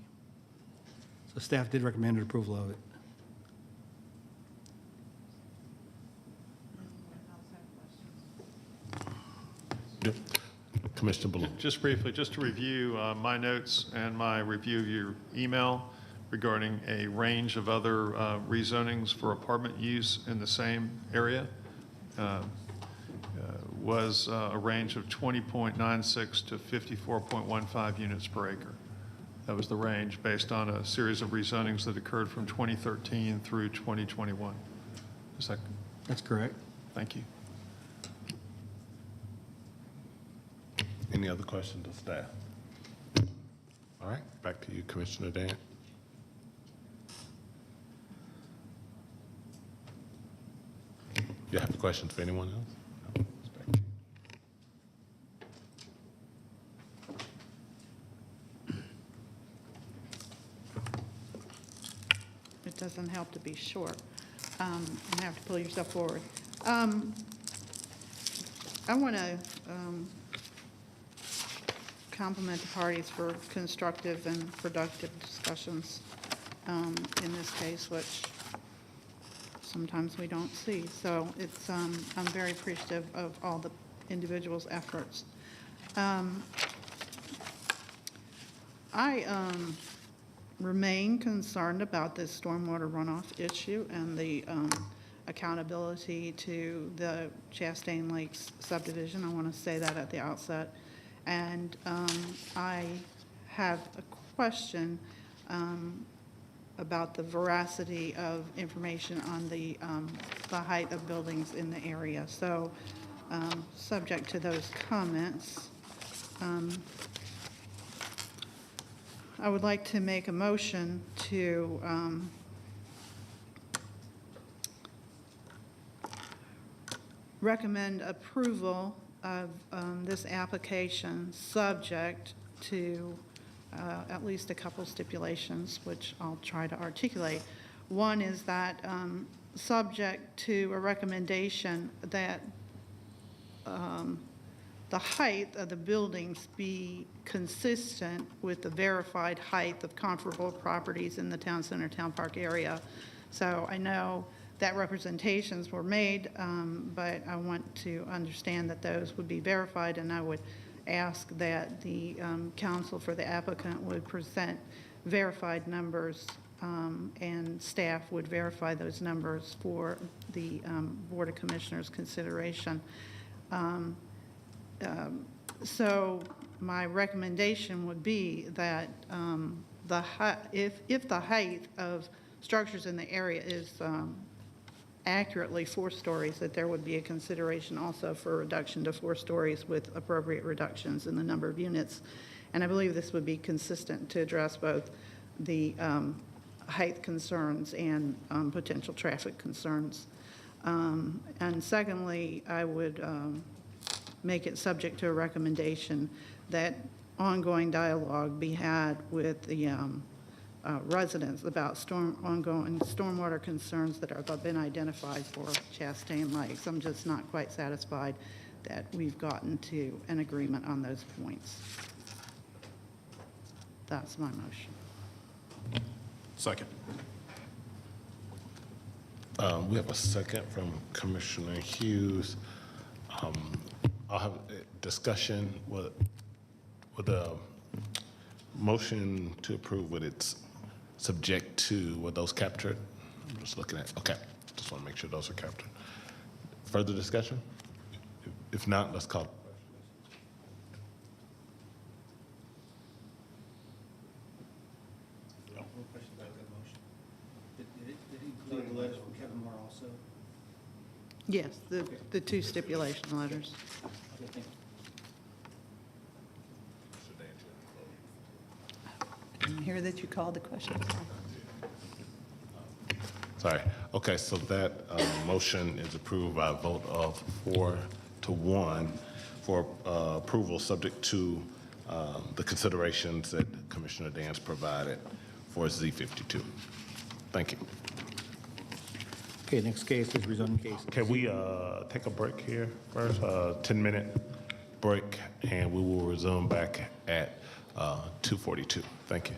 [SPEAKER 4] So staff did recommend approval of it.
[SPEAKER 1] Yep. Commissioner Balloon.
[SPEAKER 18] Just briefly, just to review my notes and my review of your email regarding a range of other rezonings for apartment use in the same area. Was a range of 20.96 to 54.15 units per acre. That was the range based on a series of rezonings that occurred from 2013 through 2021. Is that?
[SPEAKER 4] That's correct.
[SPEAKER 18] Thank you.
[SPEAKER 1] Any other questions of staff? All right, back to you, Commissioner Dan. You have questions for anyone else? No? It's back to you.
[SPEAKER 2] It doesn't help to be short. You have to pull yourself forward. I want to compliment the parties for constructive and productive discussions in this case, which sometimes we don't see. So it's, I'm very appreciative of all the individuals' efforts. I remain concerned about this stormwater runoff issue and the accountability to the Chastain Lakes subdivision. I want to say that at the outset. And I have a question about the veracity of information on the height of buildings in the area. So subject to those comments, I would like to make a motion to recommend approval of this application subject to at least a couple stipulations, which I'll try to articulate. One is that subject to a recommendation that the height of the buildings be consistent with the verified height of comparable properties in the town center, town park area. So I know that representations were made, but I want to understand that those would be verified, and I would ask that the counsel for the applicant would present verified numbers, and staff would verify those numbers for the Board of Commissioners consideration. So my recommendation would be that if the height of structures in the area is accurately 4 stories, that there would be a consideration also for reduction to 4 stories with appropriate reductions in the number of units. And I believe this would be consistent to address both the height concerns and potential traffic concerns. And secondly, I would make it subject to a recommendation that ongoing dialogue be had with the residents about ongoing stormwater concerns that have been identified for Chastain Lakes. I'm just not quite satisfied that we've gotten to an agreement on those points. That's my motion.
[SPEAKER 10] Second.
[SPEAKER 1] We have a second from Commissioner Hughes. I'll have a discussion with a motion to approve with its subject to, were those captured? I'm just looking at, okay, just want to make sure those are captured. Further discussion? If not, let's call.
[SPEAKER 2] Yes, the 2 stipulation letters. I didn't hear that you called the question.
[SPEAKER 1] Sorry. Okay, so that motion is approved by a vote of 4 to 1 for approval, subject to the considerations that Commissioner Dance provided for Z52. Thank you.
[SPEAKER 4] Okay, next case is rezoning case.
[SPEAKER 1] Can we take a break here first, 10-minute break, and we will resume back at 2:42. Thank you.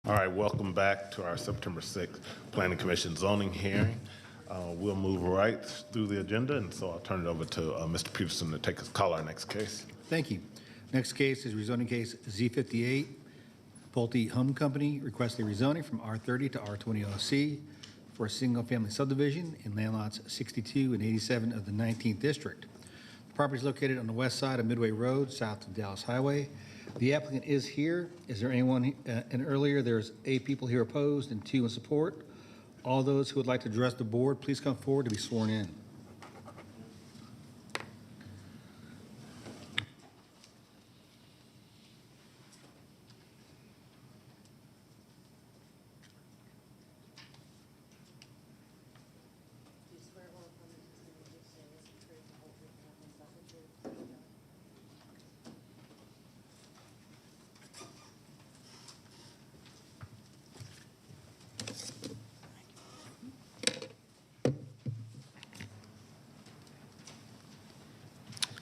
[SPEAKER 1] All right, welcome back to our September 6th Planning Commission zoning hearing. We'll move right through the agenda, and so I'll turn it over to Mr. Peterson to take us call our next case.
[SPEAKER 4] Thank you. Next case is rezoning case Z58, Pulte Home Company, requesting rezoning from R30 to R20 OC for a single-family subdivision in land lots 62 and 87 of the 19th District. The property is located on the west side of Midway Road, south of Dallas Highway. The applicant is here. Is there anyone, and earlier there's 8 people here opposed and 2 in support. All those who would like to address the board, please come forward to be sworn in.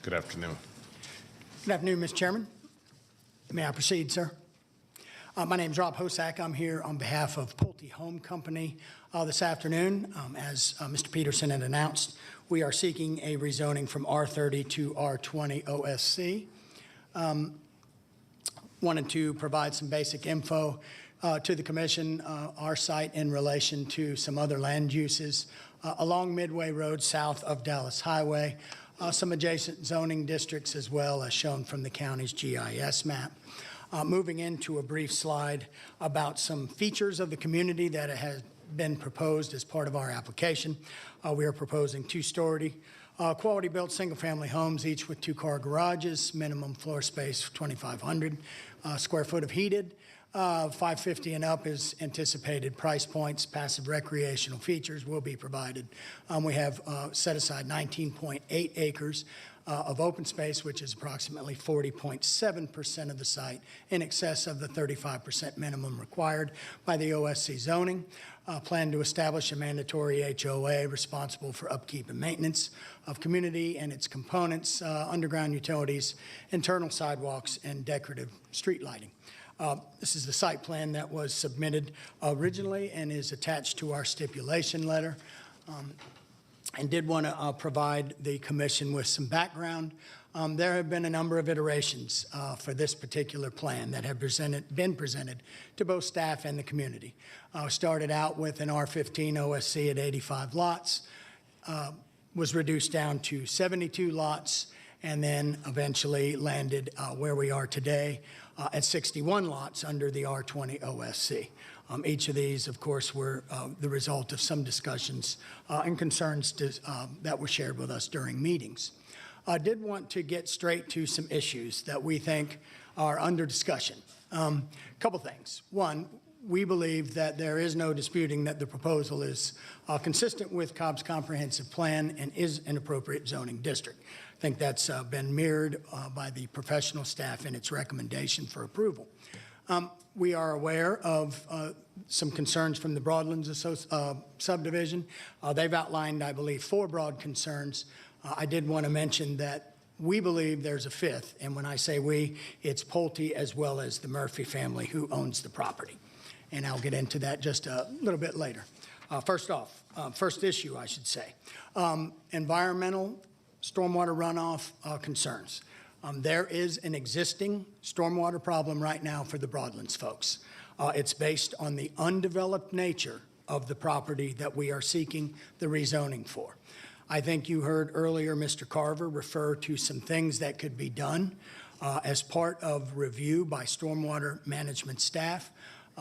[SPEAKER 1] Good afternoon.
[SPEAKER 3] Good afternoon, Mr. Chairman. May I proceed, sir? My name is Rob Hosack. I'm here on behalf of Pulte Home Company this afternoon. As Mr. Peterson had announced, we are seeking a rezoning from R30 to R20 OSC. Wanted to provide some basic info to the commission, our site in relation to some other land uses along Midway Road south of Dallas Highway. Some adjacent zoning districts as well, as shown from the county's GIS map. Moving into a brief slide about some features of the community that has been proposed as part of our application. We are proposing 2-story, quality-built single-family homes, each with 2-car garages, minimum floor space 2,500 square foot of heated. 550 and up is anticipated price points. Passive recreational features will be provided. We have set aside 19.8 acres of open space, which is approximately 40.7% of the site, in excess of the 35% minimum required by the OSC zoning. Plan to establish a mandatory HOA responsible for upkeep and maintenance of community and its components, underground utilities, internal sidewalks, and decorative street lighting. This is the site plan that was submitted originally and is attached to our stipulation letter. And did want to provide the commission with some background. There have been a number of iterations for this particular plan that have been presented to both staff and the community. Started out with an R15 OSC at 85 lots, was reduced down to 72 lots, and then eventually landed where we are today at 61 lots under the R20 OSC. Each of these, of course, were the result of some discussions and concerns that were shared with us during meetings. I did want to get straight to some issues that we think are under discussion. Couple things. One, we believe that there is no disputing that the proposal is consistent with Cobb's comprehensive plan and is an appropriate zoning district. I think that's been mirrored by the professional staff in its recommendation for approval. We are aware of some concerns from the Broadlands subdivision. They've outlined, I believe, 4 broad concerns. I did want to mention that we believe there's a 5th, and when I say we, it's Pulte as well as the Murphy family who owns the property. And I'll get into that just a little bit later. First issue, I should say, environmental stormwater runoff concerns. There is an existing stormwater problem right now for the Broadlands folks. It's based on the undeveloped nature of the property that we are seeking the rezoning for. I think you heard earlier Mr. Carver refer to some things that could be done as part of review by stormwater management staff.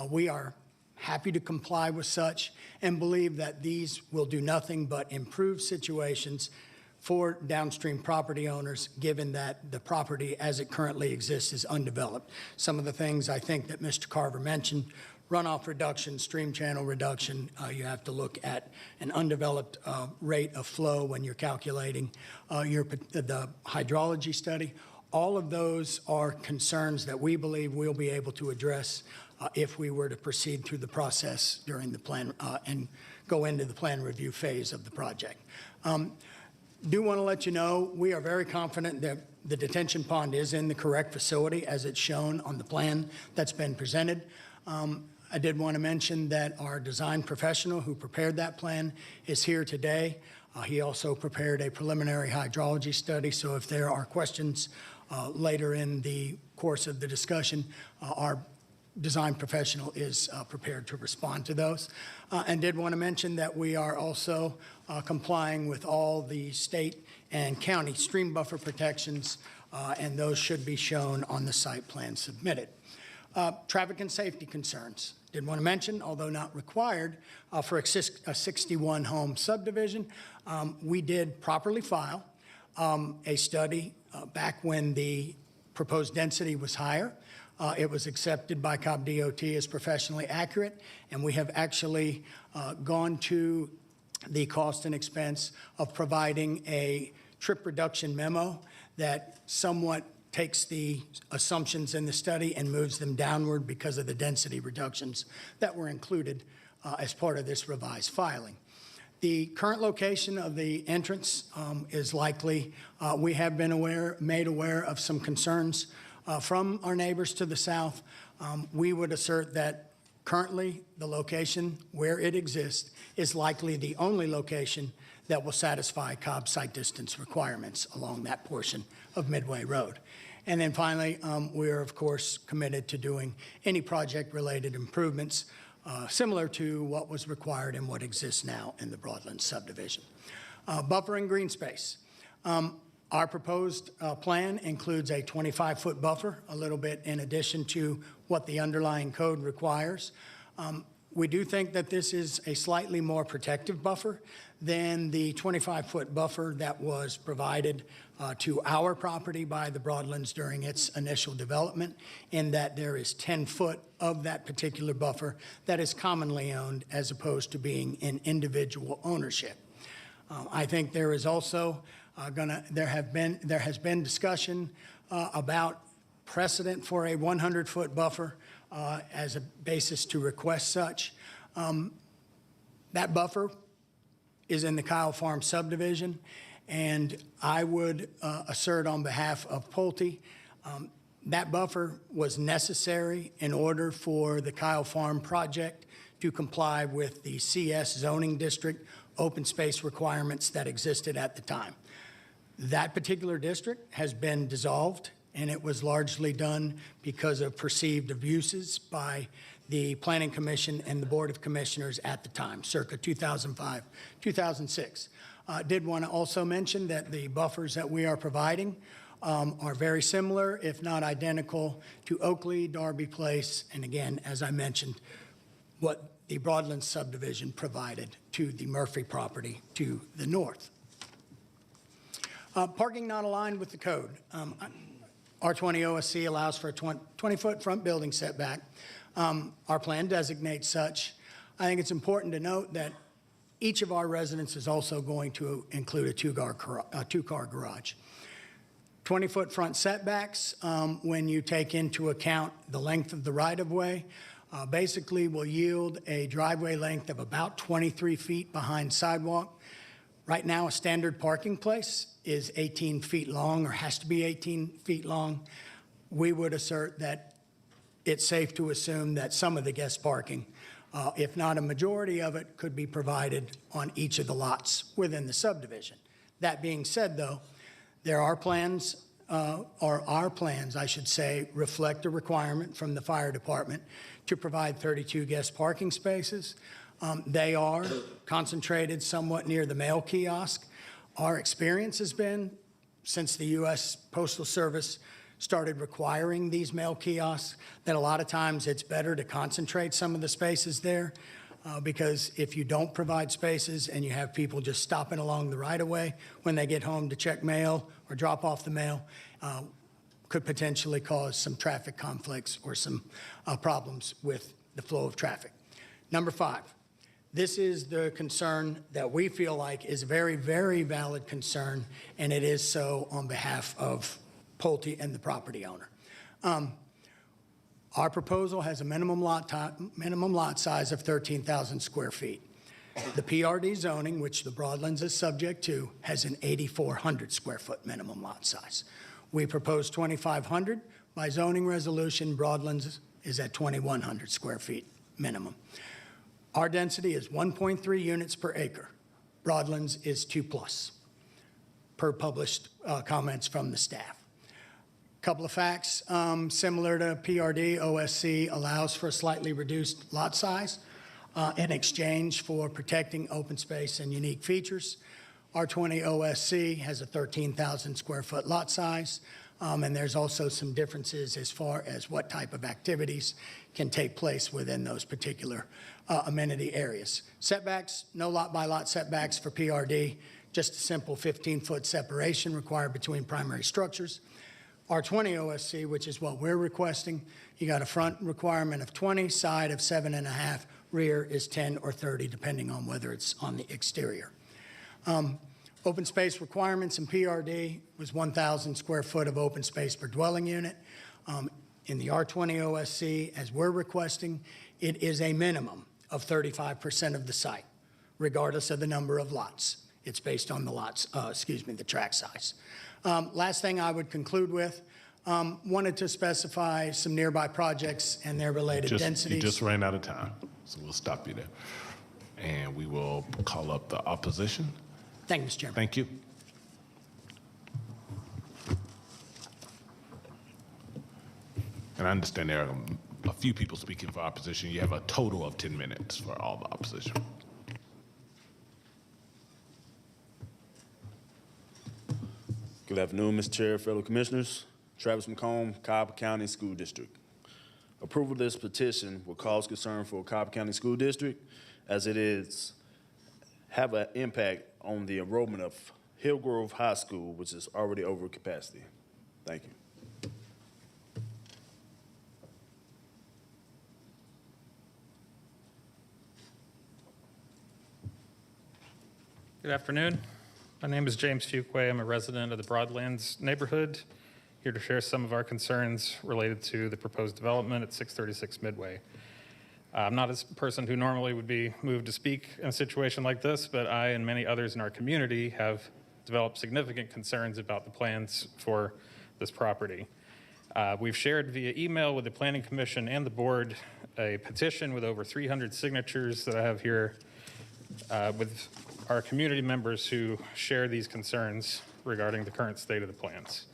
[SPEAKER 3] We are happy to comply with such and believe that these will do nothing but improve situations for downstream property owners, given that the property as it currently exists is undeveloped. Some of the things I think that Mr. Carver mentioned, runoff reduction, stream channel reduction, you have to look at an undeveloped rate of flow when you're calculating the hydrology study. All of those are concerns that we believe we'll be able to address if we were to proceed through the process during the plan and go into the plan review phase of the project. Do want to let you know, we are very confident that the detention pond is in the correct facility as it's shown on the plan that's been presented. I did want to mention that our design professional who prepared that plan is here today. He also prepared a preliminary hydrology study, so if there are questions later in the course of the discussion, our design professional is prepared to respond to those. And did want to mention that we are also complying with all the state and county stream buffer protections, and those should be shown on the site plan submitted. Traffic and safety concerns. Did want to mention, although not required for a 61-home subdivision, we did properly file a study back when the proposed density was higher. It was accepted by Cobb DOT as professionally accurate, and we have actually gone to the cost and expense of providing a trip reduction memo that somewhat takes the assumptions in the study and moves them downward because of the density reductions that were included as part of this revised filing. The current location of the entrance is likely, we have been made aware of some concerns from our neighbors to the south. We would assert that currently the location where it exists is likely the only location that will satisfy Cobb site distance requirements along that portion of Midway Road. And then finally, we are of course committed to doing any project-related improvements similar to what was required and what exists now in the Broadlands subdivision. Buffer and green space. Our proposed plan includes a 25-foot buffer, a little bit in addition to what the underlying code requires. We do think that this is a slightly more protective buffer than the 25-foot buffer that was provided to our property by the Broadlands during its initial development, in that there is 10 foot of that particular buffer that is commonly owned as opposed to being in individual ownership. I think there is also there has been discussion about precedent for a 100-foot buffer as a basis to request such. That buffer is in the Kyle Farm subdivision, and I would assert on behalf of Pulte, that buffer was necessary in order for the Kyle Farm project to comply with the CS zoning district open space requirements that existed at the time. That particular district has been dissolved, and it was largely done because of perceived abuses by the Planning Commission and the Board of Commissioners at the time, circa 2005, 2006. Did want to also mention that the buffers that we are providing are very similar, if not identical, to Oakley, Darby Place, and again, as I mentioned, what the Broadlands subdivision provided to the Murphy property to the north. Parking not aligned with the code. R20 OSC allows for a 20-foot front building setback. Our plan designates such. I think it's important to note that each of our residents is also going to include a two-car garage. 20-foot front setbacks, when you take into account the length of the right-of-way, basically will yield a driveway length of about 23 feet behind sidewalk. Right now, a standard parking place is 18 feet long, or has to be 18 feet long. We would assert that it's safe to assume that some of the guest parking, if not a majority of it, could be provided on each of the lots within the subdivision. That being said, though, there are plans, or our plans, I should say, reflect a requirement from the fire department to provide 32 guest parking spaces. They are concentrated somewhat near the mail kiosk. Our experience has been, since the U.S. Postal Service started requiring these mail kiosks, that a lot of times it's better to concentrate some of the spaces there, because if you don't provide spaces and you have people just stopping along the right-of-way when they get home to check mail or drop off the mail, could potentially cause some traffic conflicts or some problems with the flow of traffic. Number 5. This is the concern that we feel like is a very, very valid concern, and it is so on behalf of Pulte and the property owner. Our proposal has a minimum lot size of 13,000 square feet. The PRD zoning, which the Broadlands is subject to, has an 8,400 square foot minimum lot size. We propose 2,500. By zoning resolution, Broadlands is at 2,100 square feet minimum. Our density is 1.3 units per acre. Broadlands is 2+, per published comments from the staff. Couple of facts, similar to PRD, OSC allows for a slightly reduced lot size in exchange for protecting open space and unique features. R20 OSC has a 13,000 square foot lot size, and there's also some differences as far as what type of activities can take place within those particular amenity areas. Setbacks, no lot by lot setbacks for PRD, just a simple 15-foot separation required between primary structures. R20 OSC, which is what we're requesting, you got a front requirement of 20, side of 7.5, rear is 10 or 30, depending on whether it's on the exterior. Open space requirements in PRD was 1,000 square foot of open space per dwelling unit. In the R20 OSC, as we're requesting, it is a minimum of 35% of the site, regardless of the number of lots. It's based on the lots, the tract size. Last thing I would conclude with, wanted to specify some nearby projects and their related densities.
[SPEAKER 1] You just ran out of time, so we'll stop you there. And we will call up the opposition.
[SPEAKER 3] Thank you, Mr. Chairman.
[SPEAKER 1] Thank you. And I understand there are a few people speaking for opposition. You have a total of 10 minutes for all the opposition.
[SPEAKER 7] Good afternoon, Mr. Chair, fellow commissioners. Travis McComb, Cobb County School District. Approval of this petition will cause concern for Cobb County School District as it is have an impact on the enrollment of Hillgrove High School, which is already over capacity. Thank you.
[SPEAKER 19] Good afternoon. My name is James Fuquay. I'm a resident of the Broadlands neighborhood, here to share some of our concerns related to the proposed development at 636 Midway. I'm not a person who normally would be moved to speak in a situation like this, but I and many others in our community have developed significant concerns about the plans for this property. We've shared via email with the Planning Commission and the board a petition with over 300 signatures that I have here with our community members who share these concerns regarding the current state of the plans.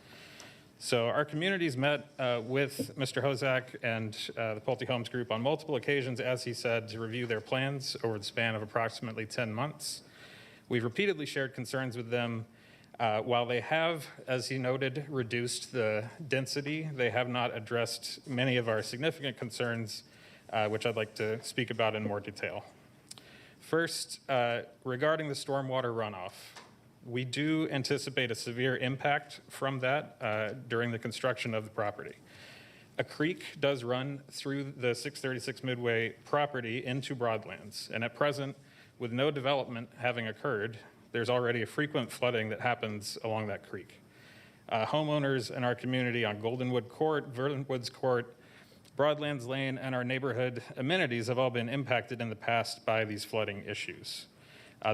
[SPEAKER 19] So our communities met with Mr. Hozak and the Pulte Homes Group on multiple occasions, as he said, to review their plans over the span of approximately 10 months. We've repeatedly shared concerns with them. While they have, as he noted, reduced the density, they have not addressed many of our significant concerns, which I'd like to speak about in more detail. First, regarding the stormwater runoff, we do anticipate a severe impact from that during the construction of the property. A creek does run through the 636 Midway property into Broadlands, and at present, with no development having occurred, there's already a frequent flooding that happens along that creek. Homeowners in our community on Goldenwood Court, Vernon Woods Court, Broadlands Lane, and our neighborhood amenities have all been impacted in the past by these flooding issues.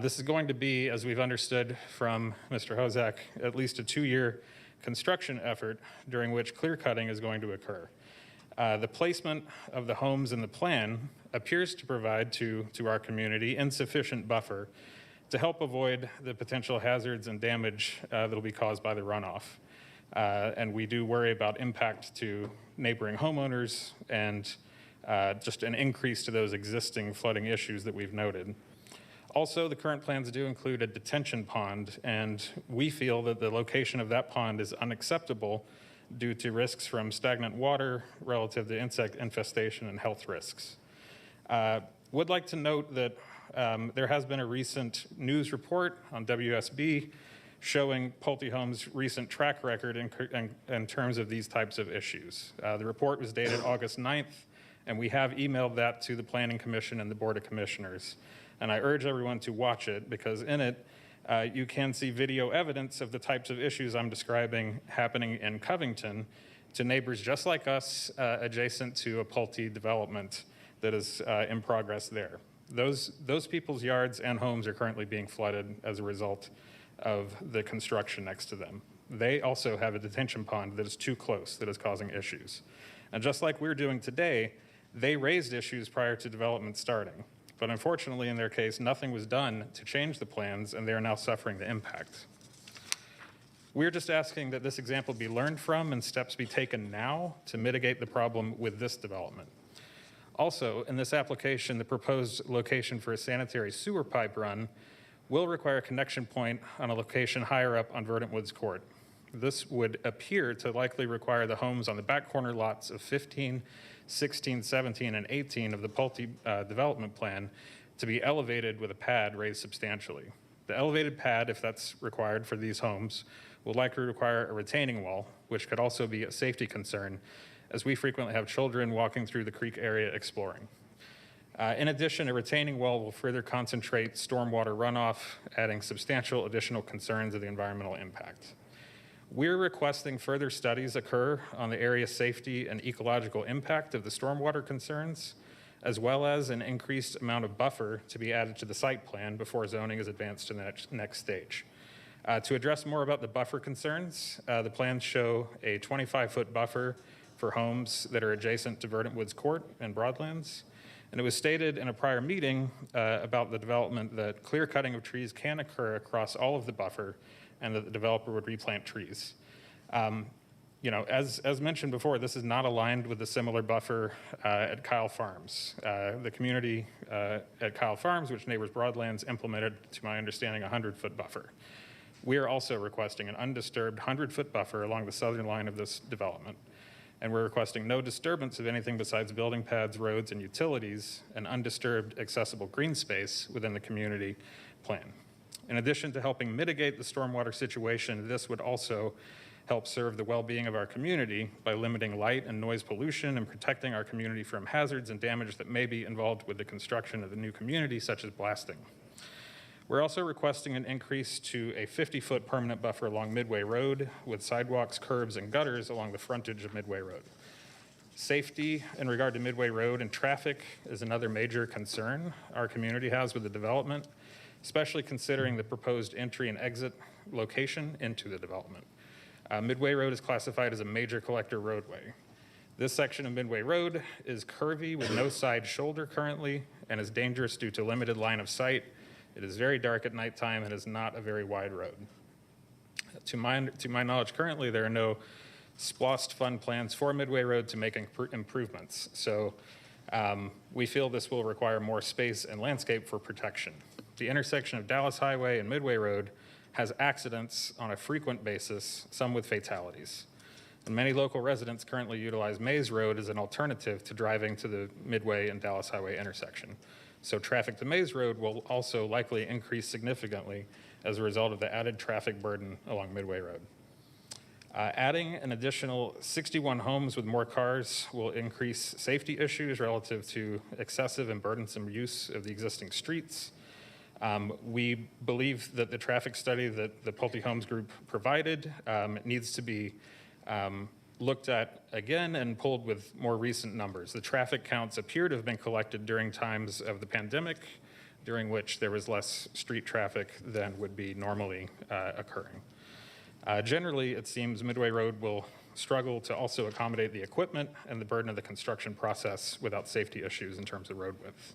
[SPEAKER 19] This is going to be, as we've understood from Mr. Hozak, at least a 2-year construction effort during which clear cutting is going to occur. The placement of the homes in the plan appears to provide to our community insufficient buffer to help avoid the potential hazards and damage that will be caused by the runoff. And we do worry about impact to neighboring homeowners and just an increase to those existing flooding issues that we've noted. Also, the current plans do include a detention pond, and we feel that the location of that pond is unacceptable due to risks from stagnant water relative to insect infestation and health risks. Would like to note that there has been a recent news report on WSB showing Pulte Homes' recent track record in terms of these types of issues. The report was dated August 9th, and we have emailed that to the Planning Commission and the Board of Commissioners. And I urge everyone to watch it, because in it, you can see video evidence of the types of issues I'm describing happening in Covington to neighbors just like us adjacent to a Pulte development that is in progress there. Those people's yards and homes are currently being flooded as a result of the construction next to them. They also have a detention pond that is too close, that is causing issues. And just like we're doing today,
[SPEAKER 17] They raised issues prior to development starting, but unfortunately in their case, nothing was done to change the plans, and they are now suffering the impact. We're just asking that this example be learned from and steps be taken now to mitigate the problem with this development. Also, in this application, the proposed location for a sanitary sewer pipe run will require a connection point on a location higher up on Verdant Woods Court. This would appear to likely require the homes on the back corner lots of 15, 16, 17, and 18 of the Pulte development plan to be elevated with a pad raised substantially. The elevated pad, if that's required for these homes, will likely require a retaining wall, which could also be a safety concern, as we frequently have children walking through the creek area exploring. In addition, a retaining wall will further concentrate stormwater runoff, adding substantial additional concerns of the environmental impact. We're requesting further studies occur on the area safety and ecological impact of the stormwater concerns, as well as an increased amount of buffer to be added to the site plan before zoning is advanced to the next stage. To address more about the buffer concerns, the plans show a 25-foot buffer for homes that are adjacent to Verdant Woods Court and Broadlands. And it was stated in a prior meeting about the development that clear cutting of trees can occur across all of the buffer and that the developer would replant trees. As mentioned before, this is not aligned with the similar buffer at Kyle Farms. The community at Kyle Farms, which neighbors Broadlands, implemented, to my understanding, a 100-foot buffer. We are also requesting an undisturbed 100-foot buffer along the southern line of this development. And we're requesting no disturbance of anything besides building pads, roads, and utilities, and undisturbed accessible green space within the community plan. In addition to helping mitigate the stormwater situation, this would also help serve the well-being of our community by limiting light and noise pollution and protecting our community from hazards and damage that may be involved with the construction of the new community, such as blasting. We're also requesting an increase to a 50-foot permanent buffer along Midway Road with sidewalks, curbs, and gutters along the frontage of Midway Road. Safety in regard to Midway Road and traffic is another major concern our community has with the development, especially considering the proposed entry and exit location into the development. Midway Road is classified as a major collector roadway. This section of Midway Road is curvy with no side shoulder currently and is dangerous due to limited line of sight. It is very dark at nighttime and is not a very wide road. To my knowledge, currently there are no SPLOST fund plans for Midway Road to make improvements. So we feel this will require more space and landscape for protection. The intersection of Dallas Highway and Midway Road has accidents on a frequent basis, some with fatalities. And many local residents currently utilize Mays Road as an alternative to driving to the Midway and Dallas Highway intersection. So traffic to Mays Road will also likely increase significantly as a result of the added traffic burden along Midway Road. Adding an additional 61 homes with more cars will increase safety issues relative to excessive and burdensome use of the existing streets. We believe that the traffic study that the Pulte Homes Group provided needs to be looked at again and pulled with more recent numbers. The traffic counts appear to have been collected during times of the pandemic, during which there was less street traffic than would be normally occurring. Generally, it seems Midway Road will struggle to also accommodate the equipment and the burden of the construction process without safety issues in terms of road width.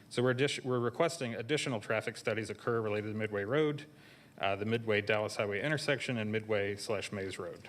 [SPEAKER 17] So we're requesting additional traffic studies occur related to Midway Road, the Midway Dallas Highway intersection, and Midway/Mays Road.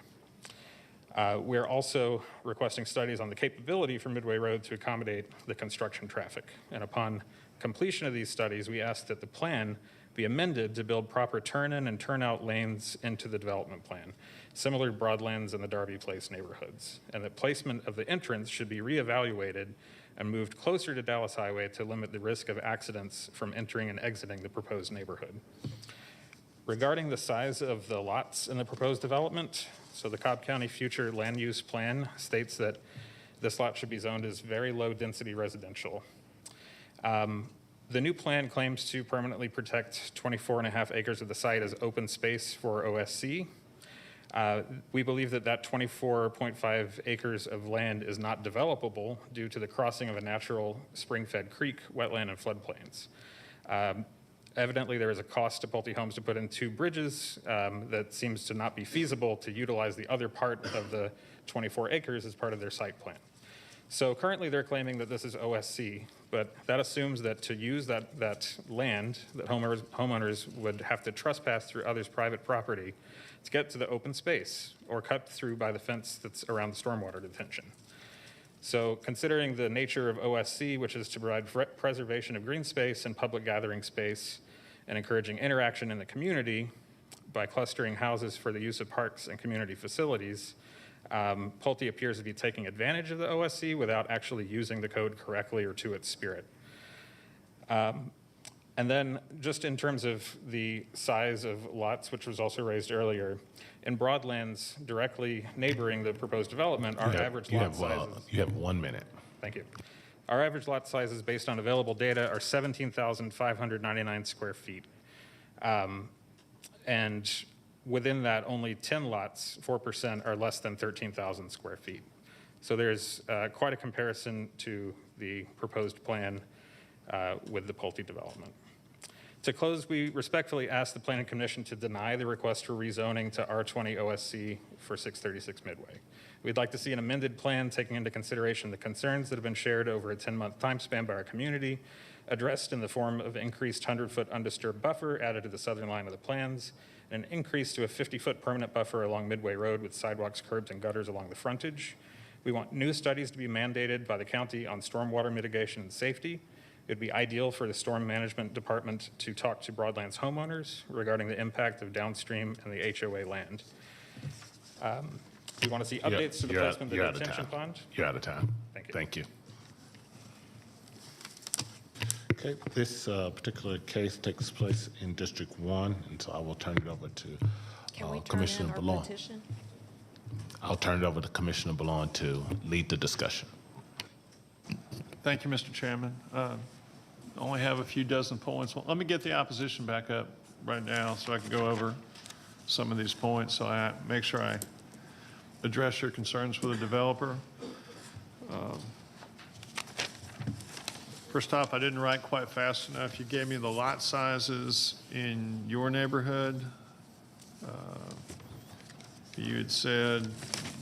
[SPEAKER 17] We're also requesting studies on the capability for Midway Road to accommodate the construction traffic. And upon completion of these studies, we ask that the plan be amended to build proper turn-in and turn-out lanes into the development plan, similar to Broadlands and the Darby Place neighborhoods, and that placement of the entrance should be reevaluated and moved closer to Dallas Highway to limit the risk of accidents from entering and exiting the proposed neighborhood. Regarding the size of the lots in the proposed development, so the Cobb County Future Land Use Plan states that this lot should be zoned as very low density residential. The new plan claims to permanently protect 24.5 acres of the site as open space for OSC. We believe that that 24.5 acres of land is not developable due to the crossing of a natural spring-fed creek, wetland, and floodplains. Evidently, there is a cost to Pulte Homes to put in 2 bridges that seems to not be feasible to utilize the other part of the 24 acres as part of their site plan.
[SPEAKER 13] So currently, they're claiming that this is OSC, but that assumes that to use that land, that homeowners would have to trespass through others' private property to get to the open space or cut through by the fence that's around the stormwater detention. So considering the nature of OSC, which is to provide preservation of green space and public gathering space and encouraging interaction in the community by clustering houses for the use of parks and community facilities, Pulte appears to be taking advantage of the OSC without actually using the code correctly or to its spirit. And then just in terms of the size of lots, which was also raised earlier, in broadlands directly neighboring the proposed development, our average lot sizes.
[SPEAKER 1] You have 1 minute.
[SPEAKER 13] Thank you. Our average lot sizes based on available data are 17,599 square feet. And within that, only 10 lots, 4%, are less than 13,000 square feet. So there's quite a comparison to the proposed plan with the Pulte development. To close, we respectfully ask the Planning Commission to deny the request for rezoning to R20 OSC for 636 Midway. We'd like to see an amended plan taking into consideration the concerns that have been shared over a 10-month time span by our community, addressed in the form of increased 100-foot undisturbed buffer added to the southern line of the plans, and an increase to a 50-foot permanent buffer along Midway Road with sidewalks, curbs, and gutters along the frontage. We want new studies to be mandated by the county on stormwater mitigation and safety. It'd be ideal for the Storm Management Department to talk to Broadlands homeowners regarding the impact of downstream and the HOA land. We want to see updates to the placement of the detention pond.
[SPEAKER 1] You're out of time.
[SPEAKER 13] Thank you.
[SPEAKER 1] Thank you. Okay, this particular case takes place in District 1, and so I will turn it over to Commissioner Ballon. I'll turn it over to Commissioner Ballon to lead the discussion.
[SPEAKER 18] Thank you, Mr. Chairman. I only have a few dozen points. Well, let me get the opposition back up right now so I can go over some of these points, so I make sure I address your concerns for the developer. First off, I didn't write quite fast enough. You gave me the lot sizes in your neighborhood. You had said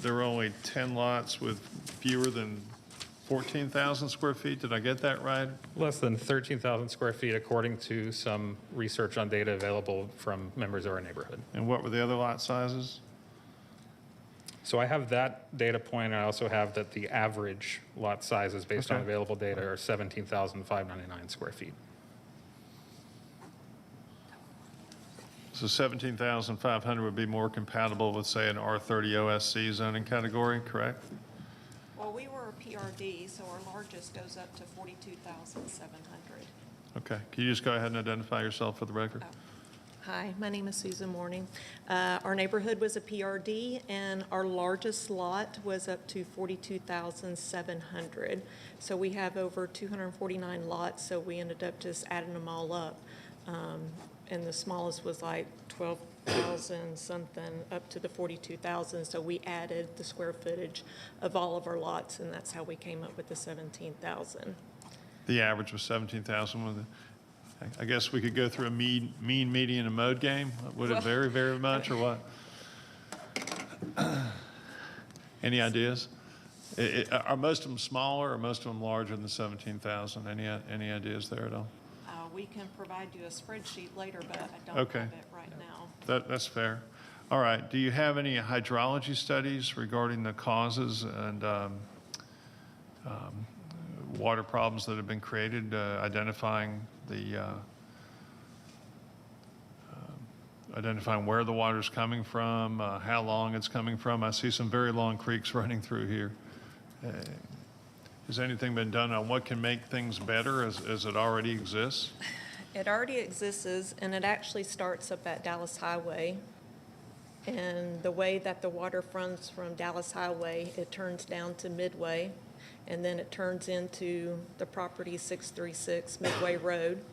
[SPEAKER 18] there were only 10 lots with fewer than 14,000 square feet. Did I get that right?
[SPEAKER 13] Less than 13,000 square feet, according to some research on data available from members of our neighborhood.
[SPEAKER 18] And what were the other lot sizes?
[SPEAKER 13] So I have that data point, and I also have that the average lot sizes based on available data are 17,599 square feet.
[SPEAKER 18] So 17,500 would be more compatible with, say, an R30 OSC zoning category, correct?
[SPEAKER 22] Well, we were a PRD, so our largest goes up to 42,700.
[SPEAKER 18] Okay. Can you just go ahead and identify yourself for the record?
[SPEAKER 22] Hi, my name is Susan Morning. Our neighborhood was a PRD, and our largest lot was up to 42,700. So we have over 249 lots, so we ended up just adding them all up. And the smallest was like 12,000 something up to the 42,000. So we added the square footage of all of our lots, and that's how we came up with the 17,000.
[SPEAKER 18] The average was 17,000. I guess we could go through a mean, median, and mode game. Would it vary very much, or what? Any ideas? Are most of them smaller, or most of them larger than 17,000? Any ideas there at all?
[SPEAKER 22] We can provide you a spreadsheet later, but I don't have it right now.
[SPEAKER 18] That's fair. All right. Do you have any hydrology studies regarding the causes and water problems that have been created, identifying where the water's coming from, how long it's coming from? I see some very long creeks running through here. Has anything been done on what can make things better as it already exists?
[SPEAKER 22] It already exists, and it actually starts up at Dallas Highway. And the way that the water runs from Dallas Highway, it turns down to Midway, and then it turns into the property 636 Midway Road,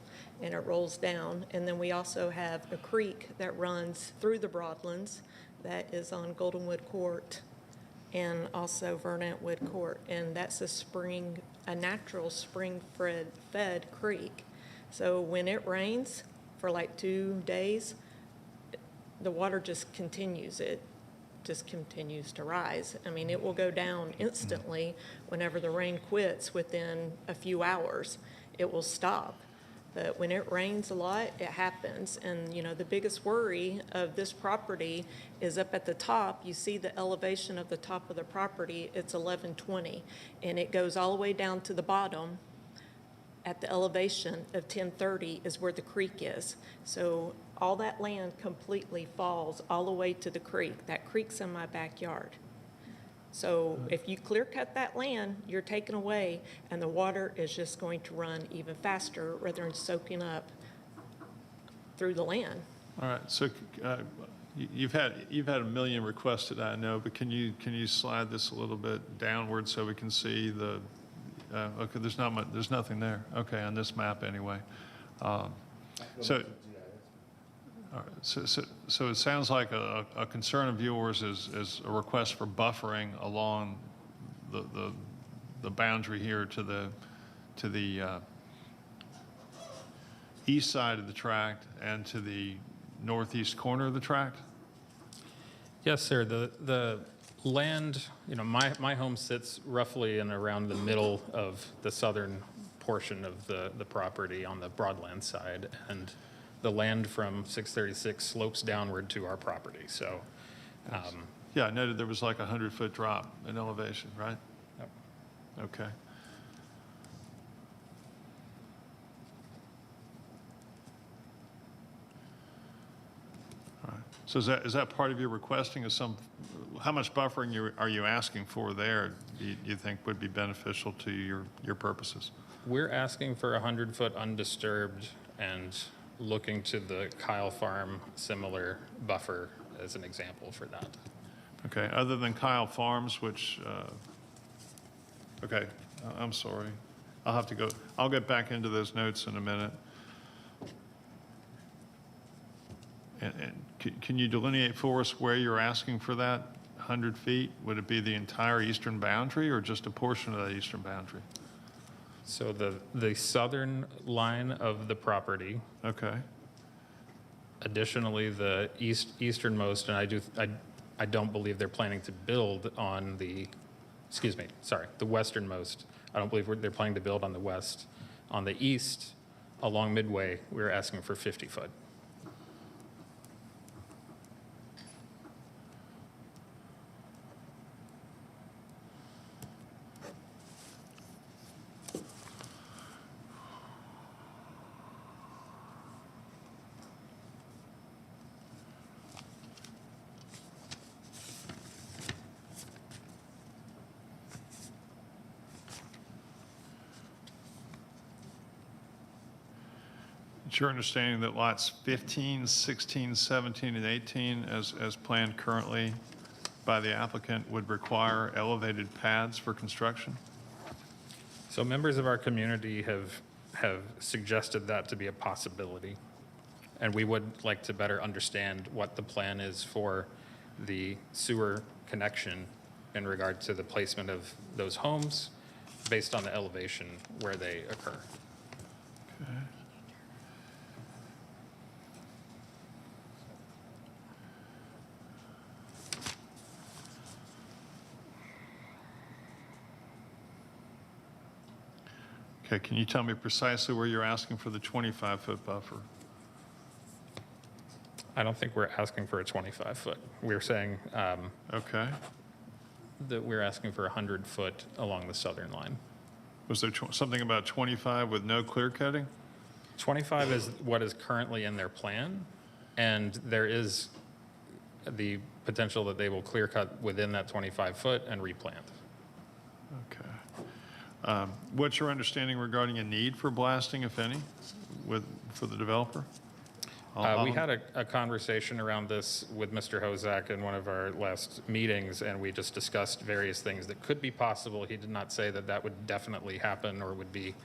[SPEAKER 22] and it rolls down. And then we also have a creek that runs through the Broadlands that is on Goldenwood Court and also Vernantwood Court. And that's a natural spring-fed creek. So when it rains for like 2 days, the water just continues. just continues to rise. I mean, it will go down instantly whenever the rain quits within a few hours. It will stop. But when it rains a lot, it happens. And, you know, the biggest worry of this property is up at the top. You see the elevation of the top of the property, it's 1120. And it goes all the way down to the bottom at the elevation of 1030 is where the creek is. So all that land completely falls all the way to the creek. That creek's in my backyard. So if you clear cut that land, you're taken away, and the water is just going to run even faster rather than soaking up through the land.
[SPEAKER 18] All right, so you've had a million requests today, I know, but can you slide this a little bit downward so we can see the, okay, there's nothing there. Okay, on this map anyway. So it sounds like a concern of yours is a request for buffering along the boundary here to the east side of the tract and to the northeast corner of the tract?
[SPEAKER 13] Yes, sir. The land, you know, my home sits roughly in around the middle of the southern portion of the property on the broadland side, and the land from 636 slopes downward to our property. So,
[SPEAKER 18] yeah, I noted there was like a 100-foot drop in elevation, right?
[SPEAKER 13] Yep.
[SPEAKER 18] Okay. All right. So is that part of your requesting? How much buffering are you asking for there? Do you think would be beneficial to your purposes?
[SPEAKER 13] We're asking for a 100-foot undisturbed and looking to the Kyle Farm similar buffer as an example for that.
[SPEAKER 18] Okay, other than Kyle Farms, which, okay, I'm sorry. I'll get back into those notes in a minute. And can you delineate for us where you're asking for that 100 feet? Would it be the entire eastern boundary or just a portion of that eastern boundary?
[SPEAKER 13] So the southern line of the property.
[SPEAKER 18] Okay.
[SPEAKER 13] Additionally, the easternmost, and I don't believe they're planning to build on the, the westernmost. I don't believe they're planning to build on the west. On the east, along Midway, we're asking for 50 foot.
[SPEAKER 18] It's your understanding that lots 15, 16, 17, and 18, as planned currently by the applicant, would require elevated pads for construction?
[SPEAKER 13] So members of our community have suggested that to be a possibility. And we would like to better understand what the plan is for the sewer connection in regard to the placement of those homes based on the elevation where they occur.
[SPEAKER 18] Okay. Okay, can you tell me precisely where you're asking for the 25-foot buffer?
[SPEAKER 13] I don't think we're asking for a 25-foot. We're saying
[SPEAKER 18] okay,
[SPEAKER 13] that we're asking for 100 foot along the southern line.
[SPEAKER 18] Was there something about 25 with no clear cutting?
[SPEAKER 13] 25 is what is currently in their plan, and there is the potential that they will clear cut within that 25 foot and replant.
[SPEAKER 18] Okay. What's your understanding regarding a need for blasting, if any, for the developer?
[SPEAKER 13] We had a conversation around this with Mr. Hozak in one of our last meetings, and we just discussed various things that could be possible. He did not say that that would definitely happen or would be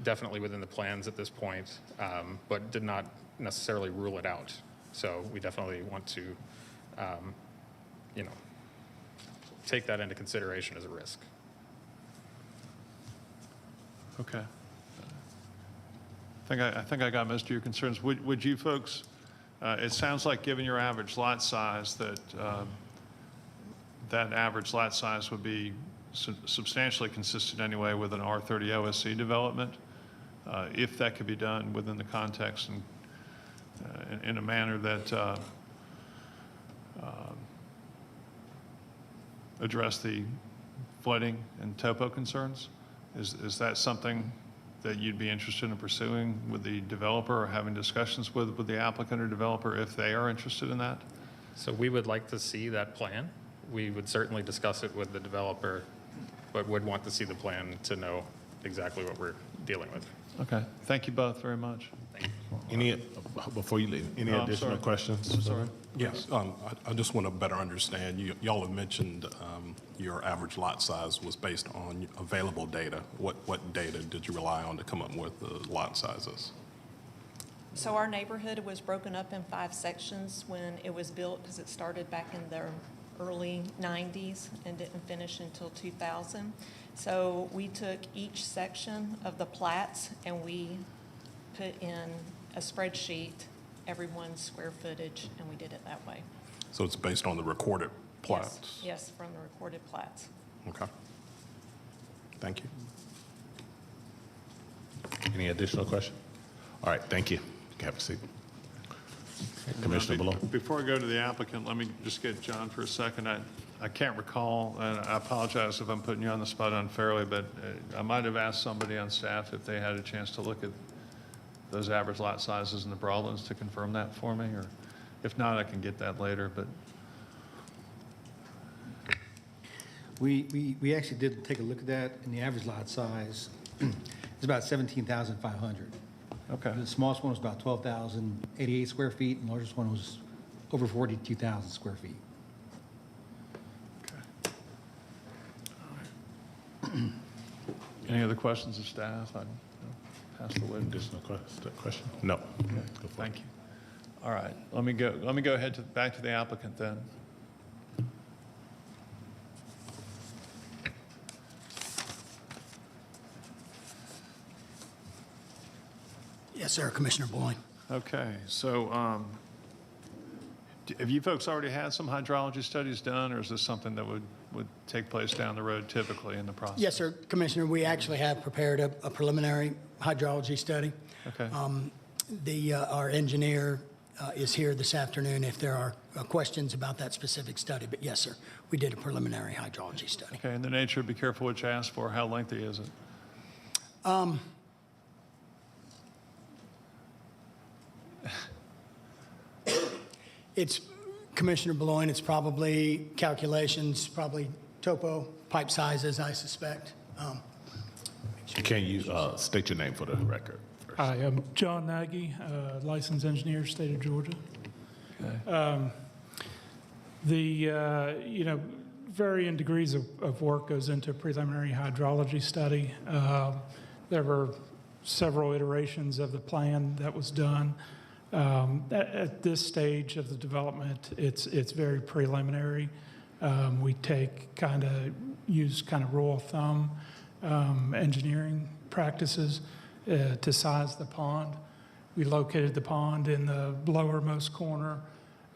[SPEAKER 13] definitely within the plans at this point, but did not necessarily rule it out. So we definitely want to, take that into consideration as a risk.
[SPEAKER 18] Okay. I think I got most of your concerns. Would you folks, it sounds like given your average lot size that that average lot size would be substantially consistent anyway with an R30 OSC development, if that could be done within the context and in a manner that address the flooding and topo concerns. Is that something that you'd be interested in pursuing with the developer or having discussions with the applicant or developer if they are interested in that?
[SPEAKER 13] So we would like to see that plan. We would certainly discuss it with the developer, but would want to see the plan to know exactly what we're dealing with.
[SPEAKER 18] Okay, thank you both very much.
[SPEAKER 1] Before you leave, any
[SPEAKER 18] I'm
[SPEAKER 1] additional
[SPEAKER 18] sorry.
[SPEAKER 1] questions?
[SPEAKER 18] I'm sorry.
[SPEAKER 10] Yes, I just want to better understand. Y'all have mentioned your average lot size was based on available data. What data did you rely on to come up with the lot sizes?
[SPEAKER 22] So our neighborhood was broken up in 5 sections when it was built, because it started back in the early 90s and didn't finish until 2000. So we took each section of the plats and we put in a spreadsheet, everyone's square footage, and we did it that way.
[SPEAKER 10] So it's based on the recorded plats?
[SPEAKER 22] Yes, from the recorded plats.
[SPEAKER 10] Okay. Thank you.
[SPEAKER 1] Any additional question? All right, thank you. You can have a seat. Commissioner Below.
[SPEAKER 18] Before I go to the applicant, let me just get John for a second. I can't recall, and I apologize if I'm putting you on the spot unfairly, but I might have asked somebody on staff if they had a chance to look at those average lot sizes in the Broadlands to confirm that for me, or if not, I can get that later, but.
[SPEAKER 4] We actually did take a look at that, and the average lot size is about 17,500.
[SPEAKER 18] Okay.
[SPEAKER 4] The smallest one was about 12,088 square feet, and the largest one was over 42,000 square feet.
[SPEAKER 18] Any other questions of staff? I'd pass the witness.
[SPEAKER 1] Additional question? No.
[SPEAKER 18] Okay, thank you. All right, let me go ahead back to the applicant then.
[SPEAKER 3] Yes, sir, Commissioner Boyne.
[SPEAKER 18] Okay, so have you folks already had some hydrology studies done, or is this something that would take place down the road typically in the process?
[SPEAKER 3] Yes, sir, Commissioner, we actually have prepared a preliminary hydrology study.
[SPEAKER 18] Okay.
[SPEAKER 3] Our engineer is here this afternoon if there are questions about that specific study. But yes, sir, we did a preliminary hydrology study.
[SPEAKER 18] Okay, and the nature, be careful what you ask for. How lengthy is it?
[SPEAKER 3] It's, Commissioner Beloin, it's probably calculations, probably topo, pipe sizes, I suspect.
[SPEAKER 1] Can you state your name for the record?
[SPEAKER 14] Hi, I'm John Nagy, licensed engineer, state of Georgia.
[SPEAKER 18] Okay.
[SPEAKER 14] Varying degrees of work goes into a preliminary hydrology study. There were several iterations of the plan that was done. At this stage of the development, it's very preliminary. We use rule of thumb engineering practices to size the pond. We located the pond in the lowermost corner,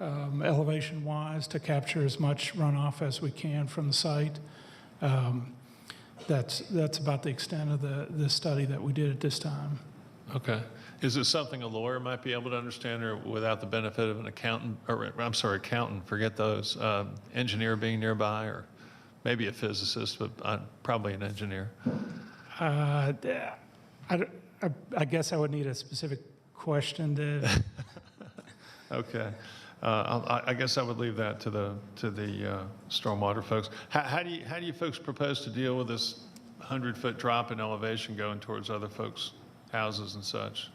[SPEAKER 14] elevation-wise, to capture as much runoff as we can from the site. That's about the extent of the study that we did at this time.
[SPEAKER 18] Okay. Is it something a lawyer might be able to understand, or without the benefit of an accountant, forget those, engineer being nearby, or maybe a physicist, but probably an engineer?
[SPEAKER 14] I guess I would need a specific question to.
[SPEAKER 18] Okay. I guess I would leave that to the stormwater folks. How do you folks propose to deal with this 100-foot drop in elevation going towards other folks' houses and such?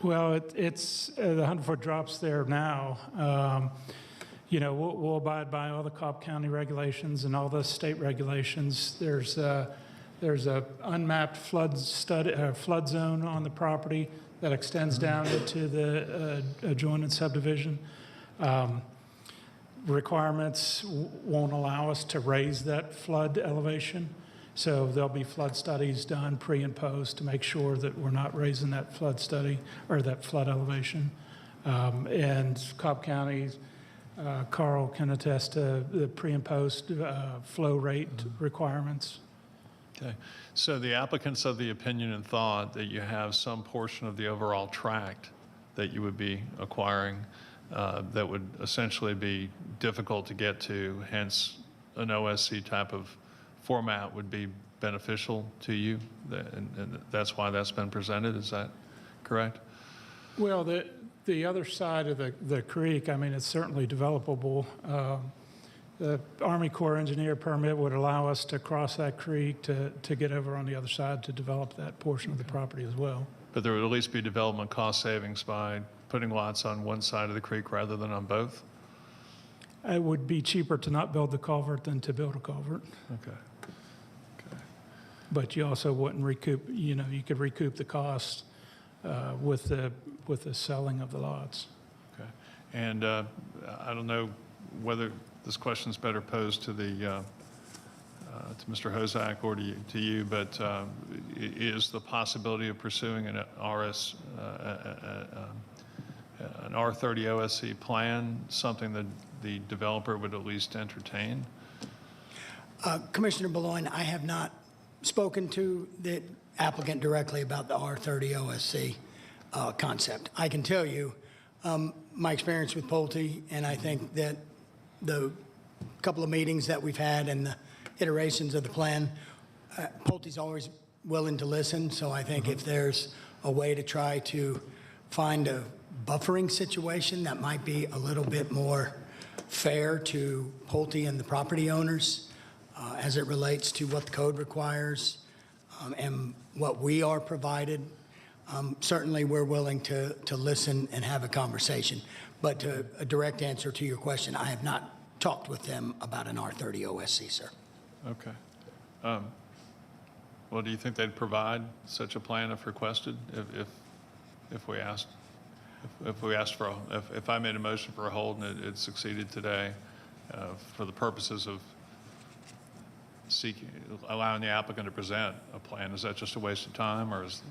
[SPEAKER 14] Well, it's the 100-foot drops there now. We'll abide by all the Cobb County regulations and all the state regulations. There's a unmapped flood zone on the property that extends down into the adjoining subdivision. Requirements won't allow us to raise that flood elevation. So there'll be flood studies done pre and post to make sure that we're not raising that flood study or that flood elevation. And Cobb County Carl can attest to the pre and post flow rate requirements.
[SPEAKER 18] Okay. So the applicants of the opinion and thought that you have some portion of the overall tract that you would be acquiring that would essentially be difficult to get to, hence an OSC type of format would be beneficial to you, and that's why that's been presented, is that correct?
[SPEAKER 14] Well, the other side of the creek, I mean, it's certainly developable. The Army Corps engineer permit would allow us to cross that creek to get over on the other side to develop that portion of the property as well.
[SPEAKER 18] But there would at least be development cost savings by putting lots on one side of the creek rather than on both?
[SPEAKER 14] It would be cheaper to not build the culvert than to build a culvert.
[SPEAKER 18] Okay.
[SPEAKER 14] But you also wouldn't recoup, you could recoup the cost with the selling of the lots.
[SPEAKER 18] Okay. And I don't know whether this question is better posed to to Mr. Hozak or to you, but is the possibility of pursuing an R30 OSC plan something that the developer would at least entertain?
[SPEAKER 3] Commissioner Boulogne, I have not spoken to the applicant directly about the R30 OSC concept. I can tell you my experience with Pulte, and I think that the couple of meetings that we've had and the iterations of the plan, Pulte's always willing to listen, so I think if there's a way to try to find a buffering situation that might be a little bit more fair to Pulte and the property owners as it relates to what the code requires and what we are provided, certainly we're willing to listen and have a conversation. But a direct answer to your question, I have not talked with them about an R30 OSC, sir.
[SPEAKER 18] Okay. Well, do you think they'd provide such a plan if requested, if we asked? If we asked for, if I made a motion for a hold and it succeeded today, for the purposes of allowing the applicant to present a plan, is that just a waste of time, or is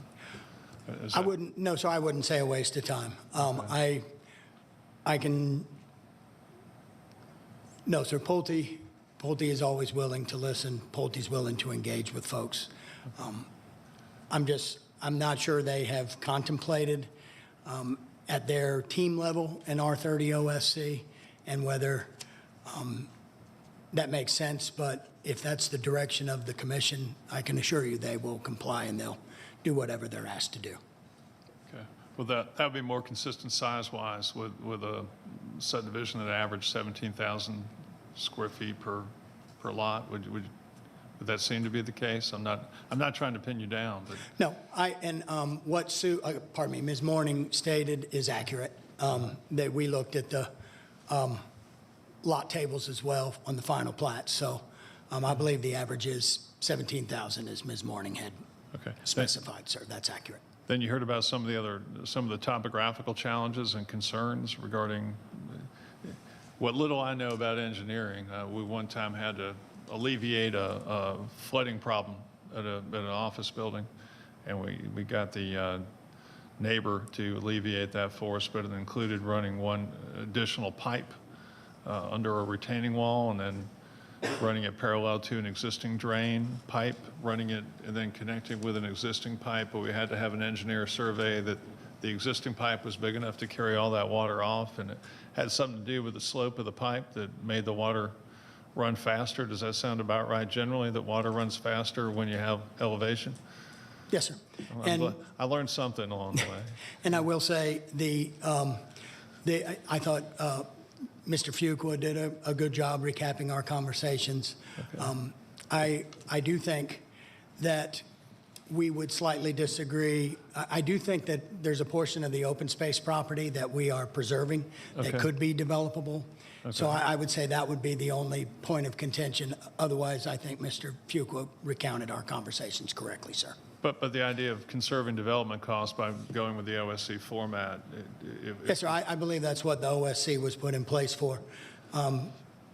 [SPEAKER 3] I wouldn't, no, so I wouldn't say a waste of time. I can, no, sir, Pulte is always willing to listen. Pulte's willing to engage with folks. I'm not sure they have contemplated at their team level an R30 OSC and whether that makes sense, but if that's the direction of the commission, I can assure you they will comply and they'll do whatever they're asked to do.
[SPEAKER 18] Okay. Well, that would be more consistent size-wise with a subdivision that averaged 17,000 square feet per lot. Would that seem to be the case? I'm not trying to pin you down, but
[SPEAKER 3] No, what Sue, pardon me, Ms. Morning stated is accurate. That we looked at the lot tables as well on the final plat. So I believe the average is 17,000 as Ms. Morning had specified, sir. That's accurate.
[SPEAKER 18] then you heard about some of the topographical challenges and concerns regarding what little I know about engineering. We one time had to alleviate a flooding problem at an office building, and we got the neighbor to alleviate that for us, but it included running one additional pipe under a retaining wall and then running it parallel to an existing drain pipe, running it and then connecting with an existing pipe, but we had to have an engineer survey that the existing pipe was big enough to carry all that water off, and it had something to do with the slope of the pipe that made the water run faster. Does that sound about right generally, that water runs faster when you have elevation?
[SPEAKER 3] Yes, sir.
[SPEAKER 18] Well, I learned something along the way.
[SPEAKER 3] And I will say I thought Mr. Fuqua did a good job recapping our conversations. Okay. I do think that we would slightly disagree. I do think that there's a portion of the open space property that we are preserving that could be developable. Okay. So I would say that would be the only point of contention. Otherwise, I think Mr. Fuqua recounted our conversations correctly, sir.
[SPEAKER 18] But the idea of conserving development costs by going with the OSC format.
[SPEAKER 3] Yes, sir. I believe that's what the OSC was put in place for.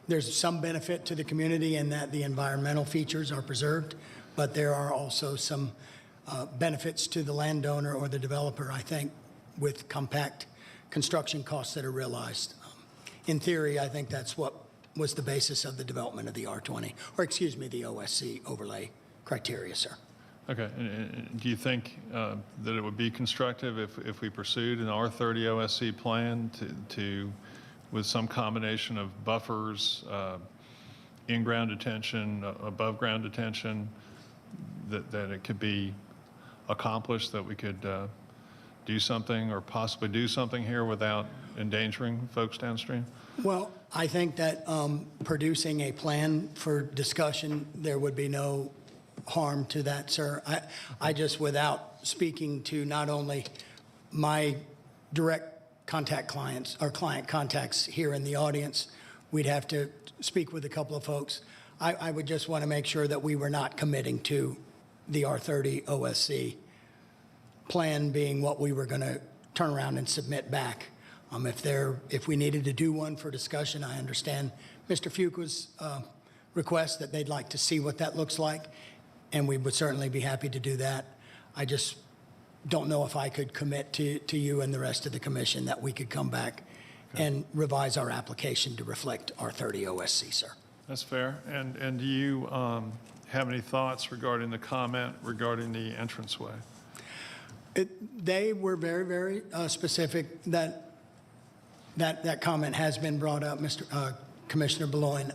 [SPEAKER 3] There's some benefit to the community in that the environmental features are preserved, but there are also some benefits to the landowner or the developer, I think, with compact construction costs that are realized. in theory, I think that's what was the basis of the development of the R20, or excuse me, the OSC overlay criteria, sir.
[SPEAKER 18] Okay, and do you think that it would be constructive if we pursued an R30 OSC plan with some combination of buffers, in-ground detention, above-ground detention, that it could be accomplished, that we could do something or possibly do something here without endangering folks downstream?
[SPEAKER 3] Well, I think that producing a plan for discussion, there would be no harm to that, sir. I just, without speaking to not only my direct contact clients or client contacts here in the audience, we'd have to speak with a couple of folks. I would just want to make sure that we were not committing to the R30 OSC plan being what we were going to turn around and submit back. If we needed to do one for discussion, I understand Mr. Fuqua's request that they'd like to see what that looks like, and we would certainly be happy to do that. I just don't know if I could commit to you and the rest of the commission that we could come back and revise our application to reflect R30 OSC, sir.
[SPEAKER 18] That's fair. And do you have any thoughts regarding the comment regarding the entranceway?
[SPEAKER 3] They were very, very specific. That comment has been brought up, Commissioner Beloin.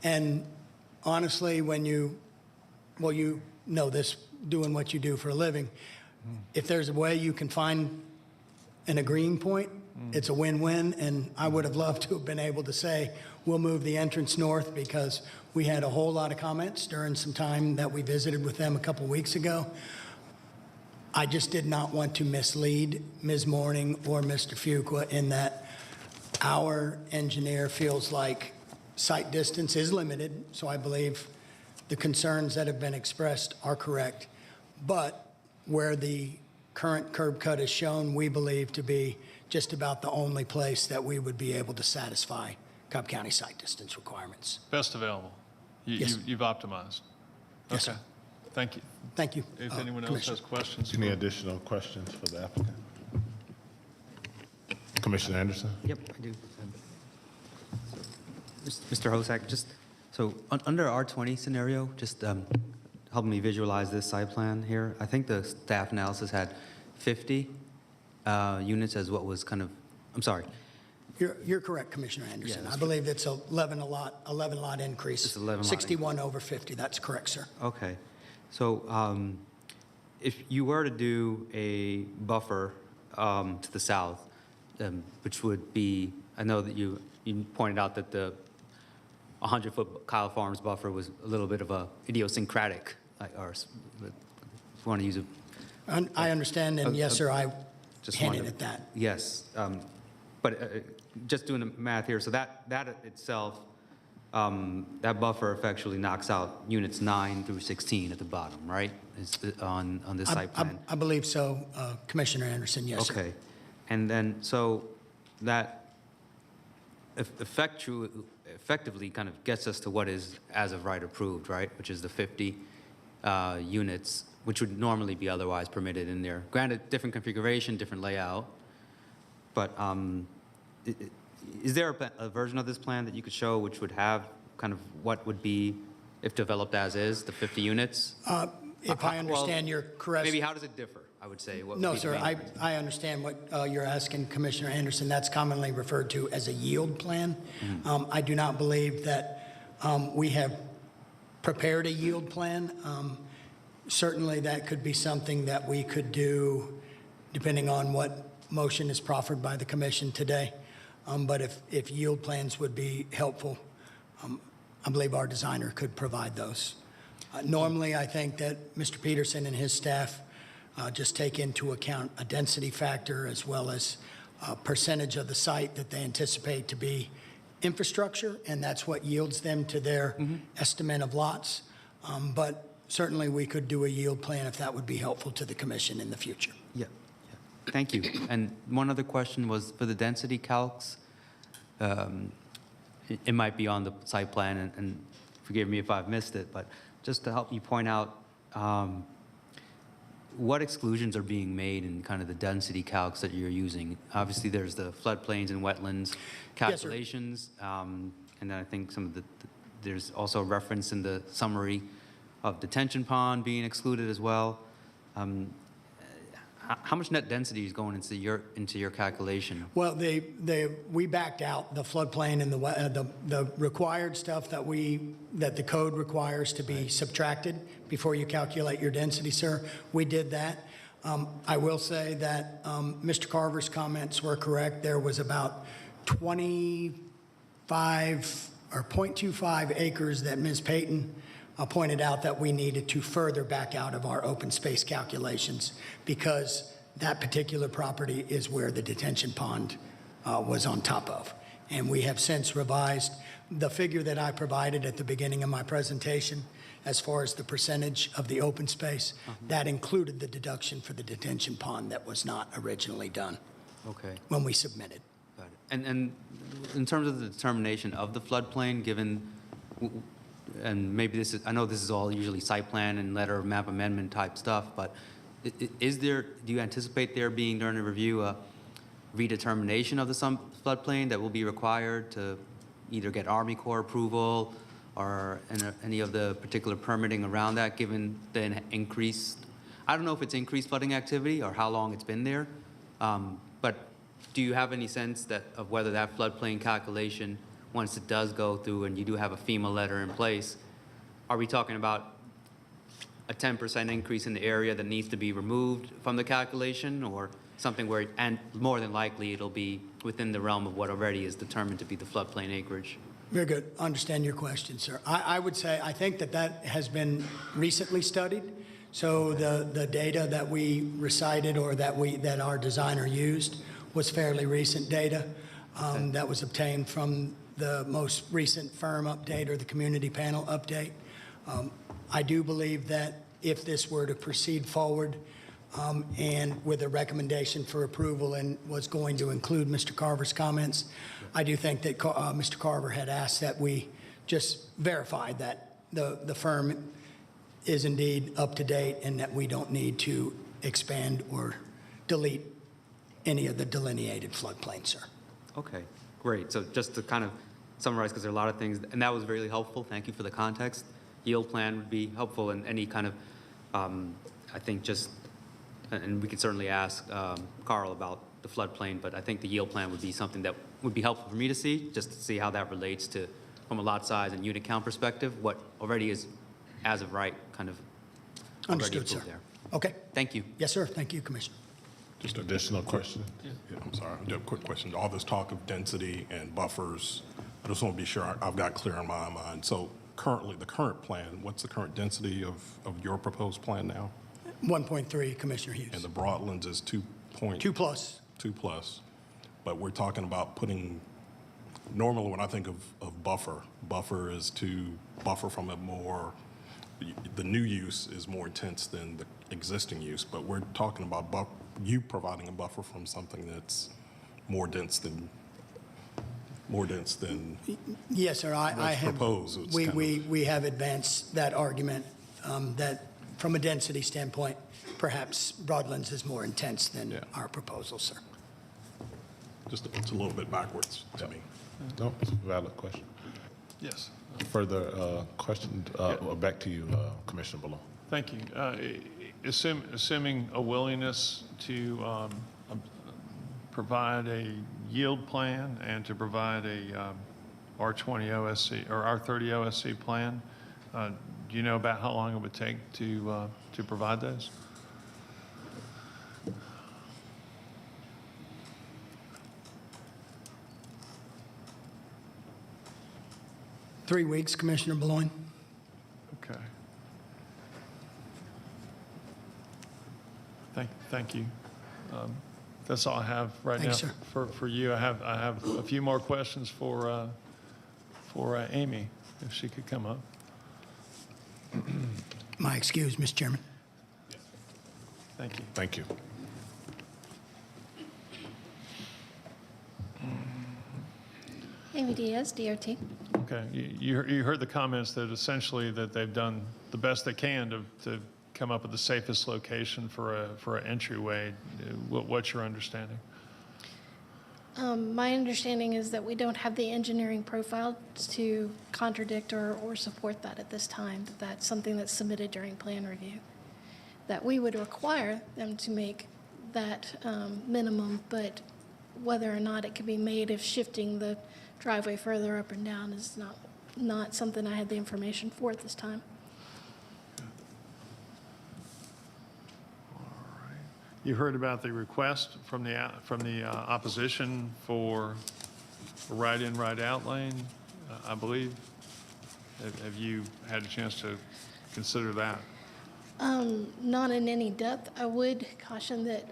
[SPEAKER 3] And honestly, you know this, doing what you do for a living, if there's a way you can find an agreeing point, it's a win-win, and I would have loved to have been able to say, we'll move the entrance north, because we had a whole lot of comments during some time that we visited with them a couple weeks ago. I just did not want to mislead Ms. Morning or Mr. Fuqua in that our engineer feels like site distance is limited, so I believe the concerns that have been expressed are correct. But where the current curb cut is shown, we believe to be just about the only place that we would be able to satisfy Cobb County site distance requirements.
[SPEAKER 18] Best available.
[SPEAKER 3] Yes.
[SPEAKER 18] You've optimized.
[SPEAKER 3] Yes,
[SPEAKER 18] Okay.
[SPEAKER 3] sir.
[SPEAKER 18] Thank you.
[SPEAKER 3] Thank you.
[SPEAKER 18] If anyone else has questions.
[SPEAKER 1] Any additional questions for the applicant? Commissioner Anderson?
[SPEAKER 5] Yep, I do. Mr. Hosak, just, so under R20 scenario, just help me visualize this site plan here. I think the staff analysis had 50 units as what was kind of, I'm sorry.
[SPEAKER 3] You're correct, Commissioner Anderson.
[SPEAKER 5] Yeah,
[SPEAKER 3] I believe it's 11 lot increase.
[SPEAKER 5] It's 11 lot
[SPEAKER 3] 61 over 50. That's correct, sir.
[SPEAKER 5] Okay. So if you were to do a buffer to the south, which would be, I know that you pointed out that the 100-foot Kyle Farms buffer was a little bit of a idiosyncratic, or if you want to use it.
[SPEAKER 3] I understand, and yes, sir, I
[SPEAKER 5] Just
[SPEAKER 3] hinted
[SPEAKER 5] wanted-
[SPEAKER 3] at that.
[SPEAKER 5] Yes, but just doing the math here, so that itself, that buffer effectively knocks out units 9 through 16 at the bottom, right? On this site plan?
[SPEAKER 3] I believe so, Commissioner Anderson, yes, sir.
[SPEAKER 5] Okay. And then, so that effectively kind of gets us to what is as of right approved, right? Which is the 50 units, which would normally be otherwise permitted in there. Granted, different configuration, different layout, but is there a version of this plan that you could show which would have kind of what would be, if developed as is, the 50 units?
[SPEAKER 3] If I understand your correct.
[SPEAKER 5] Maybe how does it differ, I would say? What would
[SPEAKER 3] No,
[SPEAKER 5] be the
[SPEAKER 3] sir,
[SPEAKER 5] main
[SPEAKER 3] I understand what you're asking, Commissioner Anderson. That's commonly referred to as a yield plan. I do not believe that we have prepared a yield plan. Certainly, that could be something that we could do depending on what motion is proffered by the commission today. But if yield plans would be helpful, I believe our designer could provide those. Normally, I think that Mr. Peterson and his staff just take into account a density factor as well as a percentage of the site that they anticipate to be infrastructure, and that's what yields them to their estimate of lots. But certainly, we could do a yield plan if that would be helpful to the commission in the future.
[SPEAKER 5] Yeah. Thank you. And one other question was for the density calcs. It might be on the site plan, and forgive me if I've missed it, but just to help you point out what exclusions are being made in kind of the density calcs that you're using? Obviously, there's the floodplains and wetlands calculations, and then I think some of there's also a reference in the summary of detention pond being excluded as well. How much net density is going into your calculation?
[SPEAKER 3] Well, we backed out the floodplain and the required stuff that the code requires to be subtracted before you calculate your density, sir. We did that. I will say that Mr. Carver's comments were correct. There was about 25 or 0.25 acres that Ms. Payton pointed out that we needed to further back out of our open space calculations because that particular property is where the detention pond was on top of. And we have since revised the figure that I provided at the beginning of my presentation as far as the percentage of the open space. That included the deduction for the detention pond that was not originally done when we submitted.
[SPEAKER 5] Got it. And in terms of the determination of the floodplain, given, and maybe this is, I know this is all usually site plan and letter of map amendment type stuff, but do you anticipate there being during the review a redetermination of the floodplain that will be required to either get Army Corps approval or any of the particular permitting around that, given the increased, I don't know if it's increased flooding activity or how long it's been there, but do you have any sense of whether that floodplain calculation, once it does go through and you do have a FEMA letter in place, are we talking about a 10% increase in the area that needs to be removed from the calculation, or something where, and more than likely it'll be within the realm of what already is determined to be the floodplain acreage?
[SPEAKER 3] Very good. Understand your question, sir. I would say I think that has been recently studied. So the data that we recited or that our designer used was fairly recent data that was obtained from the most recent firm update or the community panel update. I do believe that if this were to proceed forward and with a recommendation for approval and was going to include Mr. Carver's comments, I do think that Mr. Carver had asked that we just verify that the firm is indeed up to date and that we don't need to expand or delete any of the delineated floodplain, sir.
[SPEAKER 5] Okay, great. So just to kind of summarize, because there are a lot of things, and that was really helpful. Thank you for the context. Yield plan would be helpful in any kind of, I think just, and we could certainly ask Carl about the floodplain, but I think the yield plan would be something that would be helpful for me to see, just to see how that relates to, from a lot size and unit count perspective, what already is, as of right, kind of
[SPEAKER 3] Understood, sir.
[SPEAKER 5] there.
[SPEAKER 3] Okay.
[SPEAKER 5] Thank you.
[SPEAKER 3] Yes, sir. Thank you, Commissioner.
[SPEAKER 10] Just additional question. Yeah, I'm sorry. I have a quick question. All this talk of density and buffers, I just want to be sure I've got clear in my mind. So currently, the current plan, what's the current density of your proposed plan now?
[SPEAKER 3] 1.3, Commissioner Hughes.
[SPEAKER 10] And the Broadlands is 2
[SPEAKER 3] plus.
[SPEAKER 10] 2 plus. But we're talking about putting, normally when I think of buffer is to buffer from a more, the new use is more intense than the existing use, but we're talking about you providing a buffer from something that's more dense than
[SPEAKER 3] Yes, sir. I have
[SPEAKER 10] proposed.
[SPEAKER 3] We have advanced that argument that from a density standpoint, perhaps Broadlands is more intense than our proposal, sir.
[SPEAKER 10] Just it's a little bit backwards to me.
[SPEAKER 1] No, it's a valid question.
[SPEAKER 18] Yes.
[SPEAKER 1] Further question, back to you, Commissioner Malone.
[SPEAKER 18] Thank you. Assuming a willingness to provide a yield plan and to provide a R20 OSC or R30 OSC plan, do you know about how long it would take to provide those?
[SPEAKER 3] Three weeks, Commissioner Boulogne.
[SPEAKER 18] Okay. Thank you. That's all I have right
[SPEAKER 3] Thanks,
[SPEAKER 18] now for you. I have a few more questions for Amy, if she could come up.
[SPEAKER 3] My excuse, Mr. Chairman.
[SPEAKER 18] Thank you.
[SPEAKER 1] Thank you.
[SPEAKER 12] Amy Diaz, DRT.
[SPEAKER 18] Okay, you heard the comments that essentially that they've done the best they can to come up with the safest location for an entryway. What's your understanding?
[SPEAKER 12] My understanding is that we don't have the engineering profile to contradict or support that at this time, that that's something that's submitted during plan review. That we would require them to make that minimum, but whether or not it can be made if shifting the driveway further up and down is not something I had the information for at this time.
[SPEAKER 18] You heard about the request from the opposition for a right-in, right-out lane, I believe. Have you had a chance to consider that?
[SPEAKER 12] Not in any depth. I would caution that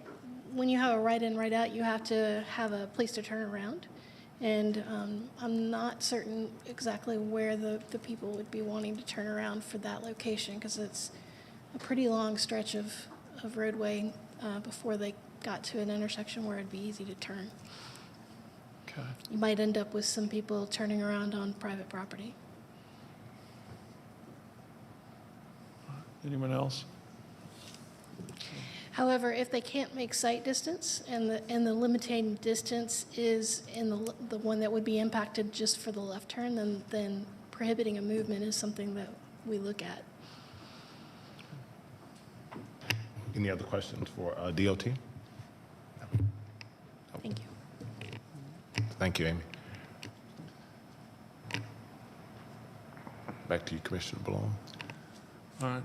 [SPEAKER 12] when you have a right-in, right-out, you have to have a place to turn around. And I'm not certain exactly where the people would be wanting to turn around for that location, because it's a pretty long stretch of roadway before they got to an intersection where it'd be easy to turn.
[SPEAKER 18] Okay.
[SPEAKER 12] You might end up with some people turning around on private property.
[SPEAKER 18] Anyone else?
[SPEAKER 12] However, if they can't make sight distance and the limiting distance is in the one that would be impacted just for the left turn, then prohibiting a movement is something that we look at.
[SPEAKER 1] Any other questions for DOT?
[SPEAKER 12] Thank you.
[SPEAKER 1] Thank you, Amy. Back to you, Commissioner Blown.
[SPEAKER 18] All right,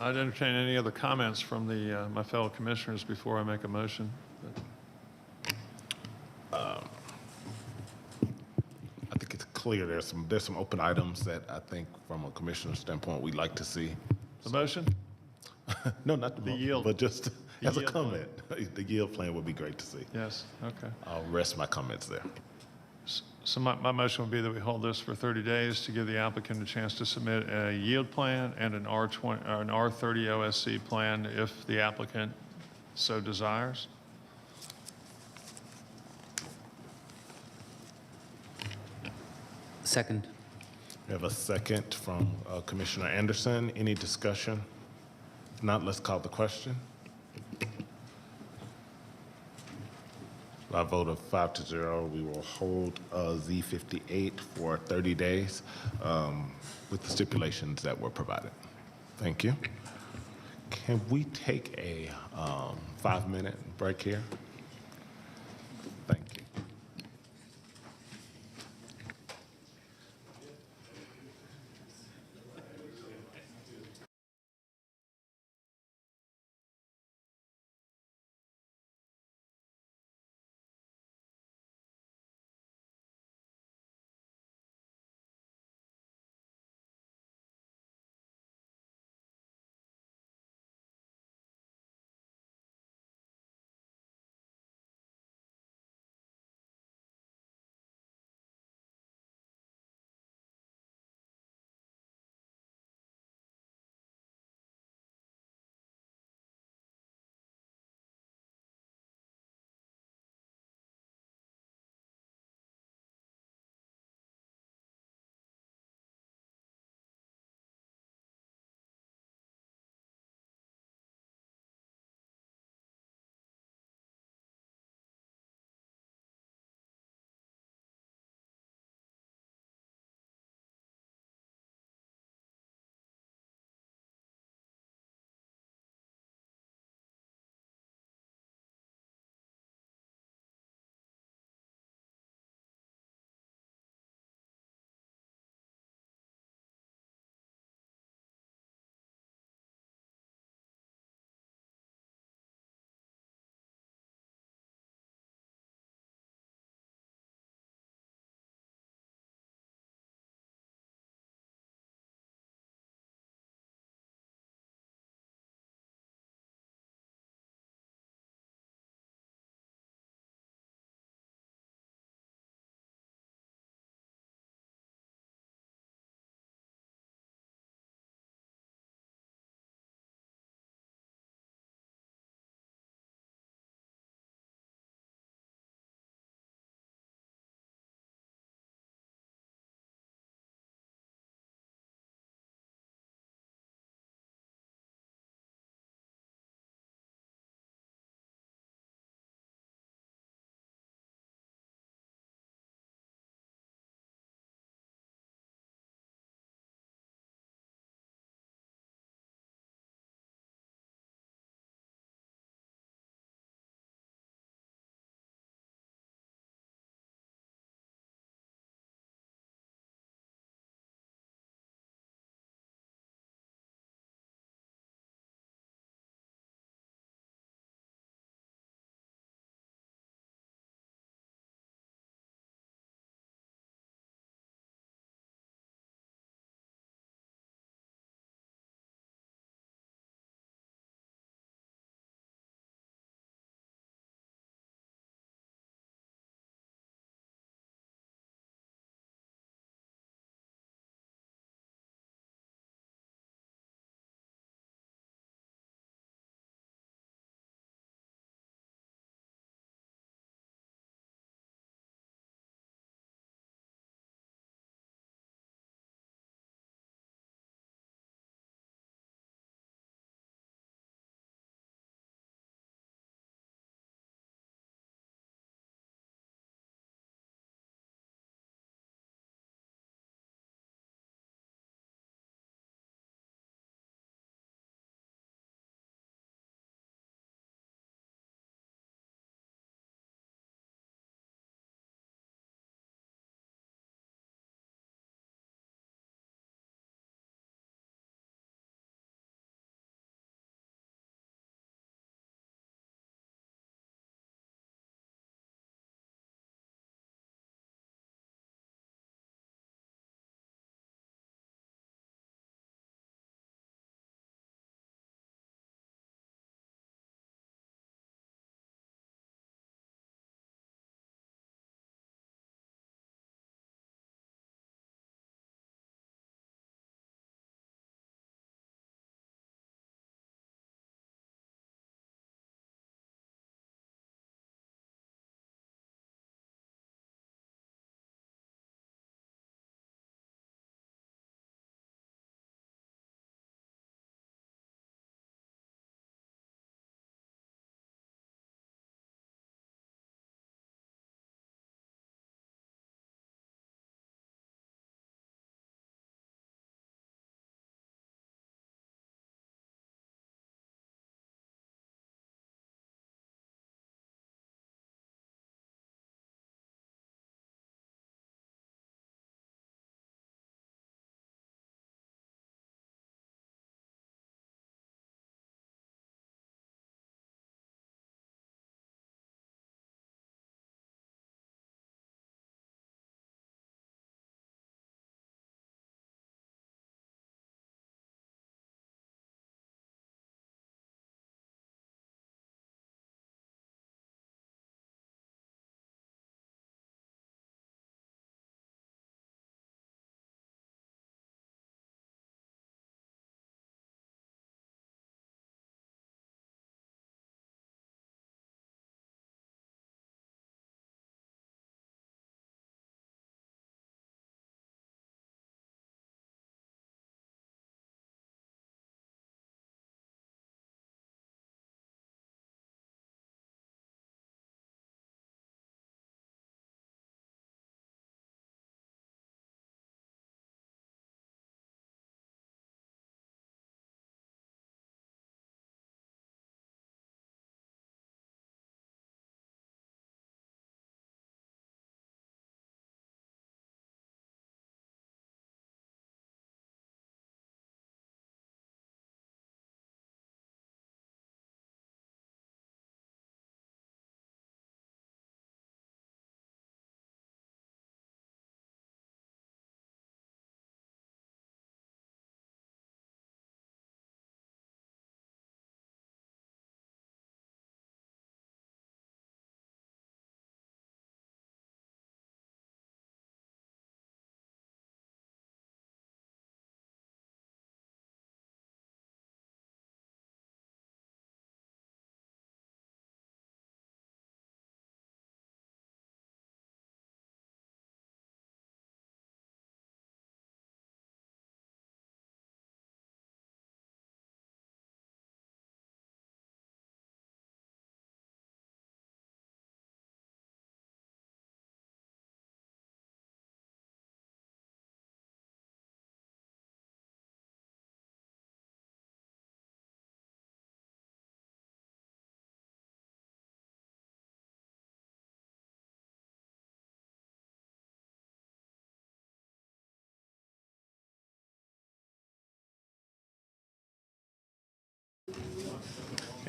[SPEAKER 18] I'd entertain any other comments from my fellow commissioners before I make a motion.
[SPEAKER 1] I think it's clear there's some open items that I think from a commissioner standpoint we'd like to see.
[SPEAKER 18] The motion?
[SPEAKER 1] No, not the motion,
[SPEAKER 18] yield.
[SPEAKER 1] but just
[SPEAKER 18] The
[SPEAKER 1] as a
[SPEAKER 18] yield
[SPEAKER 1] comment. The yield plan would be great to see.
[SPEAKER 18] Yes, okay.
[SPEAKER 1] I'll rest my comments there.
[SPEAKER 18] So my motion would be that we hold this for 30 days to give the applicant a chance to submit a yield plan and an R30 OSC plan if the applicant so desires.
[SPEAKER 5] Second.
[SPEAKER 1] We have a second from Commissioner Anderson. Any discussion? If not, let's call the question. By a vote of 5-0, we will hold Z58 for 30 days with the stipulations that were provided. Thank you. Can we take a 5-minute break here?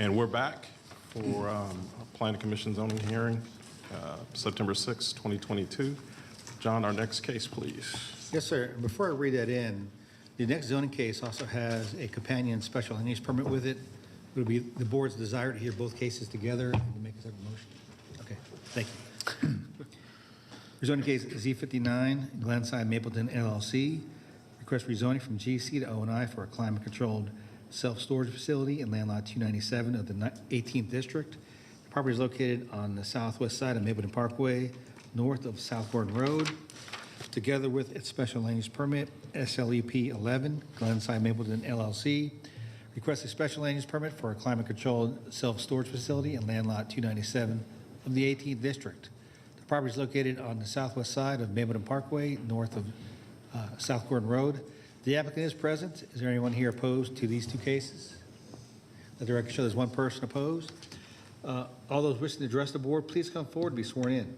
[SPEAKER 10] And we're back for Planning Commission zoning hearing, September 6, 2022. John, our next case, please.
[SPEAKER 4] Yes, sir. Before I read that in, the next zoning case also has a companion special land use permit with it. It would be the board's desire to hear both cases together and to make a separate motion. Okay, thank you. Rezoning case Z59, Glenside Mapleton LLC. Request rezoning from GC to O&I for a climate-controlled self-storage facility in land lot 297 of the 18th District. The property is located on the southwest side of Mapleton Parkway, north of South Gordon Road. Together with its special land use permit, LUP11, Glenside Mapleton LLC. Request a special land use permit for a climate-controlled self-storage facility in land lot 297 of the 18th District. The property is located on the southwest side of Mapleton Parkway, north of South Gordon Road. The applicant is present. Is there anyone here opposed to these two cases? Let the record show there's one person opposed. All those wishing to address the board, please come forward and be sworn in.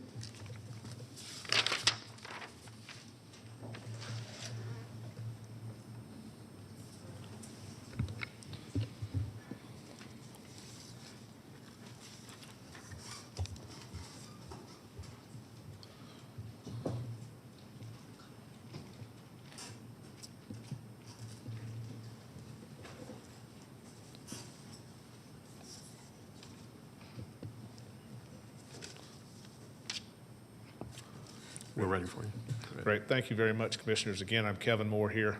[SPEAKER 10] We're ready for you.
[SPEAKER 20] Great. Thank you very much, Commissioners. Again, I'm Kevin Moore here.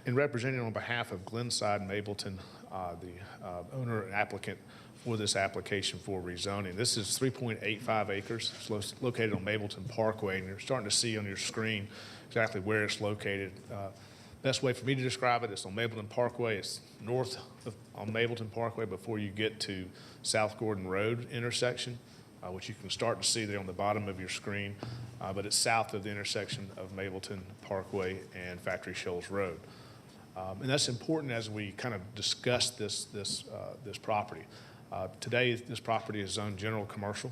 [SPEAKER 20] In representing on behalf of Glenside Mapleton, the owner and applicant for this application for rezoning. This is 3.85 acres. It's located on Mapleton Parkway, and you're starting to see on your screen exactly where it's located. Best way for me to describe it is on Mapleton Parkway. It's north on Mapleton Parkway before you get to South Gordon Road intersection, which you can start to see there on the bottom of your screen, but it's south of the intersection of Mapleton Parkway and Factory Shoals Road. And that's important as we kind of discuss this property. Today, this property is zoned general commercial,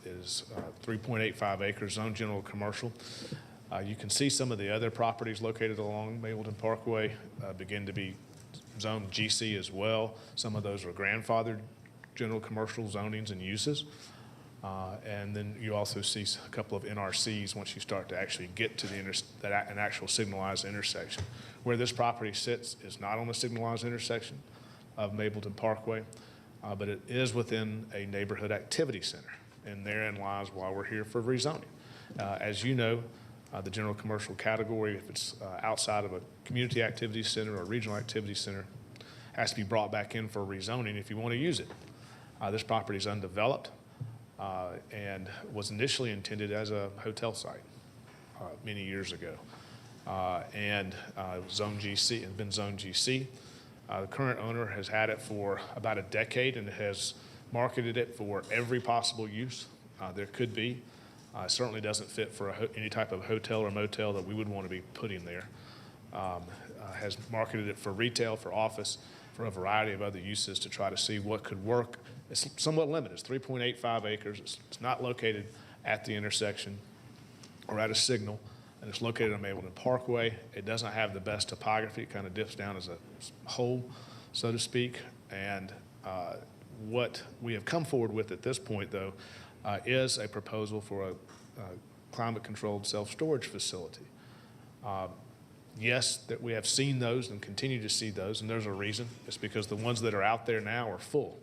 [SPEAKER 20] is 3.85 acres, zoned general commercial. You can see some of the other properties located along Mapleton Parkway begin to be zoned GC as well. Some of those are grandfathered general commercial zonings and uses. And then you also see a couple of NRCs once you start to actually get to an actual signalized intersection. Where this property sits is not on the signalized intersection of Mapleton Parkway, but it is within a neighborhood activity center. And therein lies why we're here for rezoning. As you know, the general commercial category, if it's outside of a community activity center or regional activity center, has to be brought back in for rezoning if you want to use it. This property is undeveloped and was initially intended as a hotel site many years ago. And Zone GC, has been Zone GC. The current owner has had it for about a decade and has marketed it for every possible use there could be. Certainly doesn't fit for any type of hotel or motel that we would want to be putting there. Has marketed it for retail, for office, for a variety of other uses to try to see what could work. It's somewhat limited. It's 3.85 acres. It's not located at the intersection or at a signal, and it's located on Mapleton Parkway. It doesn't have the best topography. It kind of dips down as a hole, so to speak. And what we have come forward with at this point, though, is a proposal for a climate-controlled self-storage facility. Yes, that we have seen those and continue to see those, and there's a reason. It's because the ones that are out there now are full,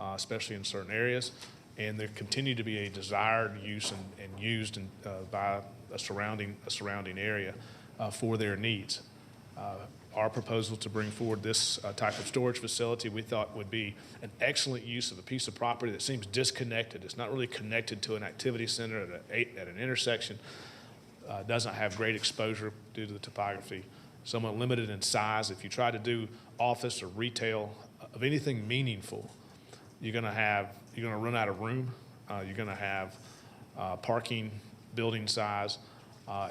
[SPEAKER 20] especially in certain areas, and there continue to be a desired use and used by a surrounding area for their needs. Our proposal to bring forward this type of storage facility we thought would be an excellent use of a piece of property that seems disconnected. It's not really connected to an activity center at an intersection. Doesn't have great exposure due to the topography, somewhat limited in size. If you try to do office or retail of anything meaningful, you're going to run out of room. You're going to have parking, building size.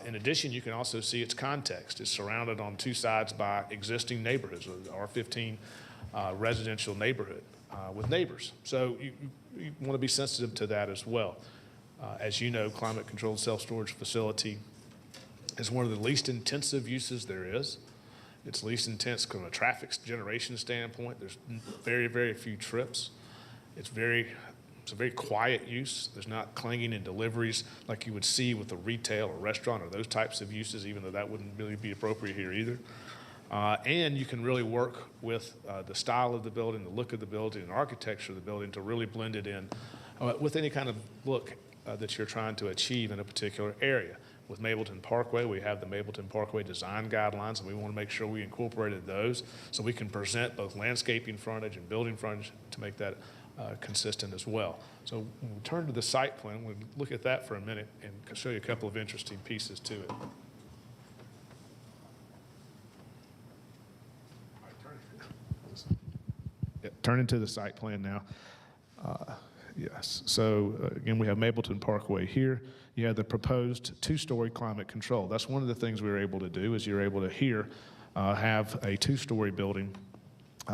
[SPEAKER 20] In addition, you can also see its context. It's surrounded on two sides by existing neighborhoods, R15 residential neighborhood with neighbors. So you want to be sensitive to that as well. As you know, climate-controlled self-storage facility is one of the least intensive uses there is. It's least intense from a traffic generation standpoint. There's very, very few trips. It's a very quiet use. There's not clanging in deliveries like you would see with a retail or restaurant or those types of uses, even though that wouldn't really be appropriate here either. And you can really work with the style of the building, the look of the building, and architecture of the building to really blend it in with any kind of look that you're trying to achieve in a particular area. With Mableton Parkway, we have the Mableton Parkway design guidelines, and we want to make sure we incorporated those so we can present both landscaping frontage and building frontage to make that consistent as well. So when we turn to the site plan, we'll look at that for a minute and show you a couple of interesting pieces to it. Turning to the site plan now. Yes, so again, we have Mableton Parkway here. You have the proposed two-story climate control. That's one of the things we were able to do is you're able to here have a two-story building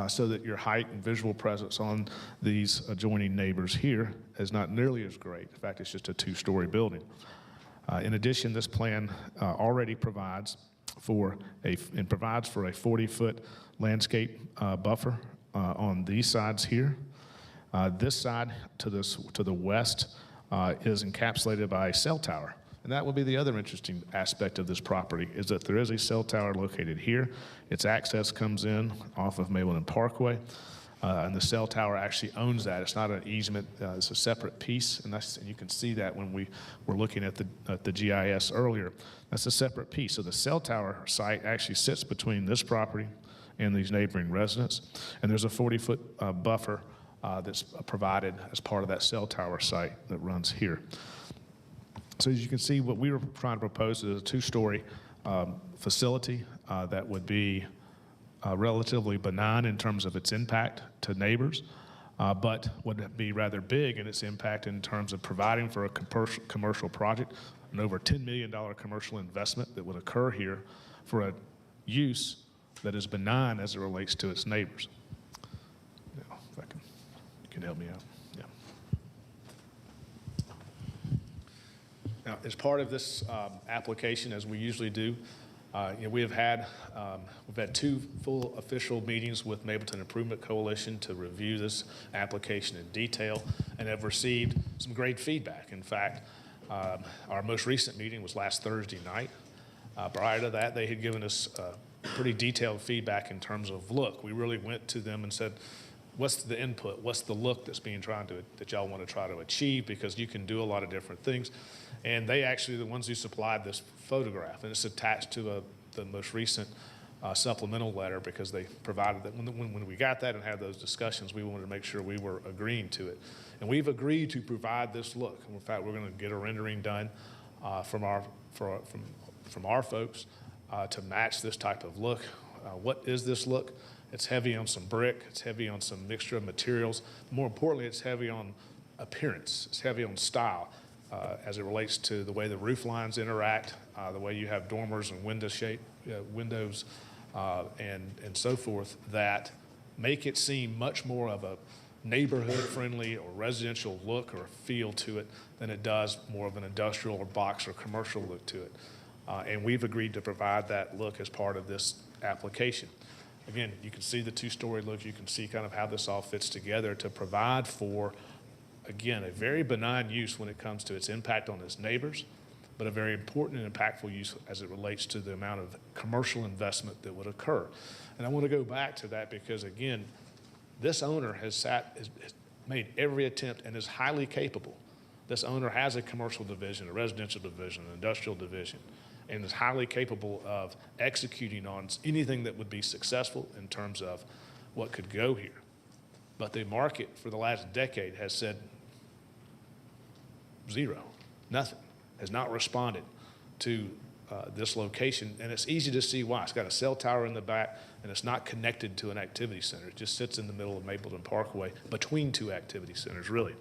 [SPEAKER 20] so that your height and visual presence on these adjoining neighbors here is not nearly as great. In fact, it's just a two-story building. In addition, this plan already provides for a 40-foot landscape buffer on these sides here. This side to the west is encapsulated by a cell tower. And that will be the other interesting aspect of this property is that there is a cell tower located here. Its access comes in off of Mableton Parkway. And the cell tower actually owns that. It's not an easement, it's a separate piece. And you can see that when we were looking at the GIS earlier. That's a separate piece. So the cell tower site actually sits between this property and these neighboring residents. And there's a 40-foot buffer that's provided as part of that cell tower site that runs here. So as you can see, what we were trying to propose is a two-story facility that would be relatively benign in terms of its impact to neighbors, but would be rather big in its impact in terms of providing for a commercial project, an over $10 million commercial investment that would occur here for a use that is benign as it relates to its neighbors. Now, if you can help me out. Yeah. Now, as part of this application, as we usually do, we've had two full official meetings with Mableton Improvement Coalition to review this application in detail and have received some great feedback. In fact, our most recent meeting was last Thursday night. Prior to that, they had given us pretty detailed feedback in terms of look. We really went to them and said, what's the input? What's the look that's being that y'all want to try to achieve? Because you can do a lot of different things. And they actually, the ones who supplied this photograph, and it's attached to the most recent supplemental letter because they provided that. When we got that and had those discussions, we wanted to make sure we were agreeing to it. And we've agreed to provide this look. In fact, we're going to get a rendering done from our folks to match this type of look. What is this look? It's heavy on some brick. It's heavy on some mixture of materials. More importantly, it's heavy on appearance. It's heavy on style as it relates to the way the roof lines interact, the way you have dormers and windows and so forth that make it seem much more of a neighborhood-friendly or residential look or feel to it than it does more of an industrial or box or commercial look to it. And we've agreed to provide that look as part of this application. Again, you can see the two-story look. You can see kind of how this all fits together to provide for, again, a very benign use when it comes to its impact on its neighbors, but a very important and impactful use as it relates to the amount of commercial investment that would occur. And I want to go back to that because, again, this owner has made every attempt and is highly capable. This owner has a commercial division, a residential division, an industrial division, and is highly capable of executing on anything that would be successful in terms of what could go here. But the market for the last decade has said zero, nothing, has not responded to this location. And it's easy to see why. It's got a cell tower in the back, and it's not connected to an activity center. It just sits in the middle of Mableton Parkway between two activity centers, really.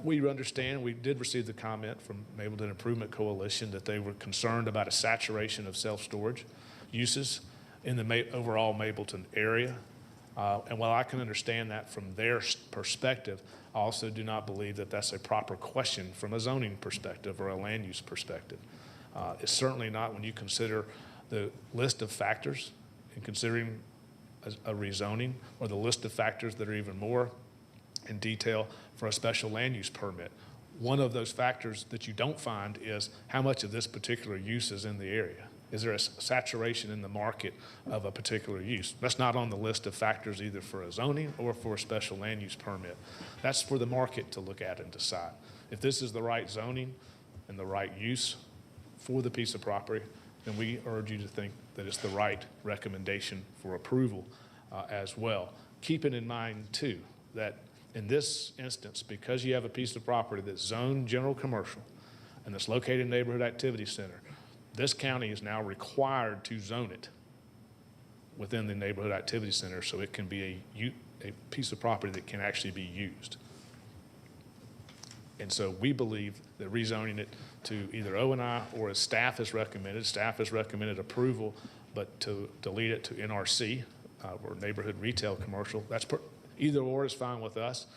[SPEAKER 20] We understand, we did receive the comment from Mableton Improvement Coalition that they were concerned about a saturation of self-storage uses in the overall Mableton area. And while I can understand that from their perspective, I also do not believe that that's a proper question from a zoning perspective or a land use perspective. It's certainly not when you consider the list of factors in considering a rezoning, or the list of factors that are even more in detail for a special land use permit. One of those factors that you don't find is how much of this particular use is in the area. Is there a saturation in the market of a particular use? That's not on the list of factors either for a zoning or for a special land use permit. That's for the market to look at and decide. If this is the right zoning and the right use for the piece of property, then we urge you to think that it's the right recommendation for approval as well. Keeping in mind too, that in this instance, because you have a piece of property that's zoned general commercial and that's located in a neighborhood activity center, this county is now required to zone it within the neighborhood activity center so it can be a piece of property that can actually be used. And so we believe that rezoning it to either O&I or as staff has recommended approval, but to delete it to NRC or neighborhood retail commercial. Either or is fine with us.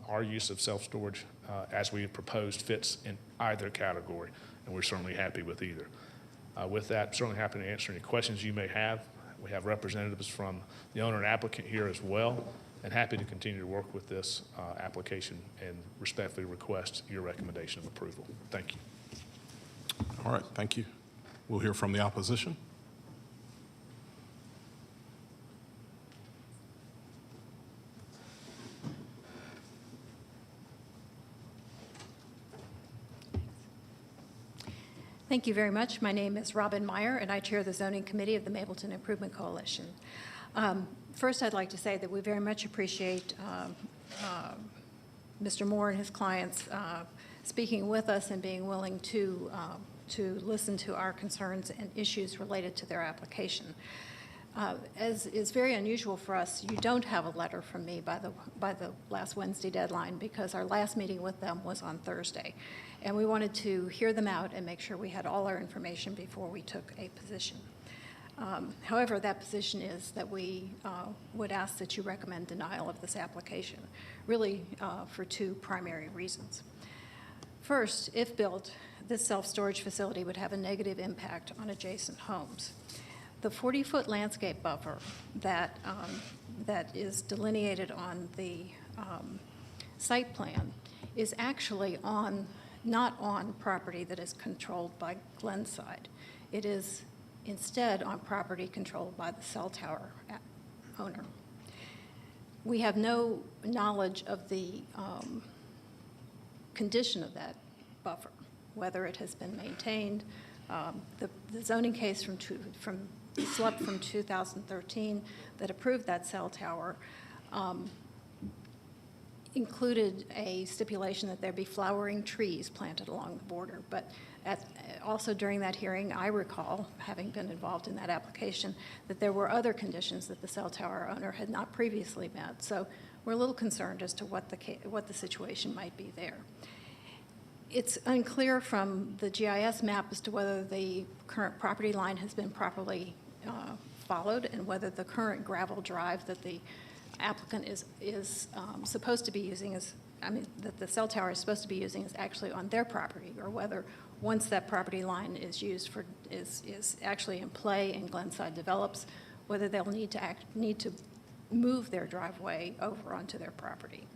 [SPEAKER 20] Our use of self-storage as we have proposed fits in either category, and we're certainly happy with either. With that, certainly happy to answer any questions you may have. We have representatives from the owner and applicant here as well, and happy to continue to work with this application and respectfully request your recommendation of approval. Thank you.
[SPEAKER 10] All right, thank you. We'll hear from the opposition.
[SPEAKER 15] Thank you very much. My name is Robin Meyer, and I chair the Zoning Committee of the Mapleton Improvement Coalition. First, I'd like to say that we very much appreciate Mr. Moore and his clients speaking with us and being willing to listen to our concerns and issues related to their application. As is very unusual for us, you don't have a letter from me by the last Wednesday deadline because our last meeting with them was on Thursday. And we wanted to hear them out and make sure we had all our information before we took a position. However, that position is that we would ask that you recommend denial of this application, really for two primary reasons. First, if built, this self-storage facility would have a negative impact on adjacent homes. The 40-foot landscape buffer that is delineated on the site plan is actually not on property that is controlled by Glenside. It is instead on property controlled by the cell tower owner. We have no knowledge of the condition of that buffer, whether it has been maintained. The zoning case from SLUP from 2013 that approved that cell tower included a stipulation that there be flowering trees planted along the border. But also during that hearing, I recall, having been involved in that application, that there were other conditions that the cell tower owner had not previously met. So we're a little concerned as to what the situation might be there. It's unclear from the GIS map as to whether the current property line has been properly followed and whether the current gravel drive that the applicant is supposed to be using that the cell tower is supposed to be using is actually on their property, or whether once that property line is actually in play and Glenside develops, whether they'll need to move their driveway over onto their property.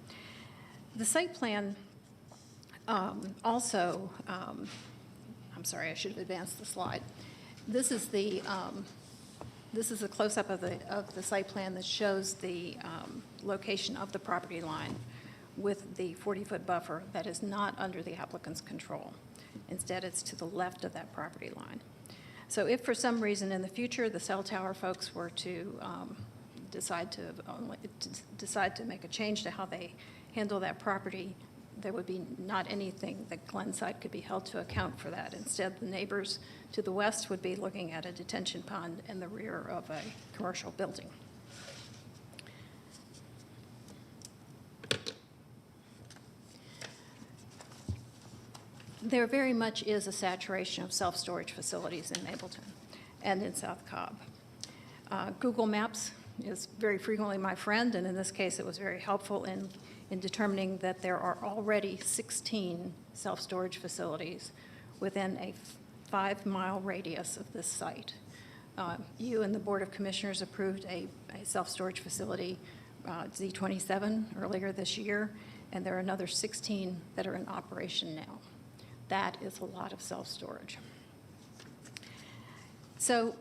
[SPEAKER 15] The site plan also, I'm sorry, I should have advanced the slide. This is a close-up of the site plan that shows the location of the property line with the 40-foot buffer that is not under the applicant's control. Instead, it's to the left of that property line. So if for some reason in the future the cell tower folks were to decide to make a change to how they handle that property, there would be not anything that Glenside could be held to account for that. Instead, the neighbors to the west would be looking at a detention pond in the rear of a commercial building. There very much is a saturation of self-storage facilities in Mapleton and in South Cobb. Google Maps is very frequently my friend, and in this case it was very helpful in determining that there are already 16 self-storage facilities within a 5-mile radius of this site. You and the Board of Commissioners approved a self-storage facility, Z27, earlier this year, and there are another 16 that are in operation now. That is a lot of self-storage. So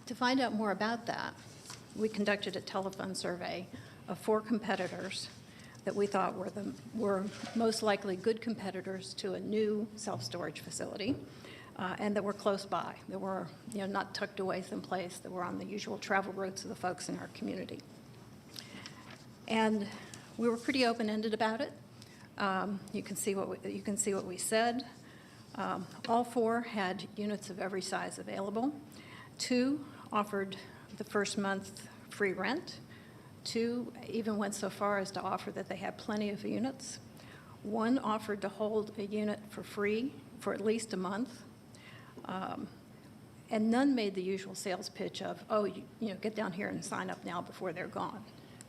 [SPEAKER 15] to find out more about that, we conducted a telephone survey of 4 competitors that we thought were most likely good competitors to a new self-storage facility, and that were close by, that were not tucked away someplace, that were on the usual travel routes of the folks in our community. And we were pretty open-ended about it. You can see what we said. All 4 had units of every size available. 2 offered the first month free rent. 2 even went so far as to offer that they had plenty of units. 1 offered to hold a unit for free for at least a month. And none made the usual sales pitch of, oh, get down here and sign up now before they're gone.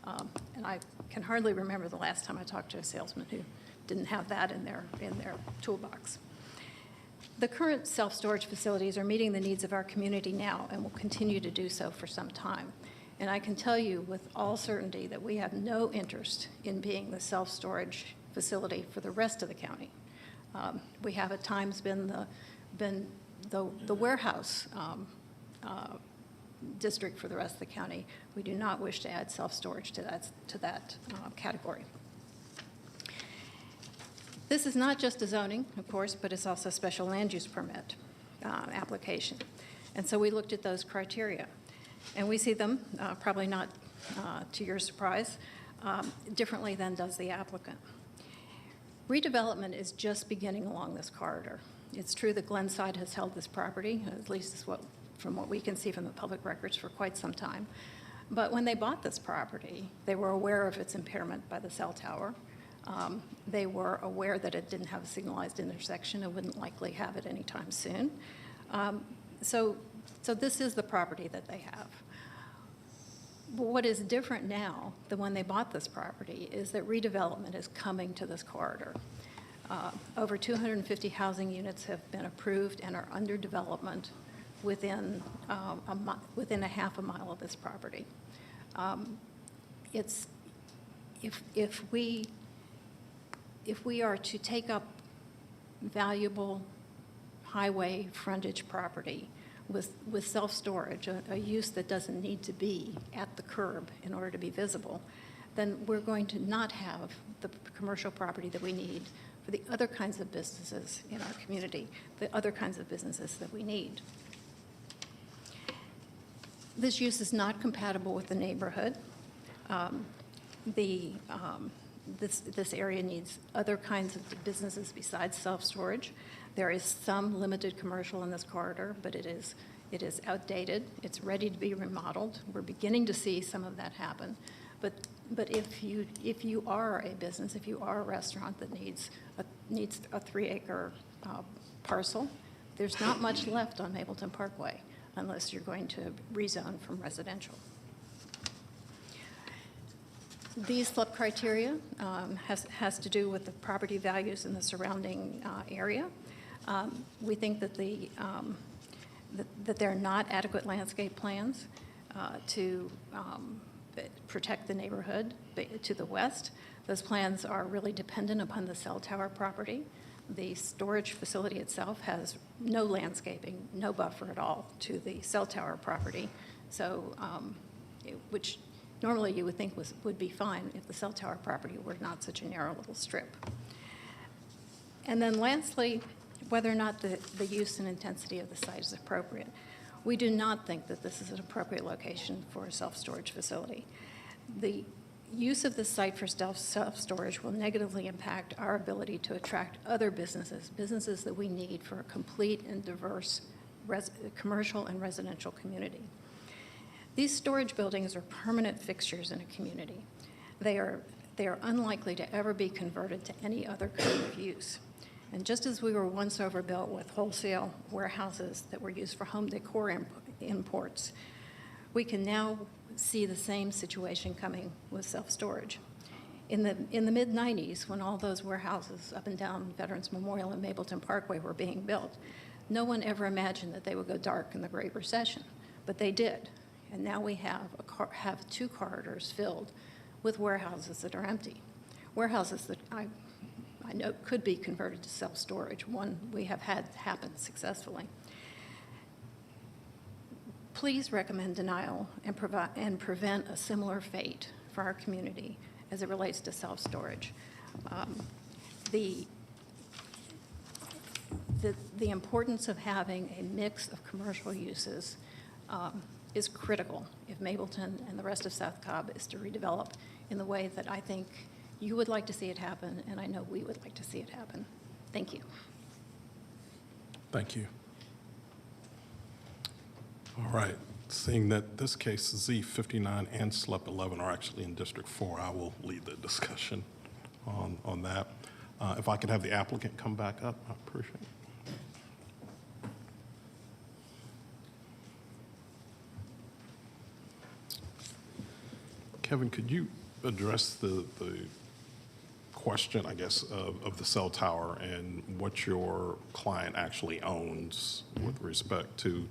[SPEAKER 15] And I can hardly remember the last time I talked to a salesman who didn't have that in their toolbox. The current self-storage facilities are meeting the needs of our community now and will continue to do so for some time. And I can tell you with all certainty that we have no interest in being the self-storage facility for the rest of the county. We have at times been the warehouse district for the rest of the county. We do not wish to add self-storage to that category. This is not just a zoning, of course, but it's also a special land use permit application. And so we looked at those criteria. And we see them, probably not to your surprise, differently than does the applicant. Redevelopment is just beginning along this corridor. It's true that Glenside has held this property, at least from what we can see from the public records, for quite some time. But when they bought this property, they were aware of its impairment by the cell tower. They were aware that it didn't have a signalized intersection and wouldn't likely have it anytime soon. So this is the property that they have. But what is different now than when they bought this property is that redevelopment is coming to this corridor. Over 250 housing units have been approved and are under development within a half a mile of this property. If we are to take up valuable highway frontage property with self-storage, a use that doesn't need to be at the curb in order to be visible, then we're going to not have the commercial property that we need for the other kinds of businesses in our community, the other kinds of businesses that we need. This use is not compatible with the neighborhood. This area needs other kinds of businesses besides self-storage. There is some limited commercial in this corridor, but it is outdated. It's ready to be remodeled. We're beginning to see some of that happen. But if you are a business, if you are a restaurant that needs a 3-acre parcel, there's not much left on Mapleton Parkway unless you're going to rezone from residential. These LUP criteria has to do with the property values in the surrounding area. We think that that there are not adequate landscape plans to protect the neighborhood to the west. Those plans are really dependent upon the cell tower property. The storage facility itself has no landscaping, no buffer at all to the cell tower property, so which normally you would think would be fine if the cell tower property were not such a narrow little strip. And then lastly, whether or not the use and intensity of the site is appropriate. We do not think that this is an appropriate location for a self-storage facility. The use of the site for self-storage will negatively impact our ability to attract other businesses that we need for a complete and diverse commercial and residential community. These storage buildings are permanent fixtures in a community. They are unlikely to ever be converted to any other kind of use. And just as we were once overbuilt with wholesale warehouses that were used for home decor imports, we can now see the same situation coming with self-storage. In the mid-90s, when all those warehouses up and down Veterans Memorial and Mapleton Parkway were being built, no one ever imagined that they would go dark in the Great Recession. But they did. And now we have two corridors filled with warehouses that are empty. Warehouses that I know could be converted to self-storage. One we have had happen successfully. Please recommend denial and prevent a similar fate for our community as it relates to self-storage. The importance of having a mix of commercial uses is critical if Mableton and the rest of South Cobb is to redevelop in the way that I think you would like to see it happen, and I know we would like to see it happen. Thank you.
[SPEAKER 10] Thank you. All right. Seeing that this case, Z59 and LUP11 are actually in District 4, I will lead the discussion on that. If I could have the applicant come back up, I appreciate it. Kevin, could you address the question, I guess, of the cell tower and what your client actually owns with respect to,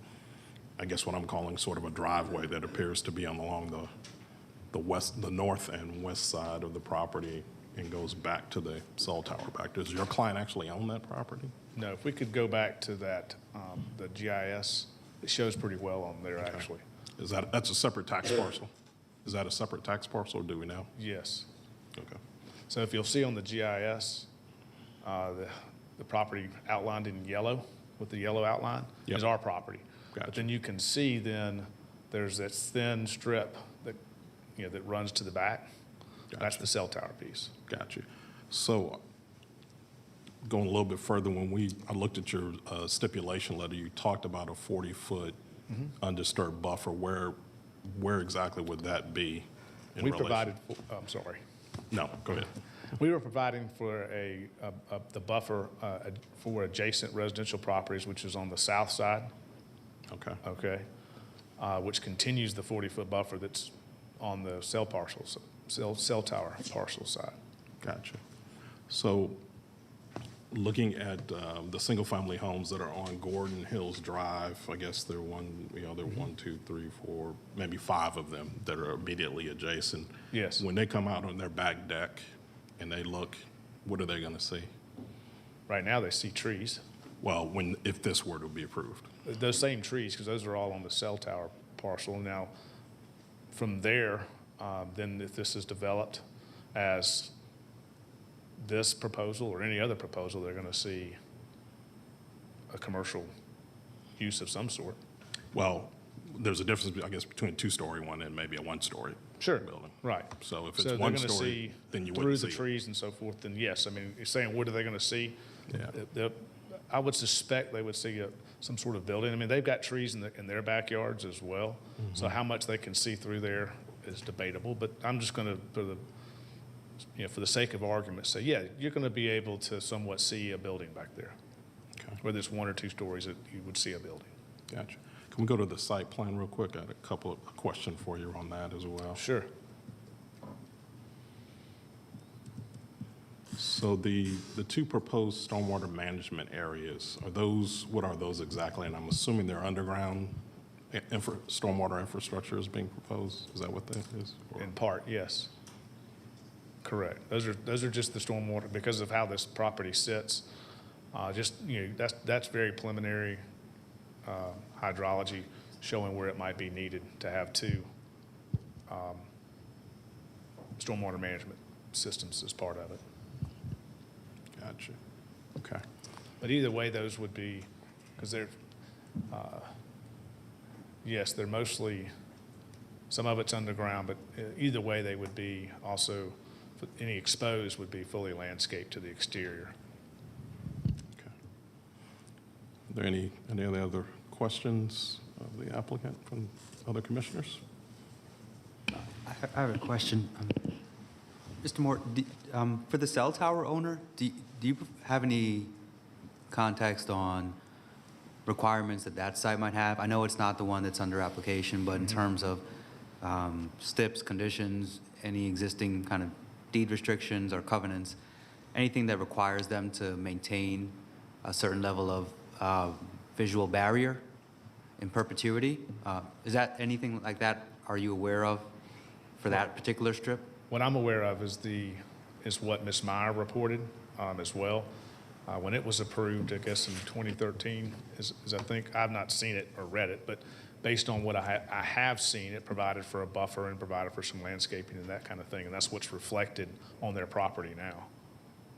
[SPEAKER 10] I guess, what I'm calling sort of a driveway that appears to be along the north and west side of the property and goes back to the cell tower back. Does your client actually own that property?
[SPEAKER 20] No, if we could go back to that, the GIS, it shows pretty well on there, actually.
[SPEAKER 10] That's a separate tax parcel? Is that a separate tax parcel, or do we know?
[SPEAKER 20] Yes.
[SPEAKER 10] Okay.
[SPEAKER 20] So if you'll see on the GIS, the property outlined in yellow, with the yellow outline, is our property.
[SPEAKER 10] Gotcha.
[SPEAKER 20] But then you can see then there's that thin strip that, that runs to the back. Gotcha. That's the cell tower piece.
[SPEAKER 10] Gotcha. So going a little bit further, when I looked at your stipulation letter, you talked about a 40-foot undisturbed buffer. Where exactly would that be in
[SPEAKER 20] We
[SPEAKER 10] relation?
[SPEAKER 20] provided, I'm sorry.
[SPEAKER 10] No, go ahead.
[SPEAKER 20] We were providing for the buffer for adjacent residential properties, which is on the south side.
[SPEAKER 10] Okay.
[SPEAKER 20] Okay. Which continues the 40-foot buffer that's on the cell tower parcel side.
[SPEAKER 10] Gotcha. So looking at the single-family homes that are on Gordon Hills Drive, I guess there are one, two, three, four, maybe 5 of them that are immediately adjacent.
[SPEAKER 20] Yes.
[SPEAKER 10] When they come out on their back deck and they look, what are they going to see?
[SPEAKER 20] Right now, they see trees.
[SPEAKER 10] Well, if this were to be approved.
[SPEAKER 20] Those same trees, because those are all on the cell tower parcel. Now, from there, then if this is developed as this proposal or any other proposal, they're going to see a commercial use of some sort.
[SPEAKER 10] Well, there's a difference, I guess, between a 2-story one and maybe a 1-story building.
[SPEAKER 20] Right.
[SPEAKER 10] So if it's
[SPEAKER 20] they're
[SPEAKER 10] 1
[SPEAKER 20] gonna
[SPEAKER 10] story,
[SPEAKER 20] see
[SPEAKER 10] then you
[SPEAKER 20] through
[SPEAKER 10] wouldn't
[SPEAKER 20] the
[SPEAKER 10] see it.
[SPEAKER 20] trees and so forth, then yes. I mean, you're saying what are they going to see?
[SPEAKER 10] Yeah.
[SPEAKER 20] I would suspect they would see some sort of building. I mean, they've got trees in their backyards as well. So how much they can see through there is debatable. But I'm just going to, for the sake of argument, say, yeah, you're going to be able to somewhat see a building back there.
[SPEAKER 10] Okay.
[SPEAKER 20] Whether it's 1 or 2 stories, you would see a building.
[SPEAKER 10] Gotcha. Can we go to the site plan real quick? I had a couple of questions for you on that as well.
[SPEAKER 20] Sure.
[SPEAKER 10] So the 2 proposed stormwater management areas, what are those exactly? And I'm assuming they're underground stormwater infrastructure is being proposed? Is that what that is?
[SPEAKER 20] In part, yes. Correct. Those are just the stormwater, because of how this property sits. That's very preliminary hydrology showing where it might be needed to have 2 stormwater management systems as part of it.
[SPEAKER 10] Gotcha. Okay.
[SPEAKER 20] But either way, those would be, because they're, yes, they're mostly, some of it's underground, but either way, they would be also, any exposed would be fully landscaped to the exterior.
[SPEAKER 10] Okay. Are there any other questions of the applicant from other commissioners?
[SPEAKER 5] I have a question. Mr. Moore, for the cell tower owner, do you have any context on requirements that site might have? I know it's not the one that's under application, but in terms of STIPs, conditions, any existing kind of deed restrictions or covenants, anything that requires them to maintain a certain level of visual barrier in perpetuity. Is that anything like that, are you aware of for that particular strip?
[SPEAKER 20] What I'm aware of is what Ms. Meyer reported as well. When it was approved, I guess in 2013, is I think, I've not seen it or read it, but based on what I have seen, it provided for a buffer and provided for some landscaping and that kind of thing, and that's what's reflected on their property now.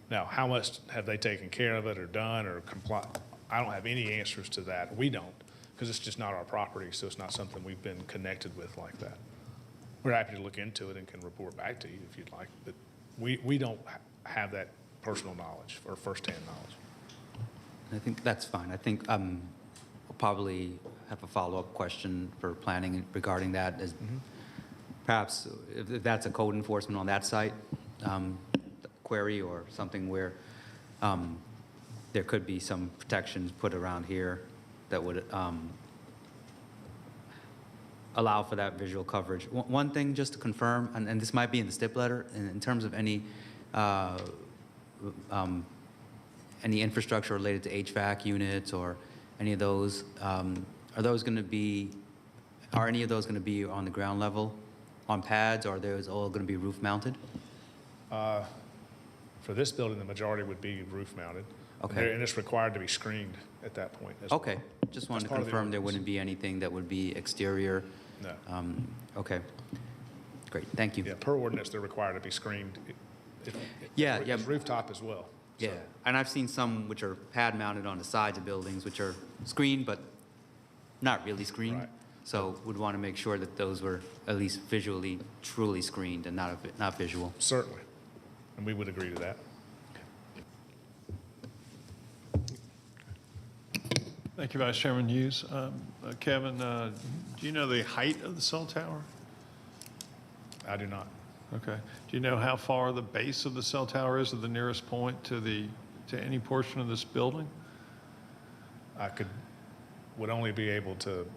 [SPEAKER 20] Now, how much have they taken care of it or done or complied? I don't have any answers to that. We don't, because it's just not our property, so it's not something we've been connected with like that. We're happy to look into it and can report back to you if you'd like, but we don't have that personal knowledge or firsthand knowledge.
[SPEAKER 5] I think that's fine. I think I'll probably have a follow-up question for planning regarding that. As perhaps if that's a code enforcement on that site, query or something where there could be some protections put around here that would allow for that visual coverage. One thing just to confirm, and this might be in the stip letter, in terms of any infrastructure related to HVAC units or any of those, are any of those going to be on the ground level, on pads, or are those all going to be roof mounted?
[SPEAKER 20] For this building, the majority would be roof mounted.
[SPEAKER 5] Okay.
[SPEAKER 20] And it's required to be screened at that point as
[SPEAKER 5] Okay,
[SPEAKER 20] well.
[SPEAKER 5] just wanted to
[SPEAKER 20] That's part of the
[SPEAKER 5] confirm there
[SPEAKER 20] ordinance.
[SPEAKER 5] wouldn't be anything that would be exterior.
[SPEAKER 20] No.
[SPEAKER 5] Okay, great, thank you.
[SPEAKER 20] Yeah, per ordinance, they're required to be screened.
[SPEAKER 5] Yeah.
[SPEAKER 20] It's rooftop as well.
[SPEAKER 5] Yeah, and I've seen some which are pad mounted on the sides of buildings, which are screened, but not really screened.
[SPEAKER 20] Right.
[SPEAKER 5] So would want to make sure that those were at least visually, truly screened and not visual.
[SPEAKER 20] Certainly, and we would agree to that.
[SPEAKER 18] Thank you, Vice Chairman Hughes. Kevin, do you know the height of the cell tower?
[SPEAKER 20] I do not.
[SPEAKER 18] Okay. Do you know how far the base of the cell tower is at the nearest point to any portion of this building?
[SPEAKER 20] I would only be able to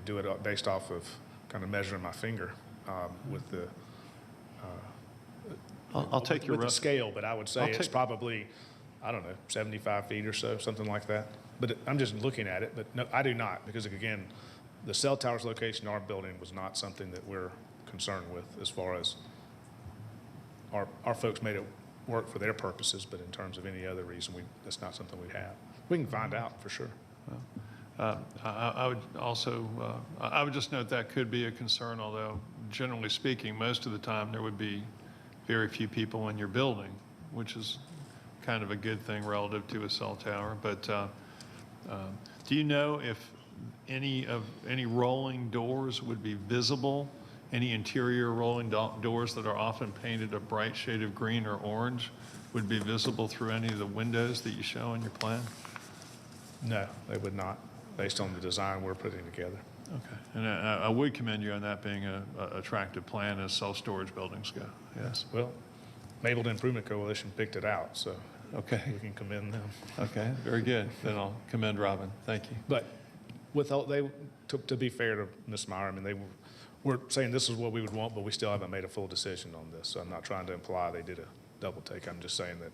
[SPEAKER 20] do it based off of kind of measuring my finger with the
[SPEAKER 18] I'll take your
[SPEAKER 20] with the
[SPEAKER 18] rough
[SPEAKER 20] scale, but I would say it's probably, I don't know, 75 feet or so, something like that. But I'm just looking at it, but no, I do not, because again, the cell tower's location in our building was not something that we're concerned with as far as our folks made it work for their purposes, but in terms of any other reason, that's not something we have. We can find out for sure.
[SPEAKER 18] I would also, I would just note that could be a concern, although generally speaking, most of the time there would be very few people in your building, which is kind of a good thing relative to a cell tower. But do you know if any rolling doors would be visible? Any interior rolling doors that are often painted a bright shade of green or orange would be visible through any of the windows that you show in your plan?
[SPEAKER 20] No, they would not, based on the design we're putting together.
[SPEAKER 18] Okay, and I would commend you on that being an attractive plan as self-storage buildings go. Yes.
[SPEAKER 20] Well, Mapleton Improvement Coalition picked it out, so
[SPEAKER 18] okay,
[SPEAKER 20] we can commend them.
[SPEAKER 18] Okay, very good. Then I'll commend Robin. Thank you.
[SPEAKER 20] But to be fair to Ms. Meyer, I mean, we're saying this is what we would want, but we still haven't made a full decision on this. So I'm not trying to imply they did a double take. I'm just saying that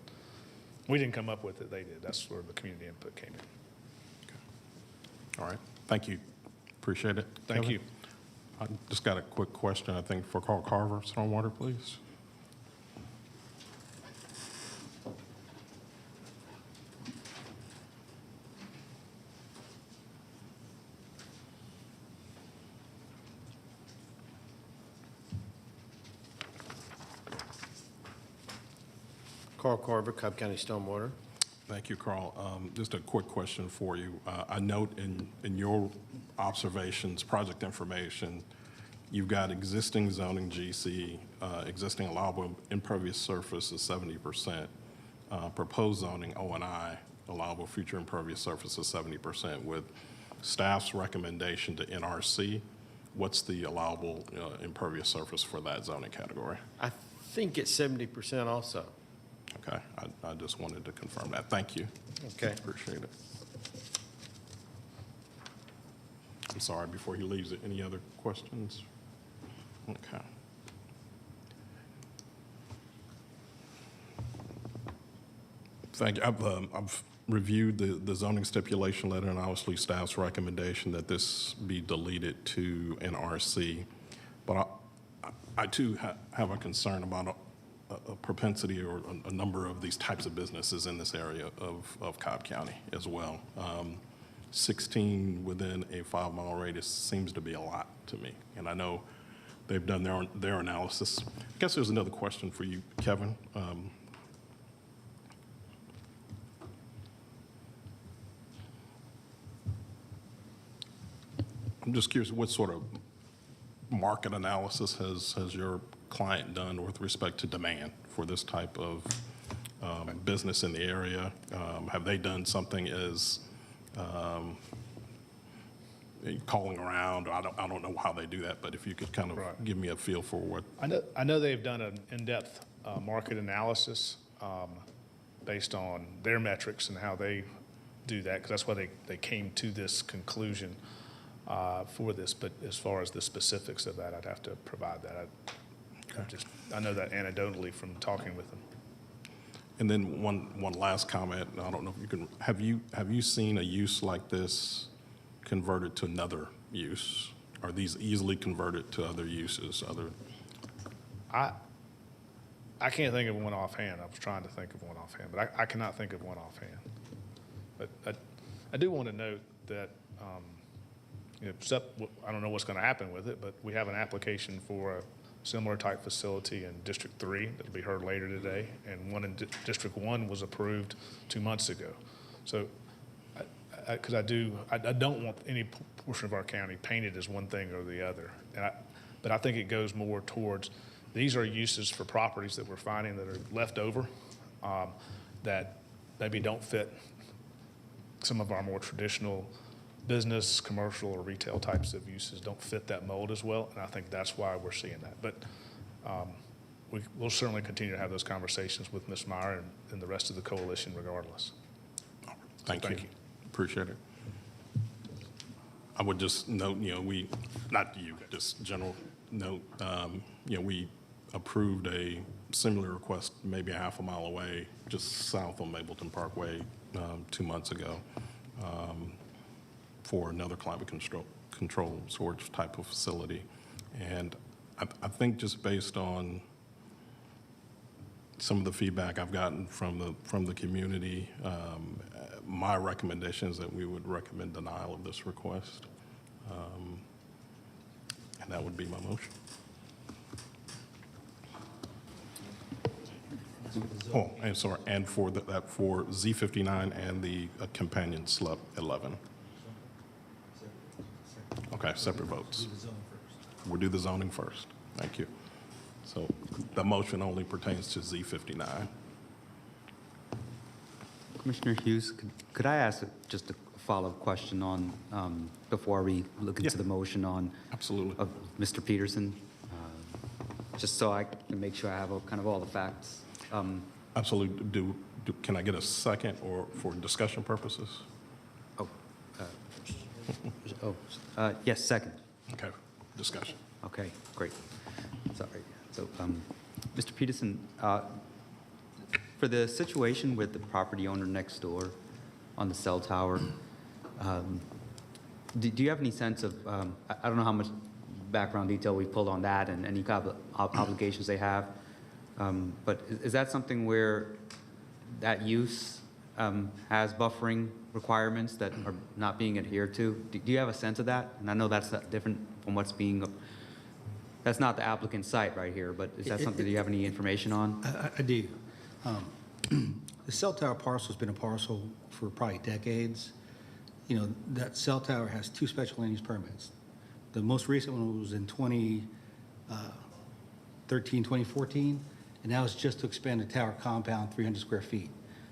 [SPEAKER 20] we didn't come up with it, they did. That's where the community input came in.
[SPEAKER 10] Okay. All right, thank you. Appreciate it.
[SPEAKER 20] Thank
[SPEAKER 10] Kevin?
[SPEAKER 20] you.
[SPEAKER 10] I just got a quick question, I think, for Carl Carver, Stormwater, please.
[SPEAKER 8] Carl Carver, Cobb County Stormwater.
[SPEAKER 10] Thank you, Carl. Just a quick question for you. I note in your observations, project information, you've got existing zoning GC, existing allowable impervious surface is 70%, proposed zoning O&I, allowable future impervious surface is 70%, with staff's recommendation to NRC. What's the allowable impervious surface for that zoning category?
[SPEAKER 8] I think it's 70% also.
[SPEAKER 10] Okay, I just wanted to confirm that. Thank you.
[SPEAKER 8] Okay.
[SPEAKER 10] Appreciate it. I'm sorry, before he leaves, any other questions? Okay. Thank you. I've reviewed the zoning stipulation letter and obviously staff's recommendation that this be deleted to an RC. But I too have a concern about a propensity or a number of these types of businesses in this area of Cobb County as well. 16 within a 5-mile radius seems to be a lot to me. And I know they've done their analysis. I guess there's another question for you, Kevin. I'm just curious, what sort of market analysis has your client done with respect to demand for this type of business in the area? Have they done something as calling around? I don't know how they do that, but if you could kind of give me a feel for what.
[SPEAKER 20] I know they've done an in-depth market analysis based on their metrics and how they do that, because that's why they came to this conclusion for this. But as far as the specifics of that, I'd have to provide that. I know that anecdotally from talking with them.
[SPEAKER 10] And then one last comment. I don't know if you can. Have you seen a use like this converted to another use? Are these easily converted to other uses?
[SPEAKER 20] I can't think of one offhand. I was trying to think of one offhand, but I cannot think of one offhand. But I do want to note that I don't know what's going to happen with it, but we have an application for a similar type facility in District 3 that'll be heard later today, and one in District 1 was approved 2 months ago. So, because I don't want any portion of our county painted as one thing or the other. But I think it goes more towards, these are uses for properties that we're finding that are left over that maybe don't fit some of our more traditional business, commercial, or retail types of uses don't fit that mold as well, and I think that's why we're seeing that. But we'll certainly continue to have those conversations with Ms. Meyer and the rest of the coalition regardless.
[SPEAKER 10] Thank you. Appreciate it. I would just note, not you, just general note, we approved a similar request maybe a half a mile away, just south on Mapleton Parkway 2 months ago. For another climate control storage type of facility. And I think just based on some of the feedback I've gotten from the community, my recommendation is that we would recommend denial of this request. And that would be my motion. Oh, I'm sorry, and for Z59 and the companion LUP11. Okay, separate votes. We'll do the zoning first. Thank you. So the motion only pertains to Z59.
[SPEAKER 5] Commissioner Hughes, could I ask just a follow-up question on, before we look into the motion on
[SPEAKER 10] absolutely
[SPEAKER 5] of Mr. Peterson, just so I can make sure I have all, kind of all the facts.
[SPEAKER 10] Absolutely. Can I get a second or for discussion purposes?
[SPEAKER 5] Yes, second.
[SPEAKER 10] Okay, discussion.
[SPEAKER 5] Okay, great. Sorry. So, Mr. Peterson, for the situation with the property owner next door on the cell tower, do you have any sense of, I don't know how much background detail we pulled on that and any kind of obligations they have, but is that something where that use has buffering requirements that are not being adhered to? Do you have a sense of that? And I know that's different from what's being, that's not the applicant's site right here, but is that something that you have any information on?
[SPEAKER 4] I do. The cell tower parcel has been a parcel for probably decades. That cell tower has 2 special land use permits. The most recent one was in 2013, 2014, and that was just to expand the tower compound 300 square feet.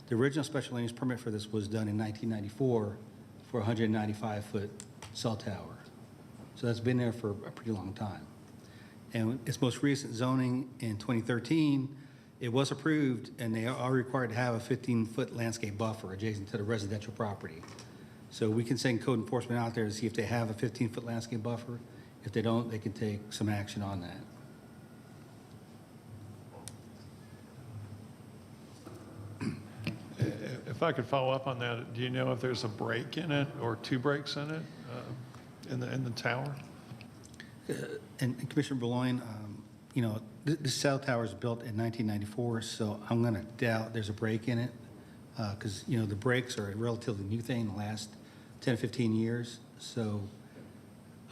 [SPEAKER 4] The original special land use permit for this was done in 1994 for a 195-foot cell tower. So that's been there for a pretty long time. And its most recent zoning in 2013, it was approved, and they are required to have a 15-foot landscape buffer adjacent to the residential property. So we can send code enforcement out there to see if they have a 15-foot landscape buffer. If they don't, they can take some action on that.
[SPEAKER 18] If I could follow up on that, do you know if there's a break in it or two breaks in it in the tower?
[SPEAKER 4] And Commissioner Boulogne, you know, the cell tower was built in 1994, so I'm going to doubt there's a break in it because, you know, the breaks are a relatively new thing in the last 10, 15 years. So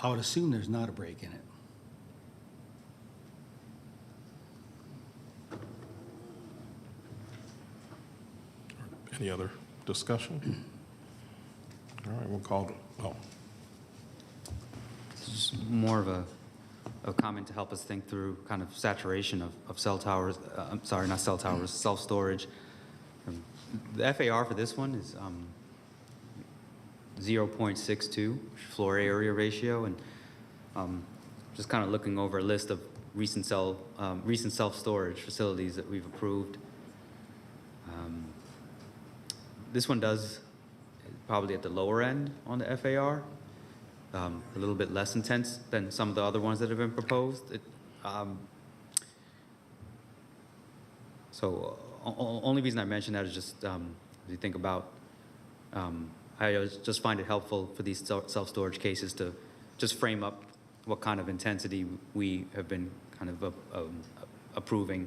[SPEAKER 4] I would assume there's not a break in it.
[SPEAKER 10] Any other discussion? All right, we'll call,
[SPEAKER 5] It's more of a comment to help us think through kind of saturation of cell towers. I'm sorry, not cell towers, self-storage. The FAR for this one is 0.62 floor area ratio, and just kind of looking over a list of recent self-storage facilities that we've approved. This one does probably at the lower end on the FAR, a little bit less intense than some of the other ones that have been proposed. Only reason I mention that is just if you think about, I just find it helpful for these self-storage cases to just frame up what kind of intensity we have been kind of approving.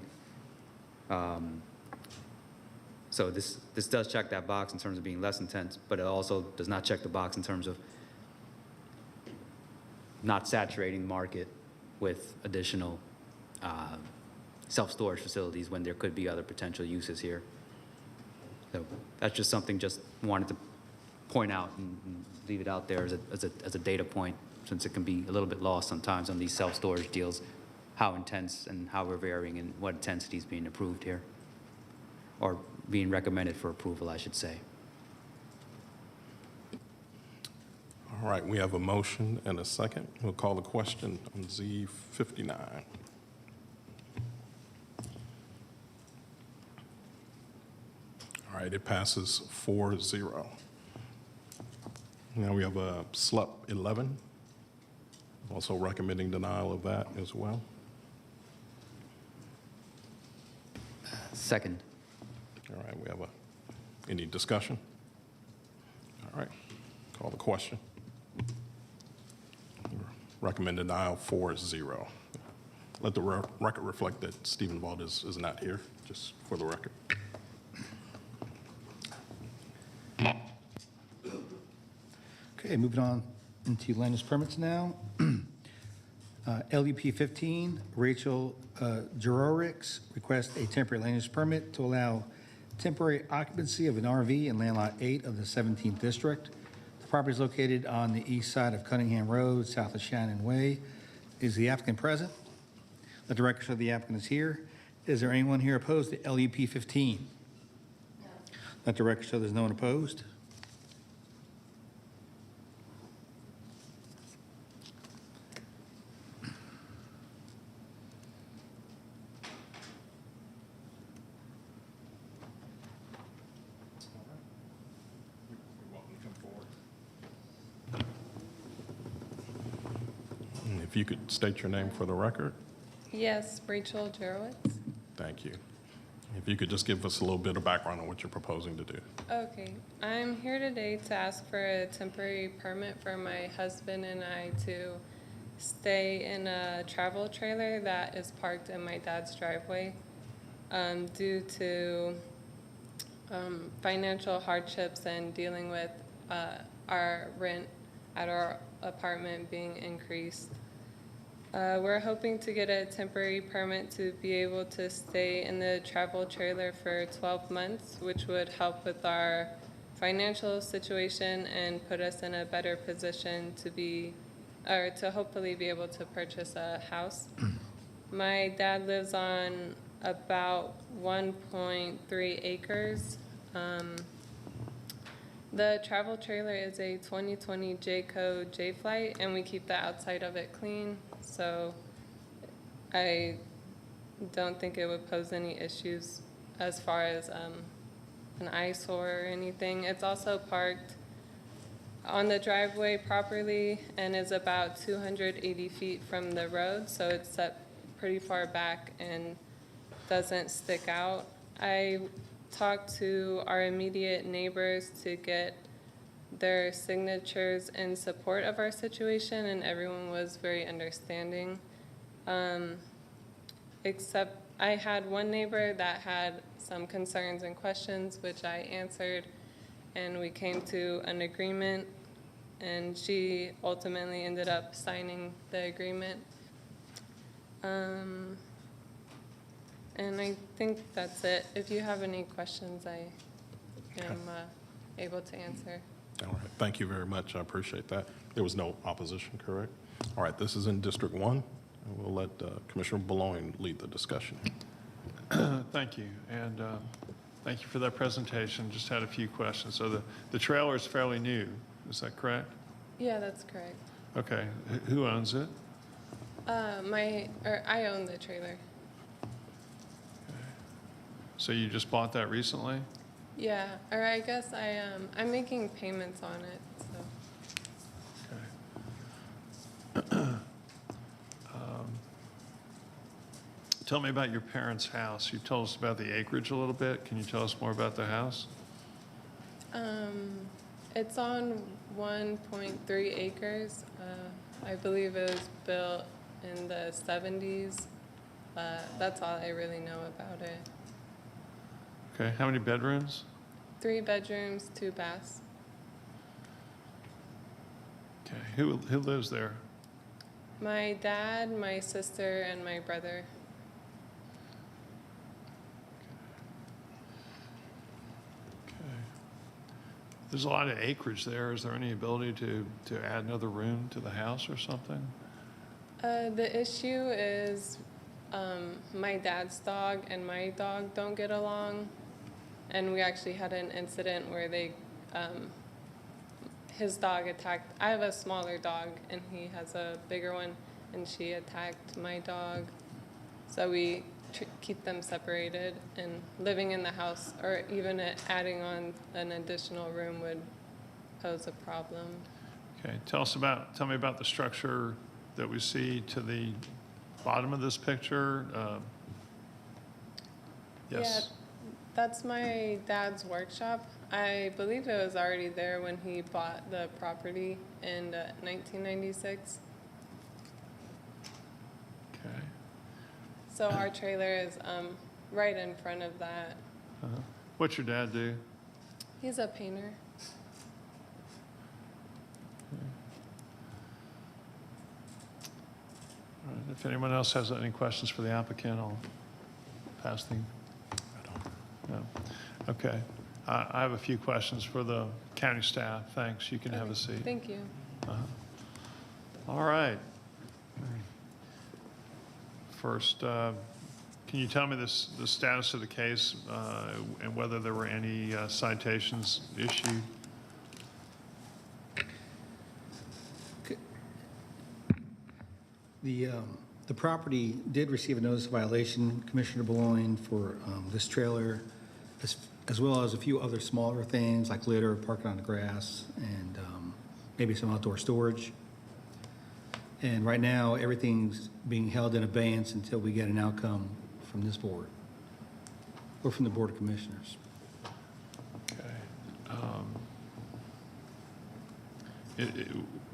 [SPEAKER 5] So this does check that box in terms of being less intense, but it also does not check the box in terms of not saturating the market with additional self-storage facilities when there could be other potential uses here. So that's just something just wanted to point out and leave it out there as a data point, since it can be a little bit lost sometimes on these self-storage deals, how intense and how we're varying and what intensity is being approved here, or being recommended for approval, I should say.
[SPEAKER 10] all right, we have a motion and a second. We'll call the question on Z59. All right, it passes 4-0. Now we have a LUP11, also recommending denial of that as well.
[SPEAKER 5] Second.
[SPEAKER 10] All right, we have any discussion? All right, call the question. Recommend denial 4-0. Let the record reflect that Stephen Vaught is not here, just for the record.
[SPEAKER 4] Okay, moving on into land use permits now. LUP15, Rachel Jurorix requests a temporary land use permit to allow temporary occupancy of an RV in land lot 8 of the 17th district. The property is located on the east side of Cunningham Road, south of Shannon Way. Is the applicant present? Let the record show the applicant is here. Is there anyone here opposed to LUP15? No. Let the record show there's no one opposed.
[SPEAKER 10] If you could state your name for the record.
[SPEAKER 6] Yes, Rachel Jurowitz.
[SPEAKER 10] Thank you. If you could just give us a little bit of background on what you're proposing to do.
[SPEAKER 6] Okay, I'm here today to ask for a temporary permit for my husband and I to stay in a travel trailer that is parked in my dad's driveway due to financial hardships and dealing with our rent at our apartment being increased. We're hoping to get a temporary permit to be able to stay in the travel trailer for 12 months, which would help with our financial situation and put us in a better position to hopefully be able to purchase a house. My dad lives on about 1.3 acres. The travel trailer is a 2020 Jayco J-Flight, and we keep the outside of it clean, so I don't think it would pose any issues as far as an eyesore or anything. It's also parked on the driveway properly and is about 280 feet from the road, so it's set pretty far back and doesn't stick out. I talked to our immediate neighbors to get their signatures in support of our situation, and everyone was very understanding. Except I had one neighbor that had some concerns and questions, which I answered, and we came to an agreement, and she ultimately ended up signing the agreement. And I think that's it. If you have any questions, I am able to answer.
[SPEAKER 10] All right, thank you very much. I appreciate that. There was no opposition, correct? All right, this is in District 1. And we'll let Commissioner Boulogne lead the discussion.
[SPEAKER 18] Thank you, and thank you for that presentation. Just had a few questions. So the trailer is fairly new, is that correct?
[SPEAKER 6] Yeah, that's correct.
[SPEAKER 18] Okay, who owns it?
[SPEAKER 6] I own the trailer.
[SPEAKER 18] So you just bought that recently?
[SPEAKER 6] Yeah, or I guess I'm making payments on it, so.
[SPEAKER 18] Tell me about your parents' house. You told us about the acreage a little bit. Can you tell us more about the house?
[SPEAKER 6] It's on 1.3 acres. I believe it was built in the 70s. That's all I really know about it.
[SPEAKER 18] Okay, how many bedrooms?
[SPEAKER 6] 3 bedrooms, 2 baths.
[SPEAKER 18] Okay, who lives there?
[SPEAKER 6] My dad, my sister, and my brother.
[SPEAKER 18] There's a lot of acreage there. Is there any ability to add another room to the house or something?
[SPEAKER 6] The issue is my dad's dog and my dog don't get along. And we actually had an incident where his dog attacked, I have a smaller dog and he has a bigger one, and she attacked my dog. So we keep them separated, and living in the house or even adding on an additional room would pose a problem.
[SPEAKER 18] Okay, tell me about the structure that we see to the bottom of this picture. Yes.
[SPEAKER 6] Yeah, that's my dad's workshop. I believe it was already there when he bought the property in 1996.
[SPEAKER 18] Okay.
[SPEAKER 6] So our trailer is right in front of that.
[SPEAKER 18] What's your dad do?
[SPEAKER 6] He's a painter.
[SPEAKER 18] All right, if anyone else has any questions for the applicant, I'll pass the. No. Okay. I have a few questions for the county staff. Thanks. You can have a seat.
[SPEAKER 6] Thank you.
[SPEAKER 18] All right. First, can you tell me the status of the case and whether there were any citations issued?
[SPEAKER 4] The property did receive a notice of violation, Commissioner Boulogne, for this trailer, as well as a few other smaller things like litter, parking on the grass, and maybe some outdoor storage. And right now, everything's being held in abeyance until we get an outcome from this board or from the Board of Commissioners.
[SPEAKER 18] Okay.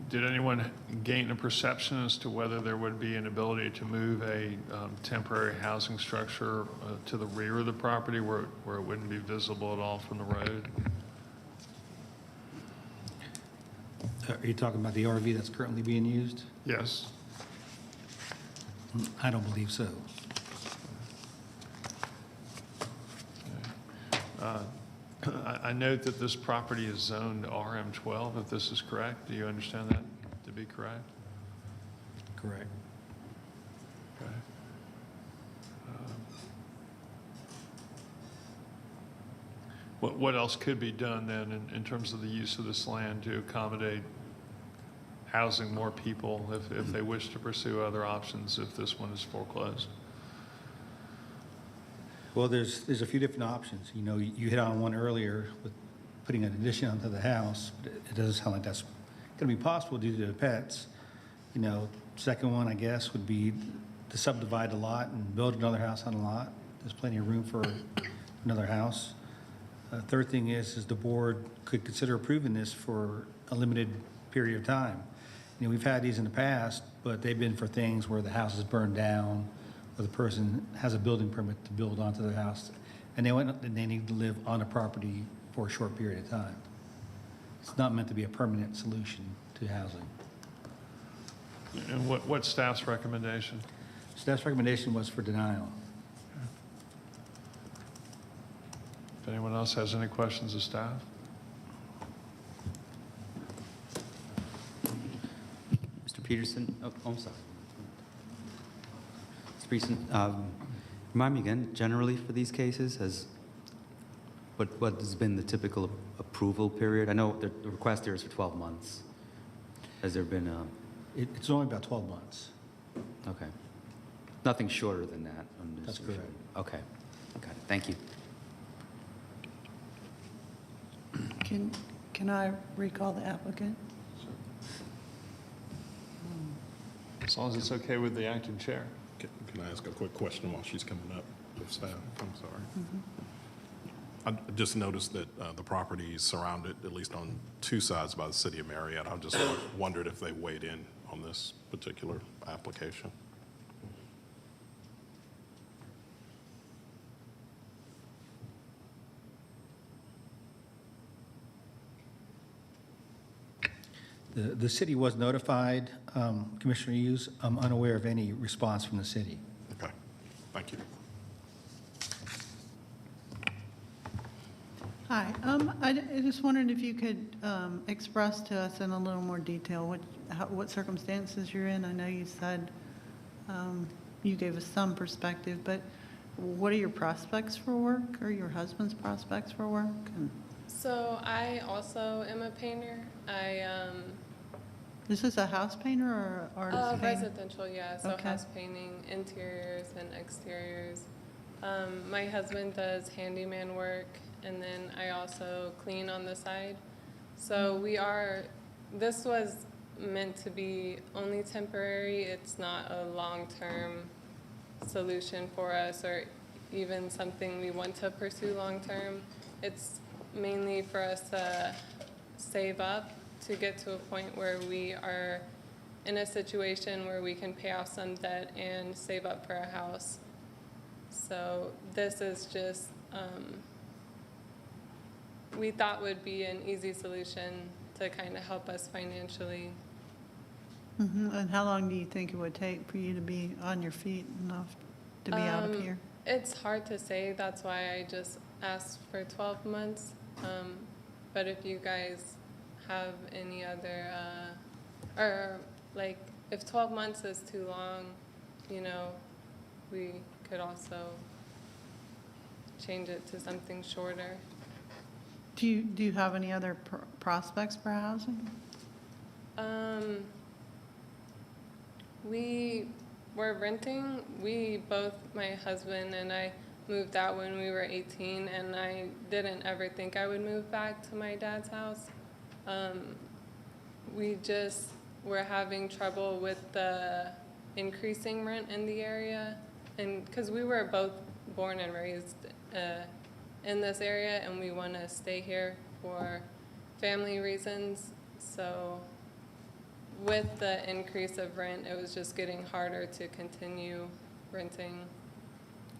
[SPEAKER 18] Did anyone gain a perception as to whether there would be an ability to move a temporary housing structure to the rear of the property where it wouldn't be visible at all from the road?
[SPEAKER 4] Are you talking about the RV that's currently being used?
[SPEAKER 18] Yes.
[SPEAKER 4] I don't believe so.
[SPEAKER 18] I note that this property is zoned RM12, if this is correct. Do you understand that to be correct?
[SPEAKER 4] Correct.
[SPEAKER 18] Okay. What else could be done then in terms of the use of this land to accommodate housing more people if they wish to pursue other options if this one is foreclosed?
[SPEAKER 4] Well, there's a few different options. You know, you hit on one earlier with putting an addition onto the house, but it doesn't sound like that's going to be possible due to the pets. You know, second one, I guess, would be to subdivide the lot and build another house on the lot. There's plenty of room for another house. Third thing is the board could consider approving this for a limited period of time. You know, we've had these in the past, but they've been for things where the house is burned down, or the person has a building permit to build onto their house, and they need to live on the property for a short period of time. It's not meant to be a permanent solution to housing.
[SPEAKER 18] And what's staff's recommendation?
[SPEAKER 4] Staff's recommendation was for denial.
[SPEAKER 18] If anyone else has any questions of staff?
[SPEAKER 5] Mr. Peterson, oh, I'm sorry. Mr. Peterson, remind me again, generally for these cases, what has been the typical approval period? I know the request here is for 12 months. Has there been a...
[SPEAKER 4] It's only about 12 months.
[SPEAKER 5] Okay. Nothing shorter than that?
[SPEAKER 4] That's correct.
[SPEAKER 5] Okay. Got it. Thank you.
[SPEAKER 9] Can I recall the applicant?
[SPEAKER 18] As long as it's okay with the acting chair.
[SPEAKER 10] Can I ask a quick question while she's coming up with staff? I'm sorry. I just noticed that the property is surrounded, at least on two sides, by the city of Marietta. I just wondered if they weighed in on this particular application.
[SPEAKER 4] The city was notified. Commissioner Hughes, I'm unaware of any response from the city.
[SPEAKER 10] Okay, thank you.
[SPEAKER 9] Hi, I just wondered if you could express to us in a little more detail what circumstances you're in. I know you said you gave us some perspective, but what are your prospects for work, or your husband's prospects for work?
[SPEAKER 6] So I also am a painter.
[SPEAKER 9] Is this a house painter or artist painter?
[SPEAKER 6] Residential, yeah. So
[SPEAKER 9] Okay.
[SPEAKER 6] house painting, interiors and exteriors. My husband does handyman work, and then I also clean on the side. So this was meant to be only temporary. It's not a long-term solution for us, or even something we want to pursue long-term. It's mainly for us to save up to get to a point where we are in a situation where we can pay off some debt and save up for a house. So this is just, we thought would be an easy solution to kind of help us financially.
[SPEAKER 9] And how long do you think it would take for you to be on your feet enough to be out of here?
[SPEAKER 6] It's hard to say. That's why I just asked for 12 months. But if you guys have any other, or like if 12 months is too long, you know, we could also change it to something shorter.
[SPEAKER 9] Do you have any other prospects for housing?
[SPEAKER 6] We were renting. My husband and I moved out when we were 18, and I didn't ever think I would move back to my dad's house. We just were having trouble with the increasing rent in the area, and because we were both born and raised in this area, and we want to stay here for family reasons. So with the increase of rent, it was just getting harder to continue renting.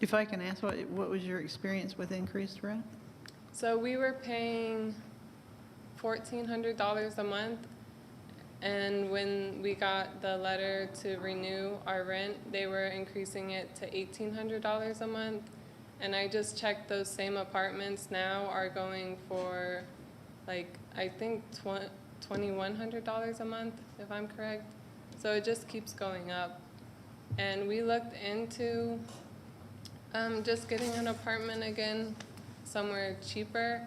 [SPEAKER 9] If I can ask, what was your experience with increased rent?
[SPEAKER 6] So we were paying $1,400 a month, and when we got the letter to renew our rent, they were increasing it to $1,800 a month. And I just checked, those same apartments now are going for, like, I think $2,100 a month, if I'm correct. So it just keeps going up. And we looked into just getting an apartment again, somewhere cheaper.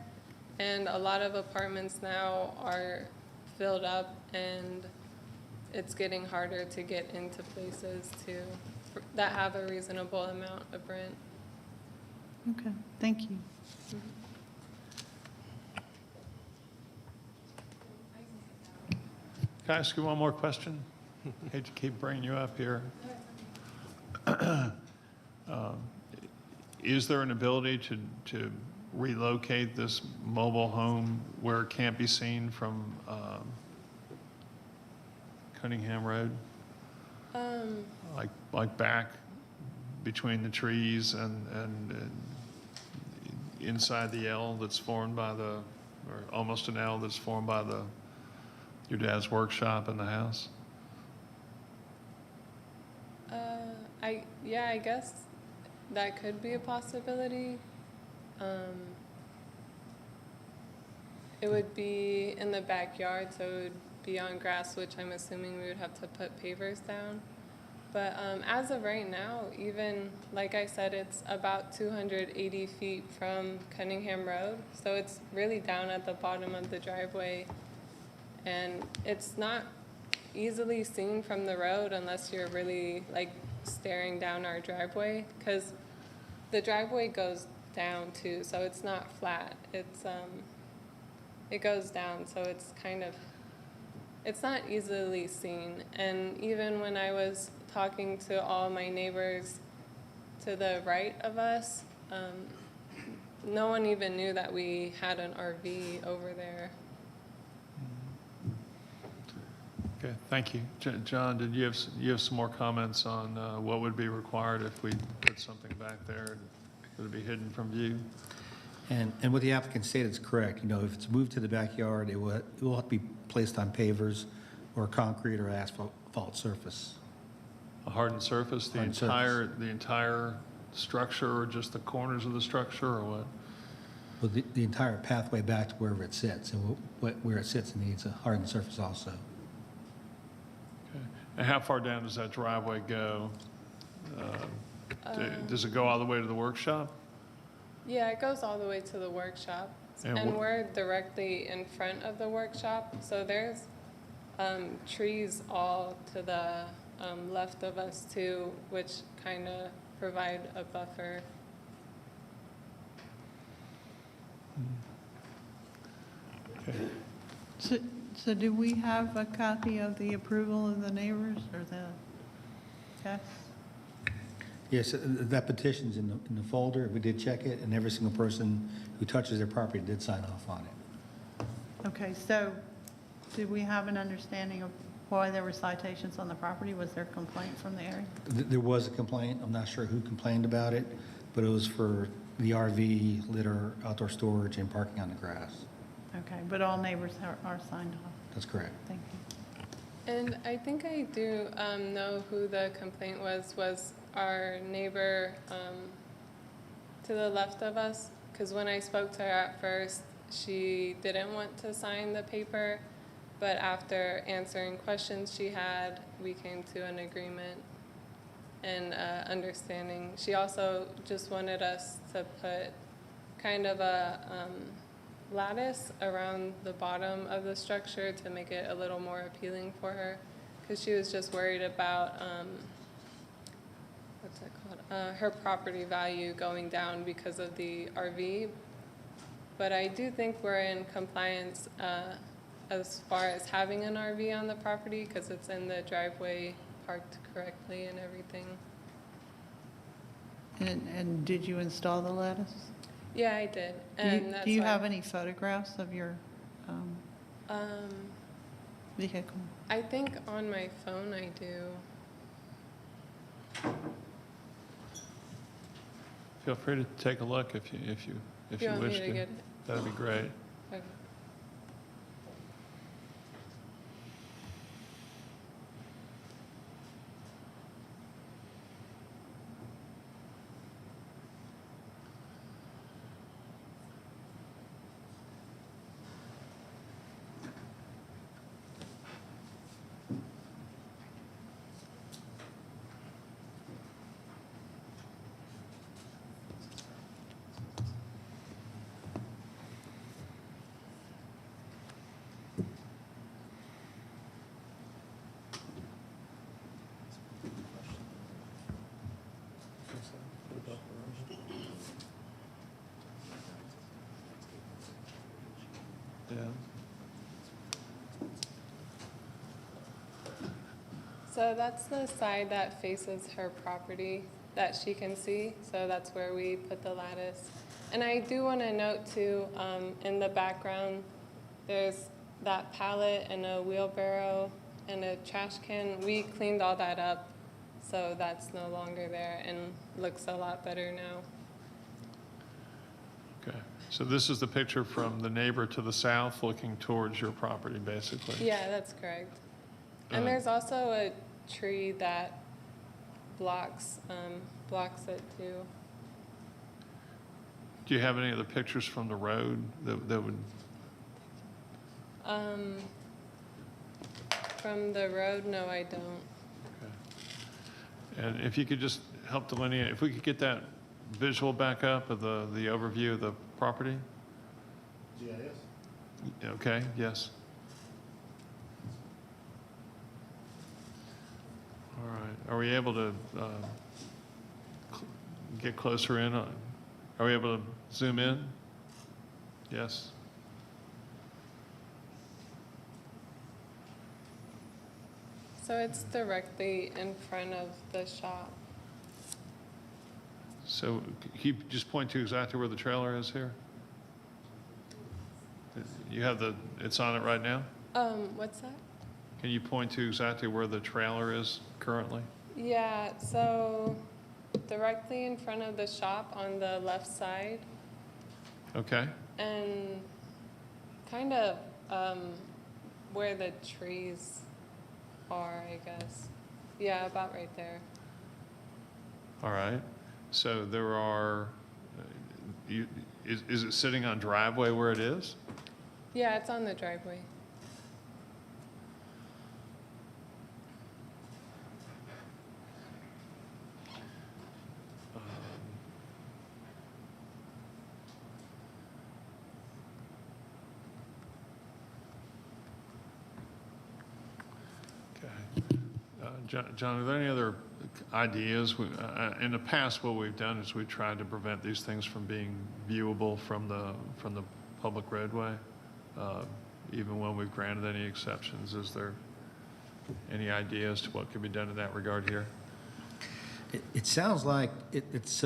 [SPEAKER 6] And a lot of apartments now are filled up, and it's getting harder to get into places that have a reasonable amount of rent.
[SPEAKER 9] Okay, thank you.
[SPEAKER 18] Can I ask you one more question? Hate to keep bringing you up here. Is there an ability to relocate this mobile home where it can't be seen from Cunningham Road? Like back between the trees and inside the L that's formed by or almost an L that's formed by your dad's workshop and the house?
[SPEAKER 6] I guess that could be a possibility. It would be in the backyard, so it would be on grass, which I'm assuming we would have to put pavers down. But as of right now, even, like I said, it's about 280 feet from Cunningham Road, so it's really down at the bottom of the driveway. And it's not easily seen from the road unless you're really like staring down our driveway, because the driveway goes down too, so it's not flat. It goes down, so it's not easily seen. And even when I was talking to all my neighbors to the right of us, no one even knew that we had an RV over there.
[SPEAKER 18] Okay, thank you. John, did you have some more comments on what would be required if we put something back there and would it be hidden from view?
[SPEAKER 4] And what the applicant stated is correct. You know, if it's moved to the backyard, it will have to be placed on pavers or concrete or asphalt surface.
[SPEAKER 18] A hardened surface, the entire structure, or just the corners of the structure, or what?
[SPEAKER 4] Well, the entire pathway back to wherever it sits, and where it sits, it needs a hardened surface also.
[SPEAKER 18] Okay. And how far down does that driveway go? Does it go all the way to the workshop?
[SPEAKER 6] Yeah, it goes all the way to the workshop.
[SPEAKER 18] And
[SPEAKER 6] we're directly in front of the workshop, so there's trees all to the left of us too, which kind of provide a buffer.
[SPEAKER 18] Okay.
[SPEAKER 9] So do we have a copy of the approval of the neighbors or the text?
[SPEAKER 4] Yes, that petition's in the folder. We did check it, and every single person who touches their property did sign off on it.
[SPEAKER 9] Okay, so did we have an understanding of why there were citations on the property? Was there a complaint from the area?
[SPEAKER 4] There was a complaint. I'm not sure who complained about it, but it was for the RV, litter, outdoor storage, and parking on the grass.
[SPEAKER 9] Okay, but all neighbors are signed off.
[SPEAKER 4] That's correct.
[SPEAKER 9] Thank you.
[SPEAKER 6] And I think I do know who the complaint was our neighbor to the left of us, because when I spoke to her at first, she didn't want to sign the paper, but after answering questions she had, we came to an agreement and understanding. She also just wanted us to put kind of a lattice around the bottom of the structure to make it a little more appealing for her, because she was just worried about her property value going down because of the RV. But I do think we're in compliance as far as having an RV on the property, because it's in the driveway, parked correctly and everything.
[SPEAKER 9] And did you install the lattice?
[SPEAKER 6] Yeah, I did. And
[SPEAKER 9] Do you have any photographs of your vehicle?
[SPEAKER 6] I think on my phone I do.
[SPEAKER 18] Feel free to take a look if you
[SPEAKER 6] want me
[SPEAKER 18] wish
[SPEAKER 6] to
[SPEAKER 18] to.
[SPEAKER 6] get it?
[SPEAKER 18] That'd be great.
[SPEAKER 6] Okay.
[SPEAKER 18] Yeah.
[SPEAKER 6] So that's the side that faces her property that she can see. So that's where we put the lattice. And I do want to note too, in the background, there's that pallet and a wheelbarrow and a trash can. We cleaned all that up, so that's no longer there and looks a lot better now.
[SPEAKER 18] Okay, so this is the picture from the neighbor to the south looking towards your property, basically?
[SPEAKER 6] Yeah, that's correct. And there's also a tree that blocks it too.
[SPEAKER 18] Do you have any other pictures from the road that would?
[SPEAKER 6] From the road, no, I don't.
[SPEAKER 18] Okay. And if you could just help delineate, if we could get that visual back up of the overview of the property?
[SPEAKER 20] GIS.
[SPEAKER 18] Okay, yes. All right. Are we able to get closer in? Are we able to zoom in? Yes.
[SPEAKER 6] So it's directly in front of the shop.
[SPEAKER 18] So can you just point to exactly where the trailer is here? You have it's on it right now?
[SPEAKER 6] What's that?
[SPEAKER 18] Can you point to exactly where the trailer is currently?
[SPEAKER 6] Yeah, so directly in front of the shop on the left side.
[SPEAKER 18] Okay.
[SPEAKER 6] And kind of where the trees are, I guess. Yeah, about right there.
[SPEAKER 18] All right. So there are, is it sitting on driveway where it is?
[SPEAKER 6] Yeah, it's on the driveway.
[SPEAKER 18] John, are there any other ideas? In the past, what we've done is we've tried to prevent these things from being viewable from the public roadway, even when we've granted any exceptions. Is there any ideas to what can be done in that regard here?
[SPEAKER 4] It sounds like it's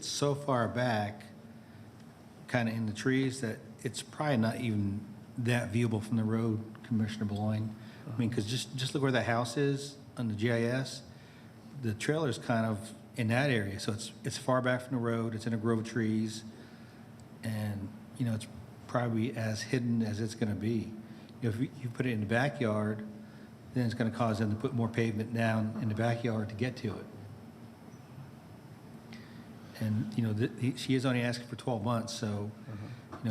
[SPEAKER 4] so far back, kind of in the trees, that it's probably not even that viewable from the road, Commissioner Beloin. I mean, because just look where that house is on the GIS. The trailer's kind of in that area, so it's far back from the road. It's in a grove of trees, and it's probably as hidden as it's going to be. If you put it in the backyard, then it's going to cause them to put more pavement down in the backyard to get to it. And she is only asking for 12 months, so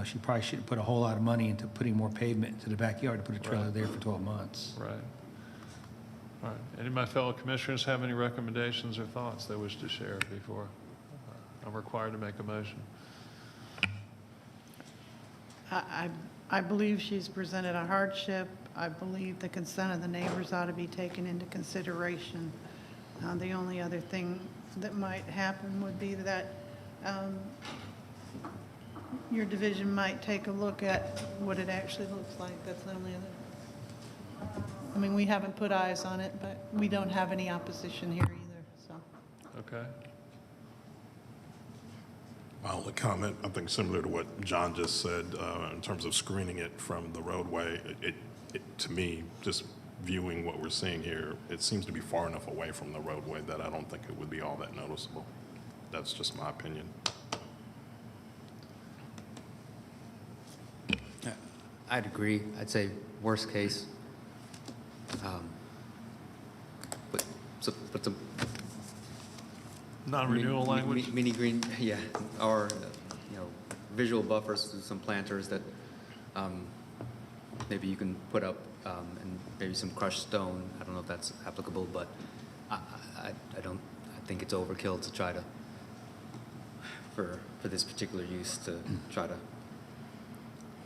[SPEAKER 4] she probably shouldn't put a whole lot of money into putting more pavement into the backyard to put a trailer there for 12 months.
[SPEAKER 18] Right. All right. Any of my fellow commissioners have any recommendations or thoughts they wish to share before I'm required to make a motion?
[SPEAKER 9] I believe she's presented a hardship. I believe the consent of the neighbors ought to be taken into consideration. The only other thing that might happen would be that your division might take a look at what it actually looks like. That's the only other. I mean, we haven't put eyes on it, but we don't have any opposition here either, so.
[SPEAKER 18] Okay.
[SPEAKER 10] My only comment, I think similar to what John just said, in terms of screening it from the roadway, it to me, just viewing what we're seeing here, it seems to be far enough away from the roadway that I don't think it would be all that noticeable. That's just my opinion.
[SPEAKER 5] I'd agree. I'd say worst case. Put some
[SPEAKER 18] non-renewal language?
[SPEAKER 5] Mini green, yeah, or, visual buffers, some planters that maybe you can put up, and maybe some crushed stone. I don't know if that's applicable, but I think it's overkill to try to, for this particular use, to try to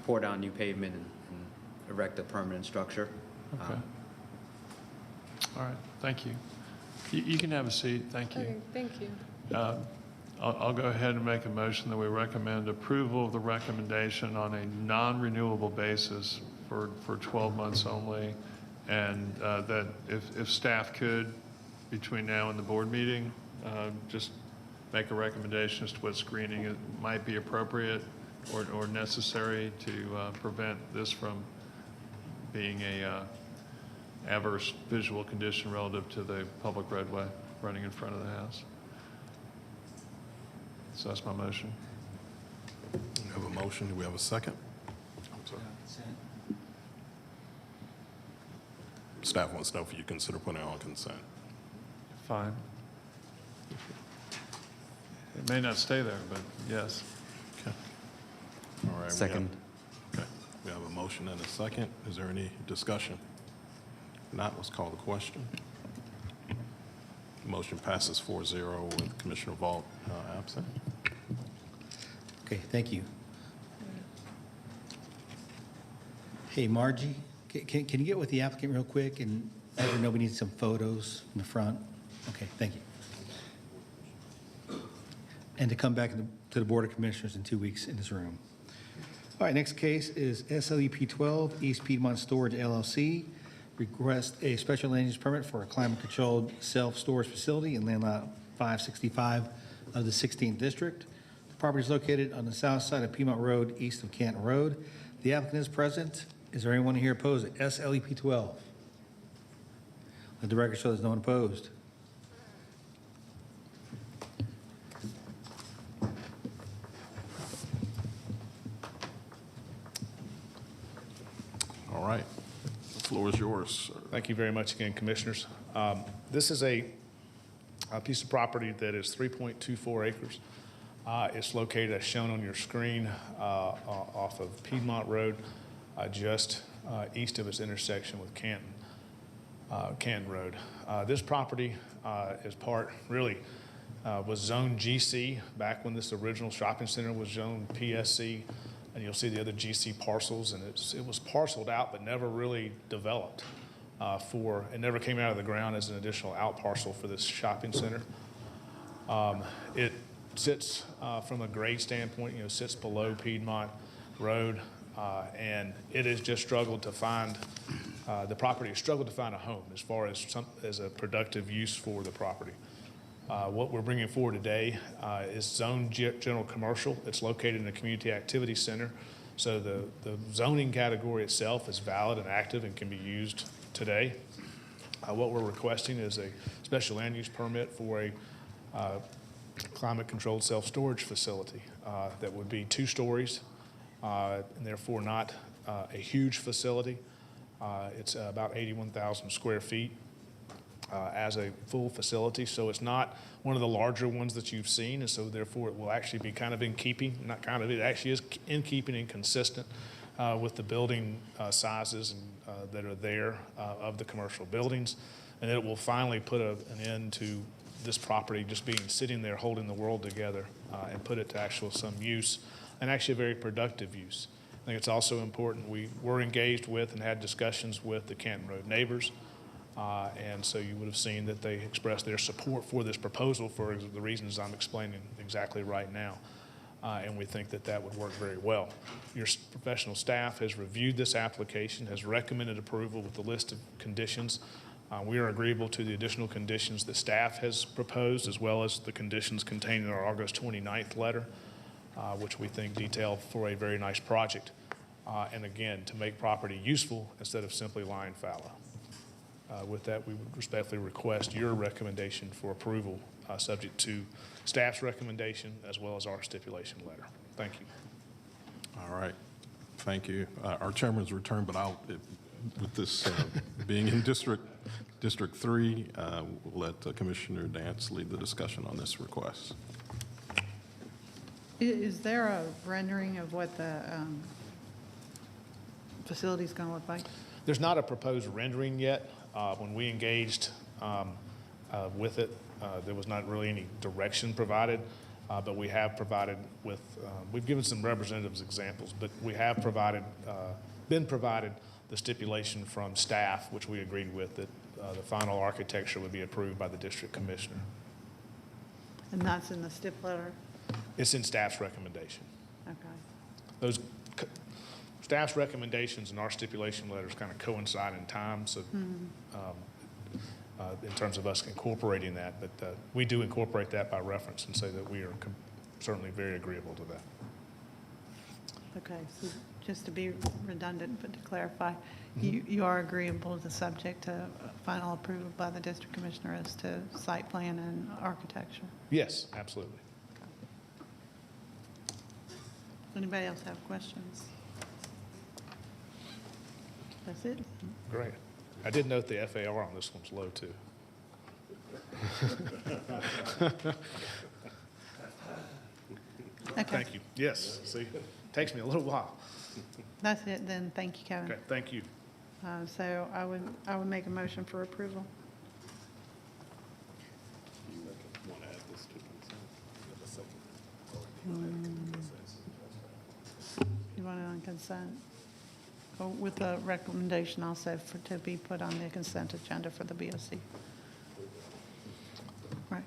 [SPEAKER 5] pour down new pavement and erect a permanent structure.
[SPEAKER 18] Okay. All right, thank you. You can have a seat, thank you.
[SPEAKER 6] Okay, thank you.
[SPEAKER 18] I'll go ahead and make a motion that we recommend approval of the recommendation on a non-renewable basis for 12 months only, and that if staff could, between now and the board meeting, just make a recommendation as to what screening might be appropriate or necessary to prevent this from being a adverse visual condition relative to the public roadway running in front of the house. So that's my motion.
[SPEAKER 10] We have a motion. Do we have a second? I'm sorry. Staff wants to know if you consider putting it on consent.
[SPEAKER 18] Fine. It may not stay there, but yes.
[SPEAKER 10] Okay. All right.
[SPEAKER 5] Second.
[SPEAKER 10] We have a motion and a second. Is there any discussion? If not, let's call the question. Motion passes 4-0 with Commissioner Vaught absent.
[SPEAKER 4] Okay, thank you. Hey, Margie, can you get with the applicant real quick and let her know we need some photos in the front? Okay, thank you. And to come back to the Board of Commissioners in 2 weeks in this room. All right, next case is SLUP12 East Piedmont Storage LLC. Request a special land use permit for a climate-controlled self-storage facility in land lot 565 of the 16th District. The property is located on the south side of Piedmont Road, east of Canton Road. The applicant is present. Is there anyone here opposed to SLUP12? Let the record show there's no one opposed.
[SPEAKER 10] All right. The floor is yours, sir.
[SPEAKER 20] Thank you very much again, Commissioners. This is a piece of property that is 3.24 acres. It's located, as shown on your screen, off of Piedmont Road, just east of its intersection with Canton Road. This property is was Zone GC back when this original shopping center was Zone PSC, and you'll see the other GC parcels, and it was parceled out but never really developed it never came out of the ground as an additional out parcel for this shopping center. It sits from a grade standpoint, sits below Piedmont Road, and it has just struggled to find, the property has struggled to find a home as far as a productive use for the property. What we're bringing forward today is zone general commercial. It's located in a community activity center, so the zoning category itself is valid and active and can be used today. What we're requesting is a special land use permit for a climate-controlled self-storage facility that would be 2 stories, and therefore not a huge facility. It's about 81,000 square feet as a full facility, so it's not one of the larger ones that you've seen, and so therefore it will actually be kind of in keeping, not kind of, it actually is in keeping and consistent with the building sizes that are there of the commercial buildings, and it will finally put an end to this property just sitting there holding the world together and put it to actual some use, and actually a very productive use. I think it's also important, we were engaged with and had discussions with the Canton Road neighbors, and so you would have seen that they expressed their support for this proposal for the reasons I'm explaining exactly right now. And we think that would work very well. Your professional staff has reviewed this application, has recommended approval with the list of conditions. We are agreeable to the additional conditions that staff has proposed, as well as the conditions contained in our August 29th letter, which we think detail for a very nice project. And again, to make property useful instead of simply lying fallow. With that, we would respectfully request your recommendation for approval, subject to staff's recommendation as well as our stipulation letter. Thank you.
[SPEAKER 10] All right. Thank you. Our chairman's returned, but with this being in District 3, we'll let Commissioner Dance lead the discussion on this request.
[SPEAKER 9] Is there a rendering of what the facility's going to look like?
[SPEAKER 20] There's not a proposed rendering yet. When we engaged with it, there was not really any direction provided, but we have provided we've given some representatives examples, but we have been provided the stipulation from staff, which we agreed with, that the final architecture would be approved by the district commissioner.
[SPEAKER 9] And that's in the stip letter?
[SPEAKER 20] It's in staff's recommendation.
[SPEAKER 9] Okay.
[SPEAKER 20] Those staff's recommendations and our stipulation letters kind of coincide in time, so in terms of us incorporating that, but we do incorporate that by reference and say that we are certainly very agreeable to that.
[SPEAKER 9] Okay, so just to be redundant, but to clarify, you are agreeable to subject to final approval by the district commissioner as to site plan and architecture?
[SPEAKER 20] Yes, absolutely.
[SPEAKER 9] Anybody else have questions? That's it?
[SPEAKER 20] Great. I did note the FAR on this one's low, too.
[SPEAKER 9] Okay.
[SPEAKER 20] Thank you. Yes, see, takes me a little while.
[SPEAKER 9] That's it then. Thank you, Kevin.
[SPEAKER 20] Okay, thank you.
[SPEAKER 9] So I would make a motion for approval. You want it on consent? Oh, with the recommendation also to be put on the consent agenda for the BOC. Right.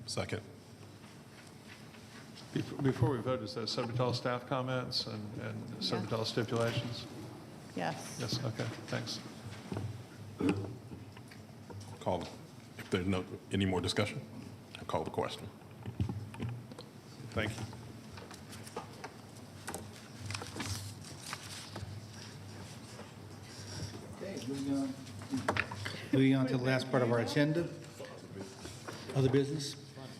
[SPEAKER 10] Second.
[SPEAKER 18] Before we vote, is that subject to all staff comments and subject to all stipulations?
[SPEAKER 9] Yes.
[SPEAKER 18] Yes, okay, thanks.
[SPEAKER 10] Call, if there's any more discussion, I'll call the question.
[SPEAKER 20] Thank you.
[SPEAKER 4] Moving on to the last part of our agenda, other business.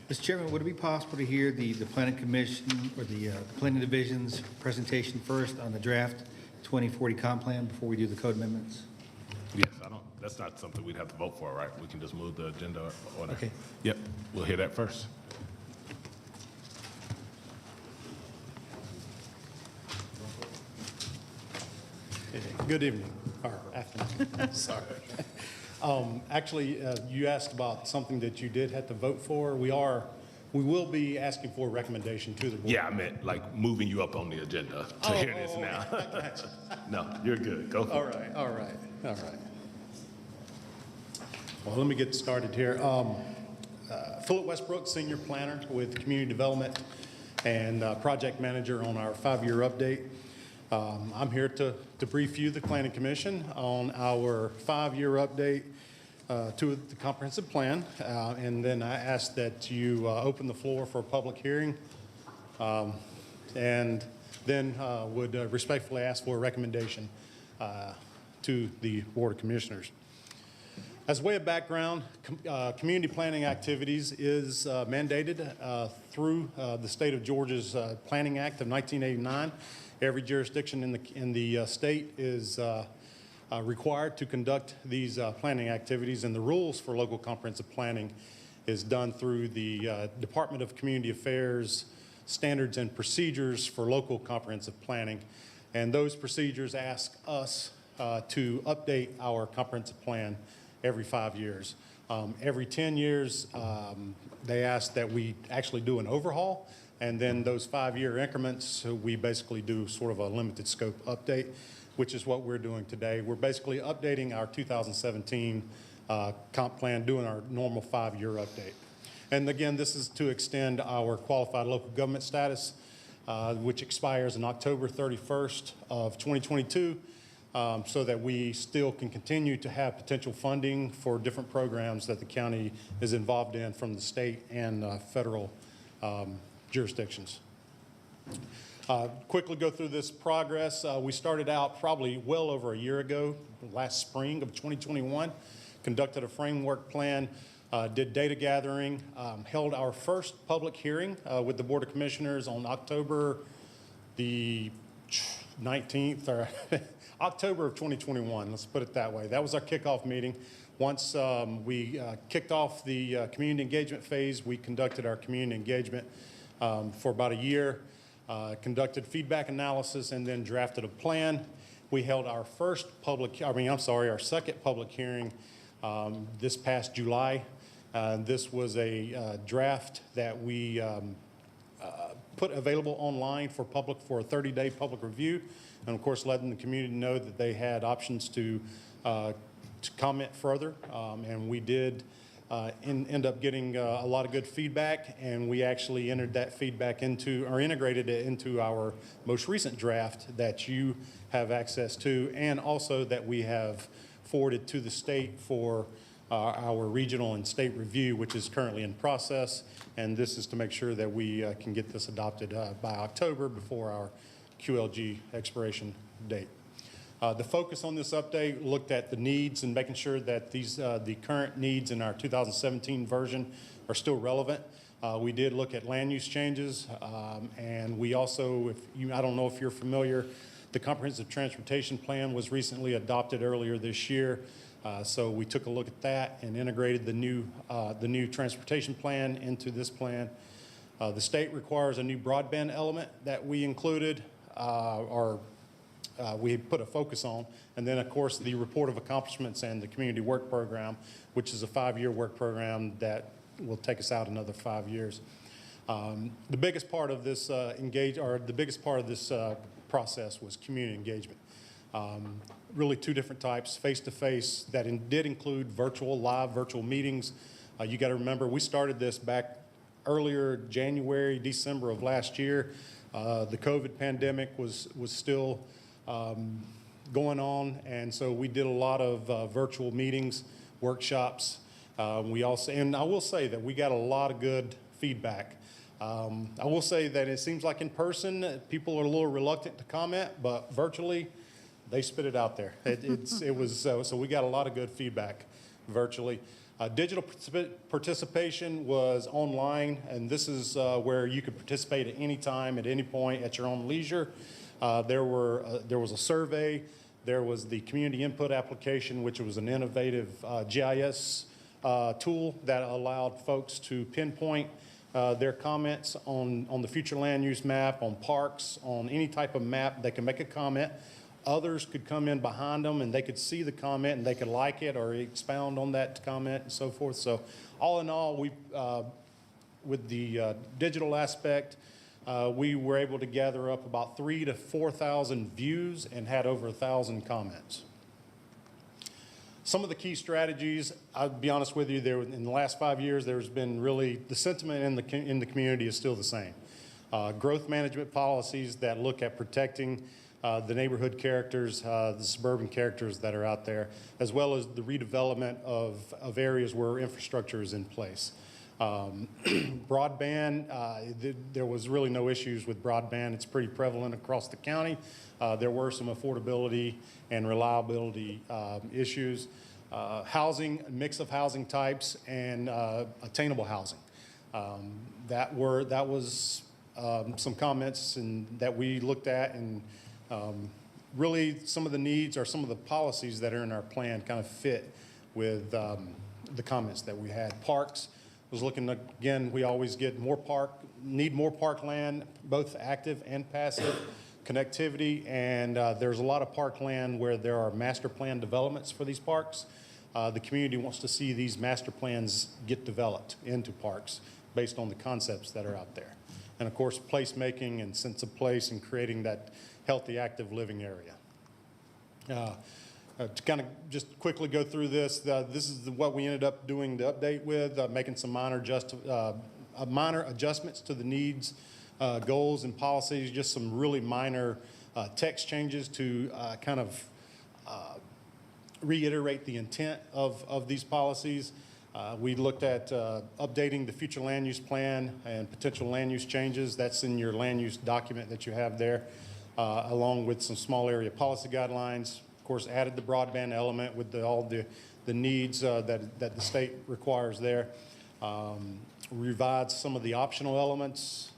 [SPEAKER 4] Mr. Chairman, would it be possible to hear the planning commission or the planning division's presentation first on the draft 2040 comp plan before we do the code amendments?
[SPEAKER 1] Yes, that's not something we'd have to vote for, right? We can just move the agenda order.
[SPEAKER 4] Okay.
[SPEAKER 1] Yep, we'll hear that first.
[SPEAKER 16] Good evening, or afternoon, sorry. Actually, you asked about something that you did have to vote for. We will be asking for a recommendation to the board.
[SPEAKER 1] Yeah, I meant like moving you up on the agenda to hear this now. No, you're good. Go for it.
[SPEAKER 16] All right. Well, let me get started here. Philip Westbrook, Senior Planner with Community Development and Project Manager on our 5-year update. I'm here to brief you, the Planning Commission, on our 5-year update to the comprehensive plan. And then I ask that you open the floor for a public hearing. And then would respectfully ask for a recommendation to the Board of Commissioners. As way of background, community planning activities is mandated through the state of Georgia's Planning Act of 1989. Every jurisdiction in the state is required to conduct these planning activities, and the rules for local comprehensive planning is done through the Department of Community Affairs Standards and Procedures for Local Comprehensive Planning. And those procedures ask us to update our comprehensive plan every 5 years. Every 10 years, they ask that we actually do an overhaul, and then those 5-year increments, we basically do sort of a limited scope update, which is what we're doing today. We're basically updating our 2017 comp plan, doing our normal 5-year update. And again, this is to extend our qualified local government status, which expires on October 31st of 2022, so that we still can continue to have potential funding for different programs that the county is involved in from the state and federal jurisdictions. Quickly go through this progress. We started out probably well over a year ago, last spring of 2021, conducted a framework plan, did data gathering, held our first public hearing with the Board of Commissioners on October the 19th, or October of 2021, let's put it that way. That was our kickoff meeting. Once we kicked off the community engagement phase, we conducted our community engagement for about a year, conducted feedback analysis, and then drafted a plan. We held our our second public hearing this past July. This was a draft that we put available online for a 30-day public review, and of course letting the community know that they had options to comment further, and we did end up getting a lot of good feedback, and we actually entered that feedback integrated it into our most recent draft that you have access to, and also that we have forwarded to the state for our regional and state review, which is currently in process. And this is to make sure that we can get this adopted by October before our QLG expiration date. The focus on this update looked at the needs and making sure that the current needs in our 2017 version are still relevant. We did look at land use changes, and we also, I don't know if you're familiar, the Comprehensive Transportation Plan was recently adopted earlier this year. So we took a look at that and integrated the new transportation plan into this plan. The state requires a new broadband element that we included, we put a focus on. And then, of course, the report of accomplishments and the community work program, which is a 5-year work program that will take us out another 5 years. The biggest part of this process was community engagement. Really two different types, face-to-face that did include live virtual meetings. You got to remember, we started this back earlier January, December of last year. The COVID pandemic was still going on, and so we did a lot of virtual meetings, workshops. We also, and I will say that we got a lot of good feedback. I will say that it seems like in person, people are a little reluctant to comment, but virtually, they spit it out there. So we got a lot of good feedback virtually. Digital participation was online, and this is where you could participate at any time, at any point, at your own leisure. There was a survey. There was the community input application, which was an innovative GIS tool that allowed folks to pinpoint their comments on the future land use map, on parks, on any type of map. They can make a comment. Others could come in behind them and they could see the comment and they could like it or expound on that comment and so forth. So all in all, with the digital aspect, we were able to gather up about 3,000 to 4,000 views and had over 1,000 comments. Some of the key strategies, I'll be honest with you, in the last 5 years, there's been really, the sentiment in the community is still the same. Growth management policies that look at protecting the neighborhood characters, the suburban characters that are out there, as well as the redevelopment of areas where infrastructure is in place. Broadband, there was really no issues with broadband. It's pretty prevalent across the county. There were some affordability and reliability issues. Housing, a mix of housing types and attainable housing. That was some comments that we looked at, and really some of the needs or some of the policies that are in our plan kind of fit with the comments that we had. Parks, was looking, again, we always get need more park land, both active and passive connectivity, and there's a lot of park land where there are master plan developments for these parks. The community wants to see these master plans get developed into parks based on the concepts that are out there. And of course, placemaking and sense of place and creating that healthy, active living area. To kind of just quickly go through this, this is what we ended up doing the update with, making some minor adjustments to the needs, goals, and policies, just some really minor text changes to kind of reiterate the intent of these policies. We looked at updating the future land use plan and potential land use changes. That's in your land use document that you have there, along with some small area policy guidelines. Of course, added the broadband element with all the needs that the state requires there. Revised some of the optional elements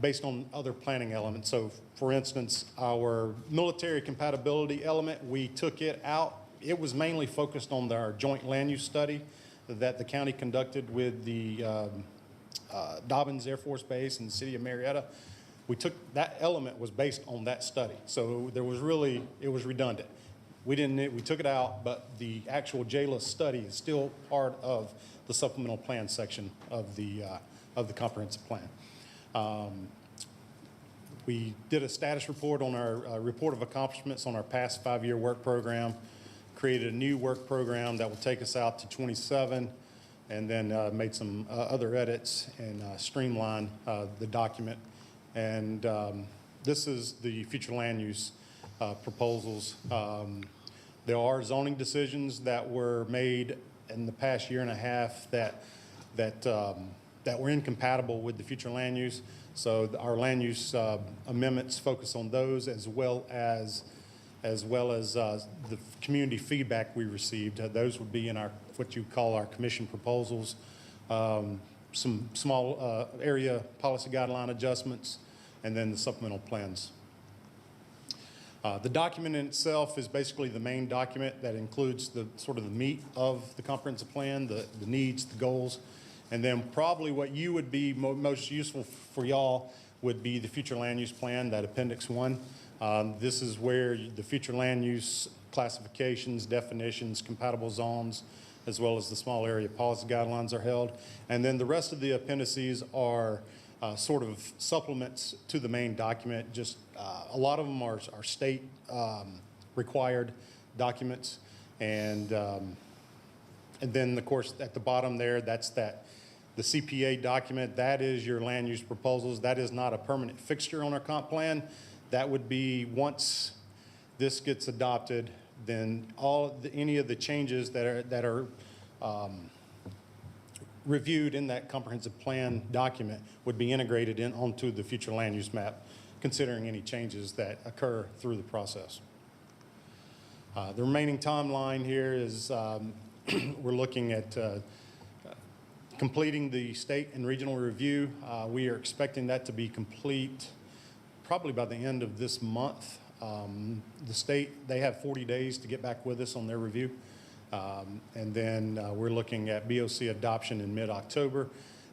[SPEAKER 16] based on other planning elements. So, for instance, our military compatibility element, we took it out. It was mainly focused on our joint land use study that the county conducted with the Dobbins Air Force Base and the city of Marietta. We took that element was based on that study. So it was redundant. We took it out, but the actual JLUS study is still part of the supplemental plan section of the comprehensive plan. We did a status report on our report of accomplishments on our past 5-year work program, created a new work program that will take us out to 27, and then made some other edits and streamlined the document. And this is the future land use proposals. There are zoning decisions that were made in the past year and a half that were incompatible with the future land use. So our land use amendments focus on those as well as the community feedback we received. Those would be in our, what you call our commission proposals, some small area policy guideline adjustments, and then the supplemental plans. The document in itself is basically the main document that includes the sort of the meat of the comprehensive plan, the needs, the goals, and then probably what you would be most useful for y'all would be the future land use plan, that Appendix 1. This is where the future land use classifications, definitions, compatible zones, as well as the small area policy guidelines are held. And then the rest of the appendices are sort of supplements to the main document. Just a lot of them are state required documents. And then, of course, at the bottom there, that's the CPA document. That is your land use proposals. That is not a permanent fixture on our comp plan. That would be, once this gets adopted, then any of the changes that are reviewed in that comprehensive plan document would be integrated onto the future land use map, considering any changes that occur through the process. The remaining timeline here is we're looking at completing the state and regional review. We are expecting that to be complete probably by the end of this month. The state, they have 40 days to get back with us on their review. And then we're looking at BOC adoption in mid-October.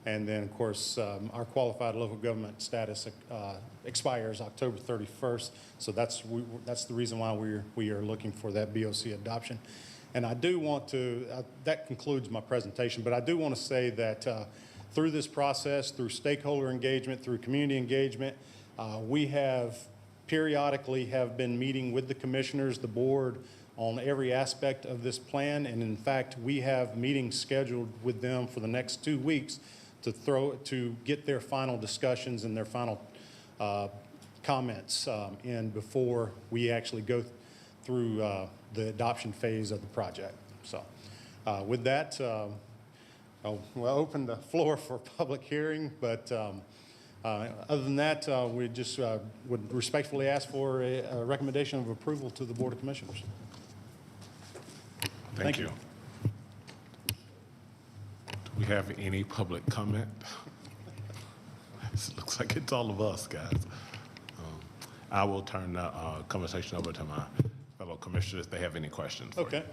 [SPEAKER 16] And then, of course, our qualified local government status expires October 31st. So that's the reason why we are looking for that BOC adoption. And I do want to, that concludes my presentation, but I do want to say that through this process, through stakeholder engagement, through community engagement, we have periodically have been meeting with the commissioners, the board, on every aspect of this plan. And in fact, we have meetings scheduled with them for the next 2 weeks to get their final discussions and their final comments in before we actually go through the adoption phase of the project. So with that, we'll open the floor for public hearing, but other than that, we just would respectfully ask for a recommendation of approval to the Board of Commissioners.
[SPEAKER 1] Thank you. Do we have any public comment? It looks like it's all of us, guys. I will turn the conversation over to my fellow commissioners if they have any questions.
[SPEAKER 16] Okay.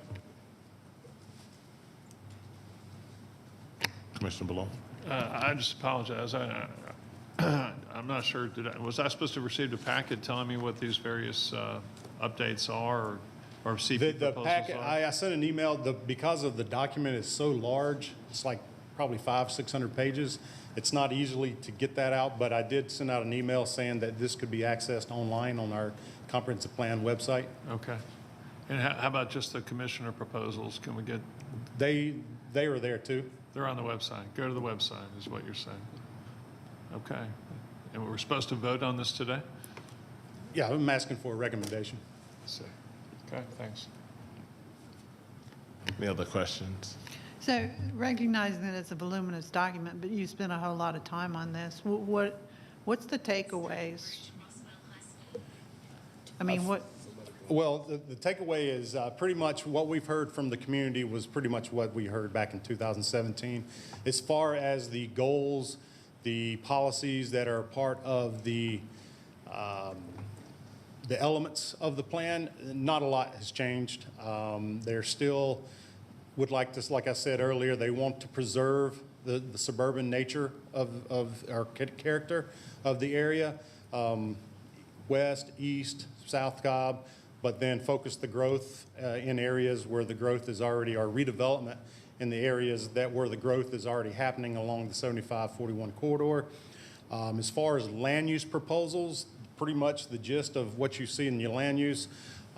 [SPEAKER 1] Commissioner Below.
[SPEAKER 18] I just apologize. I'm not sure, was I supposed to receive a packet telling me what these various updates are or CP
[SPEAKER 16] The
[SPEAKER 18] proposals
[SPEAKER 16] packet,
[SPEAKER 18] are?
[SPEAKER 16] I sent an email, because of the document is so large, it's like probably 500-600 pages. It's not easily to get that out, but I did send out an email saying that this could be accessed online on our comprehensive plan website.
[SPEAKER 18] Okay. And how about just the commissioner proposals? Can we get?
[SPEAKER 16] They are there too.
[SPEAKER 18] They're on the website. Go to the website is what you're saying. Okay. And we're supposed to vote on this today?
[SPEAKER 16] Yeah, I'm asking for a recommendation.
[SPEAKER 18] Okay, thanks.
[SPEAKER 1] Any other questions?
[SPEAKER 9] So recognizing that it's a voluminous document, but you spent a whole lot of time on this, what's the takeaways? I mean, what?
[SPEAKER 16] Well, the takeaway is pretty much what we've heard from the community was pretty much what we heard back in 2017. As far as the goals, the policies that are part of the elements of the plan, not a lot has changed. They're still would like to, like I said earlier, they want to preserve the suburban nature of our character of the area, west, east, South Cobb, but then focus the growth in areas where the growth is already, our redevelopment in the areas where the growth is already happening along the 7541 corridor. As far as land use proposals, pretty much the gist of what you see in your land use.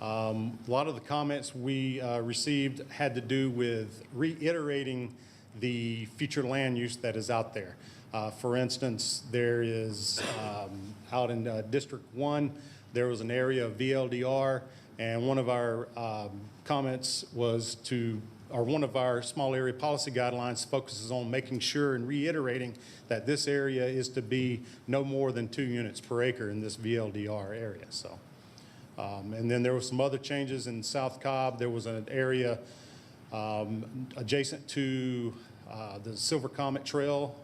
[SPEAKER 16] A lot of the comments we received had to do with reiterating the future land use that is out there. For instance, there is out in District 1, there was an area of VLDR And one of our comments was or one of our small area policy guidelines focuses on making sure and reiterating that this area is to be no more than 2 units per acre in this VLDR area. So, and then there were some other changes in South Cobb. There was an area adjacent to the Silver Comet Trail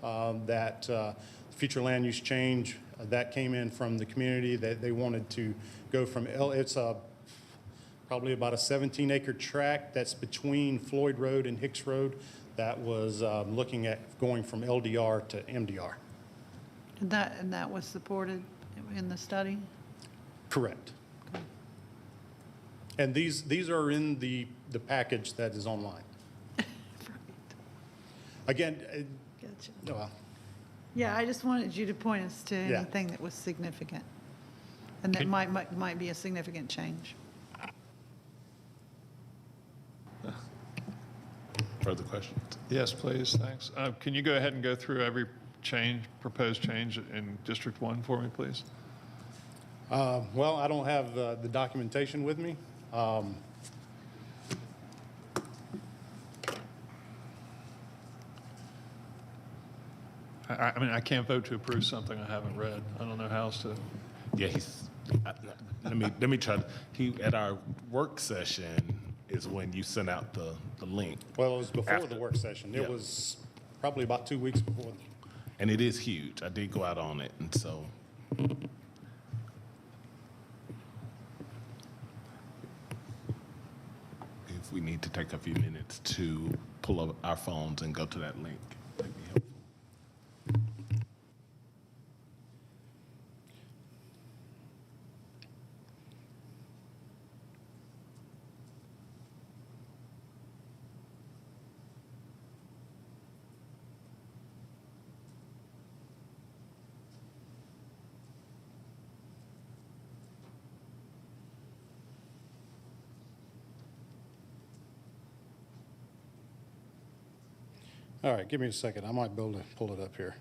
[SPEAKER 16] that future land use change that came in from the community that they wanted to go from it's probably about a 17-acre tract that's between Floyd Road and Hicks Road that was looking at going from LDR to MDR.
[SPEAKER 9] And that was supported in the study?
[SPEAKER 16] Correct. And these are in the package that is online. Again,
[SPEAKER 9] Gotcha.
[SPEAKER 16] well,
[SPEAKER 9] Yeah, I just wanted you to point us to
[SPEAKER 16] Yeah.
[SPEAKER 9] anything that was significant, and that might be a significant change.
[SPEAKER 1] Further questions?
[SPEAKER 18] Yes, please, thanks. Can you go ahead and go through every proposed change in District 1 for me, please?
[SPEAKER 16] well, I don't have the documentation with me.
[SPEAKER 18] I mean, I can't vote to approve something I haven't read. I don't know how else to.
[SPEAKER 1] Yeah, let me try. At our work session is when you sent out the link.
[SPEAKER 16] Well, it was before
[SPEAKER 1] After.
[SPEAKER 16] the work session. It
[SPEAKER 1] Yeah.
[SPEAKER 16] was probably about 2 weeks before.
[SPEAKER 1] And it is huge. I did go out on it, and so. If we need to take a few minutes to pull up our phones and go to that link, that'd be helpful.
[SPEAKER 16] All right, give me a second. I might be able to pull it up here.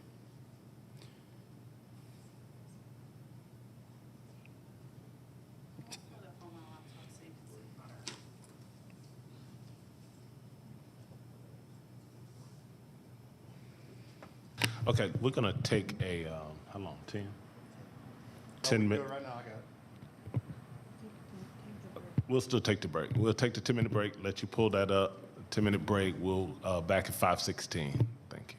[SPEAKER 1] Okay, we're gonna take a, how long, 10? 10
[SPEAKER 16] Do it
[SPEAKER 1] minutes.
[SPEAKER 16] right now, I got it.
[SPEAKER 1] We'll still take the break. We'll take the 10-minute break, let you pull that up. 10-minute break, we'll, back at 5:16. Thank you.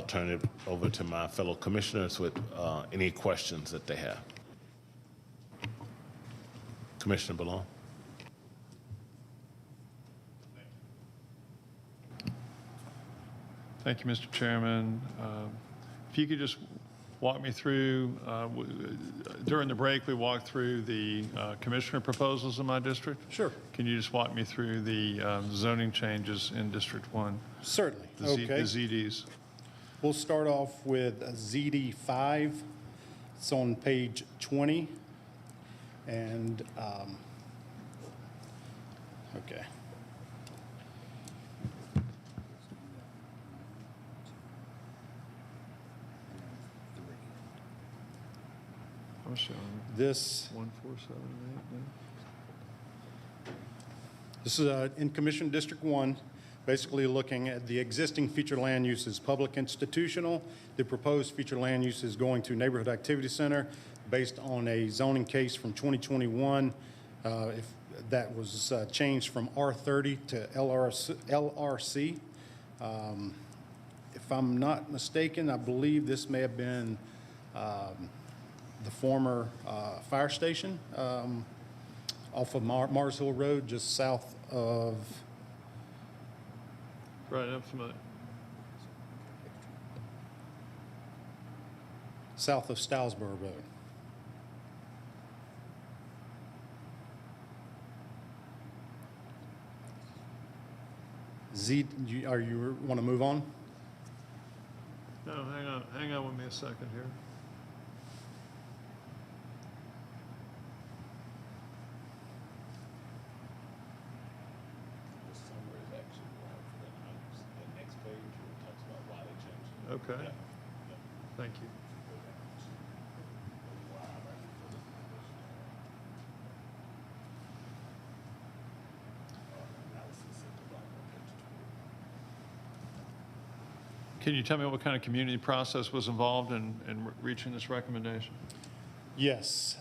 [SPEAKER 1] turn it over to my fellow commissioners with any questions that they have. Commissioner Ballon.
[SPEAKER 18] Thank you, Mr. Chairman. If you could just walk me through, during the break, we walked through the commissioner proposals in my district.
[SPEAKER 16] Sure.
[SPEAKER 18] Can you just walk me through the zoning changes in District 1?
[SPEAKER 16] Certainly.
[SPEAKER 18] The
[SPEAKER 16] Okay.
[SPEAKER 18] ZDs.
[SPEAKER 16] We'll start off with ZD5. It's on page 20. And, okay.
[SPEAKER 18] I'm showing
[SPEAKER 16] This
[SPEAKER 18] 1478.
[SPEAKER 16] This is in Commission District 1, basically looking at the existing future land uses, public institutional. The proposed future land use is going to neighborhood activity center based on a zoning case from 2021. If that was changed from R30 to LRC. If I'm not mistaken, I believe this may have been the former fire station off of Mars Hill Road, just south of.
[SPEAKER 18] Right, I'm familiar.
[SPEAKER 16] South of Stylesboro Road. Are you want to move on?
[SPEAKER 18] No, hang on with me a second here. Okay. Thank you. Can you tell me what kind of community process was involved in reaching this recommendation?
[SPEAKER 16] Yes.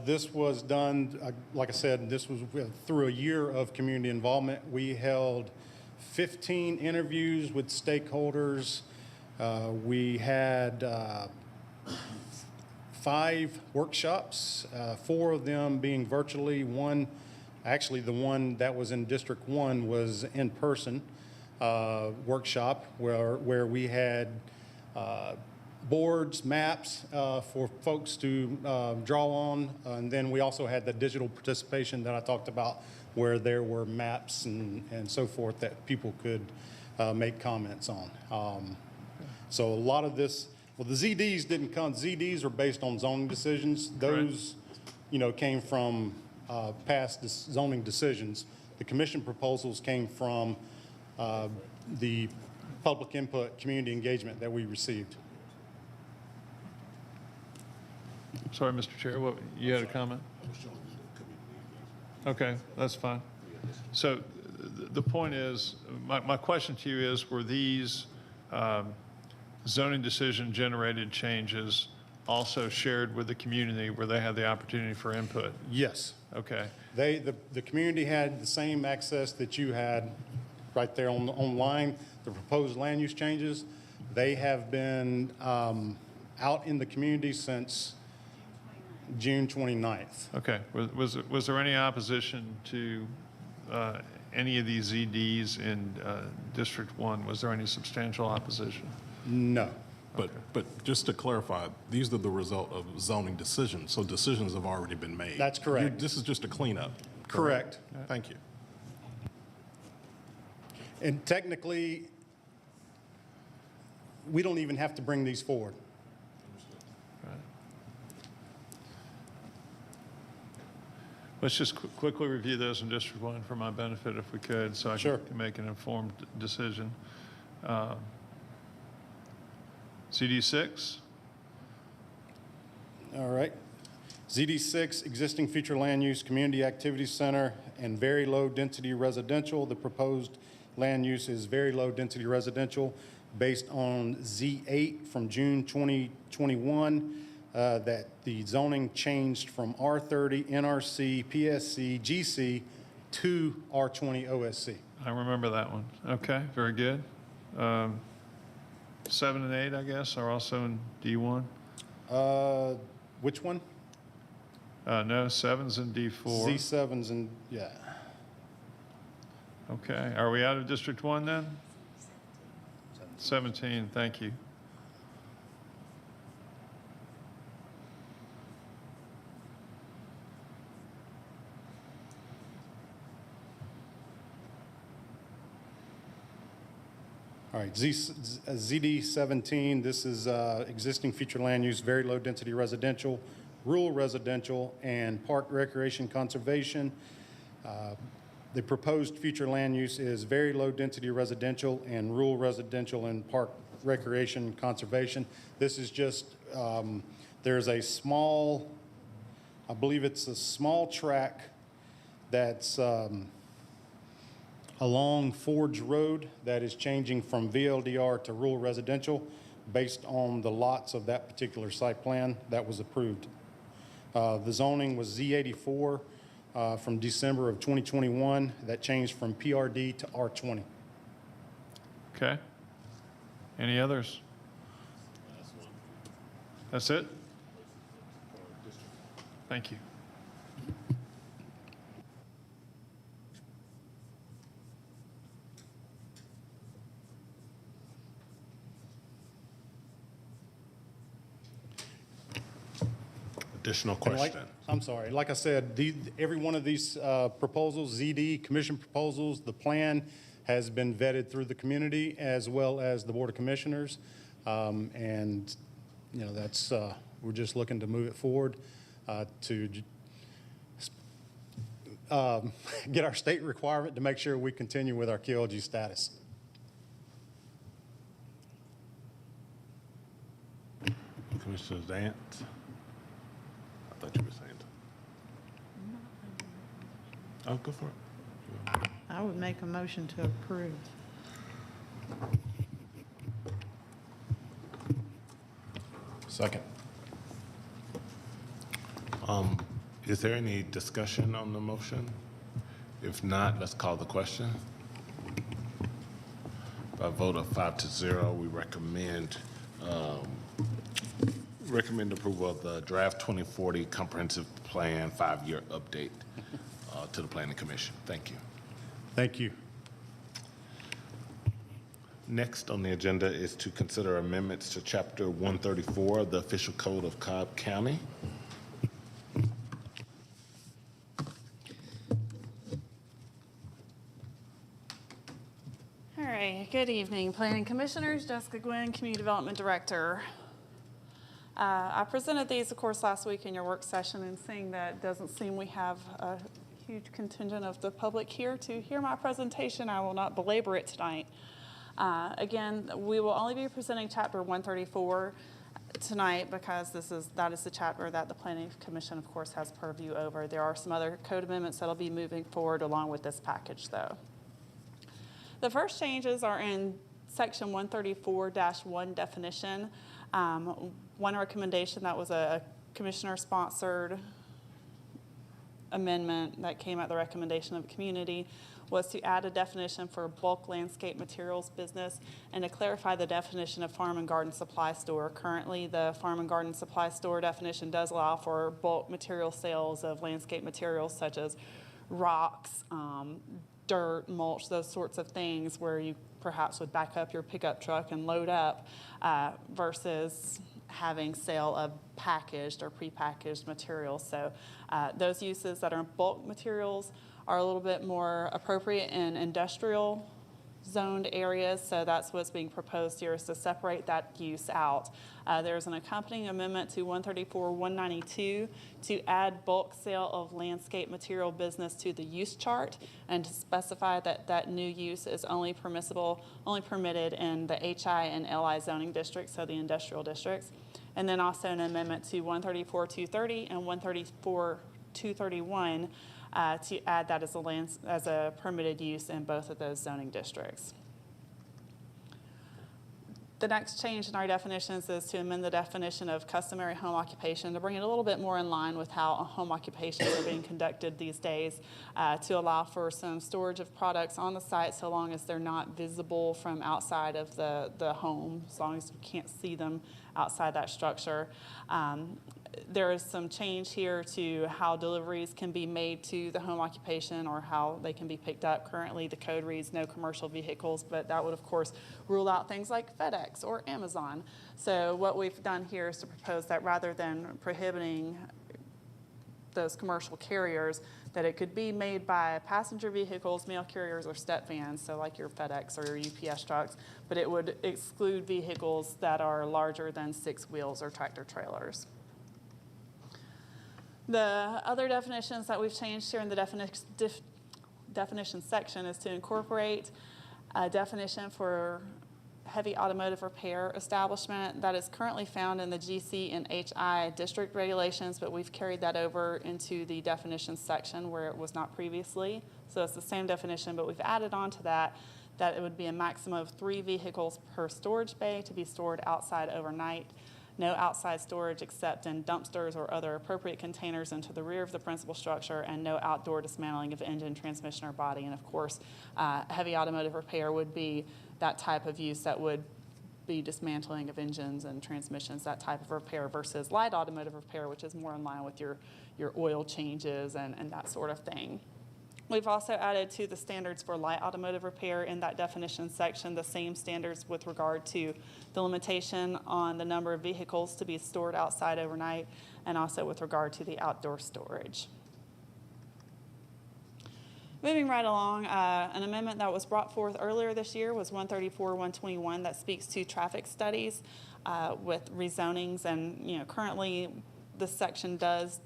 [SPEAKER 16] This was done, like I said, this was through a year of community involvement. We held 15 interviews with stakeholders. We had 5 workshops, 4 of them being virtually. One, actually the one that was in District 1 was in person workshop where we had boards, maps for folks to draw on. And then we also had the digital participation that I talked about where there were maps and so forth that people could make comments on. So a lot of this, well, the ZDs didn't come. ZDs are based on zoning decisions. Those, came from past zoning decisions. The commission proposals came from the public input, community engagement that we received.
[SPEAKER 18] Sorry, Mr. Chair, you had a comment? Okay, that's fine. So the point is, my question to you is, were these zoning decision generated changes also shared with the community where they had the opportunity for input?
[SPEAKER 16] Yes.
[SPEAKER 18] Okay.
[SPEAKER 16] The community had the same access that you had right there online. The proposed land use changes, they have been out in the community since June 29th.
[SPEAKER 18] Okay. Was there any opposition to any of these ZDs in District 1? Was there any substantial opposition?
[SPEAKER 16] No.
[SPEAKER 10] But just to clarify, these are the result of zoning decisions, so decisions have already been made.
[SPEAKER 16] That's correct.
[SPEAKER 10] This is just a cleanup.
[SPEAKER 16] Correct.
[SPEAKER 10] Thank you.
[SPEAKER 16] And technically, we don't even have to bring these forward.
[SPEAKER 18] Right. Let's just quickly review those in District 1 for my benefit if we could, so I can make an informed decision. CD6.
[SPEAKER 16] All right. ZD6, existing future land use, community activity center, and very low density residential. The proposed land use is very low density residential based on Z8 from June 2021, that the zoning changed from R30, NRC, PSC, GC to R20 OSC.
[SPEAKER 18] I remember that one. Okay, very good. 7 and 8, I guess, are also in D1?
[SPEAKER 16] Which one?
[SPEAKER 18] No, 7's in D4.
[SPEAKER 16] Z7's and, yeah.
[SPEAKER 18] Okay, are we out of District 1 then? 17, thank you.
[SPEAKER 16] All right, ZD17, this is existing future land use, very low density residential, rural residential, and park recreation conservation. The proposed future land use is very low density residential and rural residential and park recreation conservation. This is just, there's a small, I believe it's a small track that's along Forge Road that is changing from VLDR to rural residential based on the lots of that particular site plan that was approved. The zoning was Z84 from December of 2021. That changed from PRD to R20.
[SPEAKER 18] Okay. Any others? That's it? Thank you.
[SPEAKER 1] Additional
[SPEAKER 16] And
[SPEAKER 1] question.
[SPEAKER 16] I'm sorry, like I said, every one of these proposals, ZD, commission proposals, the plan has been vetted through the community as well as the Board of Commissioners. And, you know, that's, we're just looking to move it forward to get our state requirement to make sure we continue with our KLG status.
[SPEAKER 1] Commissioner Dance? I thought you were saying. Oh, go for it.
[SPEAKER 2] I would make a motion to approve.
[SPEAKER 10] Second.
[SPEAKER 1] Is there any discussion on the motion? If not, let's call the question. By a vote of 5-0, we recommend approval of the draft 2040 comprehensive plan 5-year update to the Planning Commission. Thank you.
[SPEAKER 16] Thank you.
[SPEAKER 1] Next on the agenda is to consider amendments to Chapter 134 of the Official Code of Cobb County.
[SPEAKER 11] All right, good evening, Planning Commissioners. Jessica Gwynn, Community Development Director. I presented these, of course, last week in your work session, and seeing that it doesn't seem we have a huge contingent of the public here to hear my presentation, I will not belabor it tonight. Again, we will only be presenting Chapter 134 tonight because that is the chapter that the Planning Commission, of course, has purview over. There are some other code amendments that will be moving forward along with this package, though. The first changes are in Section 134-1 definition. One recommendation that was a commissioner-sponsored amendment that came at the recommendation of the community was to add a definition for bulk landscape materials business and to clarify the definition of farm and garden supply store. Currently, the farm and garden supply store definition does allow for bulk material sales of landscape materials such as rocks, dirt, mulch, those sorts of things where you perhaps would back up your pickup truck and load up versus having sale of packaged or prepackaged materials. So those uses that are bulk materials are a little bit more appropriate in industrial zoned areas. So that's what's being proposed here, is to separate that use out. There's an accompanying amendment to 134-192 to add bulk sale of landscape material business to the use chart and to specify that that new use is only permitted in the HI and LI zoning districts, so the industrial districts. And then also an amendment to 134-230 and 134-231 to add that as a permitted use in both of those zoning districts. The next change in our definitions is to amend the definition of customary home occupation to bring it a little bit more in line with how home occupations are being conducted these days, to allow for some storage of products on the site so long as they're not visible from outside of the home, as long as you can't see them outside that structure. There is some change here to how deliveries can be made to the home occupation or how they can be picked up. Currently, the code reads no commercial vehicles, but that would, of course, rule out things like FedEx or Amazon. So what we've done here is to propose that rather than prohibiting those commercial carriers, that it could be made by passenger vehicles, mail carriers, or step vans, so like your FedEx or your UPS trucks, but it would exclude vehicles that are larger than 6 wheels or tractor trailers. The other definitions that we've changed here in the definition section is to incorporate a definition for heavy automotive repair establishment that is currently found in the GC and HI district regulations, but we've carried that over into the definitions section where it was not previously. So it's the same definition, but we've added on to that it would be a maximum of 3 vehicles per storage bay to be stored outside overnight. No outside storage except in dumpsters or other appropriate containers into the rear of the principal structure, and no outdoor dismantling of engine, transmission, or body. And of course, heavy automotive repair would be that type of use that would be dismantling of engines and transmissions, that type of repair, versus light automotive repair, which is more in line with your oil changes and that sort of thing. We've also added to the standards for light automotive repair in that definition section the same standards with regard to the limitation on the number of vehicles to be stored outside overnight, and also with regard to the outdoor storage. Moving right along, an amendment that was brought forth earlier this year was 134-121 that speaks to traffic studies with rezonings, and currently this section does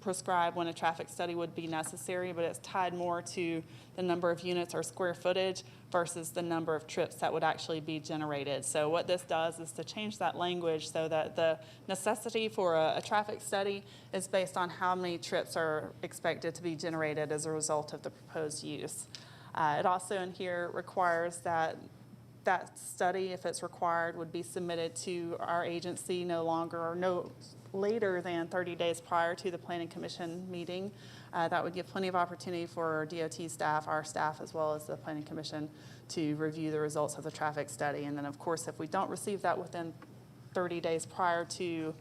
[SPEAKER 11] prescribe when a traffic study would be necessary, but it's tied more to the number of units or square footage versus the number of trips that would actually be generated. So what this does is to change that language so that the necessity for a traffic study is based on how many trips are expected to be generated as a result of the proposed use. It also in here requires that study, if it's required, would be submitted to our agency no later than 30 days prior to the Planning Commission meeting. That would give plenty of opportunity for DOT staff, our staff, as well as the Planning Commission to review the results of the traffic study. And then, of course, if we don't receive that within 30 days prior to,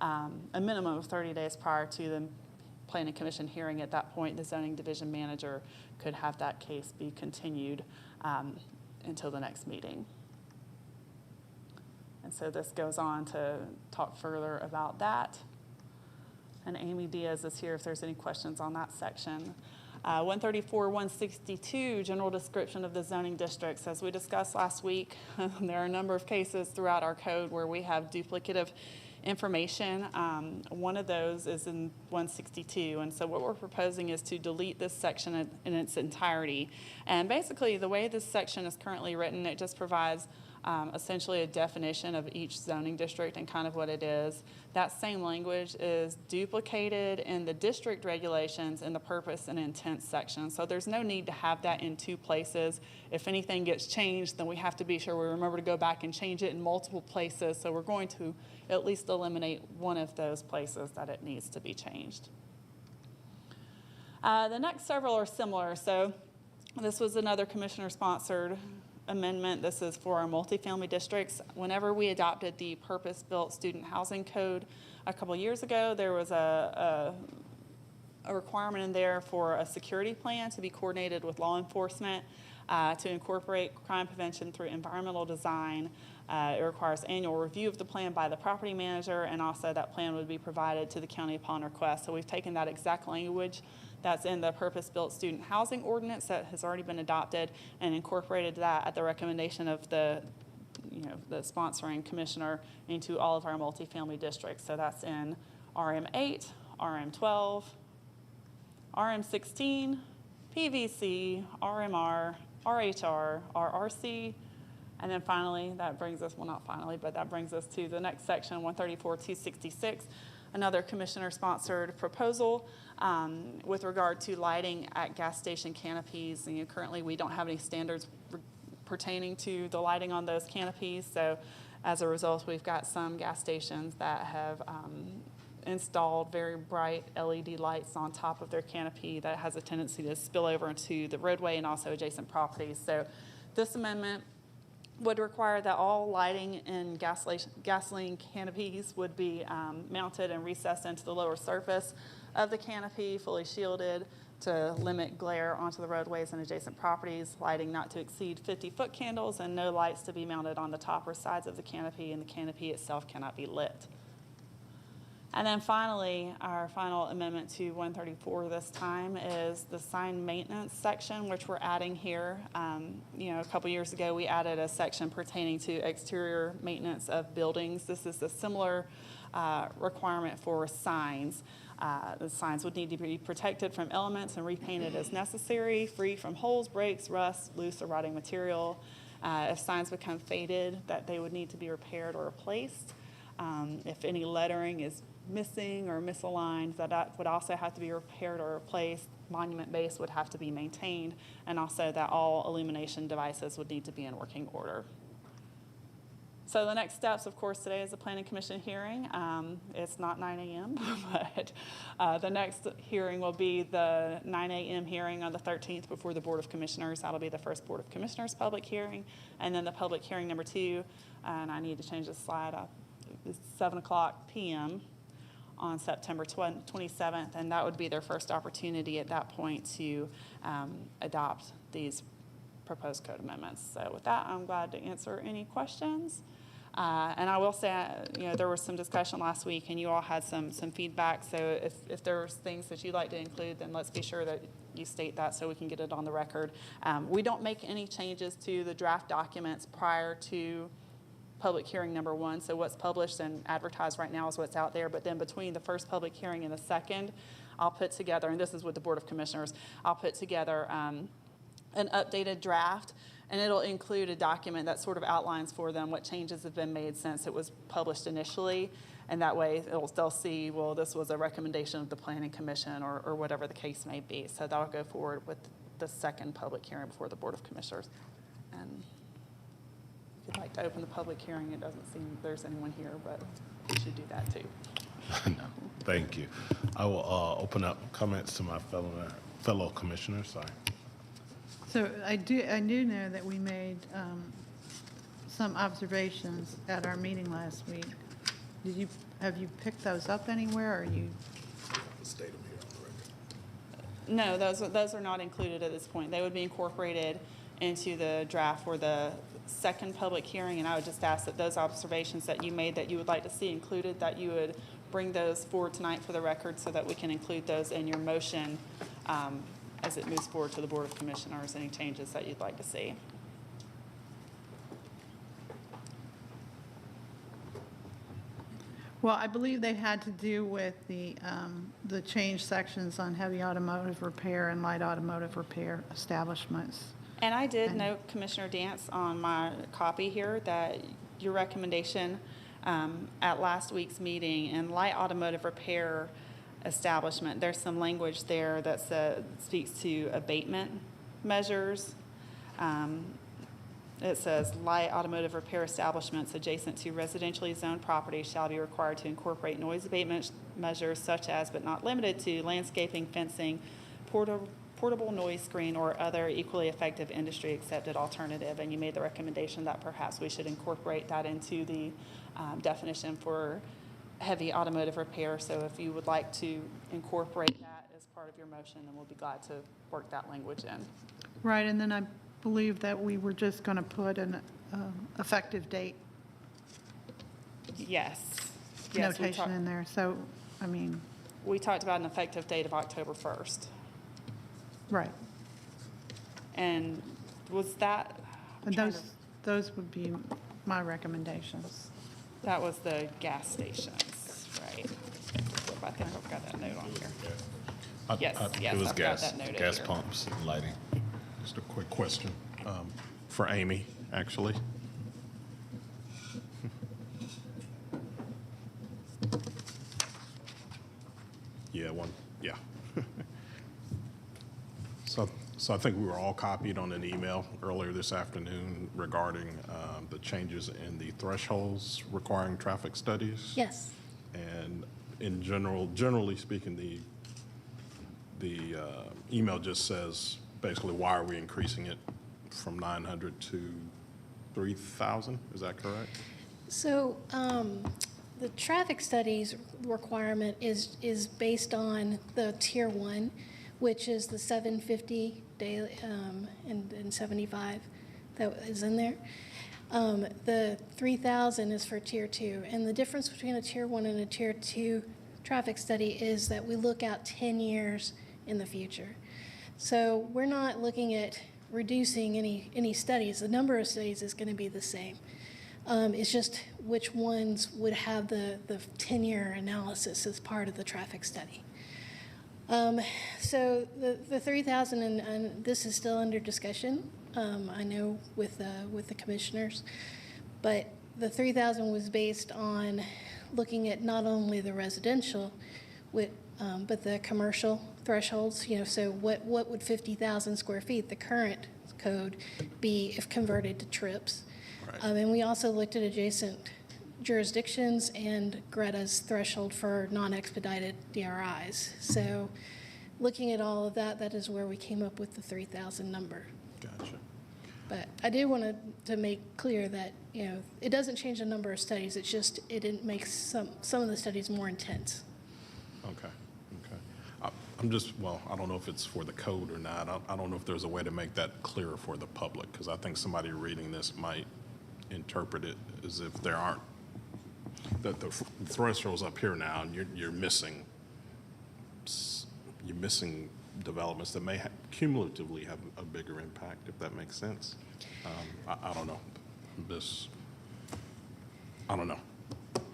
[SPEAKER 11] a minimum of 30 days prior to the Planning Commission hearing, at that point, the zoning division manager could have that case be continued until the next meeting. And so this goes on to talk further about that. And Amy Diaz is here if there's any questions on that section. 134-162, general description of the zoning districts. As we discussed last week, there are a number of cases throughout our code where we have duplicative information. One of those is in 162, and so what we're proposing is to delete this section in its entirety. And basically, the way this section is currently written, it just provides essentially a definition of each zoning district and kind of what it is. That same language is duplicated in the district regulations in the purpose and intent section. So there's no need to have that in 2 places. If anything gets changed, then we have to be sure we remember to go back and change it in multiple places. So we're going to at least eliminate one of those places that it needs to be changed. The next several are similar. So this was another commissioner-sponsored amendment. This is for our multifamily districts. Whenever we adopted the purpose-built student housing code a couple years ago, there was a requirement in there for a security plan to be coordinated with law enforcement to incorporate crime prevention through environmental design. It requires annual review of the plan by the property manager, and also that plan would be provided to the county upon request. So we've taken that exact language that's in the purpose-built student housing ordinance that has already been adopted and incorporated that at the recommendation of the sponsoring commissioner into all of our multifamily districts. So that's in RM8, RM12, RM16, PVC, RMR, RHR, RRC, and then finally, that brings us to the next section, 134-266, another commissioner-sponsored proposal with regard to lighting at gas station canopies. And currently, we don't have any standards pertaining to the lighting on those canopies. So as a result, we've got some gas stations that have installed very bright LED lights on top of their canopy that has a tendency to spill over into the roadway and also adjacent properties. So this amendment would require that all lighting in gasoline canopies would be mounted and recessed into the lower surface of the canopy, fully shielded, to limit glare onto the roadways and adjacent properties, lighting not to exceed 50-foot candles, and no lights to be mounted on the top or sides of the canopy, and the canopy itself cannot be lit. And then finally, our final amendment to 134 this time is the sign maintenance section, which we're adding here. A couple years ago, we added a section pertaining to exterior maintenance of buildings. This is a similar requirement for signs. The signs would need to be protected from elements and repainted as necessary, free from holes, breaks, rust, loose or rotting material. If signs become faded, that they would need to be repaired or replaced. If any lettering is missing or misaligned, that would also have to be repaired or replaced. Monument base would have to be maintained, and also that all illumination devices would need to be in working order. So the next steps, of course, today is the Planning Commission hearing. It's not 9 a.m., but the next hearing will be the 9 a.m. hearing on the 13th before the Board of Commissioners. That'll be the first Board of Commissioners public hearing, and then the public hearing number 2, and I need to change this slide up, it's 7 o'clock p.m. on September 27th, and that would be their first opportunity at that point to adopt these proposed code amendments. So with that, I'm glad to answer any questions. And I will say, there was some discussion last week, and you all had some feedback. So if there's things that you'd like to include, then let's be sure that you state that so we can get it on the record. We don't make any changes to the draft documents prior to public hearing number 1. So what's published and advertised right now is what's out there. But then between the first public hearing and the second, I'll put together, and this is with the Board of Commissioners, I'll put together an updated draft, and it'll include a document that sort of outlines for them what changes have been made since it was published initially. And that way they'll see, well, this was a recommendation of the Planning Commission or whatever the case may be. So that'll go forward with the second public hearing before the Board of Commissioners. And if you'd like to open the public hearing, it doesn't seem there's anyone here, but we should do that too.
[SPEAKER 1] No, thank you. I will open up comments to my fellow commissioners. Sorry.
[SPEAKER 9] So I do know that we made some observations at our meeting last week. Have you picked those up anywhere, or you?
[SPEAKER 10] State them here on the record.
[SPEAKER 11] No, those are not included at this point. They would be incorporated into the draft for the second public hearing, and I would just ask that those observations that you made that you would like to see included, that you would bring those forward tonight for the record so that we can include those in your motion as it moves forward to the Board of Commissioners, any changes that you'd like to see.
[SPEAKER 9] Well, I believe they had to do with the change sections on heavy automotive repair and light automotive repair establishments.
[SPEAKER 11] And I did note, Commissioner Dance, on my copy here that your recommendation at last week's meeting in light automotive repair establishment, there's some language there that speaks to abatement measures. It says light automotive repair establishments adjacent to residentially zoned properties shall be required to incorporate noise abatement measures such as, but not limited to, landscaping, fencing, portable noise screen, or other equally effective industry accepted alternative. And you made the recommendation that perhaps we should incorporate that into the definition for heavy automotive repair. So if you would like to incorporate that as part of your motion, then we'll be glad to work that language in.
[SPEAKER 9] Right, and then I believe that we were just going to put an effective date
[SPEAKER 11] Yes.
[SPEAKER 9] notation in there. So, I mean.
[SPEAKER 11] We talked about an effective date of October 1st.
[SPEAKER 9] Right.
[SPEAKER 11] And was that?
[SPEAKER 9] And those would be my recommendations.
[SPEAKER 11] That was the gas stations, right? I think I've got that note on here. Yes,
[SPEAKER 1] It was
[SPEAKER 11] I've got
[SPEAKER 1] gas,
[SPEAKER 11] that noted
[SPEAKER 1] gas
[SPEAKER 11] here.
[SPEAKER 1] pumps, and lighting.
[SPEAKER 10] Just a quick question for Amy, actually. Yeah. So I think we were all copied on an email earlier this afternoon regarding the changes in the thresholds requiring traffic studies.
[SPEAKER 12] Yes.
[SPEAKER 10] And in generally speaking, the email just says basically, why are we increasing it from 900 to 3,000? Is that correct?
[SPEAKER 12] So the traffic studies requirement is based on the Tier 1, which is the 750 daily and 75 that is in there. The 3,000 is for Tier 2. And the difference between a Tier 1 and a Tier 2 traffic study is that we look out 10 years in the future. So we're not looking at reducing any studies. The number of studies is going to be the same. It's just which ones would have the 10-year analysis as part of the traffic study. So the 3,000, and this is still under discussion, I know with the commissioners, but the 3,000 was based on looking at not only the residential, but the commercial thresholds. So what would 50,000 square feet, the current code, be if converted to trips? Right. And we also looked at adjacent jurisdictions and Greta's threshold for non-expedited DRIs. So looking at all of that, that is where we came up with the 3,000 number.
[SPEAKER 10] Gotcha.
[SPEAKER 12] But I do want to make clear that, it doesn't change the number of studies. It's just, it makes some of the studies more intense.
[SPEAKER 10] Okay. I'm just, well, I don't know if it's for the code or not. I don't know if there's a way to make that clearer for the public, because I think somebody reading this might interpret it as if there aren't, that the threshold's up here now, and you're missing developments that may cumulatively have a bigger impact, if that makes sense. I don't know. I don't know.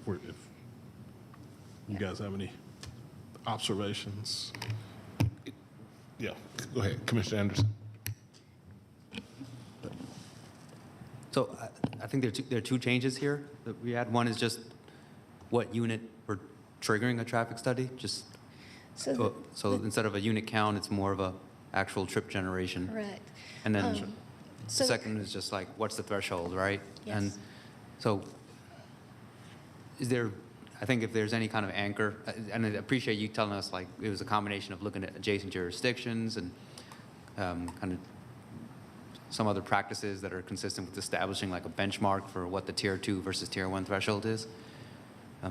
[SPEAKER 10] If you guys have any observations?
[SPEAKER 1] Yeah, go ahead, Commissioner Anderson.
[SPEAKER 5] So I think there are two changes here that we had. One is just what unit we're triggering a traffic study. Just so instead of a unit count, it's more of a actual trip generation.
[SPEAKER 12] Correct.
[SPEAKER 5] And then the second is just like, what's the threshold, right?
[SPEAKER 12] Yes.
[SPEAKER 5] And so is there, I think if there's any kind of anchor, and I appreciate you telling us like it was a combination of looking at adjacent jurisdictions and kind of some other practices that are consistent with establishing like a benchmark for what the Tier 2 versus Tier 1 threshold is. I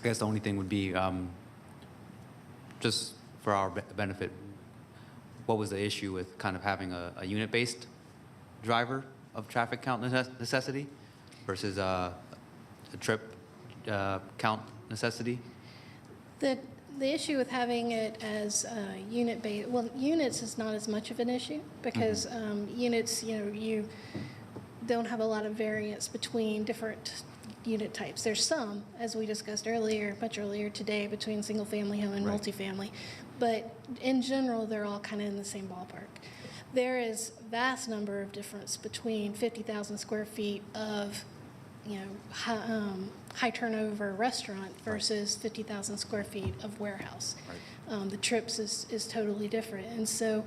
[SPEAKER 5] guess the only thing would be just for our benefit, what was the issue with kind of having a unit-based driver of traffic count necessity versus a trip count necessity?
[SPEAKER 12] The issue with having it as unit-based, well, units is not as much of an issue because units, you don't have a lot of variance between different unit types. There's some, as we discussed earlier, much earlier today, between single-family home and multifamily, but in general, they're all kind of in the same ballpark. There is vast number of difference between 50,000 square feet of high turnover restaurant versus 50,000 square feet of warehouse. Right. The trips is totally different. And so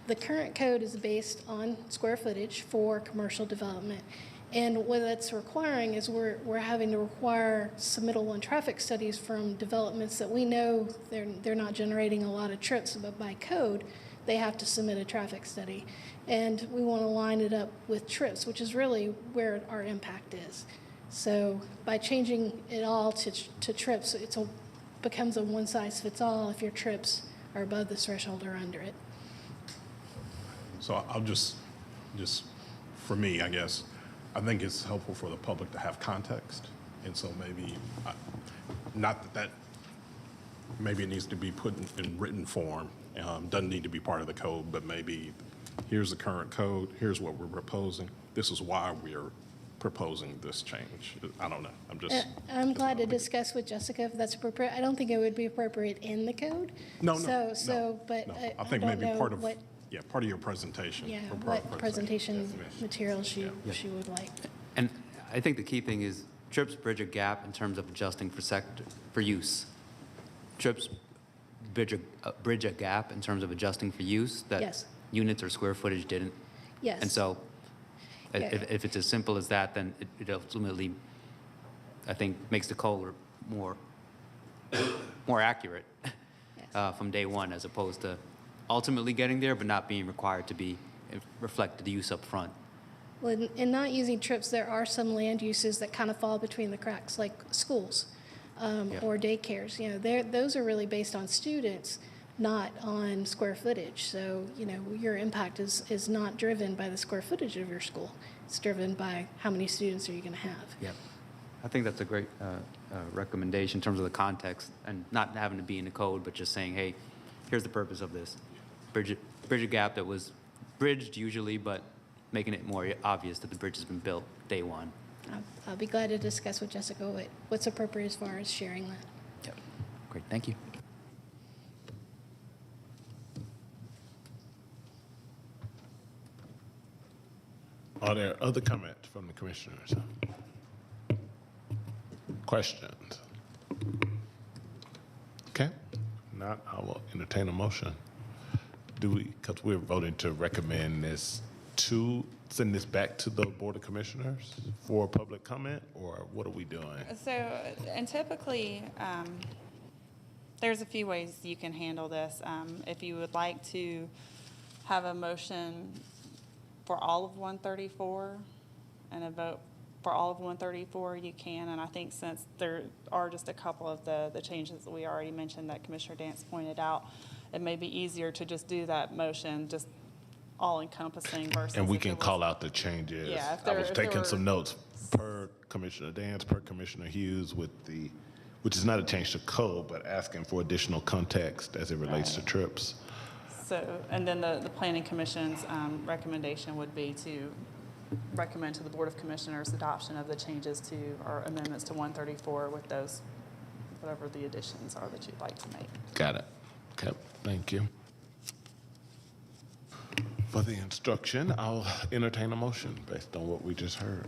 [SPEAKER 12] the current code is based on square footage for commercial development. And what that's requiring is we're having to require submittal on traffic studies from developments that we know they're not generating a lot of trips, but by code, they have to submit a traffic study. And we want to line it up with trips, which is really where our impact is. So by changing it all to trips, it becomes a one-size-fits-all if your trips are above the threshold or under it.
[SPEAKER 10] So I'll just for me, I guess, I think it's helpful for the public to have context. And so maybe, not that maybe it needs to be put in written form. Doesn't need to be part of the code, but maybe here's the current code, here's what we're proposing. This is why we're proposing this change. I don't know.
[SPEAKER 12] I'm glad to discuss with Jessica if that's appropriate. I don't think it would be appropriate in the code.
[SPEAKER 10] No.
[SPEAKER 12] But
[SPEAKER 10] I think
[SPEAKER 12] don't
[SPEAKER 10] maybe
[SPEAKER 12] know
[SPEAKER 10] part of
[SPEAKER 12] what,
[SPEAKER 10] part of your presentation.
[SPEAKER 12] yeah,
[SPEAKER 10] or part of
[SPEAKER 12] what presentation material she would like.
[SPEAKER 5] And I think the key thing is trips bridge a gap in terms of adjusting for use. Trips bridge a gap in terms of adjusting for use that units or square footage didn't.
[SPEAKER 12] Yes.
[SPEAKER 5] And so
[SPEAKER 12] Yeah.
[SPEAKER 5] if it's as simple as that, then it ultimately, I think, makes the code more accurate from day one, as opposed to ultimately getting there, but not being required to be reflect the use up front.
[SPEAKER 12] Well, in not using trips, there are some land uses that kind of fall between the cracks, like schools or daycares. You know, those are really based on students, not on square footage. So, you know, your impact is not driven by the square footage of your school. It's driven by how many students are you going to have.
[SPEAKER 5] Yeah, I think that's a great recommendation in terms of the context, and not having to be in the code, but just saying, hey, here's the purpose of this. Bridge a gap that was bridged usually, but making it more obvious that the bridge has been built day one.
[SPEAKER 12] I'll be glad to discuss with Jessica what's appropriate as far as sharing that.
[SPEAKER 5] Yep. Great, thank you.
[SPEAKER 1] Are there other comments from the commissioners? Questions? Okay, not, I will entertain a motion. Because we're voting to recommend this send this back to the Board of Commissioners for public comment, or what are we doing?
[SPEAKER 11] So, and typically, there's a few ways you can handle this. If you would like to have a motion for all of 134 and a vote for all of 134, you can. And I think since there are just a couple of the changes that we already mentioned that Commissioner Dance pointed out, it may be easier to just do that motion, just all-encompassing versus.
[SPEAKER 1] And we can call out the changes.
[SPEAKER 11] Yeah,
[SPEAKER 1] I was taking some notes per Commissioner Dance, per Commissioner Hughes, which is not a change to code, but asking for additional context as it relates to trips.
[SPEAKER 11] So, and then the Planning Commission's recommendation would be to recommend to the Board of Commissioners adoption of the changes to, or amendments to 134 with those, whatever the additions are that you'd like to make.
[SPEAKER 1] Got it. Okay, thank you. For the instruction, I'll entertain a motion based on what we just heard.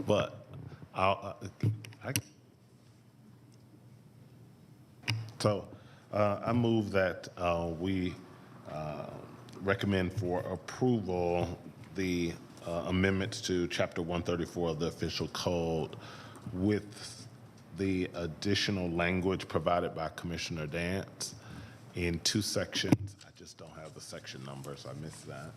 [SPEAKER 1] But I move that we recommend for approval the amendments to Chapter 134 of the official code with the additional language provided by Commissioner Dance in 2 sections. I just don't have the section numbers. I missed that.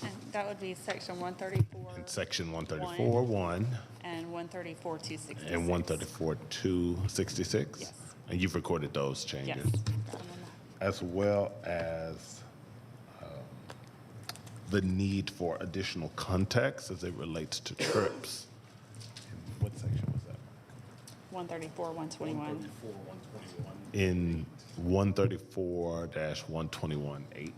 [SPEAKER 11] And that would be section 134.
[SPEAKER 1] In section 134-1.
[SPEAKER 11] And 134-266.
[SPEAKER 1] And 134-266?
[SPEAKER 11] Yes.
[SPEAKER 1] And you've recorded those changes?
[SPEAKER 11] Yes.
[SPEAKER 1] As well as the need for additional context as it relates to trips. What section was that?
[SPEAKER 11] 134, 121.
[SPEAKER 1] In 134-121-8.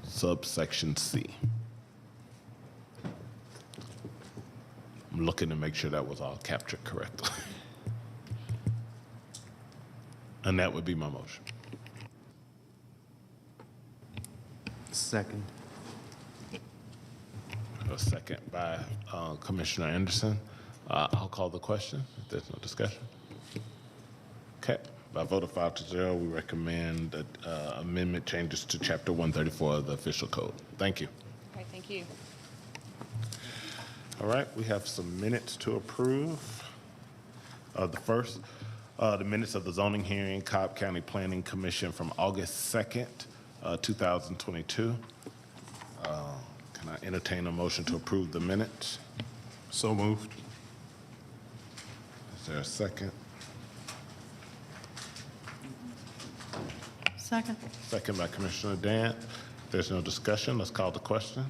[SPEAKER 1] Subsection C. I'm looking to make sure that was all captured correctly. And that would be my motion.
[SPEAKER 5] Second.
[SPEAKER 1] A second by Commissioner Anderson. I'll call the question if there's no discussion. Okay. By vote of 5-0, we recommend amendment changes to Chapter 134 of the official code. Thank you.
[SPEAKER 11] Okay, thank you.
[SPEAKER 1] All right, we have some minutes to approve. The first, the minutes of the zoning hearing, Cobb County Planning Commission from August 2nd, 2022. Can I entertain a motion to approve the minutes?
[SPEAKER 10] So moved.
[SPEAKER 1] Is there a second?
[SPEAKER 9] Second.
[SPEAKER 1] Second by Commissioner Dant. If there's no discussion, let's call the question.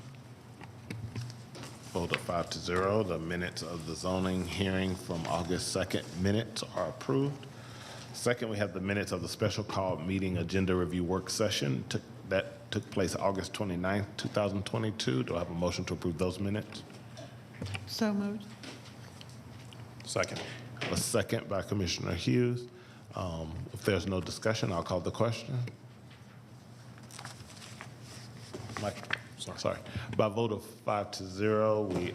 [SPEAKER 1] Vote of 5-0, the minutes of the zoning hearing from August 2nd minutes are approved. Second, we have the minutes of the special call meeting agenda review work session that took place August 29th, 2022. Do I have a motion to approve those minutes?
[SPEAKER 9] So moved.
[SPEAKER 10] Second.
[SPEAKER 1] A second by Commissioner Hughes. If there's no discussion, I'll call the question. Sorry. By a vote of 5-0, we,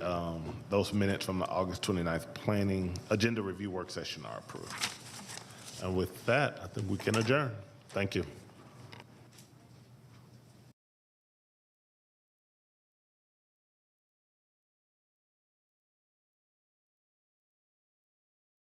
[SPEAKER 1] those minutes from the August 29th planning agenda review work session are approved. And with that, I think we can adjourn. Thank you.